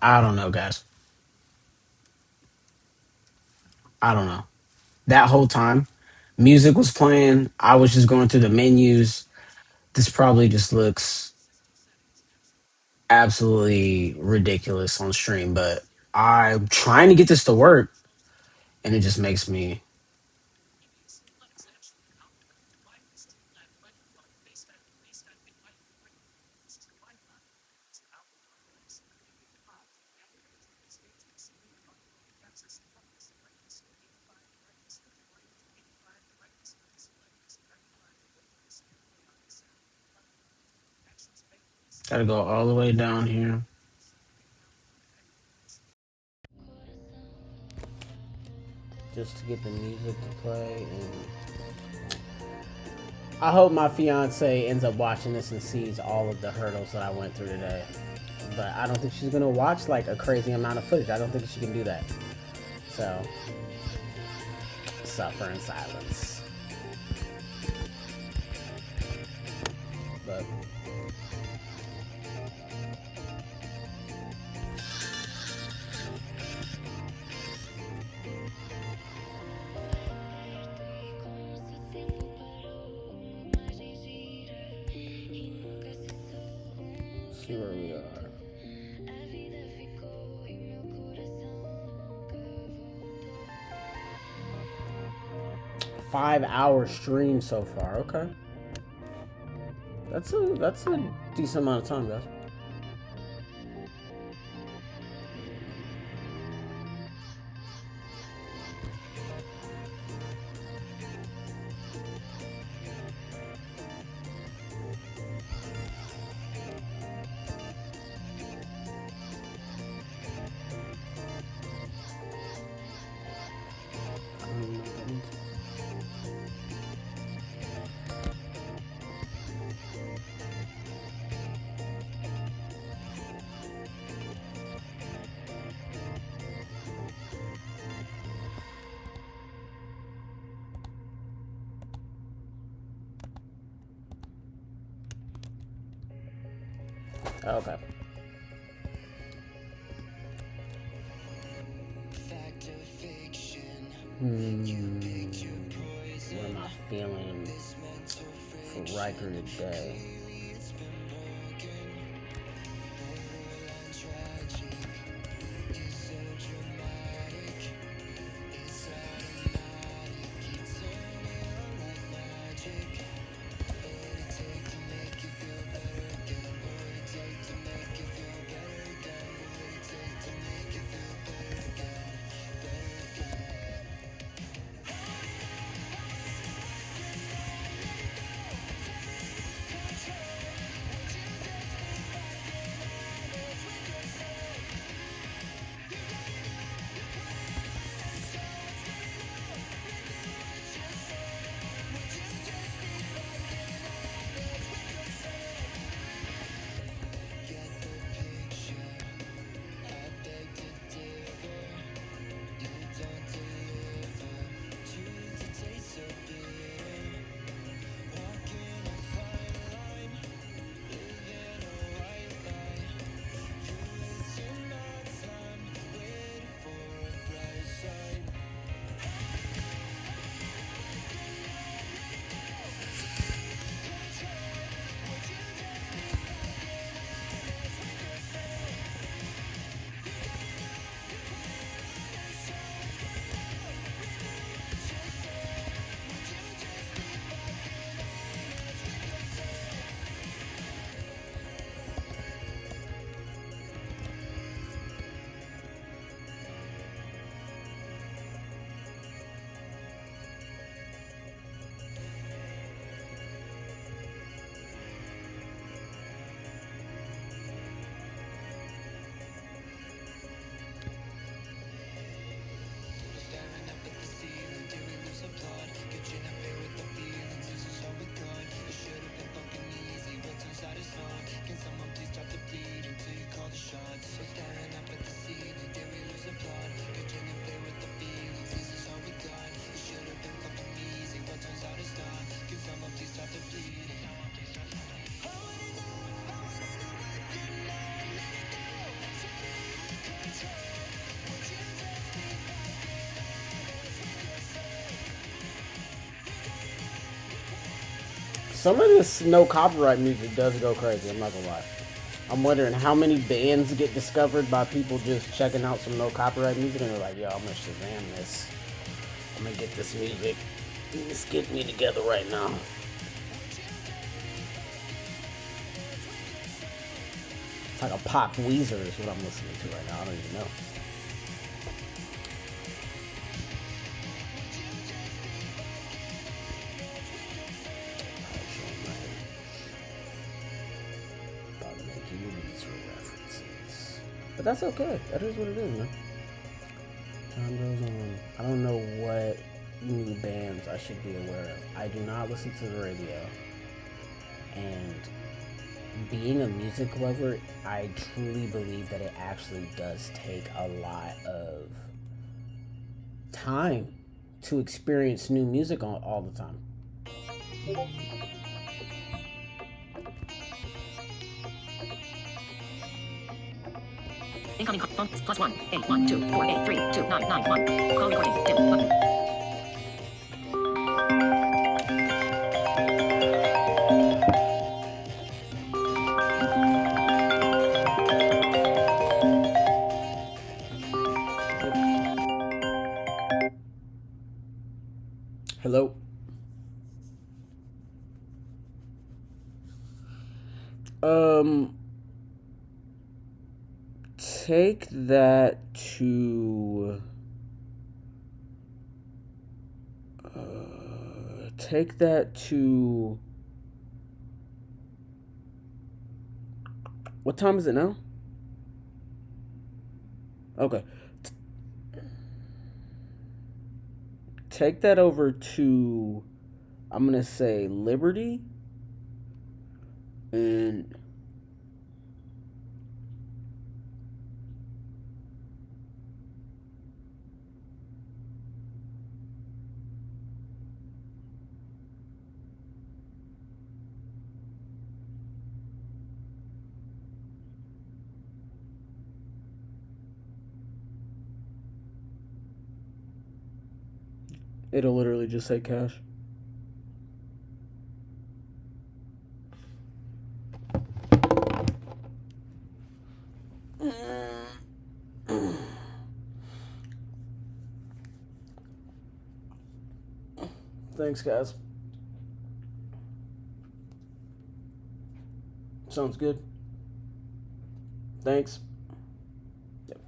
I don't know, guys. I don't know. That whole time, music was playing. I was just going through the menus. This probably just looks. absolutely ridiculous on stream, but I'm trying to get this to work, and it just makes me. Gotta go all the way down here. Just to get the music to play, and I hope my fiance ends up watching this and sees all of the hurdles that I went through today. But I don't think she's gonna watch like a crazy amount of footage. I don't think she can do that. So, suffer in silence. But see where we are. 5-hour stream so far. Okay, that's a decent amount of time, guys. Okay. What am I feeling for Riker today? Some of this no copyright music does go crazy, I'm not gonna lie. I'm wondering how many bands get discovered by people just checking out some no copyright music and they're like, yo, I'm gonna Shazam this. I'm gonna get this music. Just get me together right now. It's like a pop Weezer is what I'm listening to right now. I don't even know. But that's okay. That is what it is, man. Time goes on. I don't know what new bands I should be aware of. I do not listen to the radio. And being a music lover, I truly believe that it actually does take a lot of time to experience new music all the time. Incoming phone +1 81248329991. Call recording. Dim button. Hello. Take that to what time is it now? Okay. Take that over to, I'm gonna say, Liberty, and it'll literally just say cash. Thanks, guys. Sounds good. Thanks. Yep.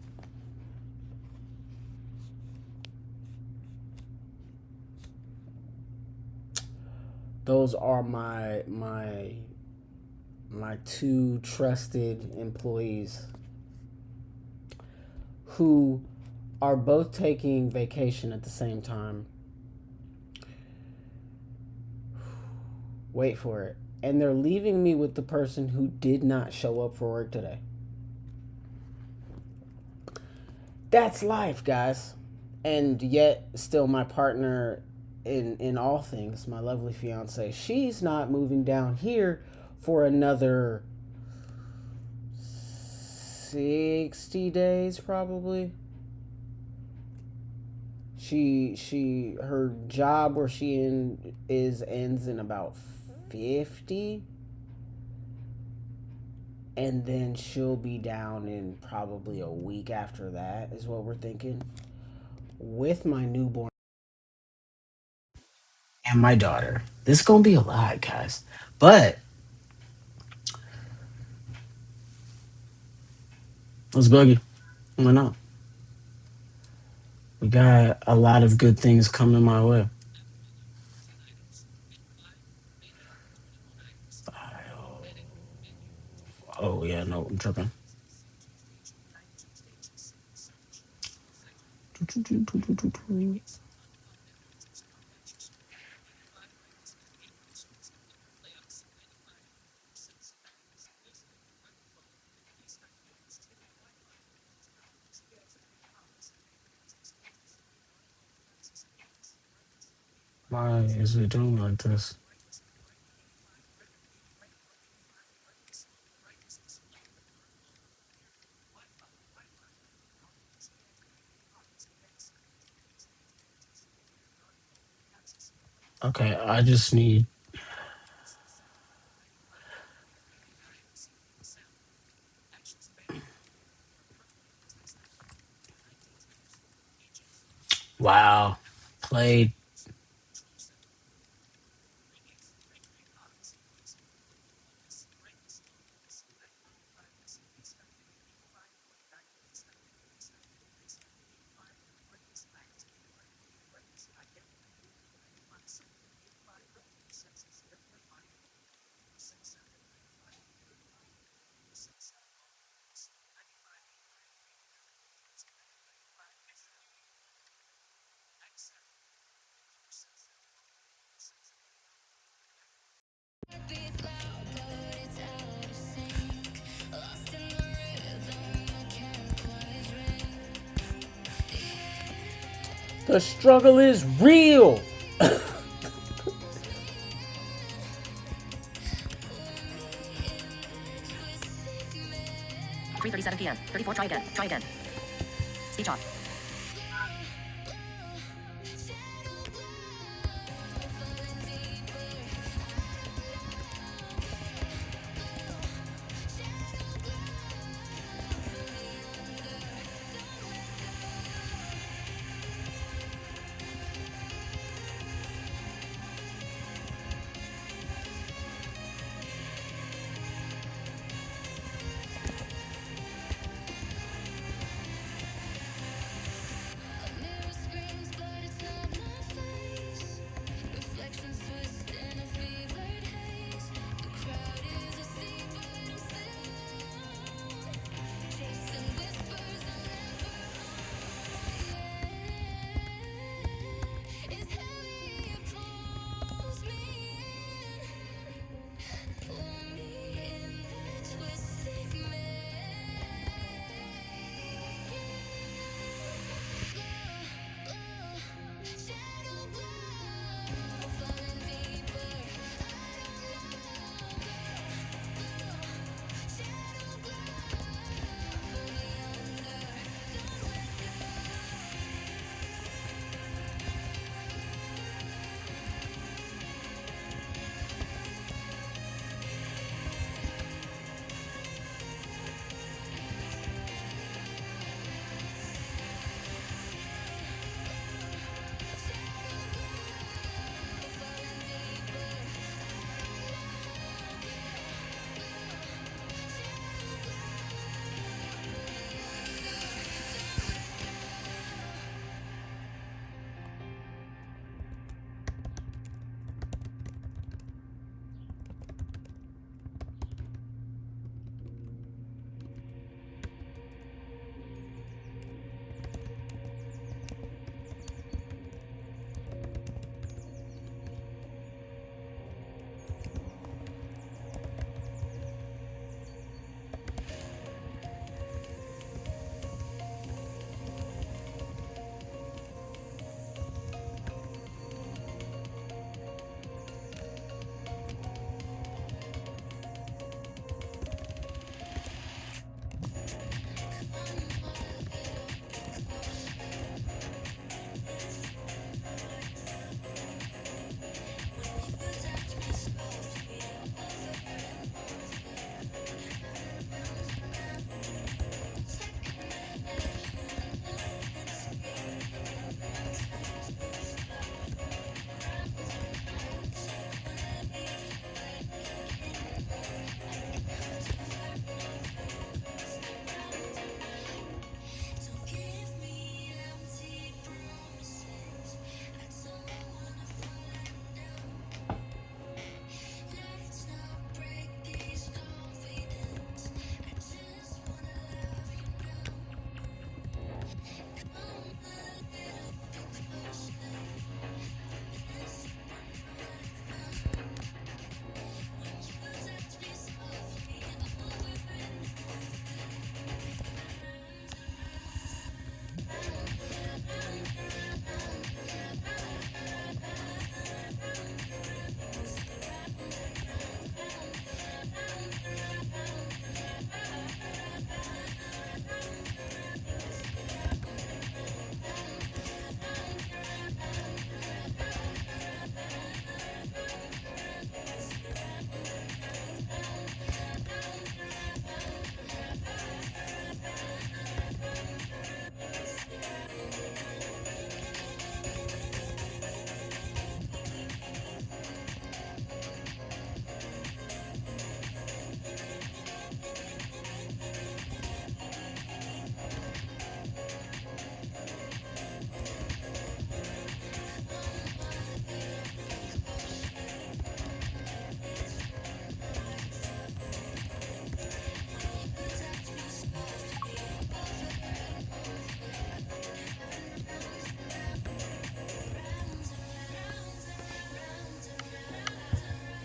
Those are my two trusted employees who are both taking vacation at the same time. Wait for it. And they're leaving me with the person who did not show up for work today. That's life, guys. And yet, still my partner in all things, my lovely fiance, she's not moving down here for another 60 days, probably. Her job where she ends in about 50, and then she'll be down in probably a week after that, is what we're thinking, with my newborn and my daughter. This is gonna be a lot, guys, but let's boogie. Why not? We got a lot of good things coming my way. Oh yeah, no, I'm tripping. Why is it doing like this? Okay, I just need. Wow. Played. The struggle is real. 3:37 p.m. 34. Try again. Try again. Speech off.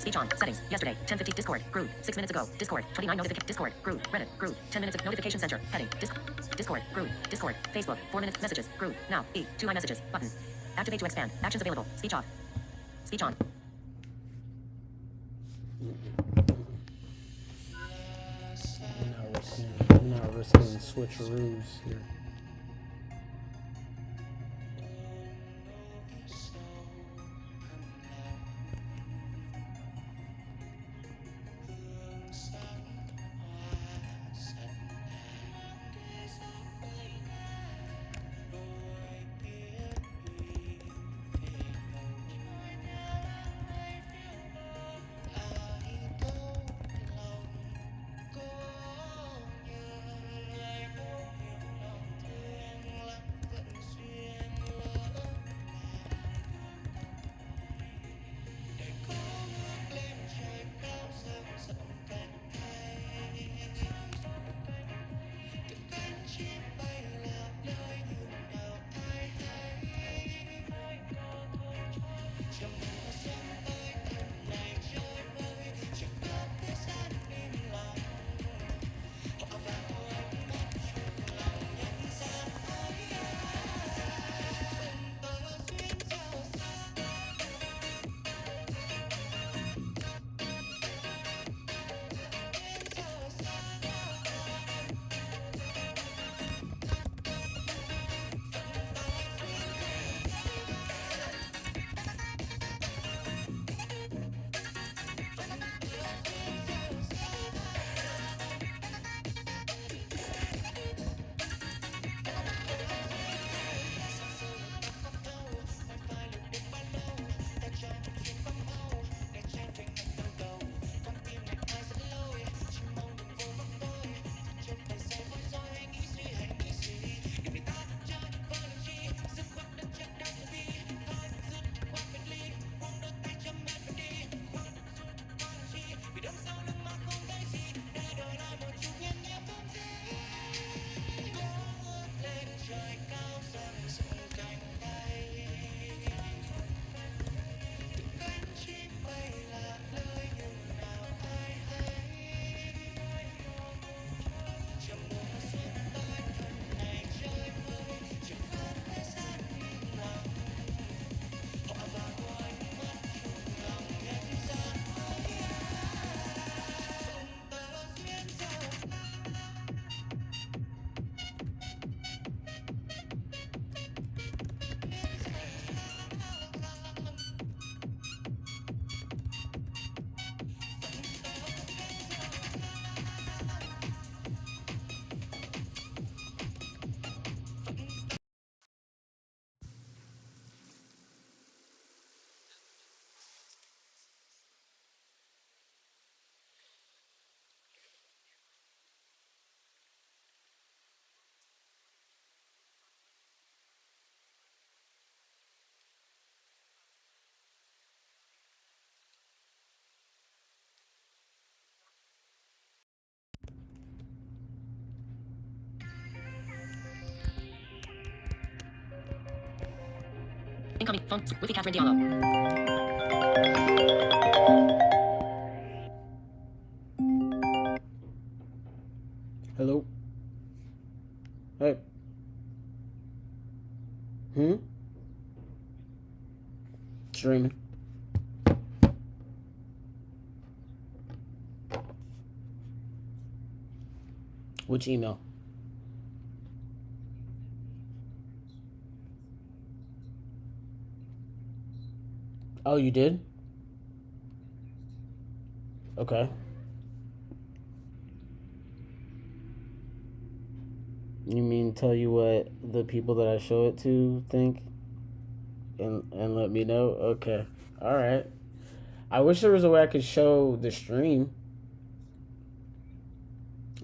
Speech on. Settings. Yesterday. 10:50. Discord. Group. 6 minutes ago. Discord. 29 notification. Discord. Group. Reddit. Group. 10 minutes of notification center. Heading. Discord. Group. Discord. Facebook. 4 minutes. Messages. Group. Now. E. 2 iMessages. Button. Activate to expand. Actions available. Speech off. Speech on. We're not risking switcheroos here. Incoming phone with Catherine Diallo. Hello? Hey. Streaming. Which email? Oh, you did? Okay. You mean tell you what the people that I show it to think? And let me know? Okay. Alright. I wish there was a way I could show the stream.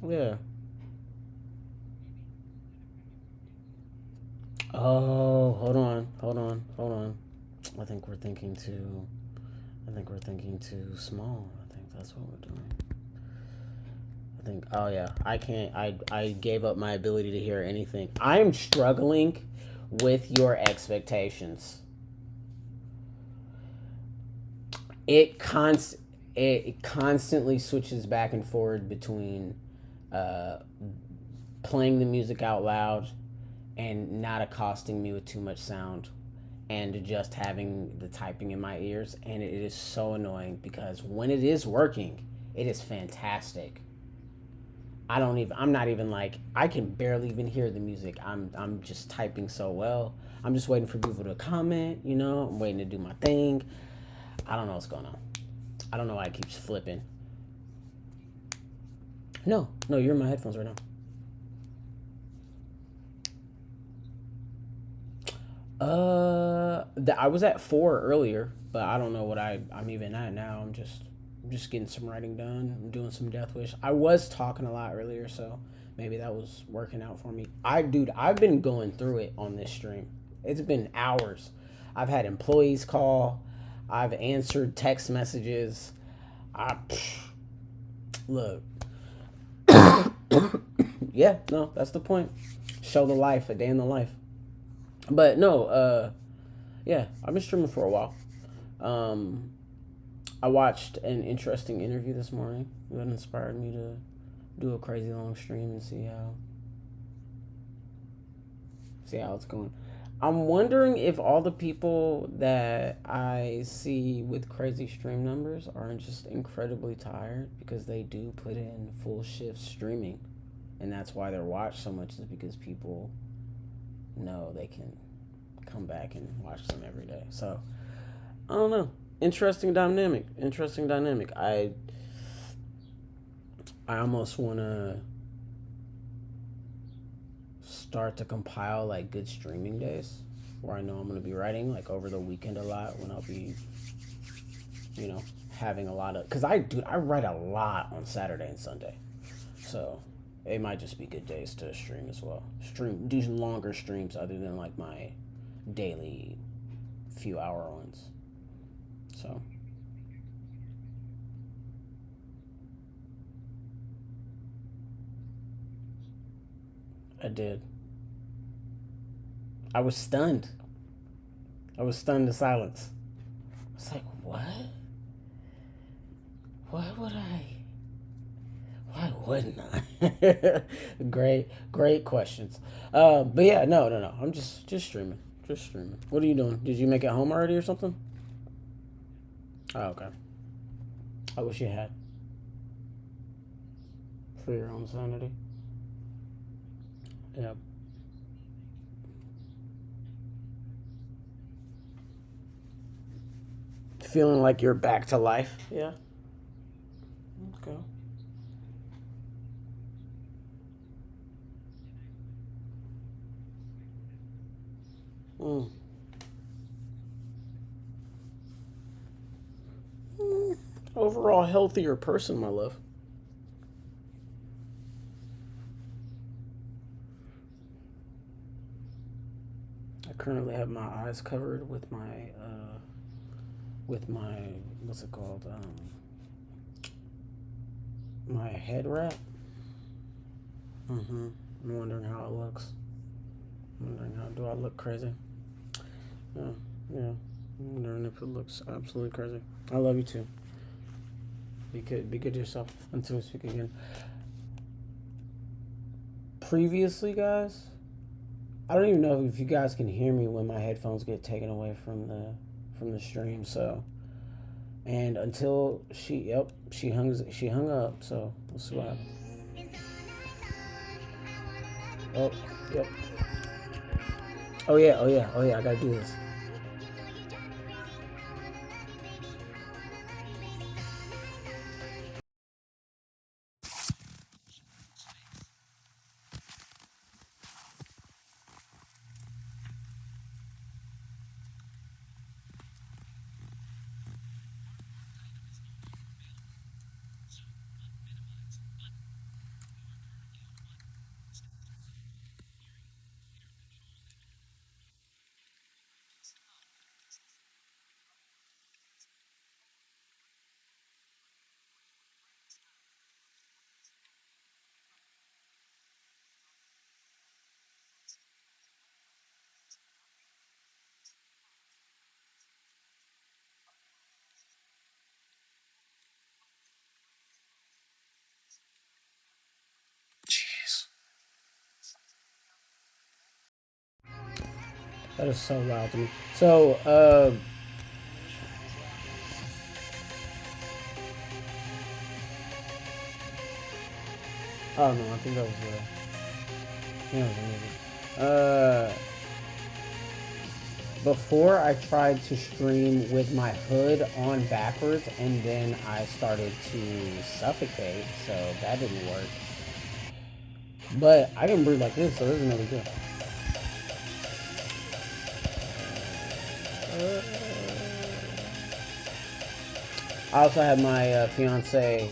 Yeah. Oh, hold on. I think we're thinking too small. I think that's what we're doing. I think, oh yeah, I gave up my ability to hear anything. I'm struggling with your expectations. it constantly switches back and forward between uh, playing the music out loud and not accosting me with too much sound, and just having the typing in my ears. And it is so annoying because when it is working, it is fantastic. I'm not even like, I can barely even hear the music. I'm just typing so well. I'm just waiting for people to comment, you know. I'm waiting to do my thing. I don't know what's going on. I don't know why it keeps flipping. No, you're in my headphones right now. I was at 4 earlier, but I don't know what I'm even at now. I'm just getting some writing done. I'm doing some DeathWish. I was talking a lot earlier, so maybe that was working out for me. I've been going through it on this stream. It's been hours. I've had employees call. I've answered text messages. Look. Yeah, no, that's the point. Show the life, a day in the life. But no, yeah, I've been streaming for a while. I watched an interesting interview this morning that inspired me to do a crazy long stream and see how it's going. I'm wondering if all the people that I see with crazy stream numbers aren't just incredibly tired because they do put in full shift streaming, and that's why they're watched so much, is because people know they can come back and watch them every day. So I don't know. Interesting dynamic. I almost want to start to compile like good streaming days where I know I'm going to be writing like over the weekend a lot, when I'll be, you know, having a lot of, because I write a lot on Saturday and Sunday, so it might just be good days to stream as well. Do longer streams other than like my daily few hour ones. So I did. I was stunned to silence. I was like, what? Why wouldn't I? Great questions. But yeah, no. I'm just streaming. What are you doing? Did you make it home already or something? Oh, okay. I wish you had. For your own sanity. Yep. Feeling like you're back to life. Yeah. Okay. Overall healthier person, my love. I currently have my eyes covered with my what's it called? My head wrap. I'm wondering how it looks. Do I look crazy? Yeah. I'm wondering if it looks absolutely crazy. I love you too. Be good to yourself until we speak again. Previously, guys, I don't even know if you guys can hear me when my headphones get taken away from the stream. So, and until she hung up. So we'll see what happens. Oh, yep. Oh yeah. I gotta do this. That is so loud to me. So, oh no, I think that was yeah, that was amazing. Before I tried to stream with my hood on backwards, and then I started to suffocate, so that didn't work. But I can breathe like this, so this is no big deal. I also had my fiance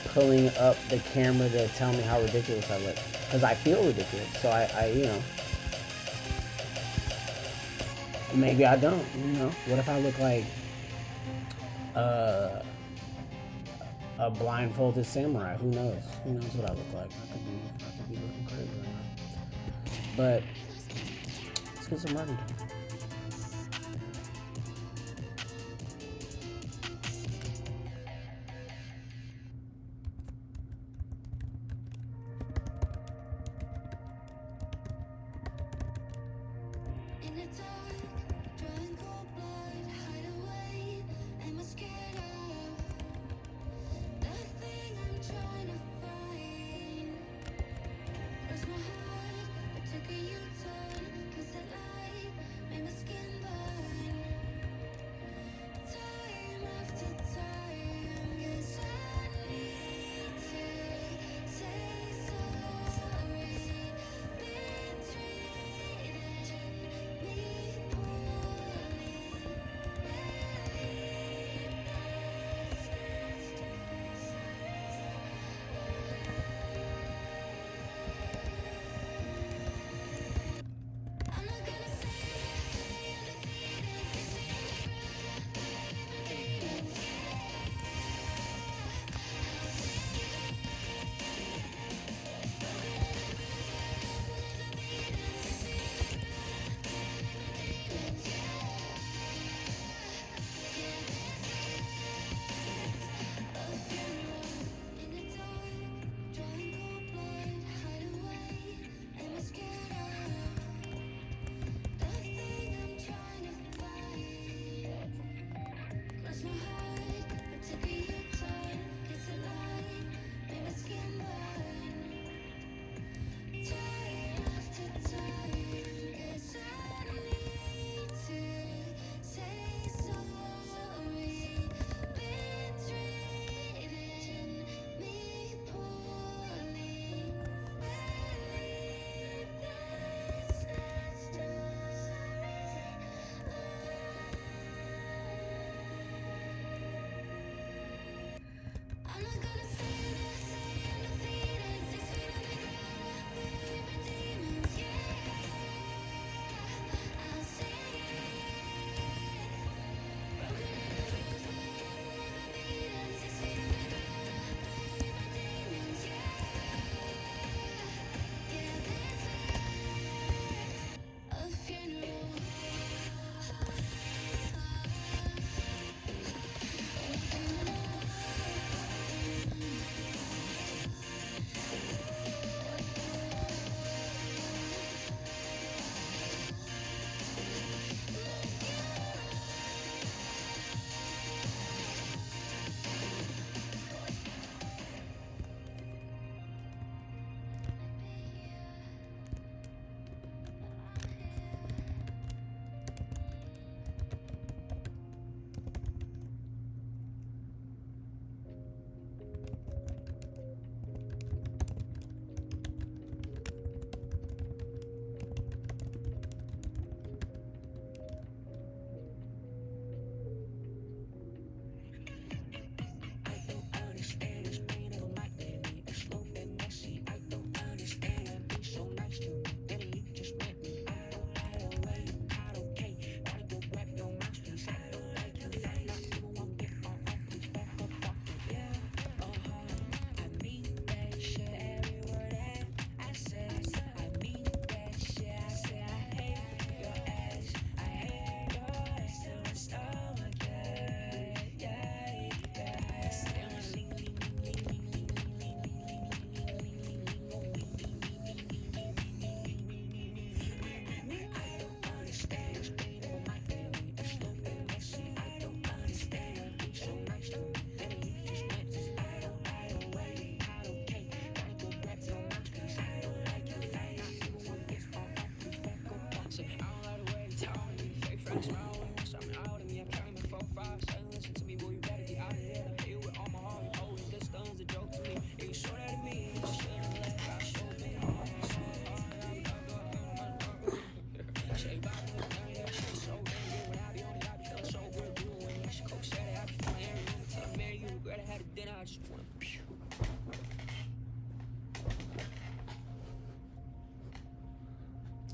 pulling up the camera to tell me how ridiculous I look, because I feel ridiculous. So I, you know, maybe I don't. You know, what if I look like a blindfolded samurai? Who knows? Who knows what I look like? I could be looking crazy right now. But let's get some running. In the dark, drawing cold blood, hide away. Am I scared of nothing? I'm trying to find. Cross my heart, I took a U-turn. 'Cause the light made my skin burn. Time after time, 'cause I need to say sorry. Been treating me poorly.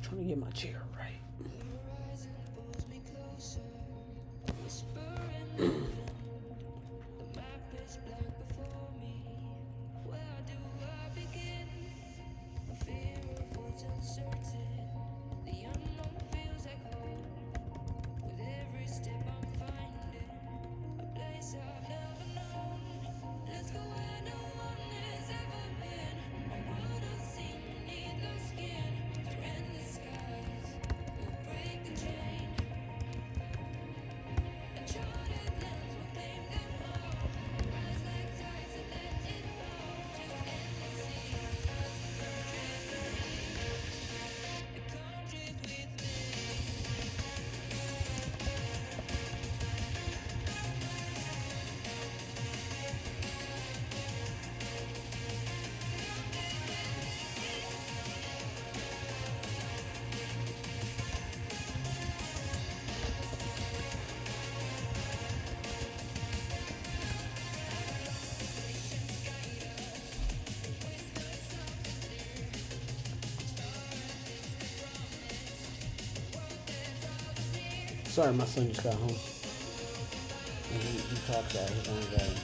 Trying to get my chair right. Sorry, my son just got home. And he talks at his own game.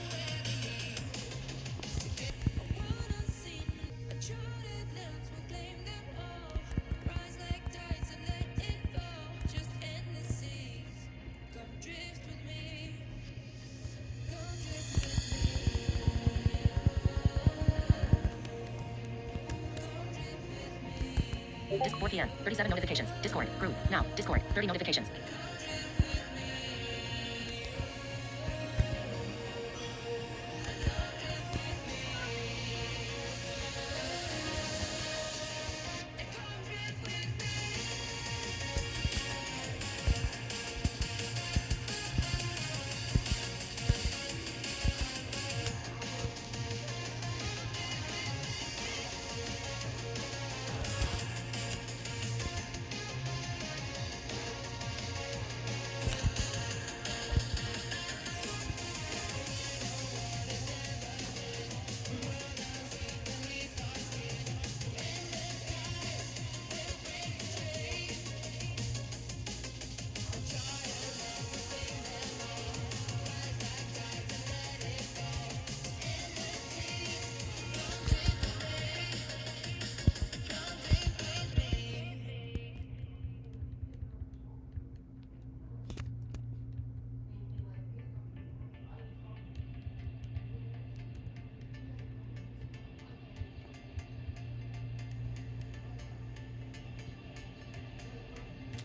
Disc 4 p.m. 37 notifications. Discord. Group. Now. Discord. 30 notifications.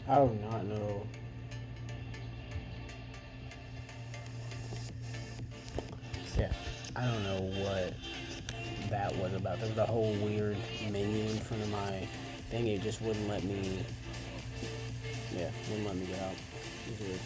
I do not know. Yeah, I don't know what that was about. There was a whole weird menu in front of my thing. It just wouldn't let me. Yeah, wouldn't let me get out. It was weird.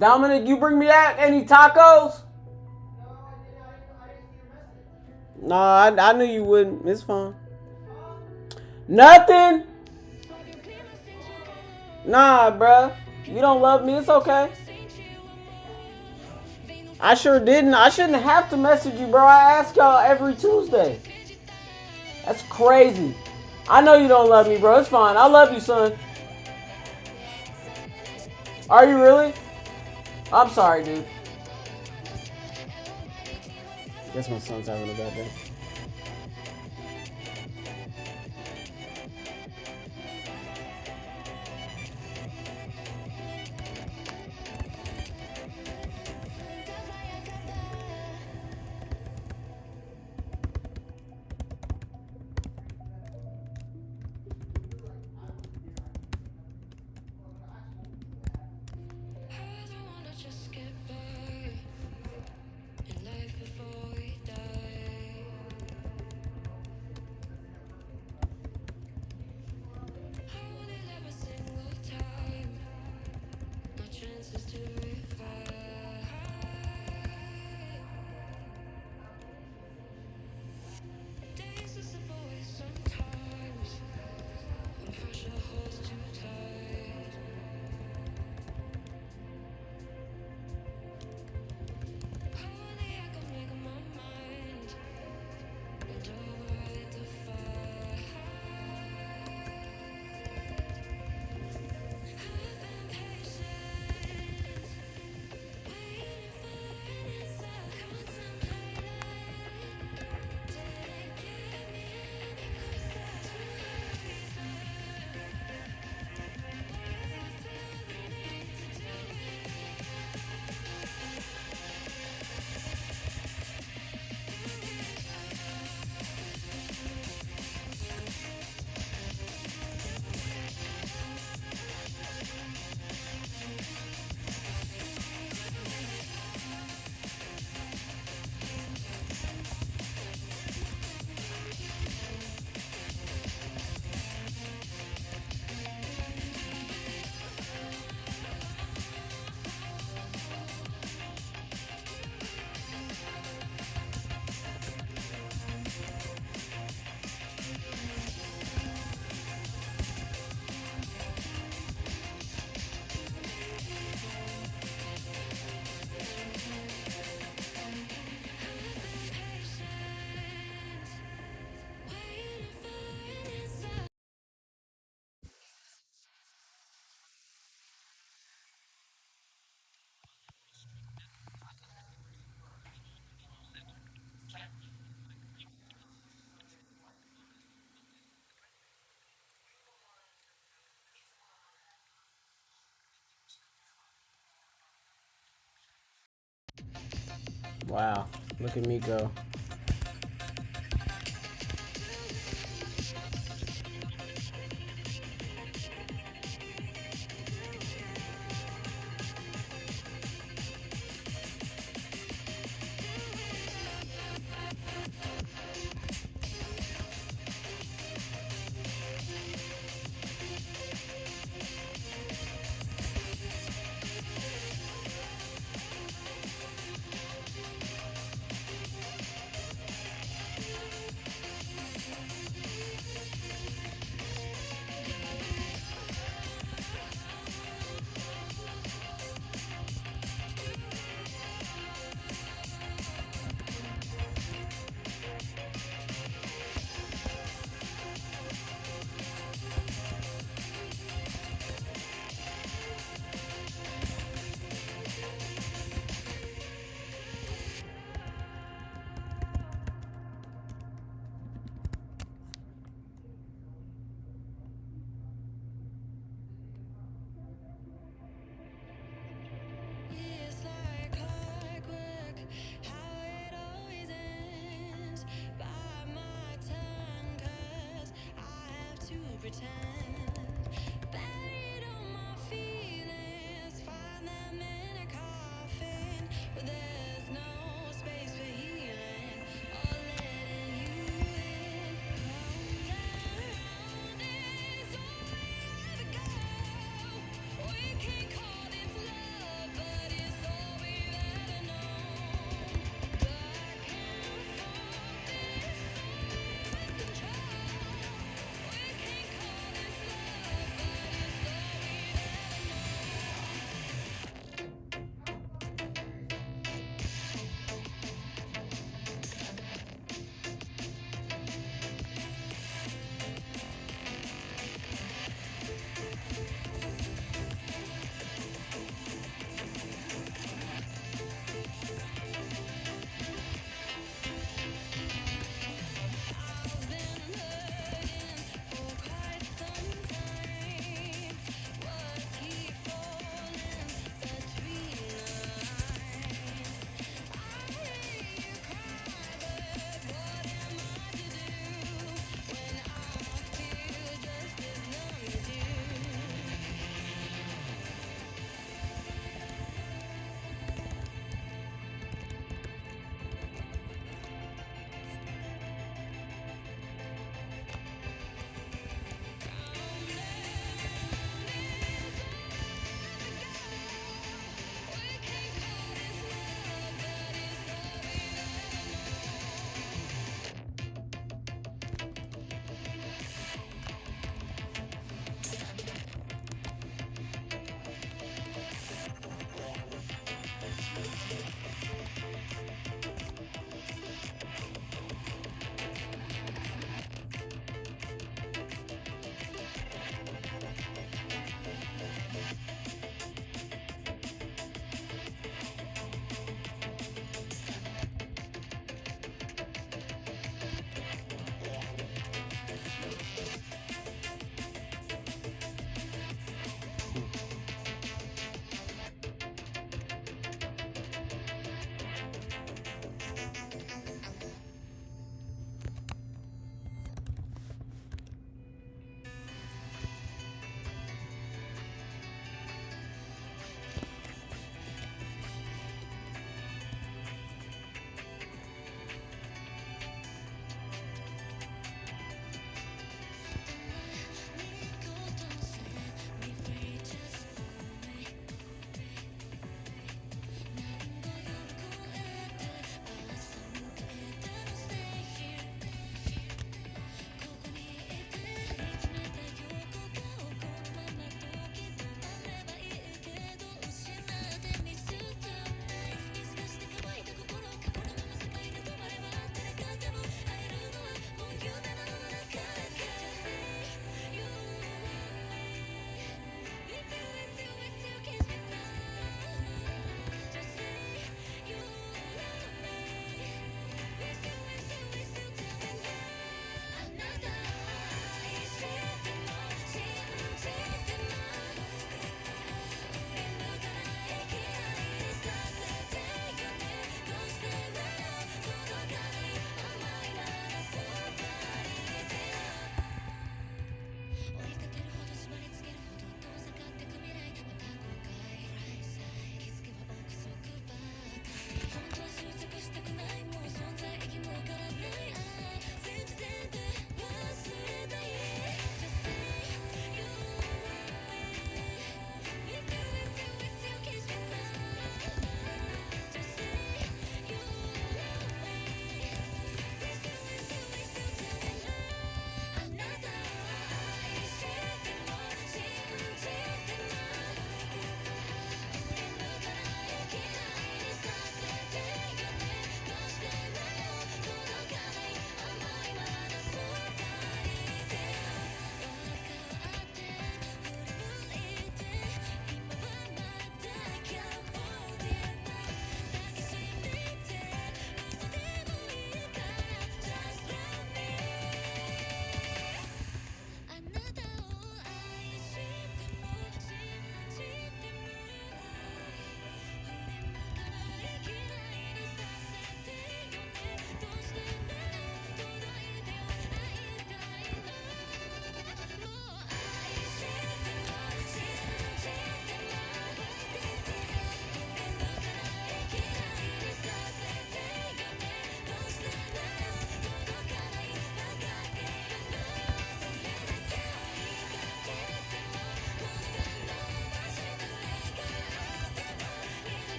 Dominic, you bring me that? Any tacos? No, I knew you wouldn't. It's fine. Nothing? Nah, bruh. You don't love me. It's okay. I sure didn't. I shouldn't have to message you, bro. I ask y'all every Tuesday. That's crazy. I know you don't love me, bro. It's fine. I love you, son. Are you really? I'm sorry, dude. Guess my son's having a bad day. Wow, look at me go. It's like clockwork, how it always ends. Bite my tongue, 'cause I have to pretend. Buried all my feelings, find them in a coffin. But there's no space for healing or letting you in. Round is all we ever go. We can't call this love, but it's all we've ever known. Back and forth, it's all we control. We can't call this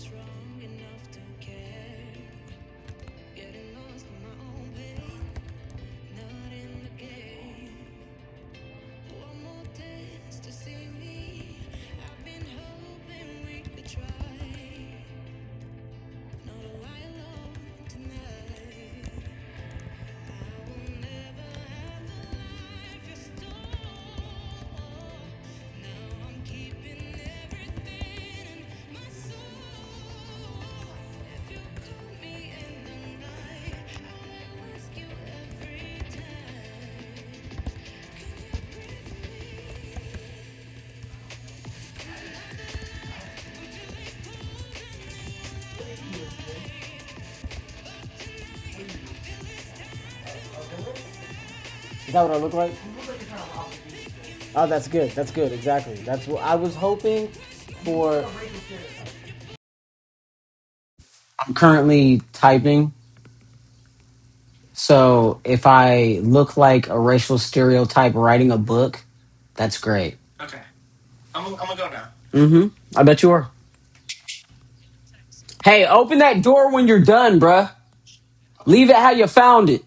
strong enough to care. Getting lost in my own pain, not in the game. One more test to see me. I've been hoping we could try. Not a while long tonight. I will never have the life you stole. Now I'm keeping everything in my soul. If you call me in the night, I will ask you every time. Can you breathe me? Is that what I look like? Oh, that's good. That's good. Exactly. That's what I was hoping for. I'm currently typing. So if I look like a racial stereotype writing a book, that's great. Okay. I'm gonna go now. Mm-hmm. I bet you are. Hey, open that door when you're done, bruh. Leave it how you found it.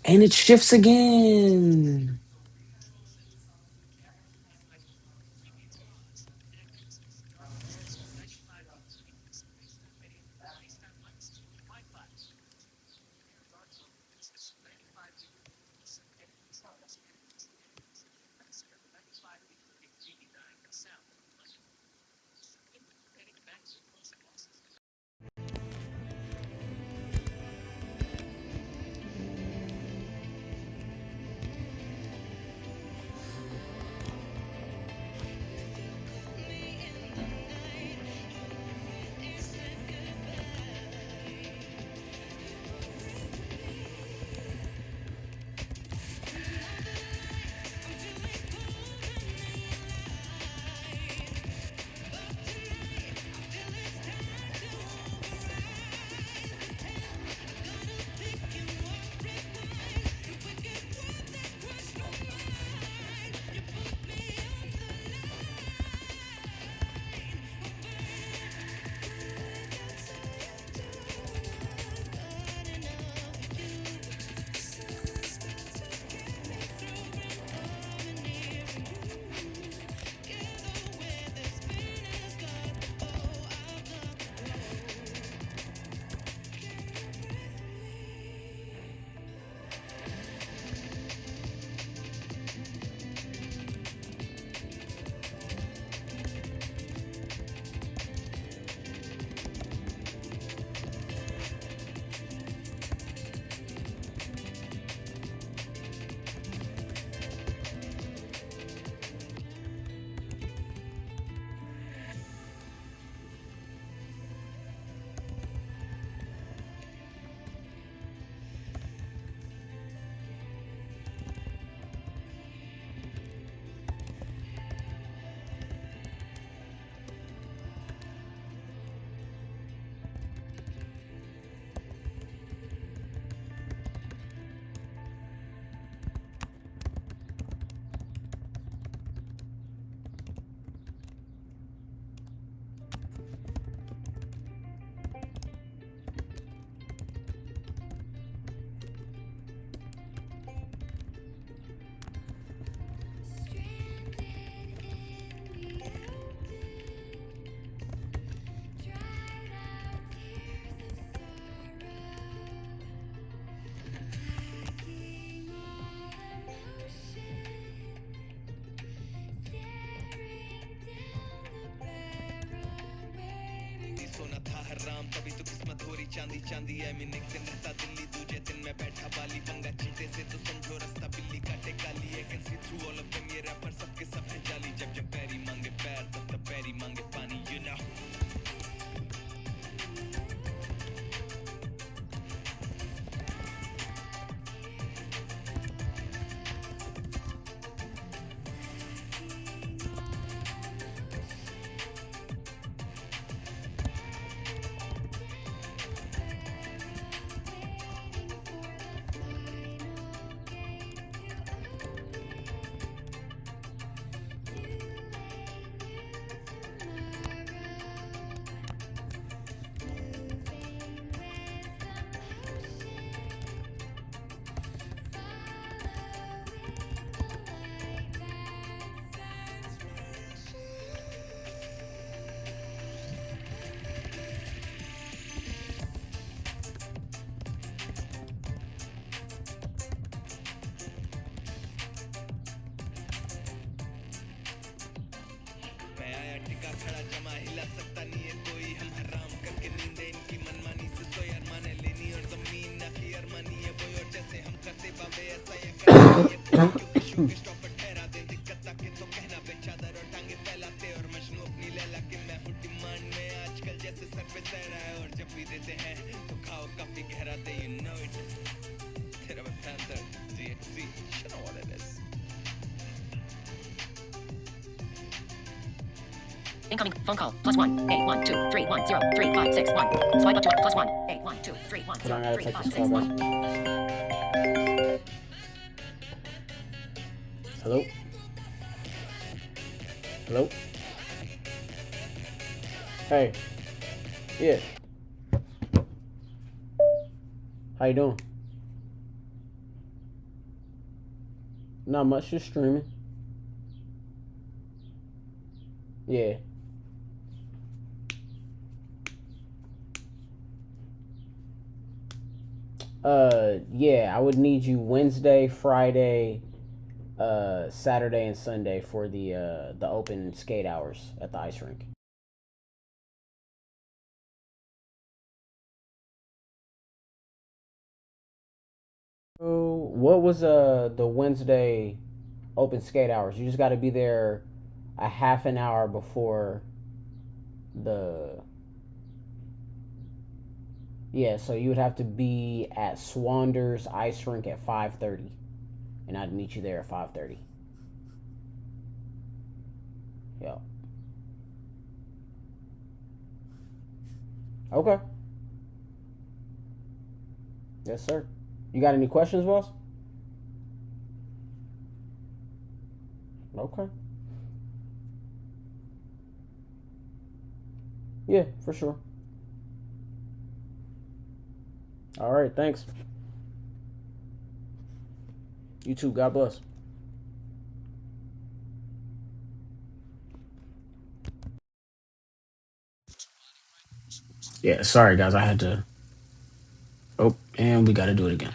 And it shifts again. चांदी चांदी है मैं एक दिन रहता दिल्ली दूजे दिन मैं बैठा बाली पंगा चीटे से तो समझो रास्ता बिल्ली काटे काली I can see through all of them ये रैपर सबके सब हैं जाली जब जब पैरी मांगे पैर तब तब पैरी मांगे पानी you know लगा खड़ा जमा हिला सकता नहीं है कोई हम हराम करके नींदे इनकी मनमानी से सोई अरमान है लेनी और जमीन ना की अरमानी है वो और जैसे हम करते बाबे ऐसा ये करते क्योंकि शो के स्टॉप पर ठहरा दे दिक्कत ताकि तो कहना पे चादर और टांगे फैलाते और मजनू अपनी लैला के मैं हूँ डिमांड में आजकल जैसे सर पे सहरा है और जब भी देते हैं तो खाओ काफी गहरा दे you know it तेरा मैं panther DXC you know what it is Incoming phone call. +1 812310356 1. Swipe up to +1 Hold on, I gotta take this 812310356 call 1. back. Hello? Hello? Hey. Yeah. How you doing? Not much, just streaming. Yeah. Yeah, I would need you Wednesday, Friday, Saturday, and Sunday for the open skate hours at the ice rink. So, what was the Wednesday open skate hours? You just got to be there a half an hour before the. Yeah, so you would have to be at Swander's ice rink at 5:30, and I'd meet you there at 5:30. Yeah. Okay. Yes, sir. You got any questions, boss? Okay. Yeah, for sure. All right, thanks. You too. God bless. Yeah, sorry, guys. I had to. Oh, and we got to do it again.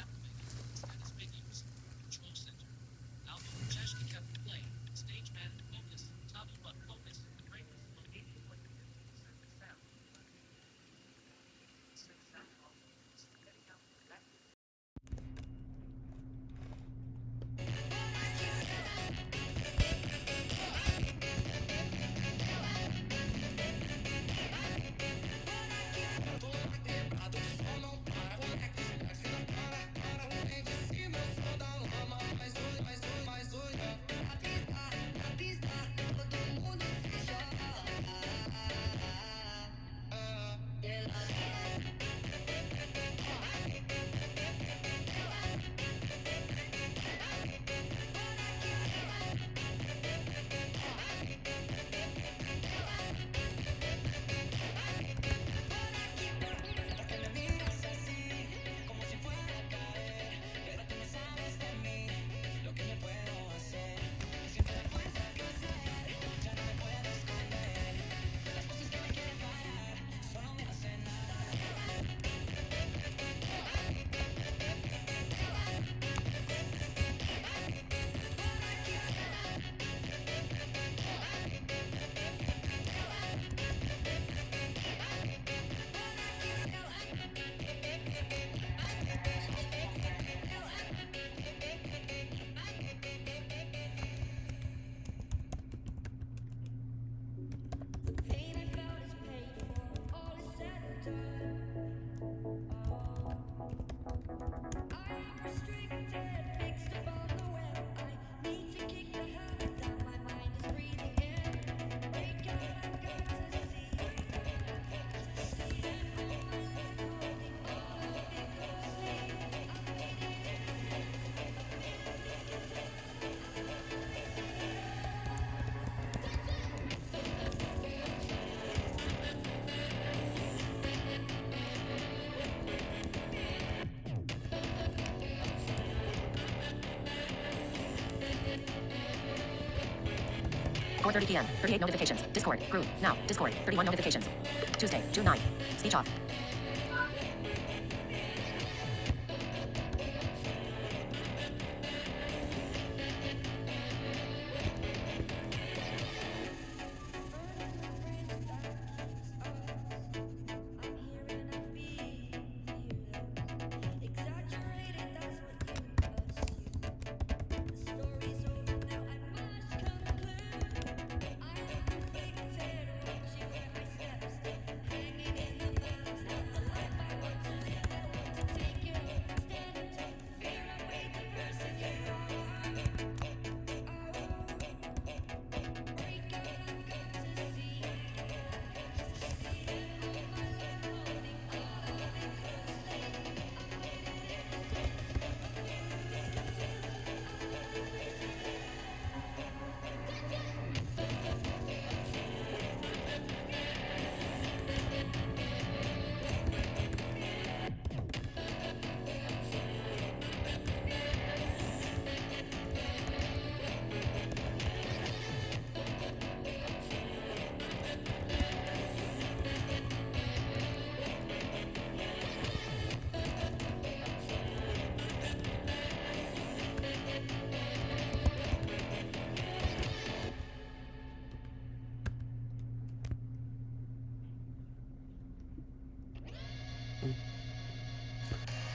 .4:30 p.m. 38 notifications. Discord. Group. Now. Discord. 31 notifications. Tuesday, June 9. Speech off.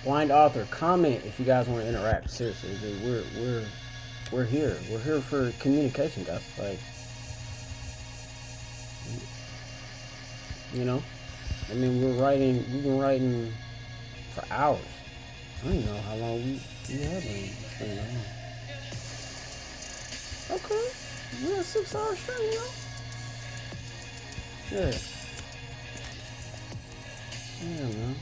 Blind author, comment if you guys want to interact. Seriously, we're here. We're here for communication, guys. Like, you know, I mean, we've been writing for hours. I don't know how long we have been. Okay, we're at 6 hours straight, you know. Yeah. Yeah, man.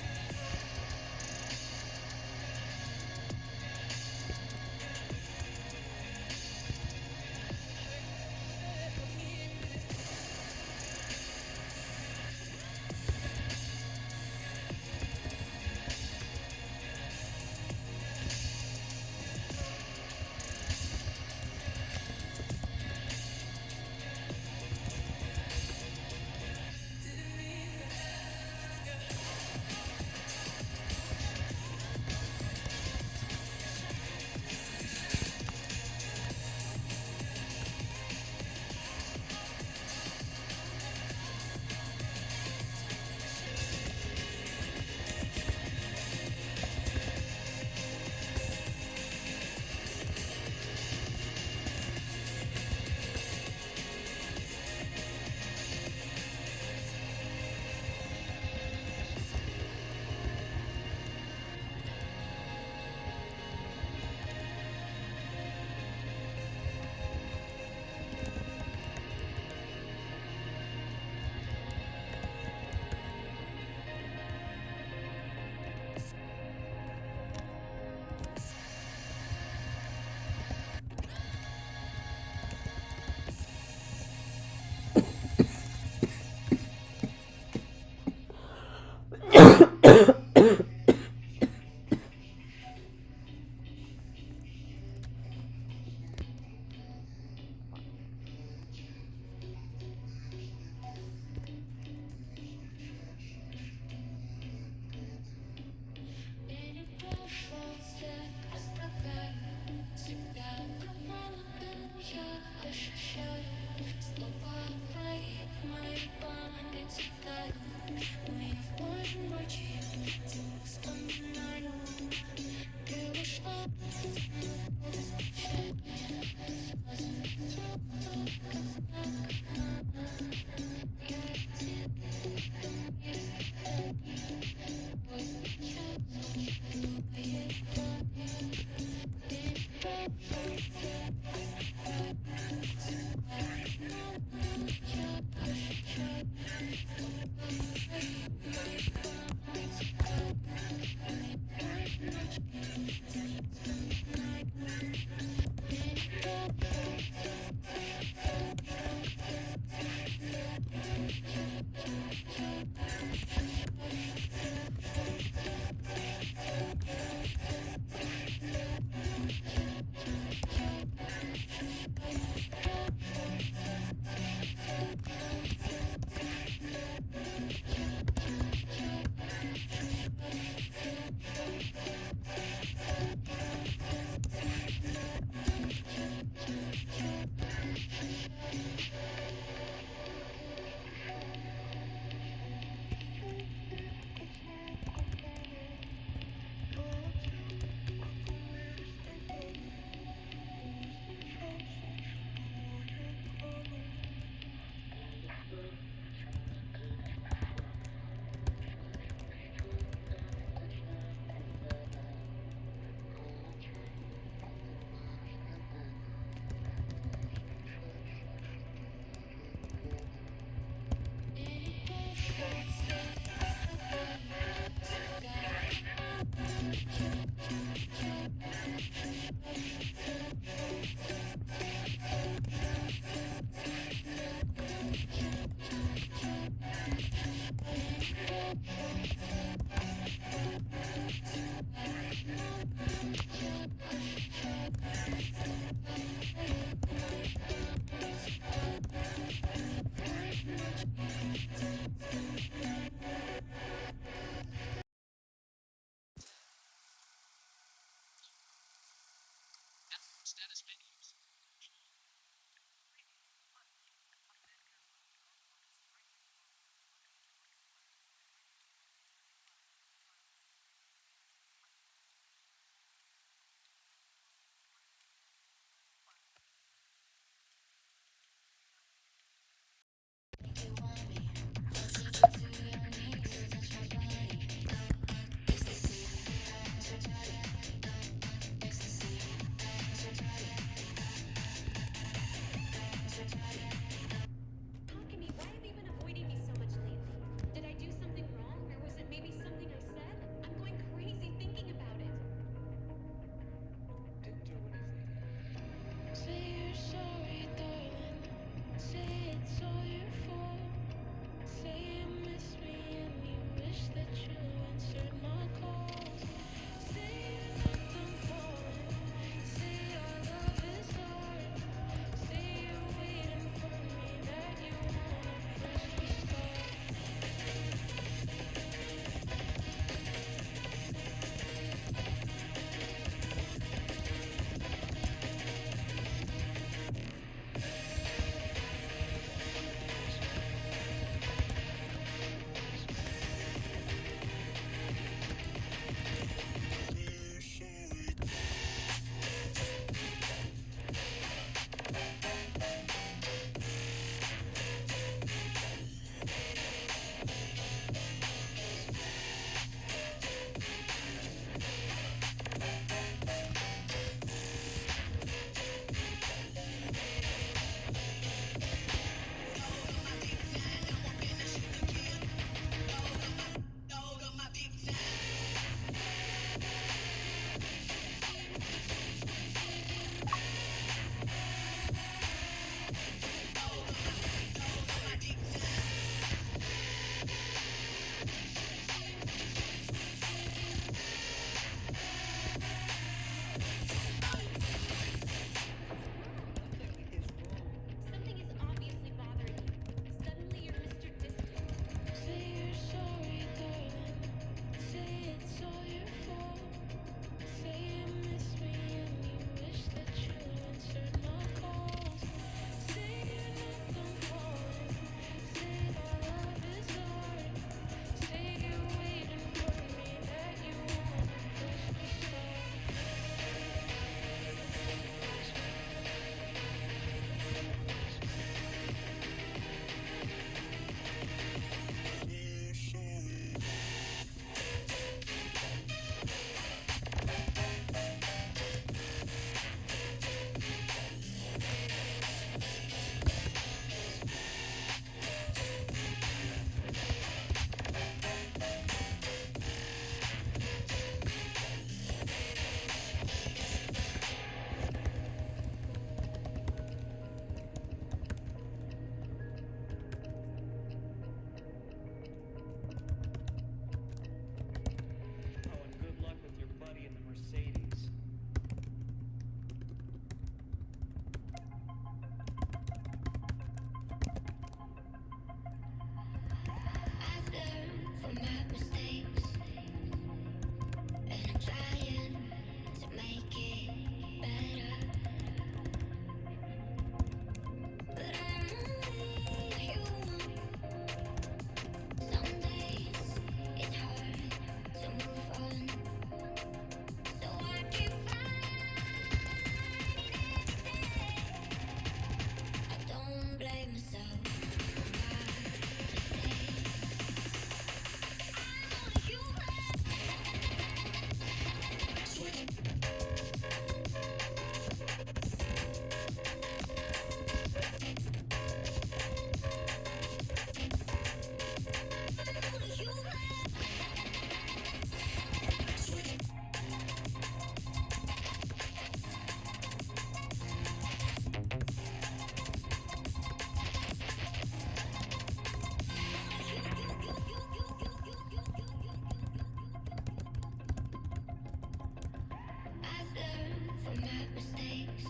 from my mistakes,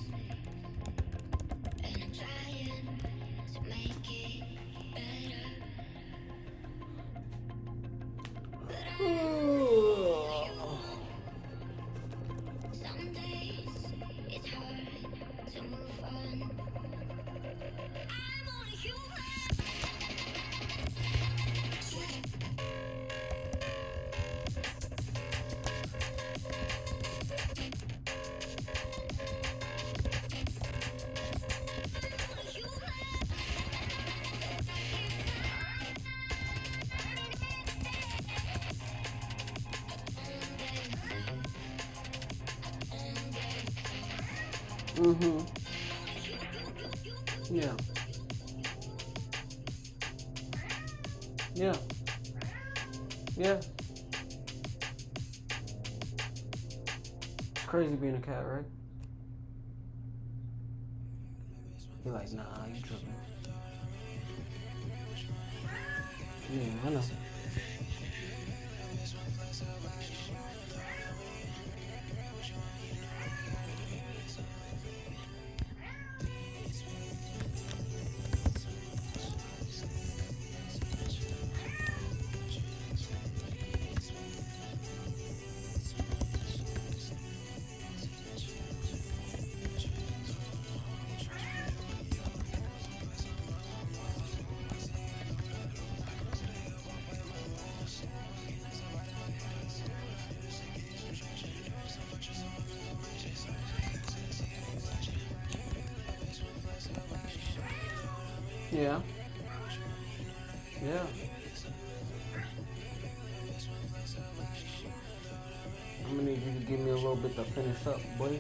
and I'm trying to make it better. Some days it's hard to move on. I'm only human. Mm-hmm. Yeah. Yeah. Yeah. It's crazy being a cat, right? You're like, nah, you tripping. Yeah, I know. Yeah. Yeah. I'm gonna need you to give me a little bit to finish up, boy.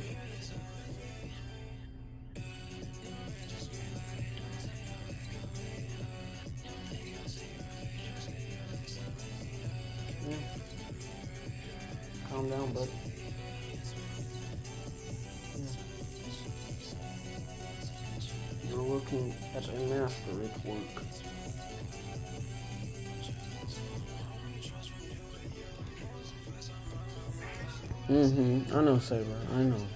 Yeah. Calm down, buddy. Yeah. You're looking at a master at work. Mm-hmm. I know, Saber. I know.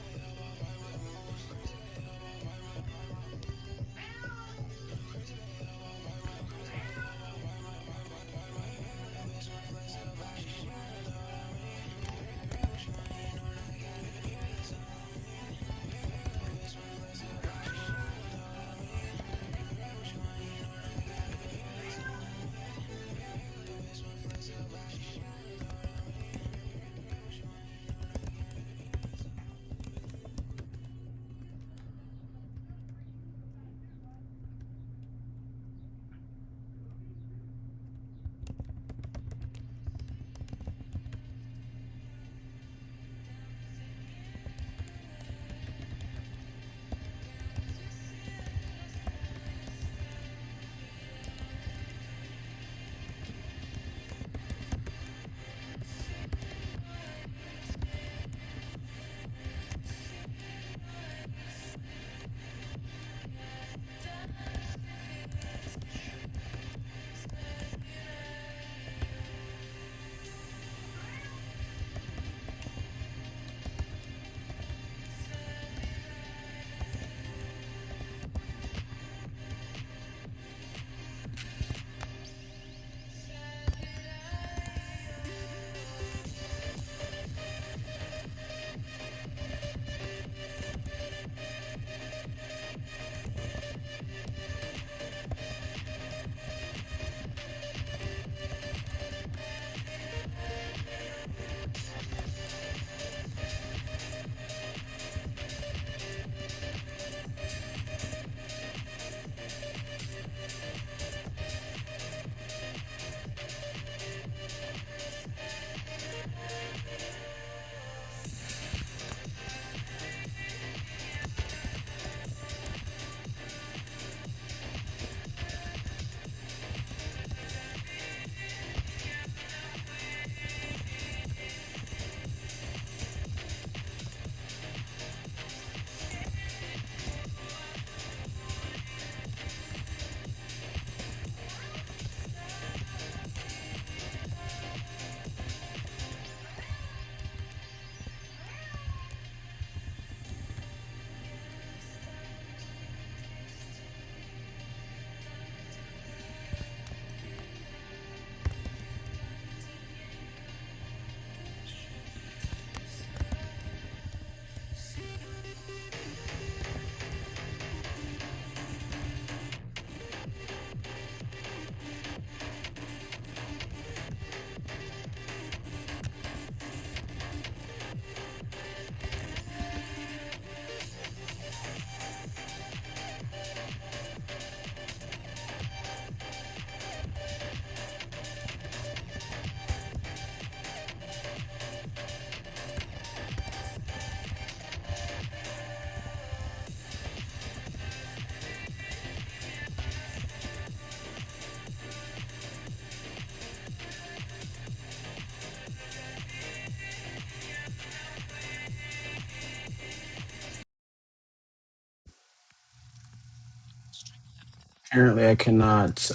Apparently, I cannot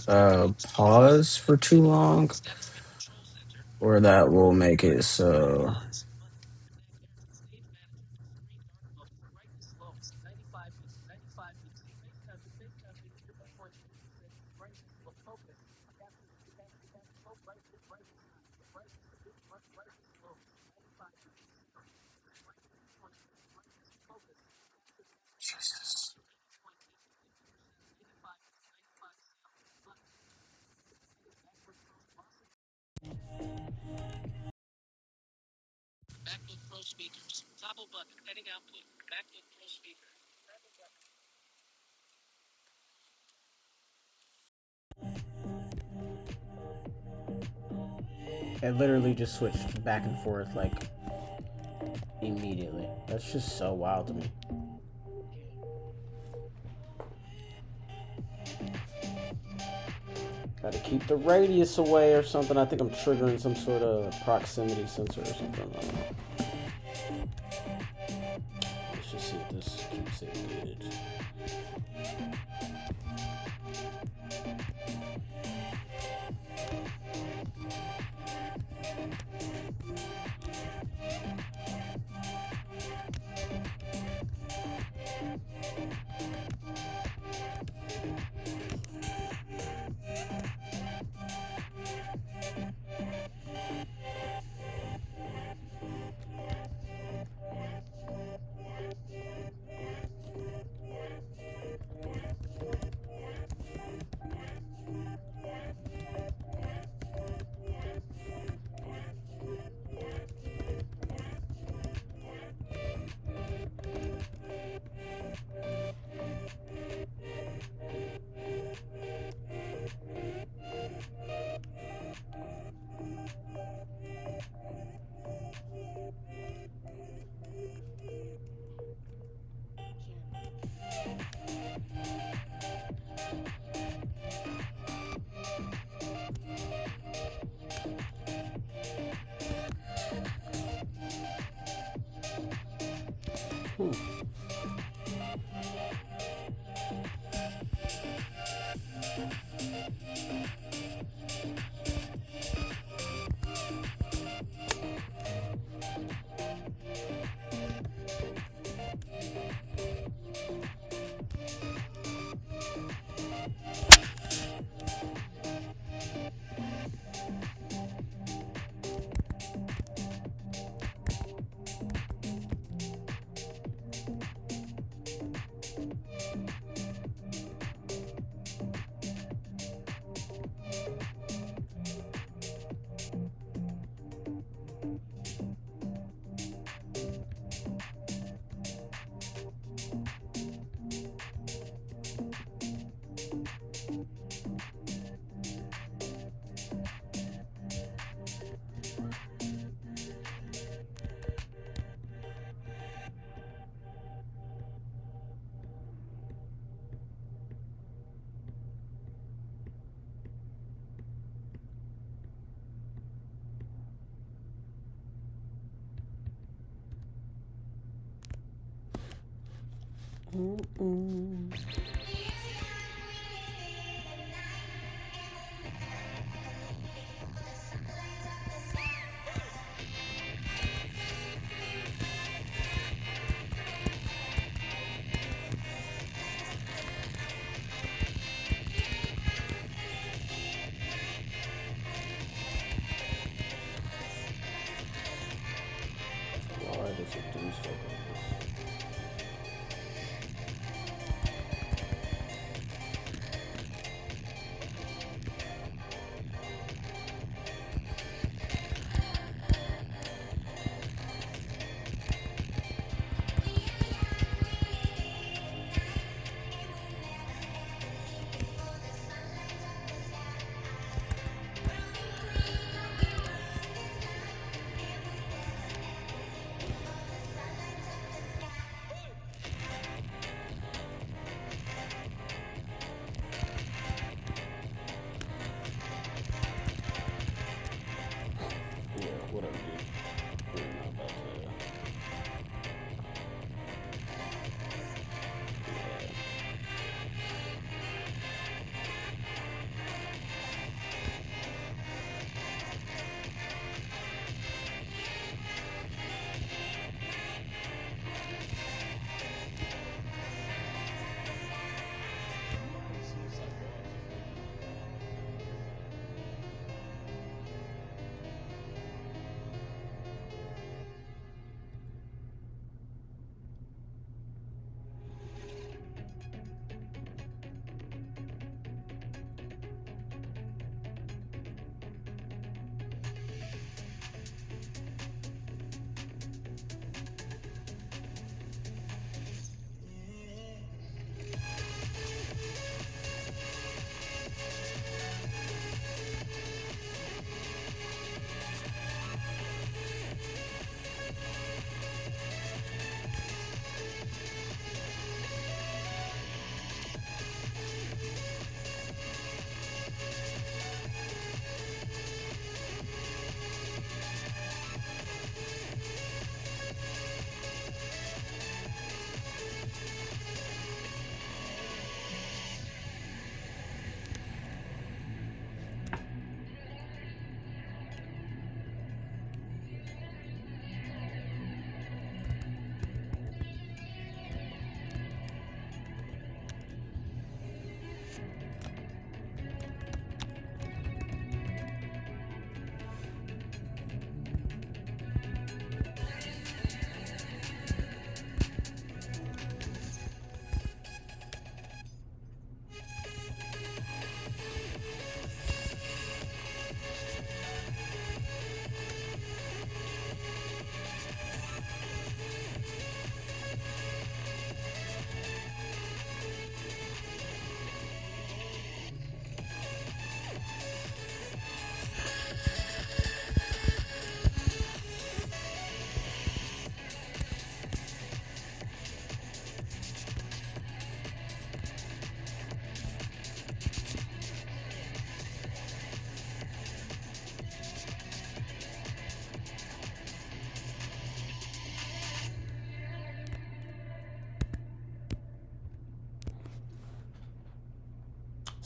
pause for too long, or that will make it so. MacBook Pro speakers. Toggle button. Heading output. MacBook Pro speaker. It literally just switched back and forth like immediately. That's just so wild to me. Gotta keep the radius away or something. I think I'm triggering some sort of proximity sensor or something. I don't know. Let's just see if this keeps it muted. Why does it do stuff like this?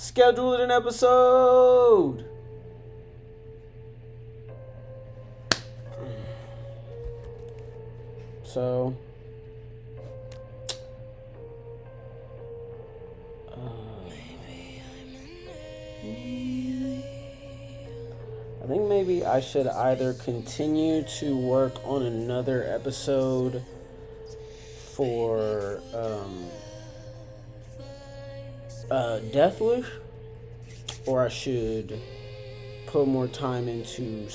scheduled an episode. So, I think maybe I should either continue to work on another episode for DeathWish, or I should put more time into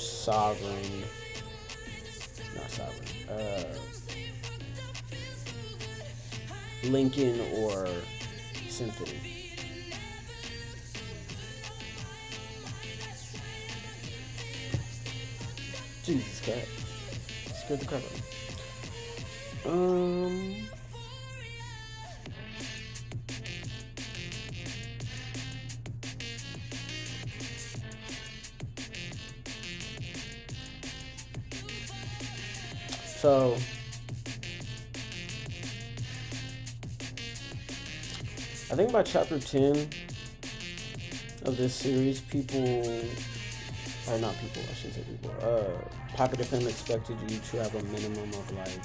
Lincoln or Symphony. Jesus, cat. Scared the crap out of me. So, I think by chapter 10 of this series, I shouldn't say people, Pocket FM expected you to have a minimum of like,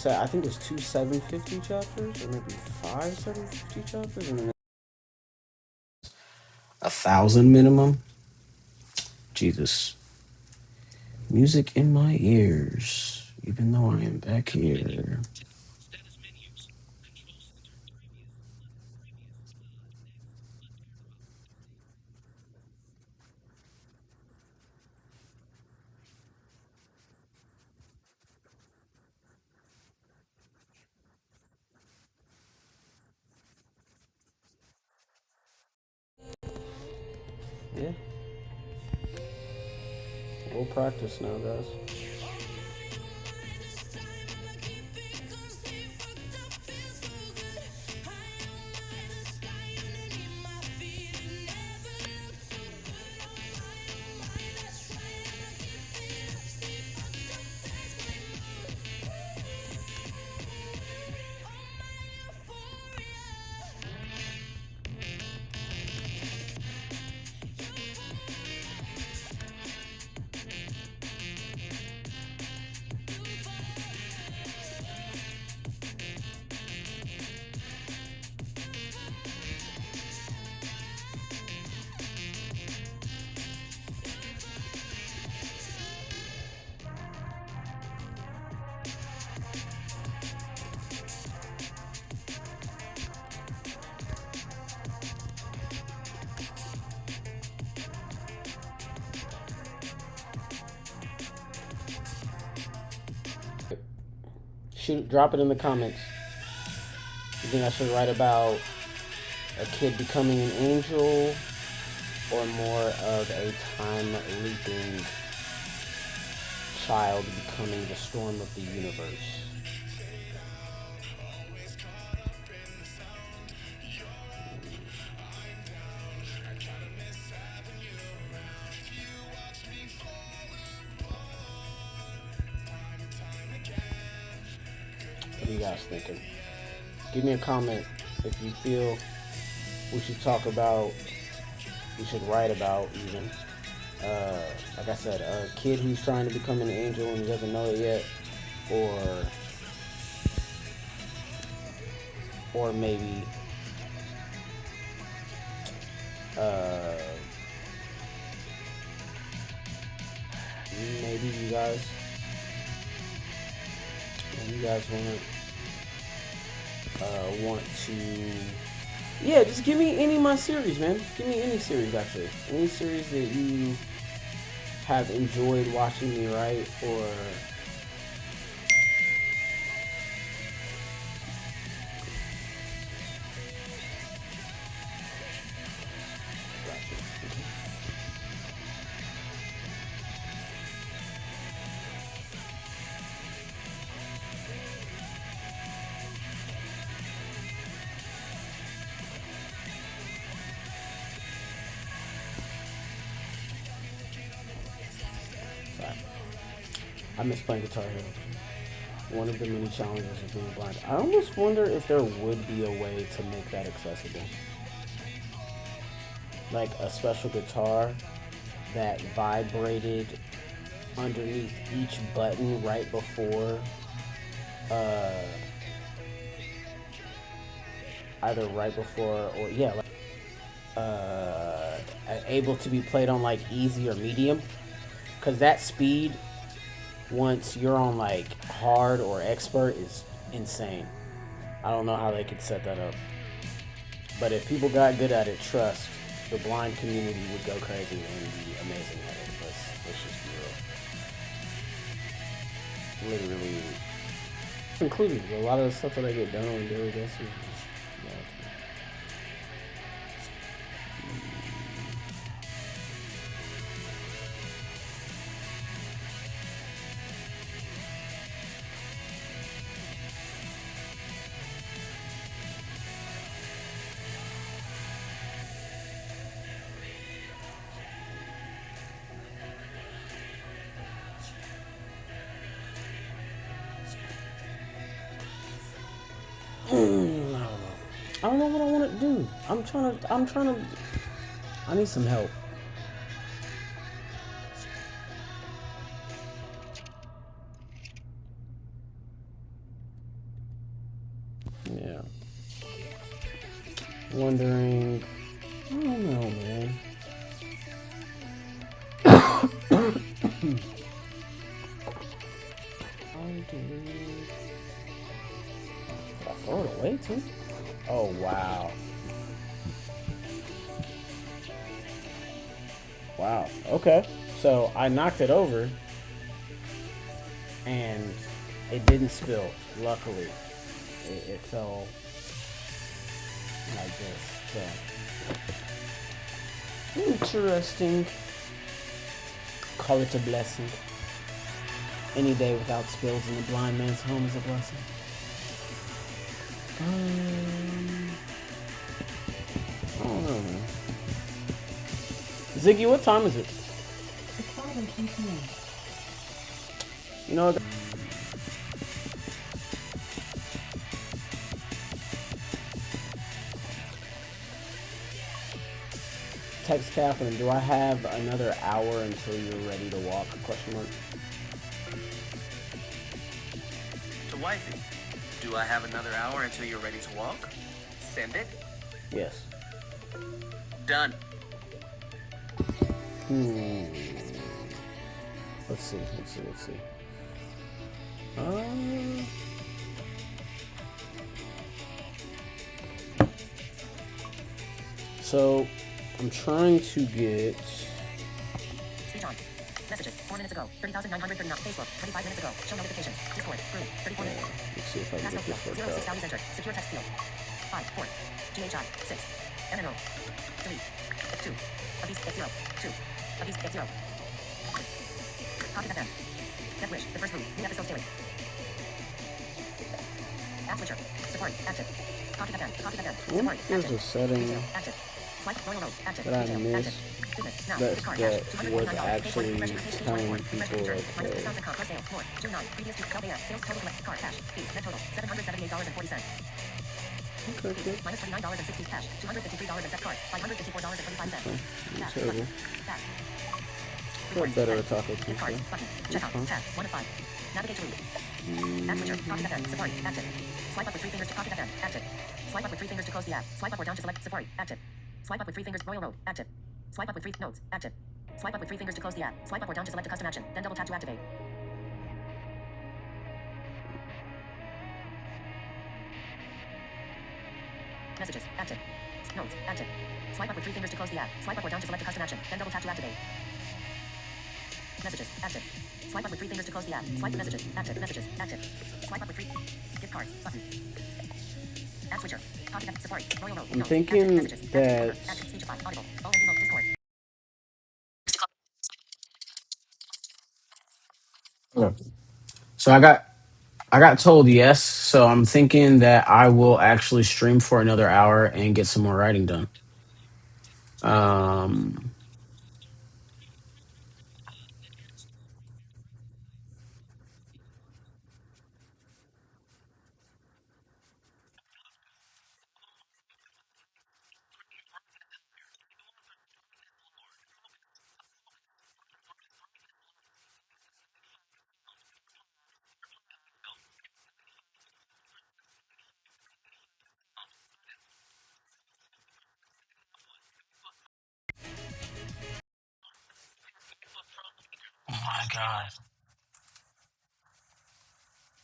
I think it was 2 750 chapters, or maybe 5 750 chapters, and then 1,000 minimum. Jesus. Music in my ears, even though I am back here. Yeah. We'll practice now, guys. Drop it in the comments. You think I should write about a kid becoming an angel, or more of a time-leaping child becoming the storm of the universe? What are you guys thinking? Give me a comment if you feel we should talk about, we should write about even. Like I said, a kid who's trying to become an angel and he doesn't know it yet, or maybe maybe you guys want to, yeah, just give me any of my series, man. Give me any series, actually. Any series that you have enjoyed watching me write, or I miss playing Guitar Hero. One of the many challenges of being blind. I almost wonder if there would be a way to make that accessible. Like a special guitar that vibrated underneath each button right before either right before or yeah, like, able to be played on like easy or medium, because that speed once you're on like hard or expert is insane. I don't know how they could set that up, but if people got good at it, trust the blind community would go crazy and be amazing at it. Let's just be real. Literally, including a lot of the stuff that I get done on a daily basis. I don't know what I want to do. I'm trying to, I need some help. Yeah. Wondering, I don't know, man. Did I throw it away too? Oh, wow. Wow. Okay. So I knocked it over and it didn't spill. Luckily, it fell like this. So interesting. Call it a blessing. Any day without spills in the blind man's home is a blessing. I don't know, man. Ziggy, what time is it? It's 5:02 p.m. You know, text Catherine, do I have another hour until you're ready to walk? Question mark. To Wifey, do I have another hour until you're ready to walk? Send it. Yes. Done. Let's see. So I'm trying to get. Speech on. Messages. 4 minutes ago. 30,939. Facebook. 25 minutes ago. Show notifications. Discord. Group. 34 minutes. Let's see if I can Passcode get field. this 0 worked 6 out. values entered. Secure text field. 5 4. GHI. 6. MNO. 3. 2. Abuse at 0. 2. Abuse at 0. Copy FM. DeathWish. The first move. New episodes daily. App switcher. Safari. Active. Copy FM. Copy FM. Safari. There's Active. a setting Detail. Active. Swipe. RoyalRoad. Active. that I Detail. missed Active. Fitness. Now. that Card. that Cash. was $249. actually telling people Refresh like, return. Minus discounts and comp. Plus sales. More. June 9. Previous to 12 a.m. Sales total collect. Card. Cash. Fees. Net total. $778.40. okay, good. Minus $29.60 cash. $253 accept card. $554.25. Cash. Terrible. Button. Back. Got better at Taco Gift cards. Tuesday. Button. Check out. Tab. 1 of 5. Navigate to lead. App switcher. Copy FM. Safari. Active. Swipe up with 3 fingers to copy FM. Active. Swipe up with 3 fingers to close the app. Swipe up or down to select Safari. Active. Swipe up with 3 fingers. RoyalRoad. Active. Swipe up with 3 notes. Active. Swipe up with 3 fingers to close the app. Swipe up or down to select a custom action. Then double tap to activate. Messages. Active. Notes. Active. Swipe up with 3 fingers to close the app. Swipe up or down to select a custom action. Then double tap to activate. Messages. Active. Swipe up with 3 fingers to close the app. Swipe messages. Active. Messages. Active. Swipe up with 3. Gift cards. Button. App switcher. Copy that. Safari. RoyalRoad. I'm Notes. thinking Active. Messages. that- Active. Active. Speechify. Audible. All remote. Discord. So I got told yes. So I'm thinking that I will actually stream for another hour and get some more writing done. my god.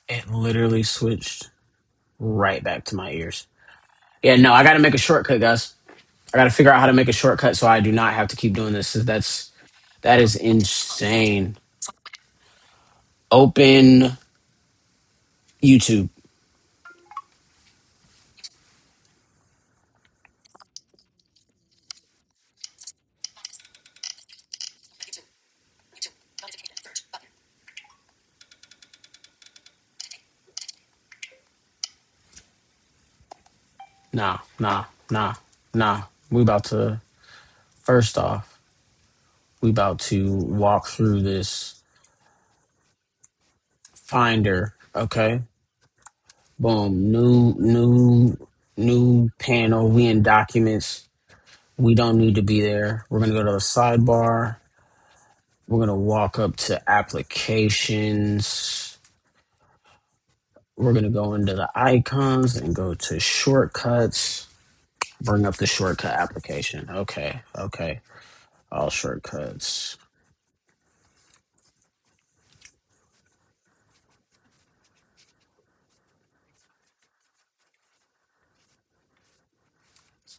It literally switched right back to my ears. Yeah, no, I gotta make a shortcut, guys. I gotta figure out how to make a shortcut so I do not have to keep doing this. That is insane. Open YouTube. Nah, nah, nah, nah. We about to first off, we about to walk through this finder, okay? Boom. New panel. We in documents. We don't need to be there. We're gonna go to the sidebar. We're gonna walk up to applications. We're gonna go into the icons and go to shortcuts. Bring up the shortcut application. Okay, okay. All shortcuts.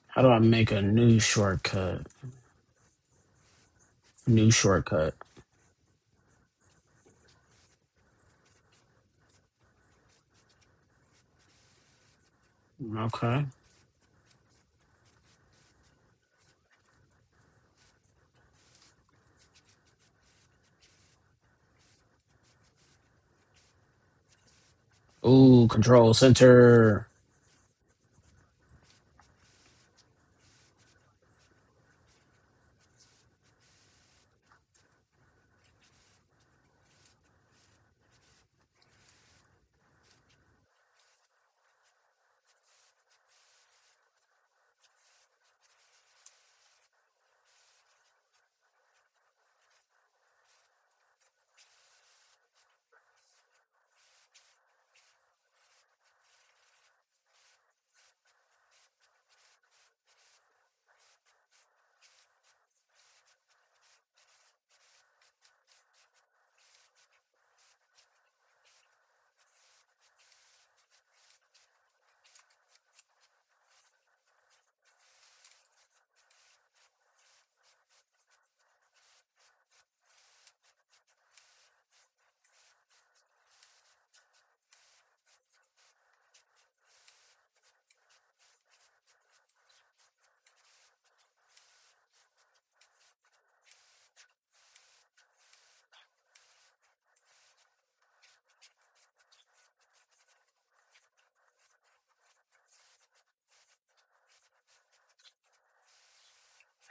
How do I make a new shortcut? New shortcut. Okay. Ooh, control center.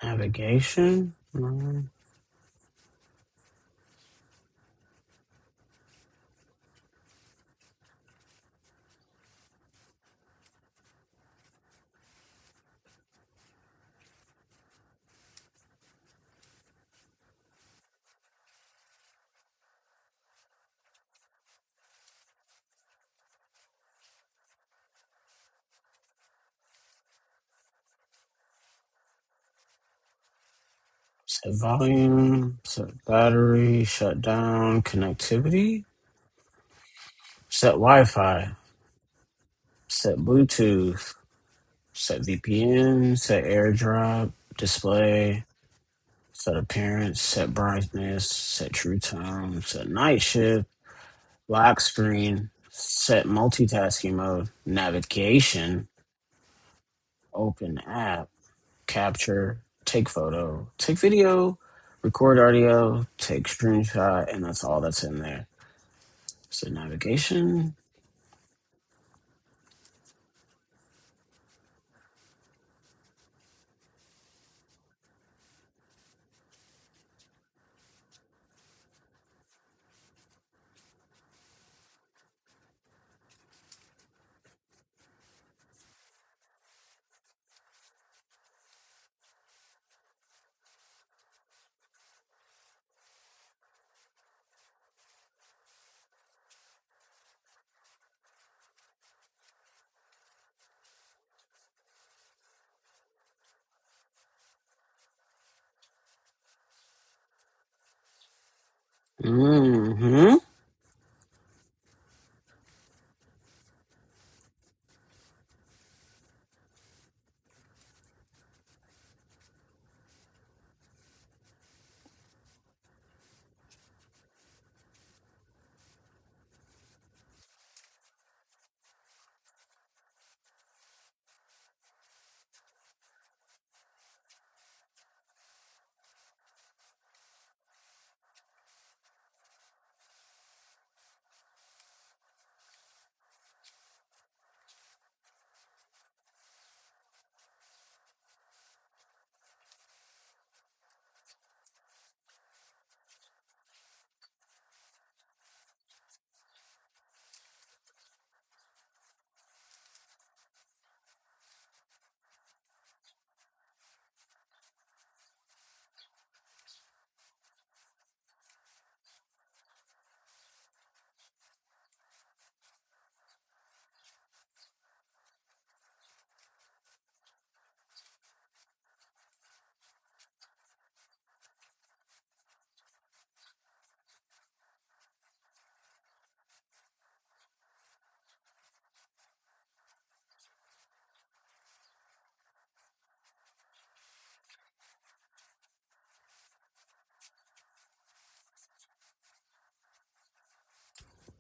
Navigation. Set volume, set battery, shut down, connectivity, set Wi-Fi, set Bluetooth, set VPN, set AirDrop, display, set appearance, set brightness, set true tone, set night shift, lock screen, set multitasking mode, navigation, open app, capture, take photo, take video, record audio, take screenshot, and that's all that's in there. So navigation. Mm-hmm.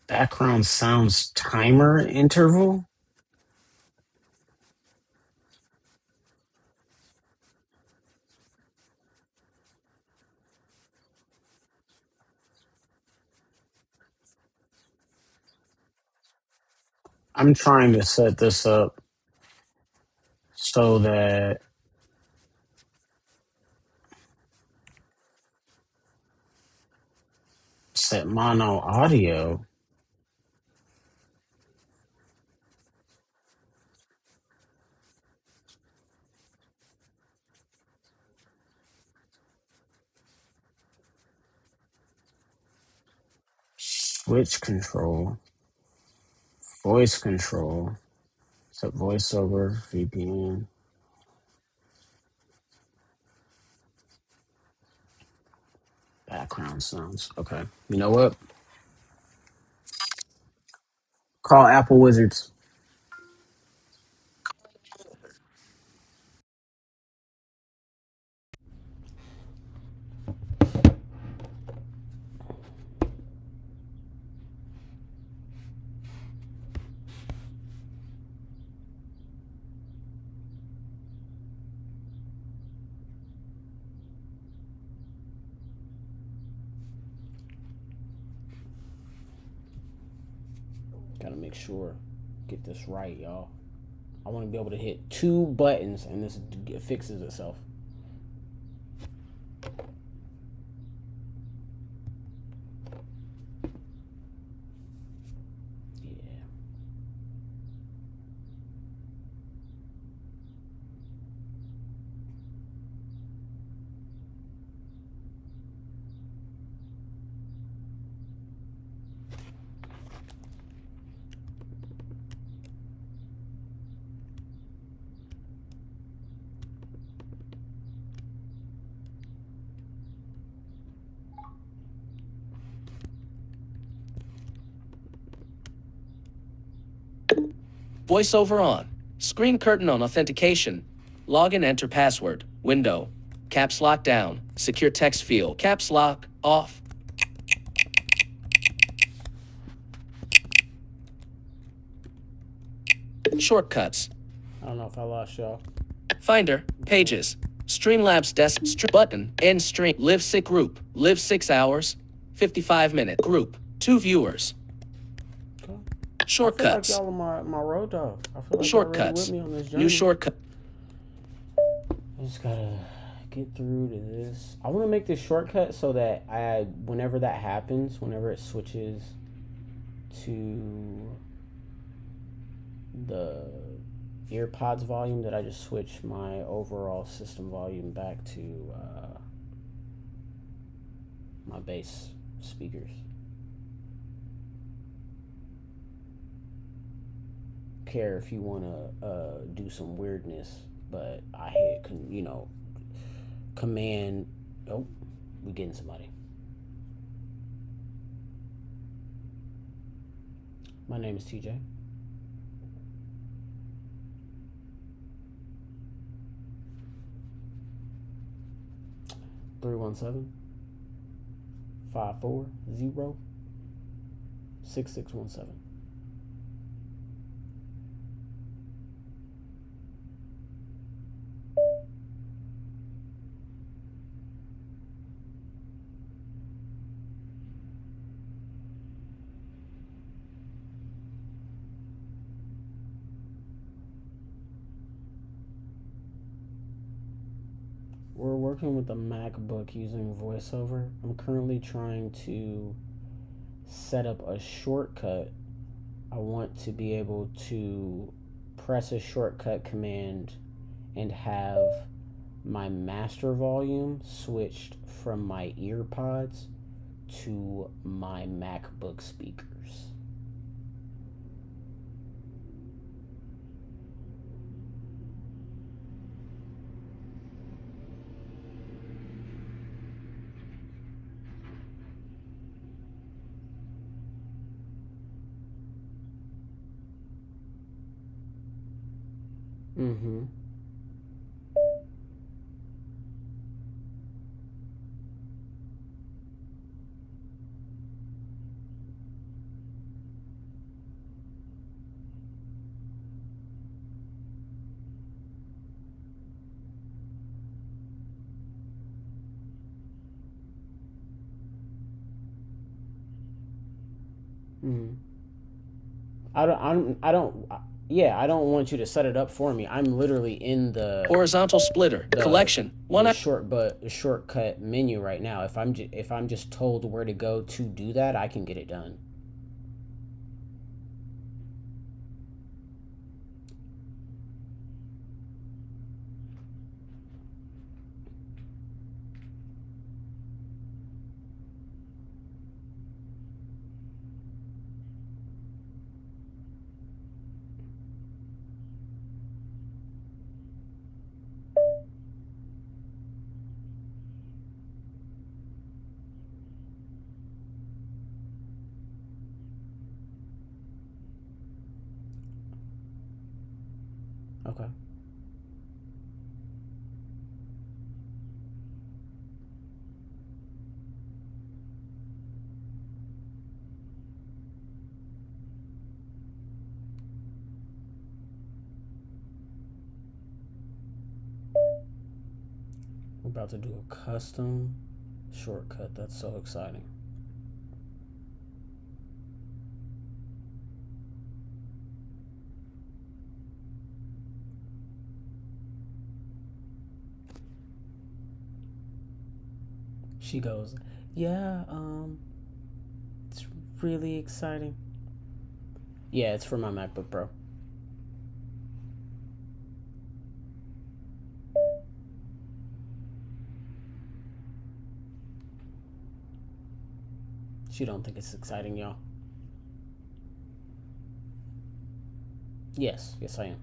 Background sounds timer interval. I'm trying to set this up so that set mono audio. Switch control. Voice control. Set voiceover. VPN. Background sounds. Okay. You know what? Call Apple Wizards. Gotta make sure. Get this right, y'all. I want to be able to hit 2 buttons and this fixes itself. Yeah. Voiceover on. Screen curtain on authentication. Log and enter password. Window. Caps lock down. Secure text field. Caps lock off. Shortcuts. I don't know if I lost y'all. Finder. Pages. Streamlabs desk. Button. End stream. Live 6 group. Live 6 hours. 55-minute group. 2 viewers. Shortcuts. I feel like y'all are my road dog. I feel like Shortcuts. y'all really with me on this journey. New shortcut. I just gotta get through to this. I want to make this shortcut so that whenever that happens, whenever it switches to the earpods volume, that I just switch my overall system volume back to my bass speakers. Care if you want to do some weirdness, but I hit command. Oh, we getting somebody. My name is TJ. (317) 540-6617. We're working with the MacBook using VoiceOver. I'm currently trying to set up a shortcut. I want to be able to press a shortcut command and have my master volume switched from my earpods to my MacBook speakers. Mm-hmm. Mm-hmm. I don't want you to set it up for me. I'm literally in the Horizontal splitter. Collection. the shortcut menu right now. If I'm just told where to go to do that, I can get it done. Okay. We're about to do a custom shortcut. That's so exciting. She goes, yeah, it's really exciting. Yeah, it's for my MacBook Pro. She don't think it's exciting, y'all. Yes, I am.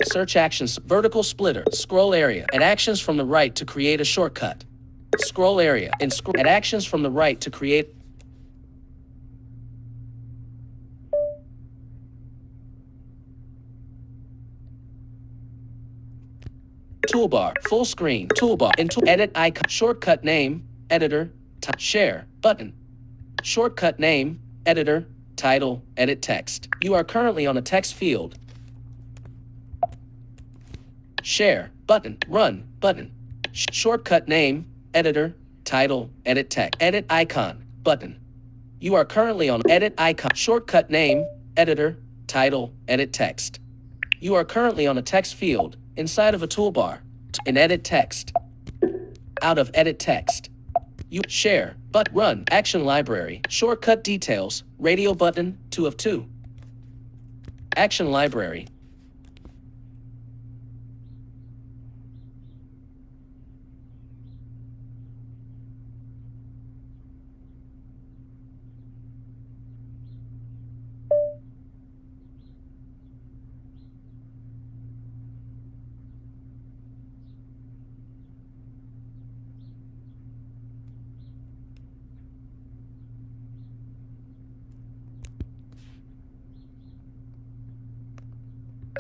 Search actions. Vertical splitter. Scroll area. Add actions from the right to create a shortcut. Scroll area. Add actions from the right to create. Toolbar. Full screen. Toolbar. Edit icon. Shortcut name. Editor. Share. Button. Shortcut name. Editor. Title. Edit text. You are currently on a text field. Share. Button. Run. Button. Shortcut name. Editor. Title. Edit text. Edit icon. Button. You are currently on edit icon. Shortcut name. Editor. Title. Edit text. You are currently on a text field inside of a toolbar. In edit text. Out of edit text. You share. But run. Action library. Shortcut details. Radio button. 2 of 2. Action library.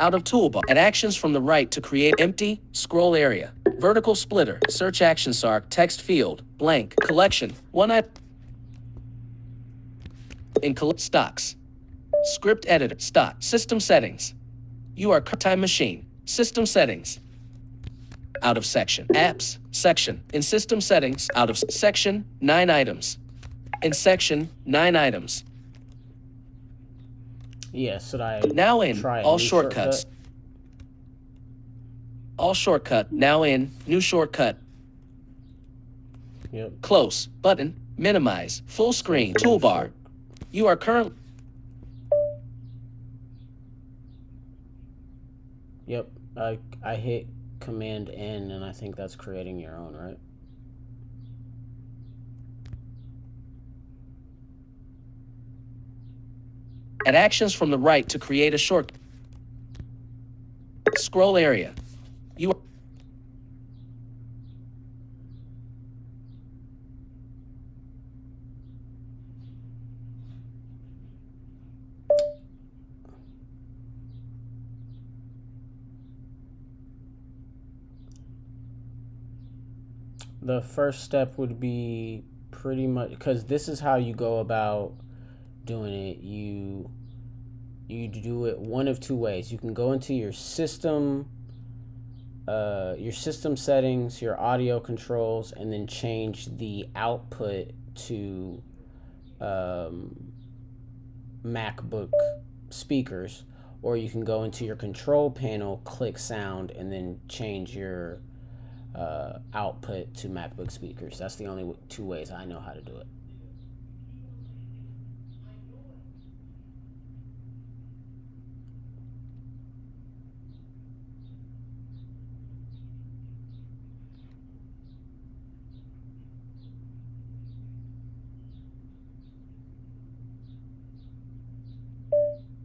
Out of toolbar. Add actions from the right to create empty scroll area. Vertical splitter. Search actions arc. Text field. Blank. Collection. One item. In stocks. Script editor. Stock. System settings. You are time machine. System settings. Out of section. Apps. Section. In system settings. Out of section. 9 items. In section. 9 items. Yeah, should I now in try a all new shortcuts. shortcut? All shortcut. Now in new shortcut. Yep. Close. Button. Minimize. Full screen. Toolbar. You are current. Yep. I hit Command N, and I think that's creating your own, right? Add actions from the right to create a short scroll area. You are The first step would be pretty much, because this is how you go about doing it. You do it one of two ways. You can go into your system settings, your audio controls, and then change the output to MacBook speakers, or you can go into your control panel, click sound, and then change your output to MacBook speakers. That's the only two ways I know how to do it.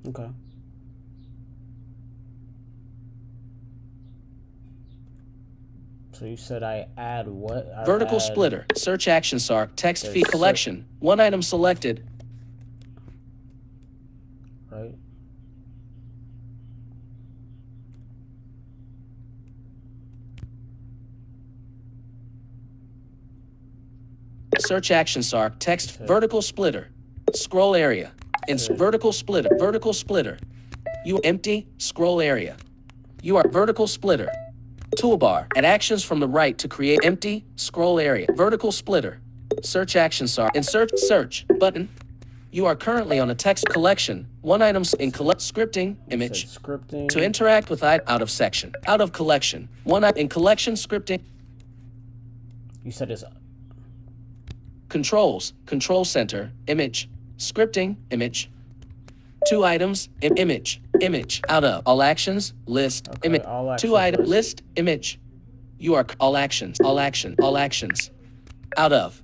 Okay. So you said I add what? vertical splitter. Search actions arc. Text feed collection. One item selected. Right. Search actions arc. Text vertical splitter. Scroll area. In vertical splitter. Vertical splitter. You empty scroll area. You are vertical splitter. Toolbar. Add actions from the right to create empty scroll area. Vertical splitter. Search actions are insert search button. You are currently on a text collection. One items in scripting image. Scripting. To interact with out of section. Out of collection. One in collection scripting. You said it's Controls. Control center. Image. Scripting image. 2 items image. Image. Out of all actions list image. 2 item list image. You are all actions. All action. All actions. Out of.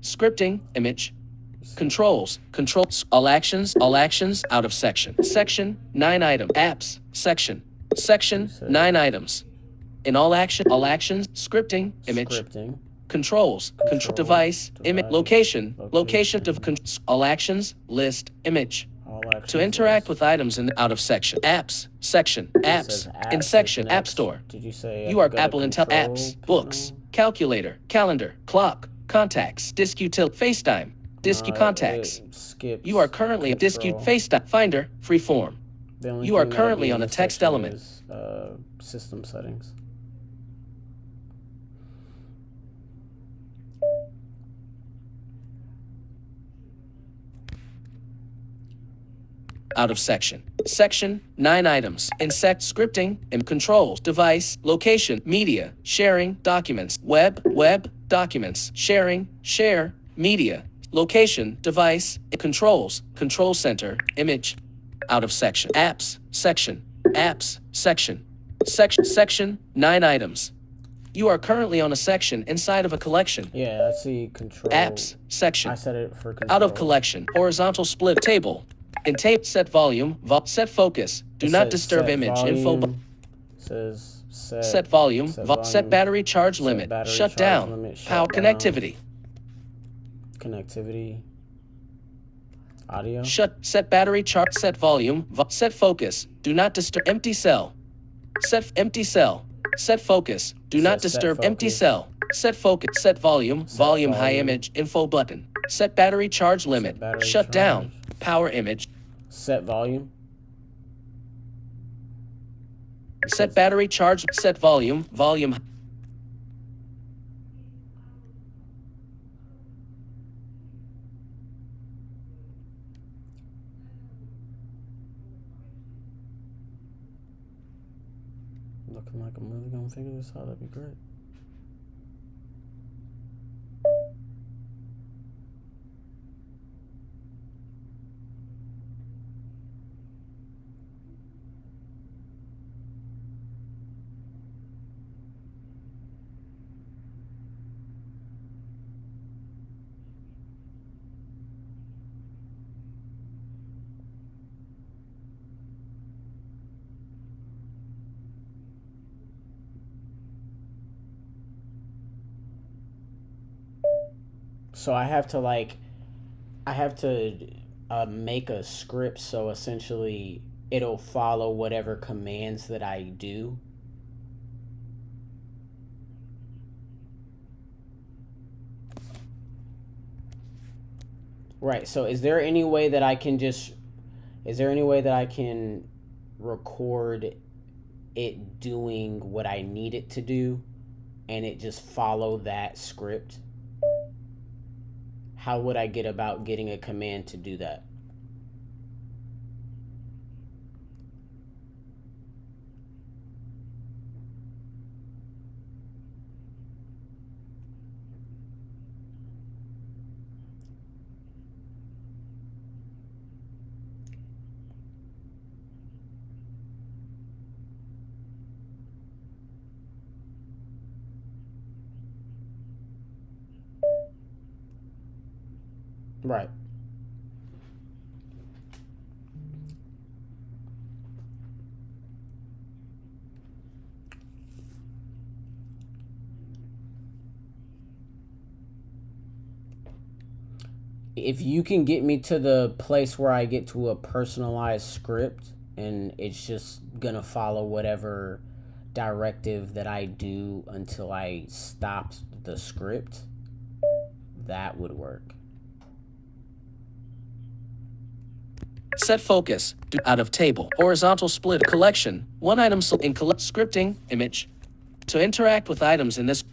Scripting image. Controls. All actions. All actions. Out of section. Section 9 item. Apps. Section. Section 9 items. In all actions. Scripting image. scripting. Controls, control device, image, location, all actions, list, image. All actions To interact list. with items in out of section, apps, section, says apps, in apps section, with an App X. Store. Did you say You are I've got a Apple Intel control apps, panel? books, calculator, calendar, clock, contacts, disk util, FaceTime, disk contacts. You are currently a disk FaceTime Finder, freeform. The only You are thing that'll currently be on in a this text section element. is, system settings. Out of section. Section 9 items. Insect scripting and controls. Device, location, media, sharing, documents, web, documents, sharing, share, media, location, device, controls, control center, image. Out of section. Apps, section, apps, section. Section 9 items. You are currently on a section inside of a collection. Yeah, I see control. Apps, section. I set it for control. Out of collection. Horizontal split table. In tape, set volume, set focus. Do It not says disturb set image. volume, says Set volume. Set battery charge set limit. battery Shut charge down. limit, shut Power down. connectivity. Connectivity. Audio. Set battery charge. Set volume. Set focus. Do not disturb. Empty cell. Set empty cell. Set focus. Do not Set disturb. Empty focus. cell. Set focus. Set volume. Set Volume high volume. image. Info button. Set battery charge limit. battery Shut down. charge. Power image. Set volume. Set battery charge. Set volume. Volume. Looking like I'm really gonna figure this out. That'd be great. So I have to make a script so essentially it'll follow whatever commands that I do. Right. So is there any way that I can record it doing what I need it to do and it just follow that script? How would I get about getting a command to do that? Right. If you can get me to the place where I get to a personalized script and it's just gonna follow whatever directive that I do until I stop the script, that would work. Set focus. Do out of table. Horizontal split collection. One item in scripting image. To interact with items in this.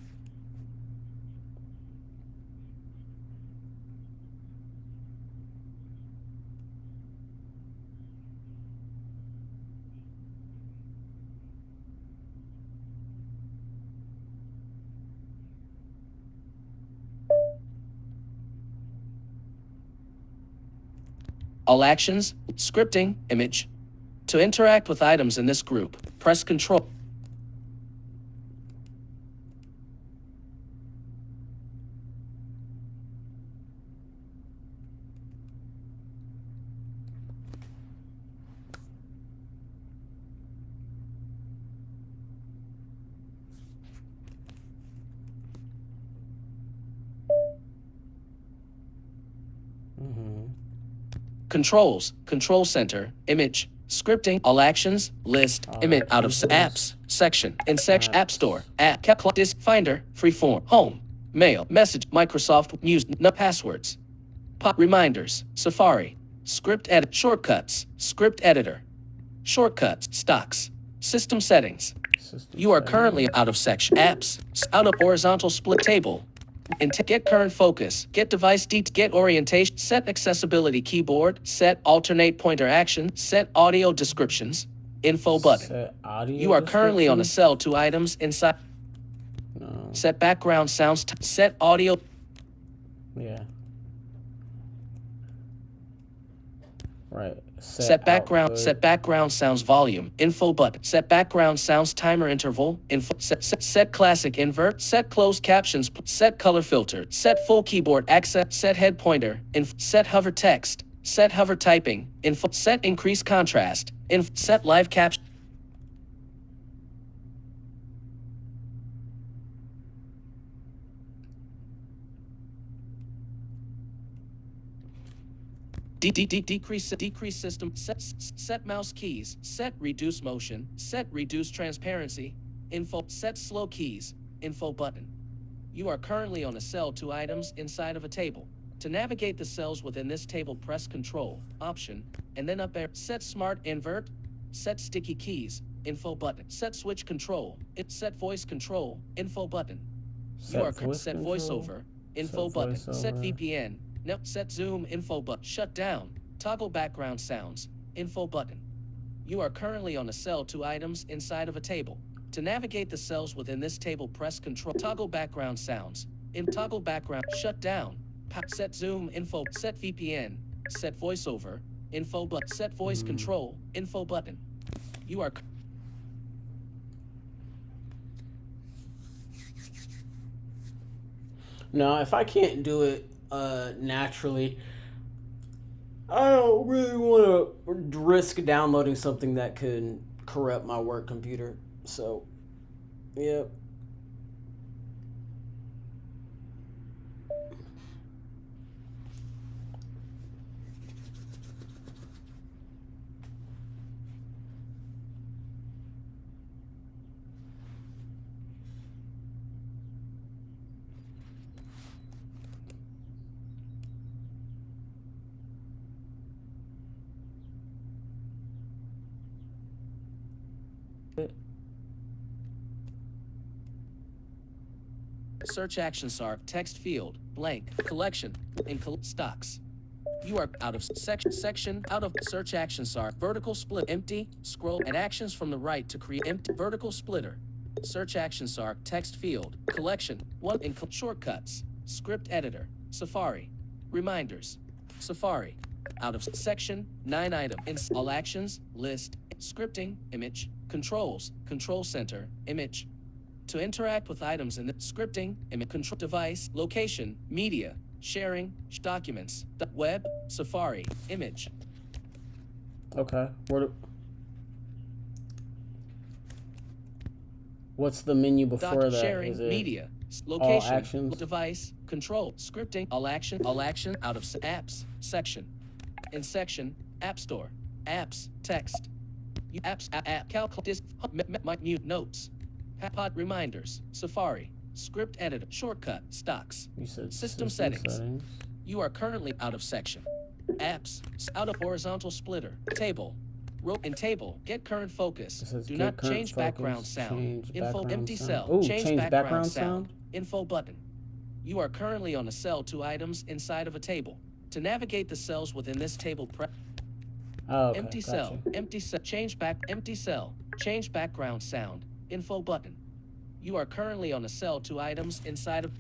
All actions, scripting, image. To interact with items in this group, press Control. Controls, Control Center, Image, Scripting, All Actions, List, Image, Out of Apps, Section, in Section, App Store, App, Disk Finder, Freeform, Home, Mail, Message, Microsoft, News, No Passwords, Pop Reminders, Safari, Script Edit, Shortcuts, Script Editor, Shortcuts, Stocks, System Settings. You are currently out of Section, Apps, out of Horizontal Split Table. And get current focus, get device get orientation, set accessibility keyboard, set alternate pointer action, set audio descriptions, info button. Set audio You are currently on a cell 2 items inside. No. Set background sounds, set audio. Yeah. Right. Set background sounds volume, info button. Set background sounds timer interval, info. Set classic invert, set closed captions, set color filter, set full keyboard access, set head pointer, set hover text, set hover typing, info. Set increase contrast, set live caption. decrease system, set mouse keys, set reduce motion, set reduce transparency, info, set slow keys, info button. You are currently on a cell 2 items inside of a table. To navigate the cells within this table, press Control, Option, and then up arrow. Set Smart Invert, set Sticky Keys, info button. Set Switch Control, set Voice Control, info button. You are set VoiceOver, info button. Set VPN, no, set Zoom, info button. Shut down, toggle background sounds, info button. You are currently on a cell 2 items inside of a table. To navigate the cells within this table, press Control, toggle background sounds, toggle background, shut down, set Zoom, info, set VPN, set VoiceOver, info button, set Voice Control, info button. You are Now, if I can't do it naturally, I don't really want to risk downloading something that could corrupt my work computer. So, yep. search actions are text field, blank, collection, and stocks. You are out of section, out of search actions are vertical split, empty, scroll, and actions from the right to create empty vertical splitter. Search actions are text field, collection, one, and shortcuts, script editor, Safari, reminders, Safari. Out of section, 9 item, all actions, list, scripting, image, controls, control center, image. To interact with items in the scripting, image, control device, location, media, sharing, documents, web, Safari, image. Okay. What's the menu before that? Sharing, Is it media, location, all actions? device, control, scripting, all action, out of apps, section. In section, App Store, apps, text. Apps, app, calc, disk, mute, notes. Pod reminders, Safari, script editor, shortcut, stocks. You said system settings. You are currently out of section. Apps, out of horizontal splitter, table. In table, get current focus. Do not change background sound. Info empty cell. Ooh, change background sound. Info button. You are currently on a cell 2 items inside of a table. To navigate the cells within this table, okay, empty gotcha. cell, empty cell, change back, empty cell, change background sound, info button. You are currently on a cell 2 items inside of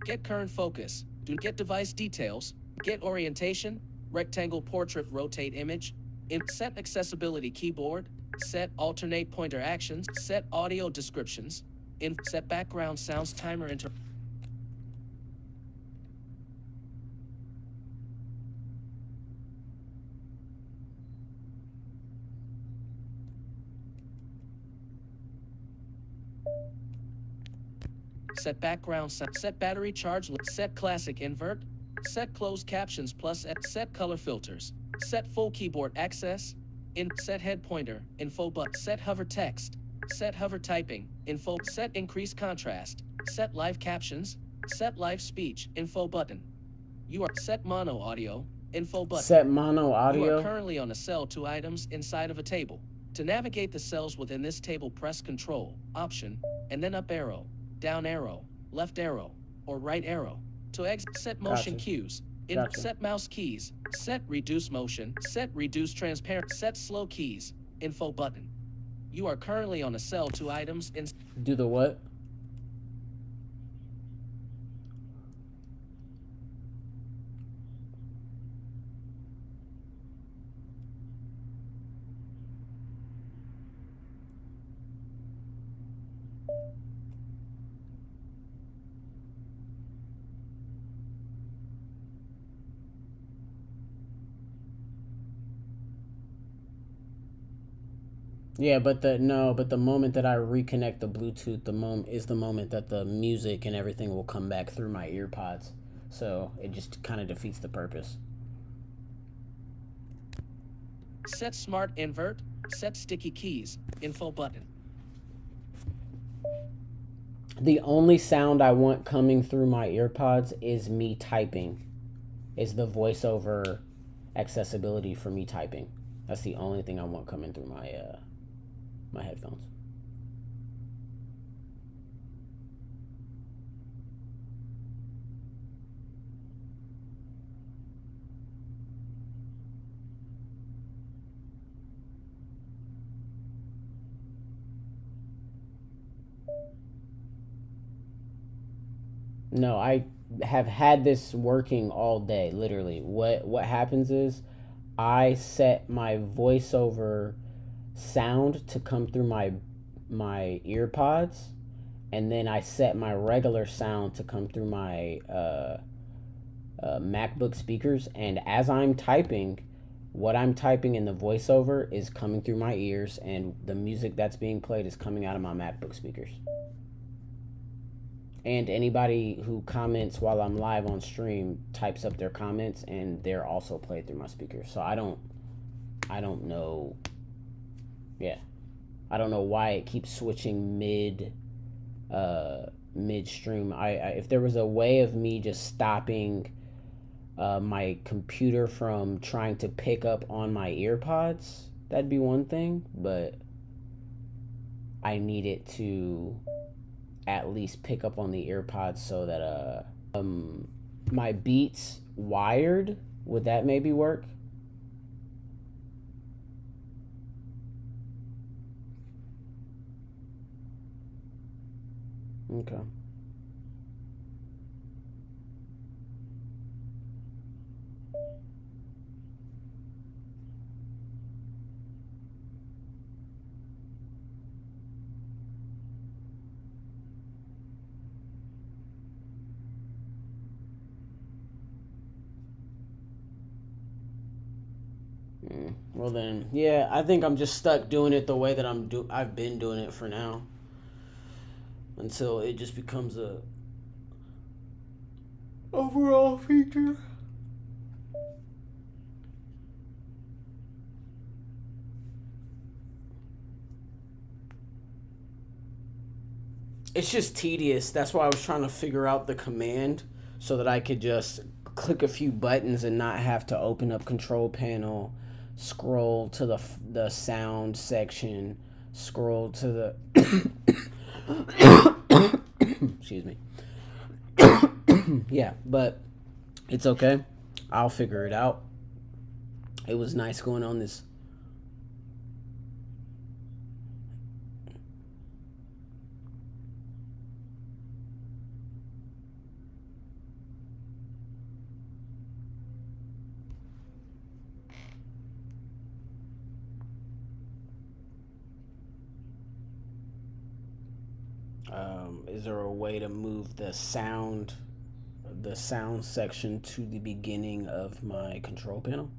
get current focus, do get device details, get orientation, rectangle portrait rotate image, set accessibility keyboard, set alternate pointer actions, set audio descriptions, set background sounds timer set background sound, set battery charge, set classic invert, set closed captions plus set color filters, set full keyboard access, set head pointer, info button, set hover text, set hover typing, info, set increase contrast, set live captions, set live speech, info button. You are set mono audio, info button. Set mono audio. You are currently on a cell 2 items inside of a table. To navigate the cells within this table, press Control, Option, and then up arrow, down arrow, left arrow, or right arrow. To exit, set motion cues. Set mouse keys, set reduce motion, set reduce transparent, set slow keys, info button. You are currently on a cell 2 items in. Do the what? Yeah, but the moment that I reconnect the Bluetooth, the moment that the music and everything will come back through my ear pods. So it just kind of defeats the purpose. Set smart invert. Set sticky keys. Info button. The only sound I want coming through my ear pods is me typing. Is the voiceover accessibility for me typing. That's the only thing I want coming through my headphones. No, I have had this working all day, literally. What happens is I set my voiceover sound to come through my ear pods, and then I set my regular sound to come through my MacBook speakers, and as I'm typing, what I'm typing in the voiceover is coming through my ears, and the music that's being played is coming out of my MacBook speakers. And anybody who comments while I'm live on stream types up their comments, and they're also played through my speakers. So I don't know. Yeah, I don't know why it keeps switching midstream. If there was a way of me just stopping my computer from trying to pick up on my ear pods, that'd be one thing. But I need it to at least pick up on the ear pods so that my Beats wired, would that maybe work? Okay. Well then, yeah, I think I'm just stuck doing it the way that I've been doing it for now, until it just becomes a overall feature. It's just tedious. That's why I was trying to figure out the command so that I could just click a few buttons and not have to open up control panel, scroll to the sound section, scroll to the excuse me. Yeah, but it's okay. I'll figure it out. It was nice going on this. Is there a way to move the sound section to the beginning of my control panel?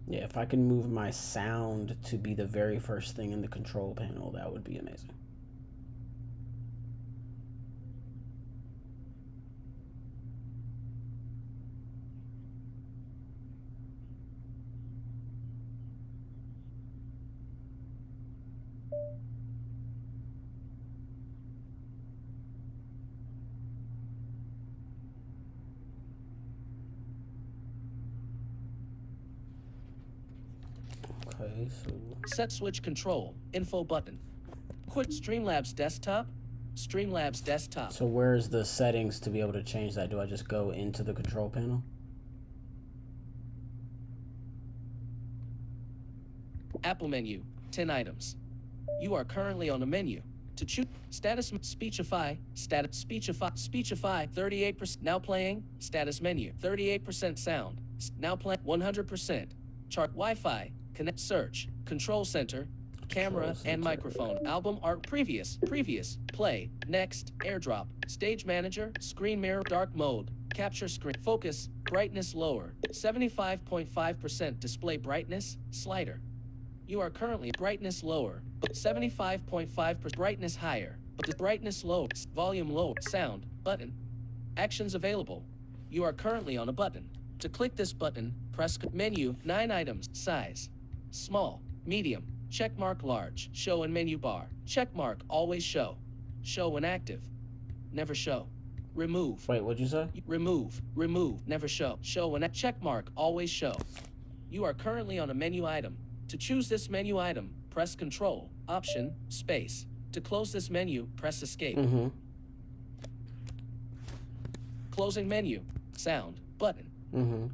Yeah, if I can move my sound to be the very first thing in the control panel, that would be amazing. Okay, so Set switch control. Info button. Quick Streamlabs desktop. Streamlabs desktop. So where's the settings to be able to change that? Do I just go into the control panel? Apple menu. 10 items. You are currently on a menu. To choose status Speechify, Speechify, 38% now playing, status menu, 38% sound, now playing 100%, chart Wi-Fi, connect search, control center. camera Controls and and microphone, album art, previous, play, next, airdrop, stage manager, screen mirror, dark mode, capture screen, focus, brightness lower, 75.5% display brightness, slider. You are currently brightness lower, 75.5% brightness higher, brightness low, volume low, sound, button. Actions available. You are currently on a button. To click this button, press menu, 9 items, size, small, medium, checkmark large, show in menu bar, checkmark always show when active, never show, remove. Wait, what'd you say? Remove, never show when checkmark always show. You are currently on a menu item. To choose this menu item, press Control, Option, Space. To close this menu, press Escape. Closing menu, sound, button.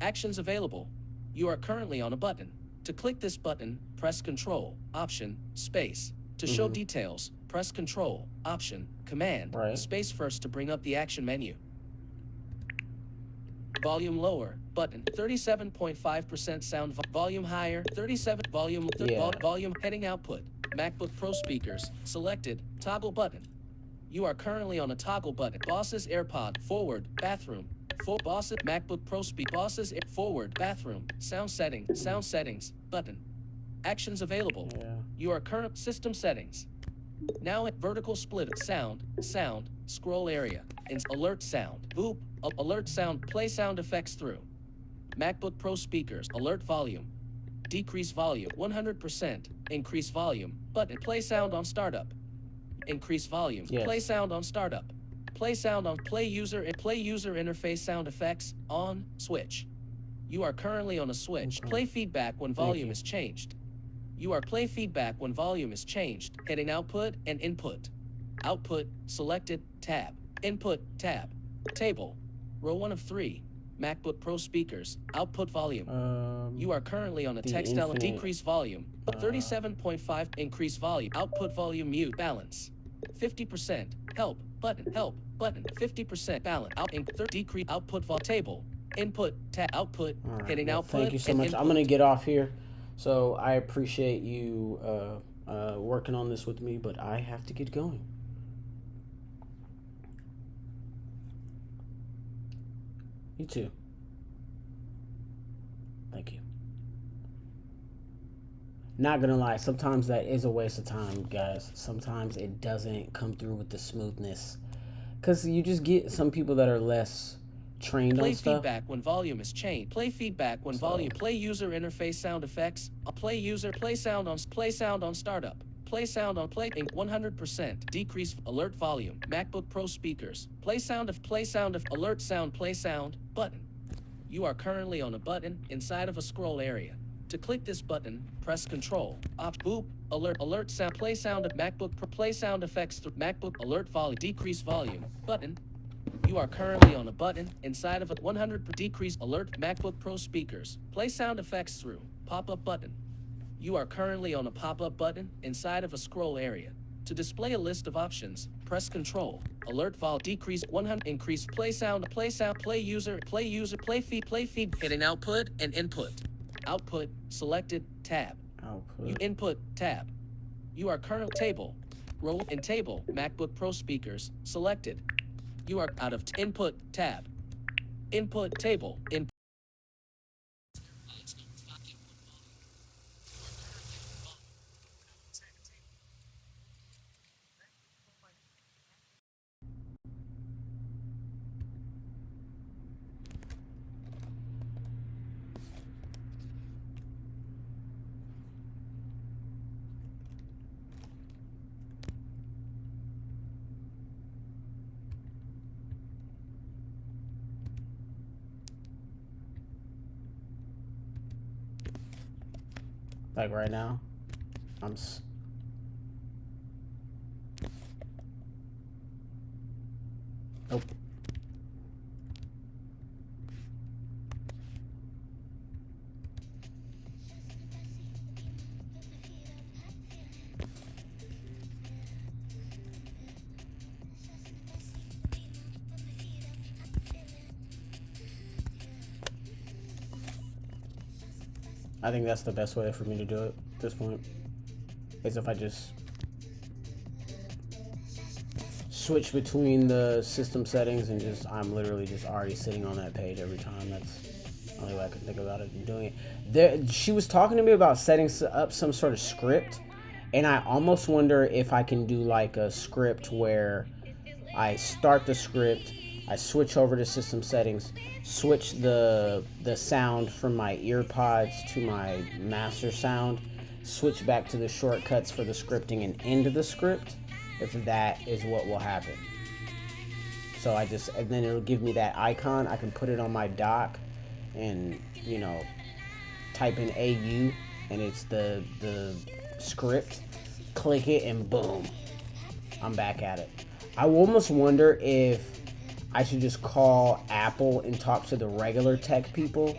Actions available. You are currently on a button. To click this button, press Control, Option, Space. To show details, press Control, Option, Command, Space first to bring up the action menu. Volume lower, button, 37.5% sound, volume higher, 37, volume, volume, heading output, MacBook Pro speakers, selected, toggle button. You are currently on a toggle button. Bosses AirPod, forward, bathroom, Bosses MacBook Pro Bosses forward, bathroom, sound settings, button. Actions available. You are current system settings. Now at vertical split, sound, scroll area, alert sound, boop, alert sound, play sound effects through. MacBook Pro speakers, alert volume, decrease volume, 100%, increase volume, button, play sound on startup, increase volume, play sound on startup, play sound on play user interface sound effects, on, switch. You are currently on a switch, play feedback when volume is changed. You are play feedback when volume is changed, hitting output and input. Output, selected, tab, input, tab, table, row 1 of 3, MacBook Pro speakers, output volume. You are currently on a text element, decrease volume, 37.5, increase volume, output volume mute, balance, 50%, help, button, 50%, balance, decrease, output table, input, tab, output, hitting output. Thank you so much. I'm going to get off here. So I appreciate you working on this with me, but I have to get going. You too. Thank you. Not gonna lie, sometimes that is a waste of time, guys. Sometimes it doesn't come through with the smoothness, because you just get some people that are less trained play on stuff. Feedback when volume is changed. Play feedback when volume. Play user interface sound effects. Play sound on startup. Play sound on play 100%. Decrease alert volume. MacBook Pro speakers. Play sound of alert sound. Play sound button. You are currently on a button inside of a scroll area. To click this button, press Control, boop, alert sound, play sound of MacBook Pro, play sound effects through MacBook alert volume, decrease volume, button. You are currently on a button inside of a 100 decrease alert MacBook Pro speakers. Play sound effects through pop-up button. You are currently on a pop-up button inside of a scroll area. To display a list of options, press Control, alert vol, decrease 100, increase play sound, play user, play feed, hitting output and input. Output, selected, tab. Output. Input, tab. You are current table, row in table, MacBook Pro speakers, selected. You are out of input, tab. Input, table, input. Like right now, nope. I think that's the best way for me to do it at this point. is if I just switch between the system settings and I'm literally just already sitting on that page every time. That's the only way I can think about it and doing it. She was talking to me about setting up some sort of script, and I almost wonder if I can do like a script where I start the script, I switch over to system settings, switch the sound from my ear pods to my master sound, switch back to the shortcuts for the scripting and end the script, if that is what will happen. So and then it'll give me that icon. I can put it on my dock and, you know, type in AU and it's the script, click it, and boom, I'm back at it. I almost wonder if I should just call Apple and talk to the regular tech people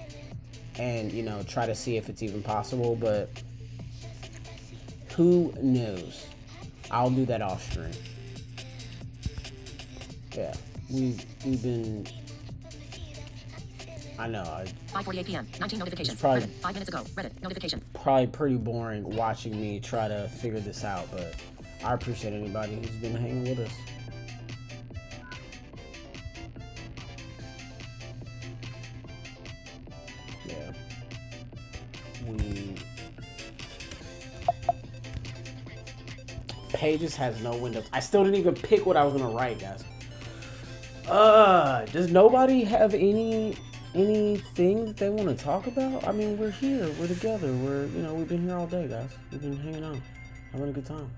and, you know, try to see if it's even possible, but who knows? I'll do that off stream. Yeah, we've been. I know. 5:48 p.m. 19 notifications. Probably, Reddit. 5 minutes ago. Reddit notification. Probably pretty boring watching me try to figure this out, but I appreciate anybody who's been hanging with us. Yeah. Pages has no windows. I still didn't even pick what I was gonna write, guys. Does nobody have anything that they want to talk about? I mean, we're here, we're together, we've been here all day, guys. We've been hanging out, having a good time.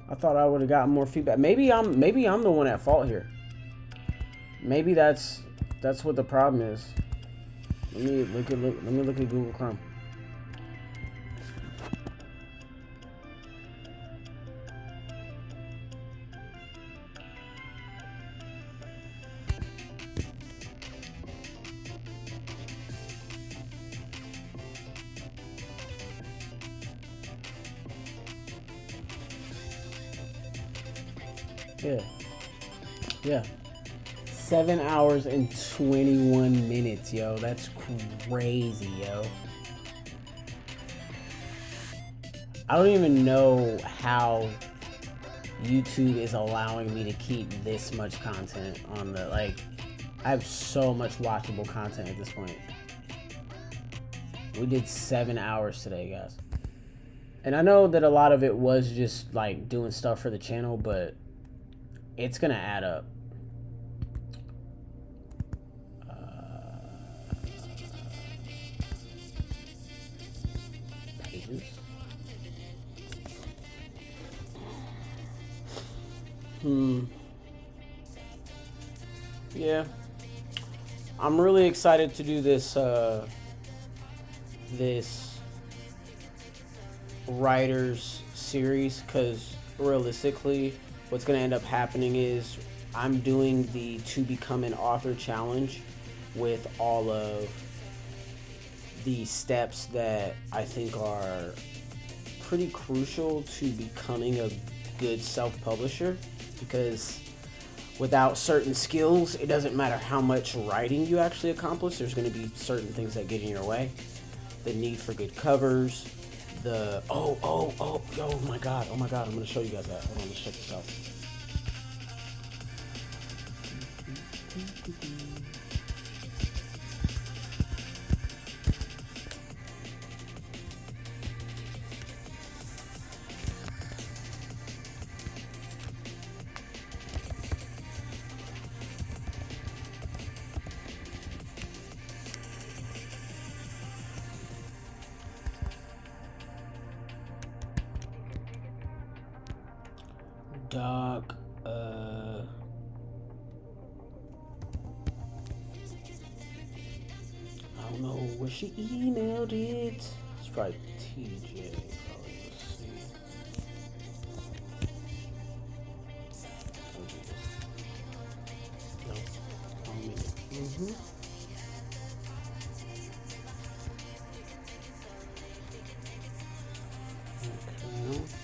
I thought I would have gotten more feedback. Maybe I'm the one at fault here. Maybe that's what the problem is. Let me look at Google Chrome. Yeah. 7 hours and 21 minutes, yo. That's crazy, yo. I don't even know how YouTube is allowing me to keep this much content on the, I have so much watchable content at this point. We did 7 hours today, guys. And I know that a lot of it was just, doing stuff for the channel, but it's gonna add up. Pages. Yeah. I'm really excited to do this this writers series, because realistically what's going to end up happening is I'm doing the To Become an Author challenge with all of the steps that I think are pretty crucial to becoming a good self-publisher, because without certain skills, it doesn't matter how much writing you actually accomplish, there's going to be certain things that get in your way. The need for good covers, oh my god, I'm gonna show you guys that. Hold on, let's check this out. Doc, I don't know where she emailed it. It's probably TJ. Probably. Let's see. No. Okay.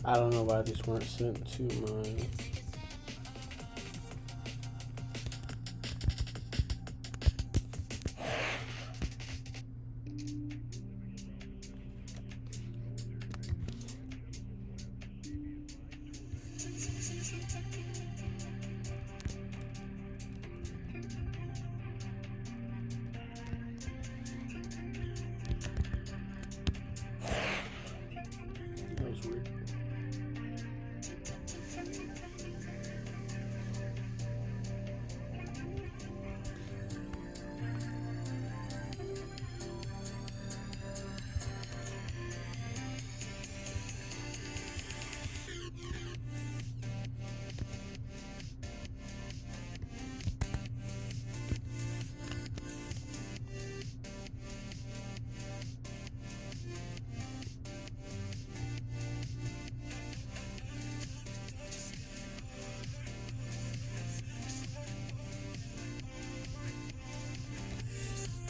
I don't know why these weren't sent to my. That was weird.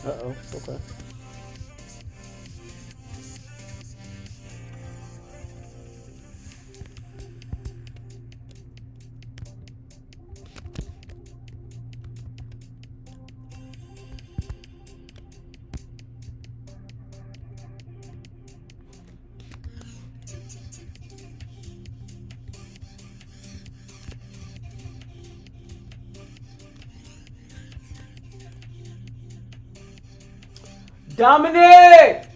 Uh-oh, okay. Dominic!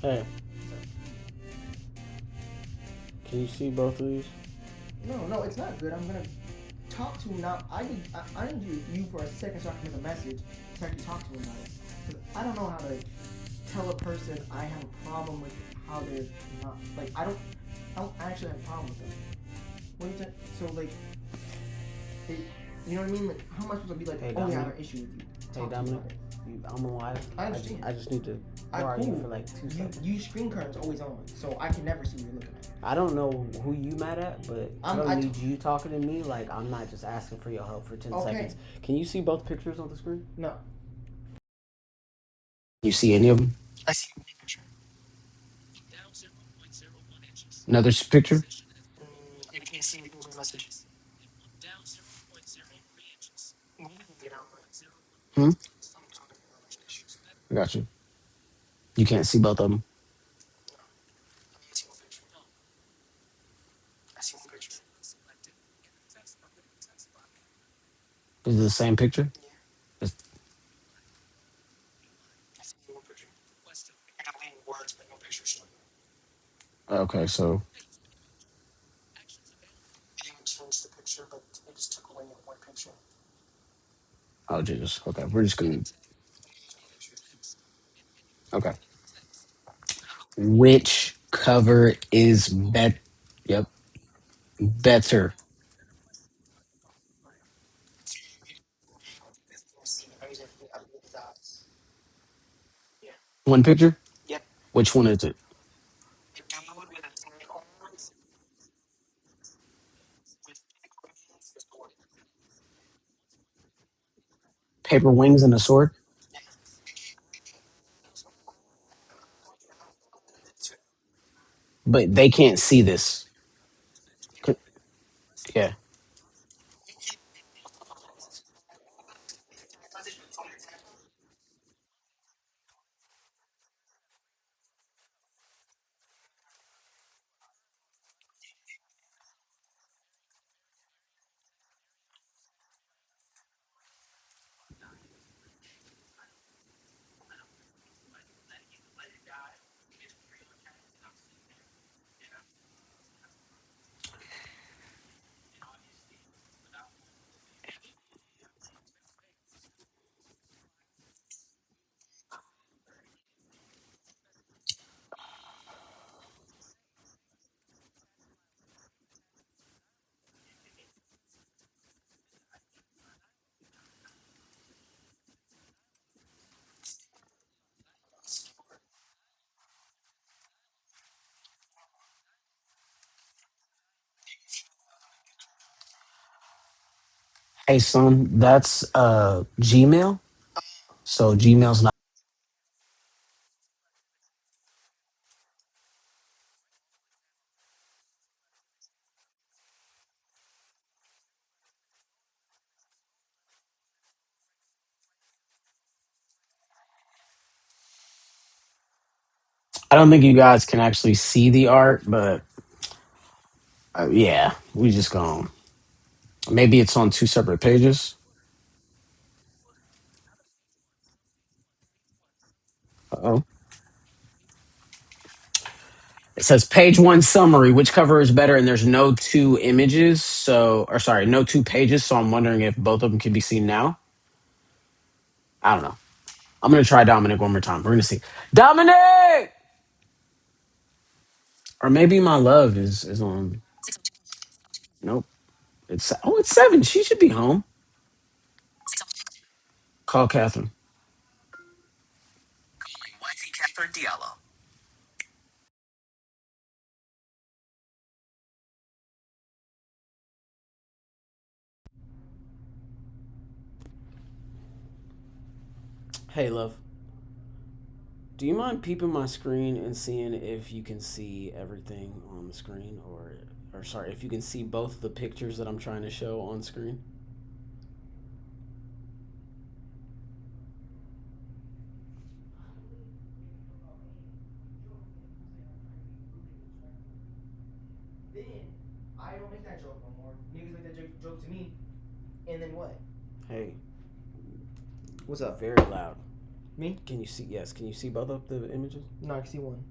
Hey. Can you see both of these? No, it's not good. I'm gonna talk to him now. I need you for a second so I can make a message to actually talk to him about it. 'Cause I don't know how to tell a person I have a problem with how they're not, like, I don't actually have a problem with them. What do you think? So, like, you know what I mean? Like, how am I supposed to be like, Hey, oh, we Dominic. have an issue with you? Hey, Talk to me Dominic. about it. I'm alive. I understand. I just need to I'm borrow cool. you for like 2 seconds. You screen current's always on, so I can never see what you're looking at. I don't know who you mad at, but I I don't need you talking to me like I'm not just asking for your help for 10 Okay. seconds. Can you see both pictures on the screen? No. You see any of them? I see one picture. Another picture? You can't see anything with messages. Get out. Hmm? I got you. You can't see both of them. I see one picture. I see one picture. Is it the same picture? It's- I see one picture. I got leaving words, but no pictures. okay, so I didn't change the picture, but it just took away one picture. oh Jesus. Okay, we're just gonna. Okay. Which cover is bet? Yep, better. Yeah. One picture. Yep. Which one is it? The dude with a tiny arms with big wings is bored. Paper wings and a sword. Yeah. But they can't see this. C- Yeah. Hey son, that's Gmail. So Gmail's not. I don't think you guys can actually see the art, but yeah, we just going. Maybe it's on two separate pages. Oh, it says page one summary. Which cover is better? And there's no two images, so or sorry, no two pages. So I'm wondering if both of them can be seen now. I don't know. I'm gonna try Dominic one more time. We're gonna see Dominic, or maybe my love is on. Nope. It's 7. She should be home. Call Catherine. Wifey Catherine Diallo. Hey, love. Do you mind peeping my screen and seeing if you can see everything on the screen, or sorry, if you can see both the pictures that I'm trying to show on screen? Then I don't make that joke no more. Niggas make that joke to me, and then what? Hey, What's up? very loud. Me? Can you see? Yes. Can you see both of the images? No, I can see one.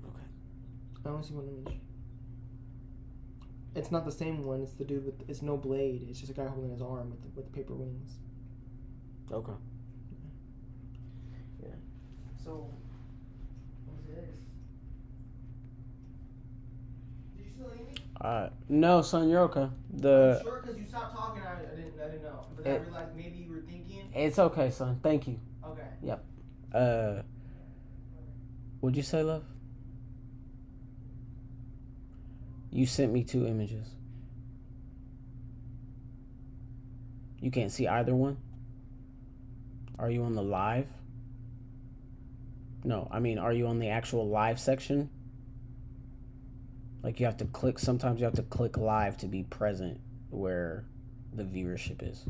Okay. I only see one image. It's not the same one. It's the dude with. It's no blade. It's just a guy holding his arm with the paper wings. Okay. Yeah. So, what's this? Did you still hear me? No, son, you're okay. Sure, because you stopped talking. I didn't know. But I realized maybe you were thinking. It's okay, son. Thank you. Okay. Yep. What'd you say, love? You sent me 2 images. You can't see either one? Are you on the live? No, I mean, are you on the actual live section? Like you have to click, sometimes you have to click live to be present where the viewership is.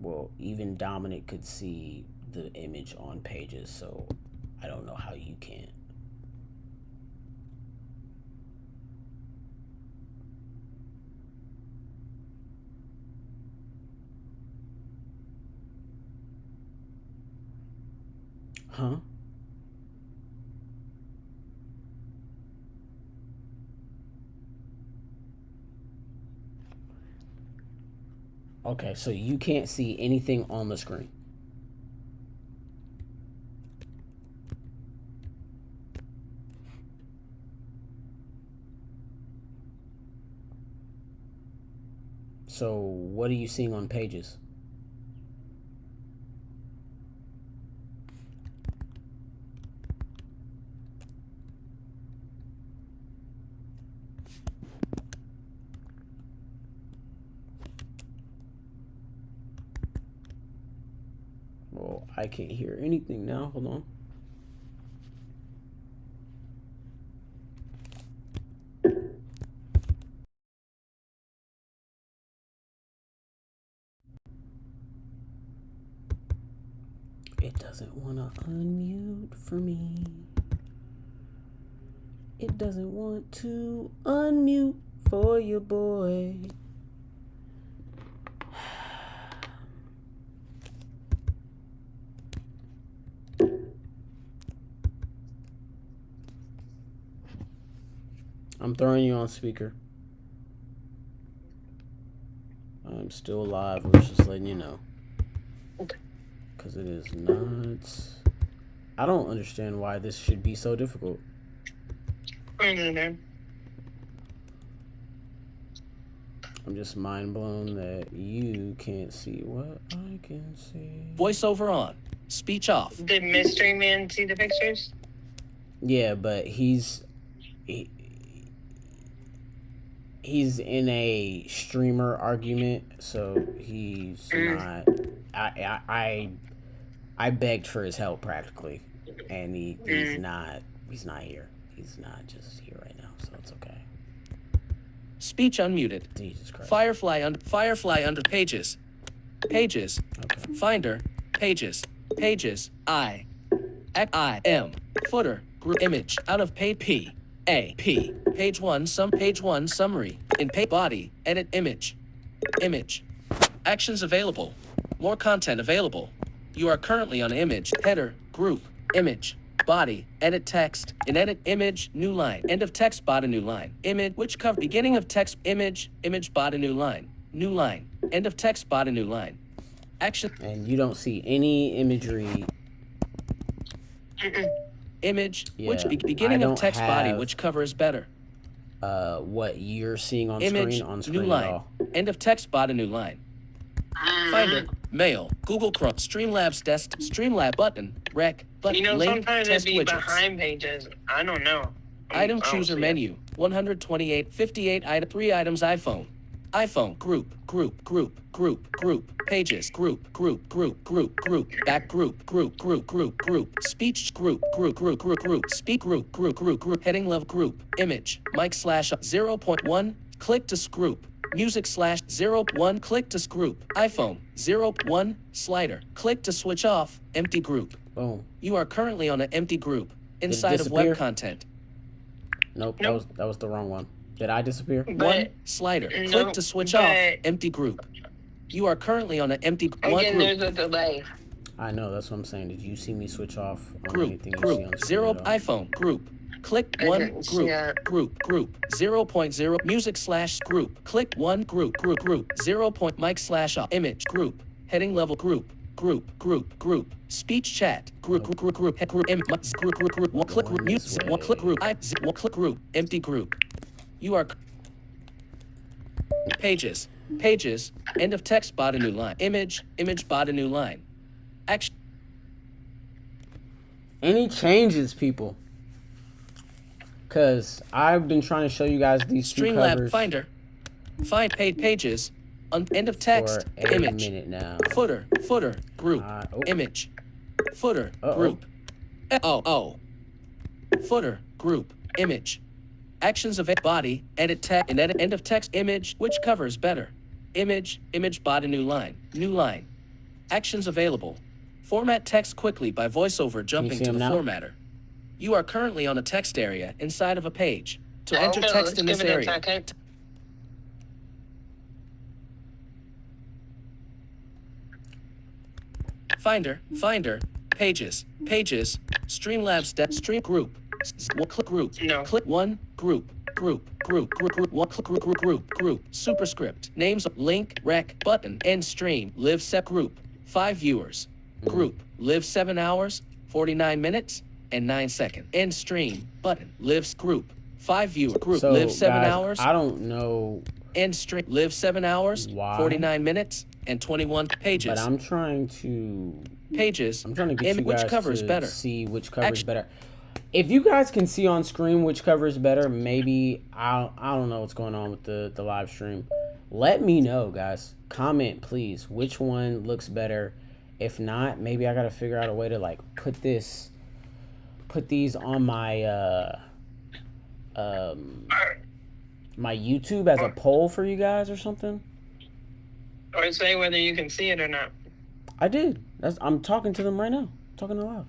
Well, even Dominic could see the image on pages, so I don't know how you can't. Huh? Okay, so you can't see anything on the screen. So what are you seeing on pages? Well, I can't hear anything now. Hold on. It doesn't want to unmute for me. It doesn't want to unmute for your boy. I'm throwing you on speaker. I'm still live. I'm just letting you know. Because it is not. I don't understand why this should be so difficult. I'm just mind blown that you can't see what I can see. Voiceover on. Speech off. Did Mystery Man see the pictures? Yeah, but he's in a streamer argument, so he's not. I begged for his help practically, and he's not here. He's not just here right now, so it's okay. Speech unmuted. Jesus Christ. Firefly under pages. Pages. Okay. Finder. Pages. Pages. I M. Footer. Group image. Out of page P. A. P. Page 1 summary. In page body. Edit image. Image. Actions available. More content available. You are currently on image. Header. Group. Image. Body. Edit text. In edit image. New line. End of text. Body. New line. Image. Which cover. Beginning of text. Image. Image. Body. New line. New line. End of text. Body. New line. Action. And you don't see any imagery. Image. Yeah, Which beginning I of don't text body. have, Which cover is better? What you're seeing on Image. screen New at line. all. End of text. Body. New line. Finder. Mail. Google Chrome. Streamlabs desk. Streamlab button. Rec. Button. You know, Link. sometimes Test it'd be widgets. behind pages. I don't know. Item I don't chooser see it. menu. 128, 58, item 3 items iPhone. iPhone, group, pages, group, back group, speech group, speak group, heading level group, image, mic slash 0.1, click to group, music slash 0.1, click to group, iPhone, 0.1, slider, click to switch off, empty group. Boom. You are currently on an empty group, inside of web disappear? content. Nope. Nope. That was the wrong one. Did I disappear? One slider. no, Click to switch but- off. Empty group. You are currently on an empty one Again, group. there's a delay. I know. That's what I'm saying. Did you see me switch off on Group. anything you see on Group. screen 0 at all? iPhone. Group. Click I one didn't see group. that. Group. 0.0 music slash group. Click one group. 0 point mic slash off. Image group. Heading level group. Group. Speech chat. Group. One click group. Music. One click group. One click group. Empty group. You are pages. End of text. Body new line. Image. Body new line. Action. Any changes, people? Because I've been trying to show you guys these two Streamlab covers Finder. Find pages. End of text. for a Image. minute now. Footer. Group. Oh. Image. Footer. Uh-oh. Group. Footer. Group. Image. Actions of body. Edit text. And edit end of text. Image. Which covers better? Image. Body new line. New line. Actions available. Format text quickly by voiceover jumping see to the them now? formatter. You are currently on a text area inside of a page. To enter Okay, text let's in this give it a area. second. Finder, pages, Streamlabs stream group, one click group, No. click one group, one click group, superscript, names, link, rec, button, end stream, live set group, 5 viewers, group, live 7 hours, 49 minutes, and 9 seconds, end stream, button, lives group, 5 viewer, group, So, live 7 guys, hours, I don't know, end stream, live 7 hours, Why? 49 minutes, and 21 pages. but I'm trying to Pages. I'm trying to get you which guys cover is to better? see which cover is better. If you guys can see on screen which cover is better, maybe I don't know what's going on with the live stream. Let me know, guys. Comment, please, which one looks better. If not, maybe I gotta figure out a way to like put these on my my YouTube as a poll for you guys or something. Or say whether you can see it or not. I did. I'm talking to them right now. Talking aloud.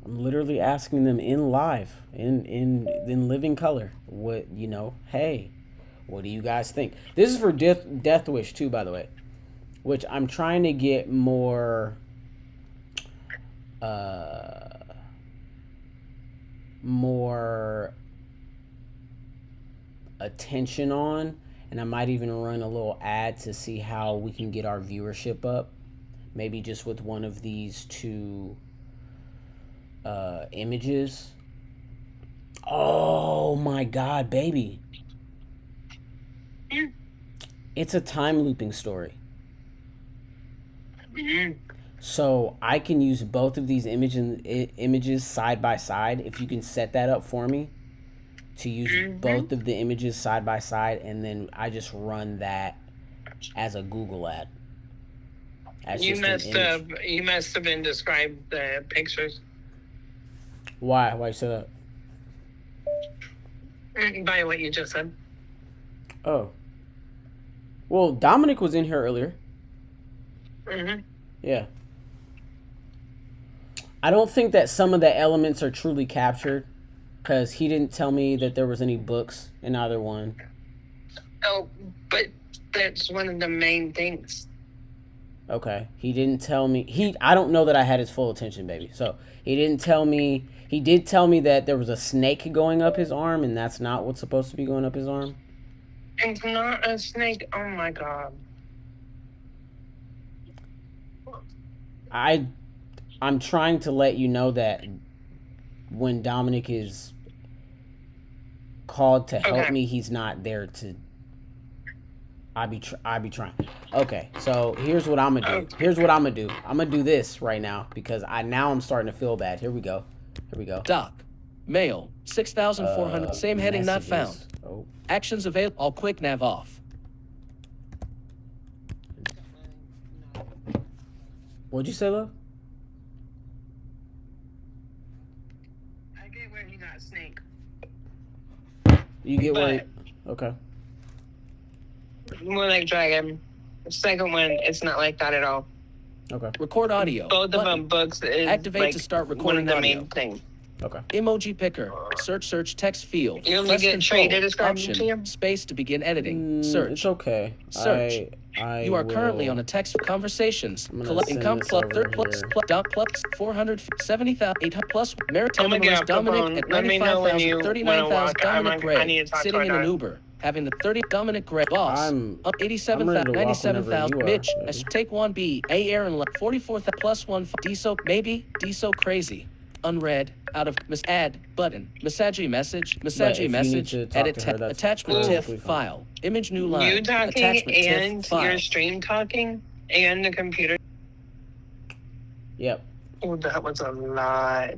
I'm literally asking them in live, in living color. What, hey, what do you guys think? This is for DeathWish too, by the way. Which I'm trying to get more attention on. And I might even run a little ad to see how we can get our viewership up. Maybe just with one of these two images. Oh, my God, baby. It's a time looping story. So I can use both of these images side by side. If you can set that up for me to use both of the images side by side, and then I just run that as a Google ad. You must have been described the pictures. Why you say that? By what you just said. Oh. Well, Dominic was in here earlier. Yeah. I don't think that some of the elements are truly captured, because he didn't tell me that there was any books in either one. Oh, but that's one of the main things. Okay. He didn't tell me. I don't know that I had his full attention, baby. So he didn't tell me. He did tell me that there was a snake going up his arm, and that's not what's supposed to be going up his arm. It's not a snake. Oh my God. I'm trying to let you know that when Dominic is called to help me, he's not there to. I be trying. Okay, so here's what I'm gonna do. I'm gonna do this right now because I'm starting to feel bad. Here we go. Doc. Mail. 6,400. Same heading not found. Oh. Actions available. All quick nav off. What'd you say, love? I get where he got snake. You get where? Okay. More like dragon. The second one, it's not like that at all. Okay. Record audio. Both of them books is Activate like to start one recording of the audio. main things. Okay. Emoji picker. Search text field. You only Press get control. Trey to describe it to you? Option. Space to begin editing. Search. It's okay. Search. You are currently will- on a text conversations. I'm gonna Collect send income this plus over third plus here. plus dot plus 470,800 plus maritime I'm gonna get off the Dominic phone. at Let me know when you 95,000 39,000 wanna walk. Dominic I Gray need to talk to sitting our in an dad. Uber having the 30 Dominic Gray boss I'm up ready 87,000 to walk 97,000 whenever you are, Mitch baby. as take 1B A Aaron 44,000 plus 1 D-so maybe D-so crazy unread out of add button messagey message But if you need message to talk edit to her, that's attachment perfectly TIFF fine. file image new line You talking attachment TIFF and file. your stream talking and the computer. Yep. Oh, that was a lot.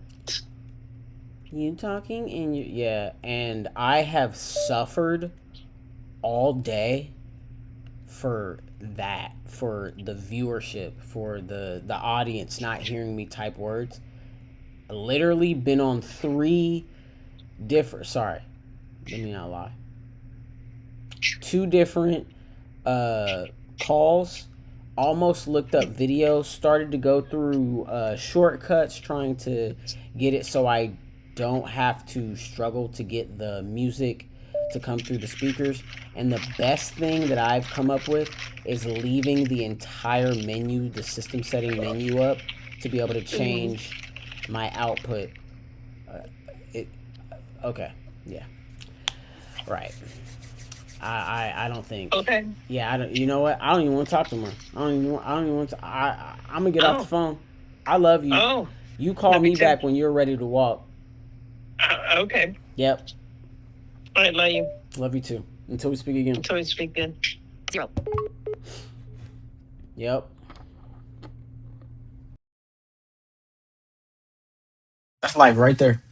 You talking and and I have suffered all day for that, for the viewership, for the audience not hearing me type words. Literally been on 3 different, sorry, let me not lie, 2 different calls, almost looked up videos, started to go through shortcuts trying to get it so I don't have to struggle to get the music to come through the speakers. And the best thing that I've come up with is leaving the entire menu, the system setting menu up, to be able to change my output. Okay, yeah, right. I don't think. Okay. Yeah, I don't. You know what? I don't even want to talk to her. I don't even want to. I'm gonna get off the phone. I love you. Oh. You call Love me you too. back when you're ready to walk. Okay. Yep. All right, love you. Love you too. Until we speak again. Until we speak again. 0. Yep. That's like right there.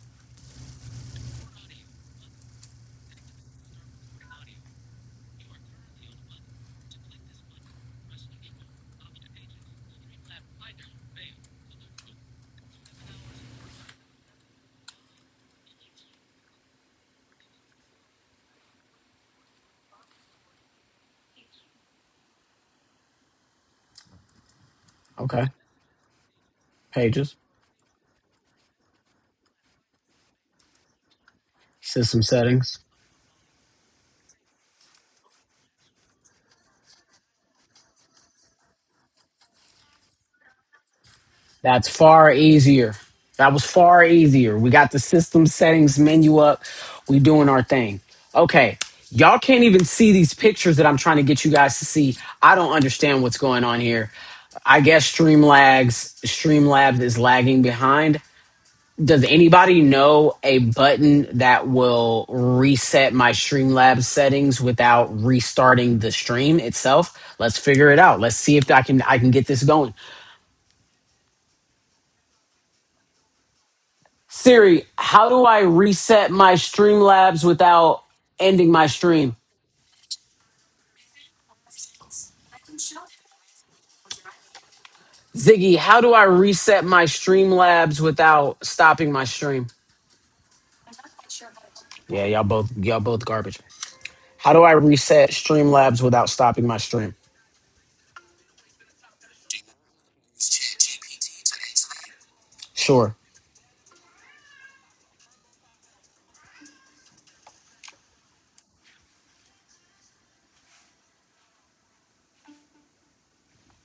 Okay. Pages. System settings. That's far easier. That was far easier. We got the system settings menu up. We doing our thing. Okay. Y'all can't even see these pictures that I'm trying to get you guys to see. I don't understand what's going on here. I guess Streamlabs is lagging behind. Does anybody know a button that will reset my Streamlabs settings without restarting the stream itself? Let's figure it out. Let's see if I can get this going. Siri, how do I reset my Streamlabs without ending my stream? Ziggy, how do I reset my Streamlabs without stopping my stream? Yeah, y'all both garbage. How do I reset Streamlabs without stopping my stream? Sure.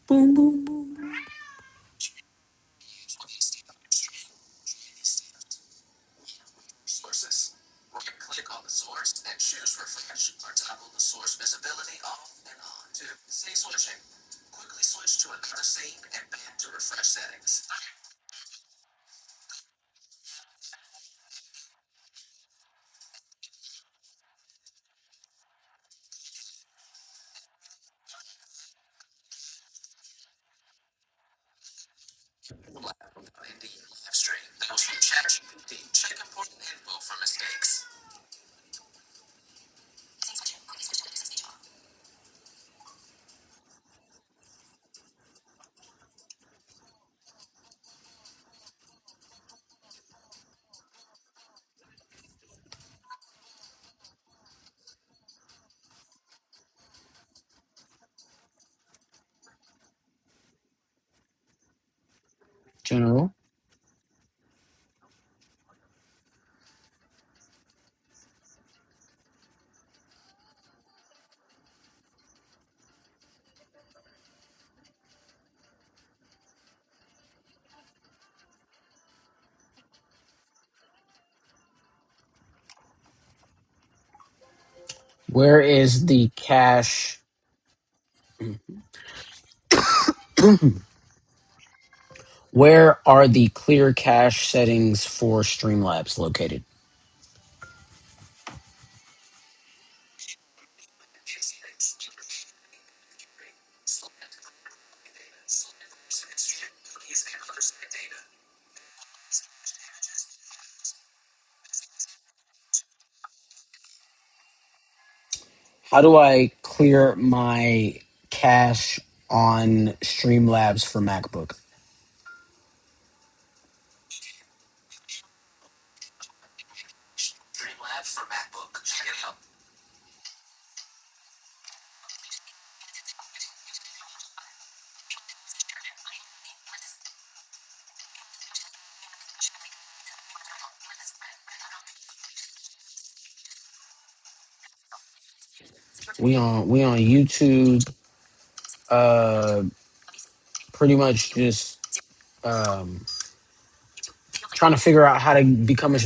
Boom, boom, boom. Sources. Right-click on the source and choose refresh or toggle the source visibility off and on. 2. Say switching. Quickly switch to another scene and back to refresh settings. Ending your live stream. That was from ChatGPT. Check important info for mistakes. General. Where is the cache? Where are the clear cache settings for Streamlabs located? How do I clear my cache on Streamlabs for MacBook? Streamlabs for MacBook. Check it out. We on YouTube. Pretty much just trying to figure out how to become a.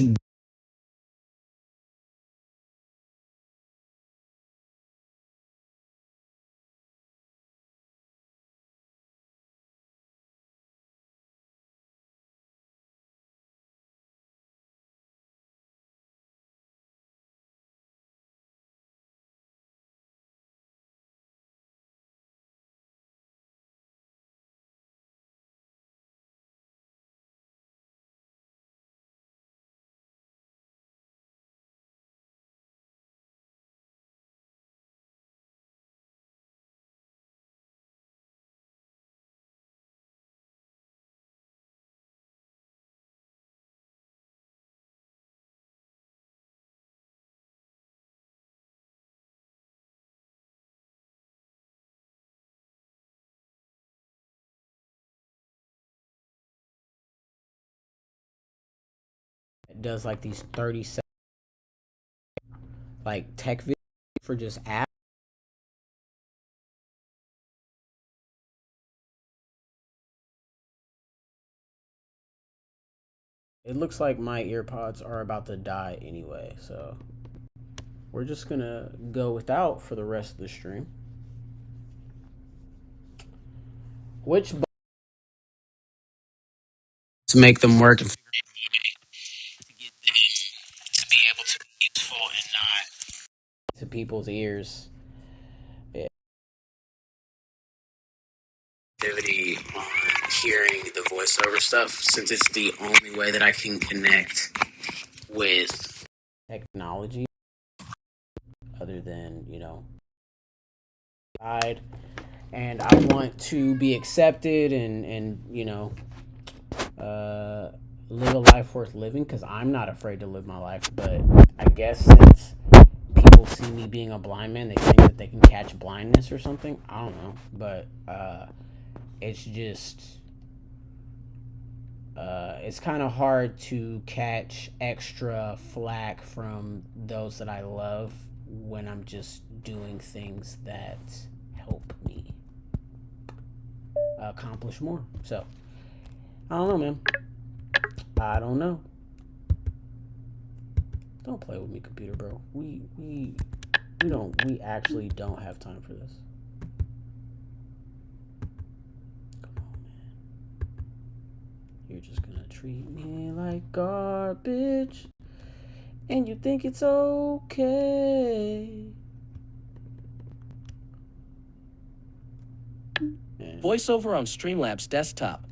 It does like these 30-second like tech videos for just apps. It looks like my earpods are about to die anyway, so we're just gonna go without for the rest of the stream. Which To make them work. and not to people's ears. activity on hearing the voiceover stuff, since it's the only way that I can connect with technology other than, you know, and I want to be accepted and you know, live a life worth living, because I'm not afraid to live my life. But I guess since people see me being a blind man, they think that they can catch blindness or something. I don't know, but it's just it's kind of hard to catch extra flack from those that I love when I'm just doing things that help me accomplish more. So I don't know, man. I don't know. Don't play with me, computer, bro. We actually don't have time for this. Come on, man. You're just gonna treat me like garbage, and you think it's okay. VoiceOver on Streamlabs desktop.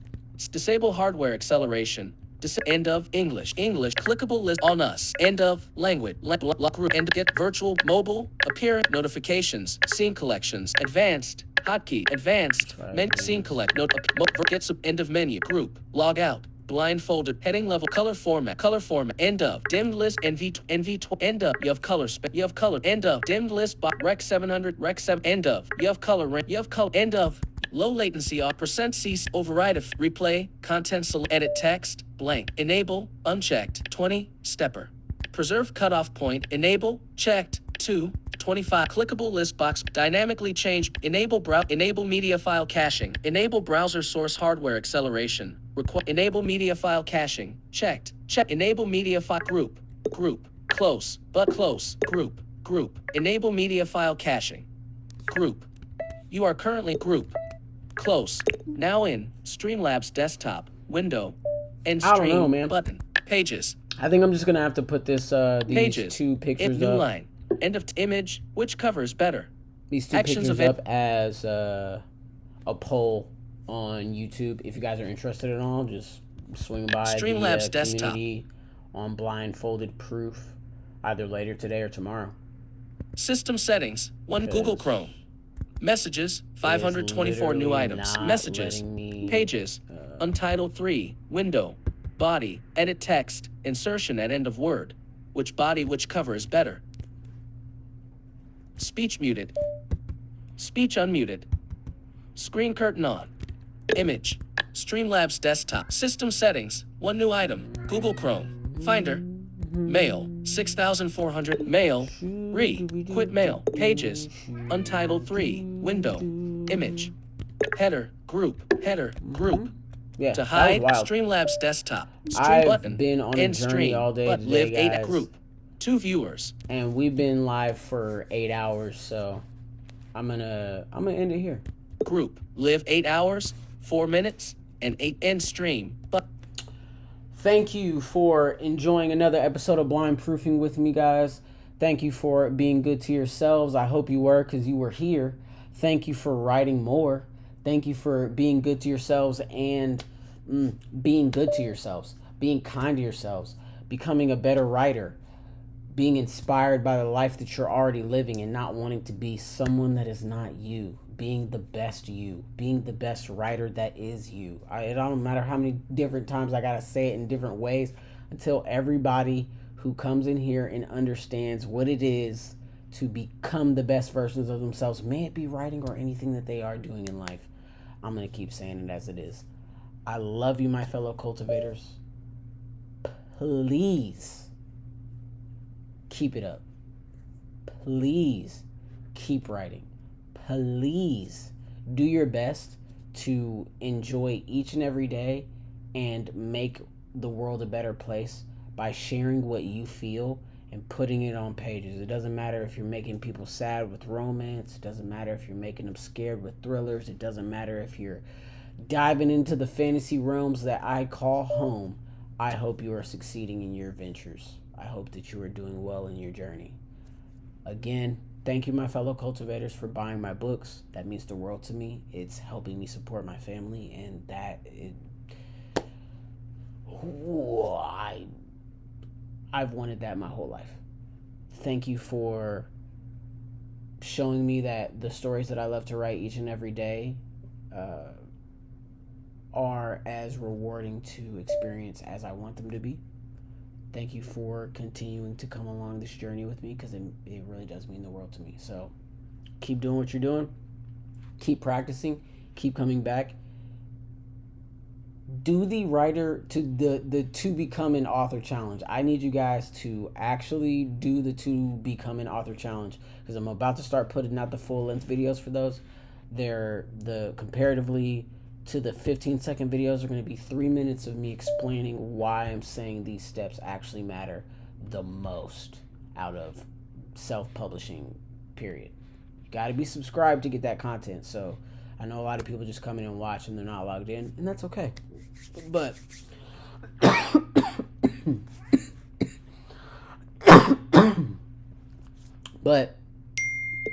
Disable hardware acceleration. End of English. Clickable list on us. End of language. Group. End get virtual mobile appearance notifications. Scene collections. Advanced hotkey. Advanced scene collect. Get end of menu. Group. Log out. Blindfolded. Heading level. Color format. End of dimmed list. NV. End of. You have color. You have color. End of dimmed list. Rec 700. Rec 7. End of. You have color. You have color. End of. Low latency off %C override of replay content edit text blank enable unchecked 20 stepper preserve cutoff point enable checked 2 25 clickable list box dynamically change enable media file caching enable browser source hardware acceleration enable media file caching check enable media file group close group enable media file caching group you are currently group close. Now in Streamlabs desktop window and stream I don't know, man. button pages. I think I'm just gonna have to put this these pages. two pictures new up. line. End of image. Which covers better? These two Actions pictures of up as a poll on YouTube. If you guys are interested at all, just swing by Streamlabs the desktop community on blindfolded proof either later today or tomorrow. System settings. Google Chrome. Messages, 524 new items. Messages, pages, Untitled 3, window, body, edit text, insertion at end of word. Which cover is better? Speech muted. Speech unmuted. Screen curtain on. Image, Streamlabs desktop. System settings, 1 new item, Google Chrome. Finder, mail, 6,400. Mail, quit mail. Pages, Untitled 3, window, image, header, group. Yeah, to hide wild. Streamlabs desktop. Stream I've button. been on a End journey stream. all day But today, live 8 guys. group. 2 viewers. And we've been live for 8 hours, so I'm gonna end it here. Group. Live 8 hours, 4 minutes, and 8 end stream. But thank you for enjoying another episode of Blind Proofing with me, guys. Thank you for being good to yourselves. I hope you were, because you were here. Thank you for writing more. Thank you for being good to yourselves and being good to yourselves, being kind to yourselves, becoming a better writer, being inspired by the life that you're already living and not wanting to be someone that is not you, being the best you, being the best writer that is you. It don't matter how many different times I gotta say it in different ways until everybody who comes in here and understands what it is to become the best versions of themselves, may it be writing or anything that they are doing in life. I'm going to keep saying it as it is. I love you, my fellow cultivators. Please keep it up. Please keep writing. Please do your best to enjoy each and every day and make the world a better place by sharing what you feel and putting it on pages. It doesn't matter if you're making people sad with romance. It doesn't matter if you're making them scared with thrillers. It doesn't matter if you're diving into the fantasy realms that I call home. I hope you are succeeding in your ventures. I hope that you are doing well in your journey. Again, thank you, my fellow cultivators, for buying my books. That means the world to me. It's helping me support my family, and I've wanted that my whole life. Thank you for showing me that the stories that I love to write each and every day are as rewarding to experience as I want them to be. Thank you for continuing to come along this journey with me, because it really does mean the world to me. So keep doing what you're doing. Keep practicing. Keep coming back. Do the writer to the to become an author challenge. I need you guys to actually do the to become an author challenge, because I'm about to start putting out the full length videos for those. They're the comparatively to the 15-second videos are going to be 3 minutes of me explaining why I'm saying these steps actually matter the most out of self-publishing, period. You got to be subscribed to get that content. So I know a lot of people just come in and watch and they're not logged in, and that's okay. But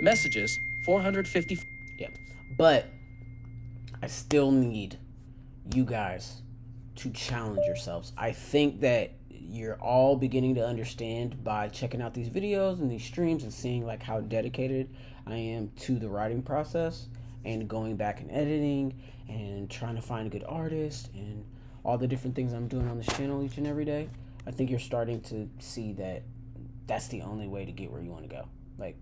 Messages 450. yeah, but I still need you guys to challenge yourselves. I think that you're all beginning to understand by checking out these videos and these streams and seeing like how dedicated I am to the writing process and going back and editing and trying to find a good artist and all the different things I'm doing on this channel each and every day. I think you're starting to see that that's the only way to get where you want to go. Like,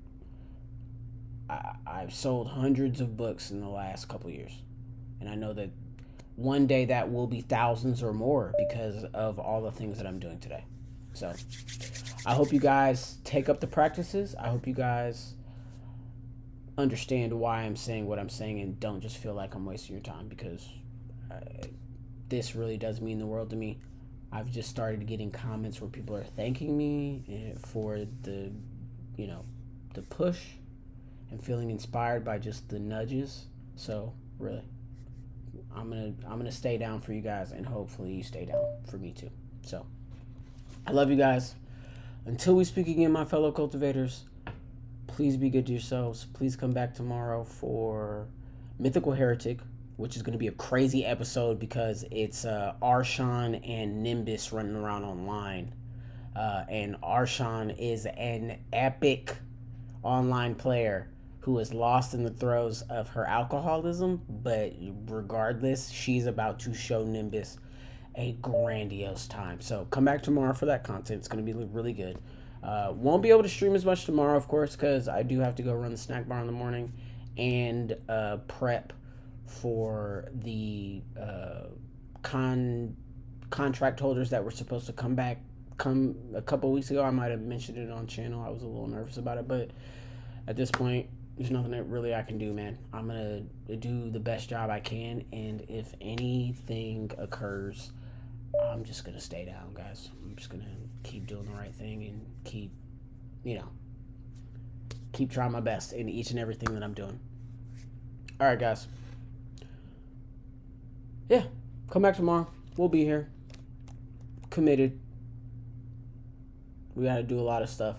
I've sold hundreds of books in the last couple years. And I know that one day that will be thousands or more because of all the things that I'm doing today. So I hope you guys take up the practices. I hope you guys understand why I'm saying what I'm saying and don't just feel like I'm wasting your time, because this really does mean the world to me. I've just started getting comments where people are thanking me for the push and feeling inspired by just the nudges. So really, I'm gonna stay down for you guys, and hopefully you stay down for me too. So I love you guys. Until we speak again, my fellow cultivators, please be good to yourselves. Please come back tomorrow for Mythical Heretic, which is going to be a crazy episode because it's Arshan and Nimbus running around online. And Arshan is an epic online player who is lost in the throes of her alcoholism, but regardless, she's about to show Nimbus a grandiose time. So come back tomorrow for that content. It's going to be really good. Won't be able to stream as much tomorrow, of course, because I do have to go run the snack bar in the morning and prep for the contract holders that were supposed to come a couple weeks ago. I might have mentioned it on channel. I was a little nervous about it, but at this point, there's nothing that really I can do, man. I'm gonna do the best job I can, and if anything occurs, I'm just gonna stay down, guys. I'm just gonna keep doing the right thing and keep trying my best in each and everything that I'm doing. All right, guys. Yeah, come back tomorrow. We'll be here. Committed. We gotta do a lot of stuff.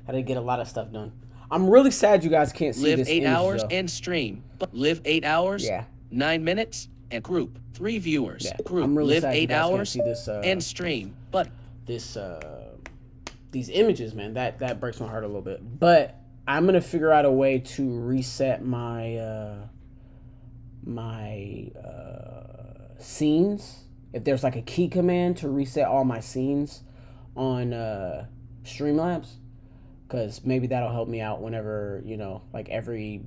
Gotta get a lot of stuff done. I'm really sad you guys can't see Live this 8 image, hours though. and stream. Live 8 hours, Yeah. 9 minutes, and group 3 viewers. Yeah, Group I'm really live sad you 8 guys can't hours see this, and stream. But these images, man, that breaks my heart a little bit. But I'm gonna figure out a way to reset my scenes. If there's like a key command to reset all my scenes on Streamlabs, because maybe that'll help me out whenever, like every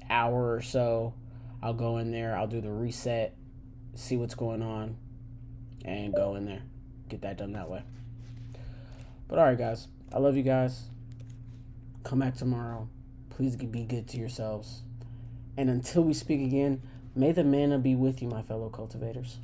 hour or so, I'll go in there, I'll do the reset, see what's going on, and go in there, get that done that way. But all right, guys, I love you guys. Come back tomorrow. Please be good to yourselves. And until we speak again, may the mana be with you, my fellow cultivators.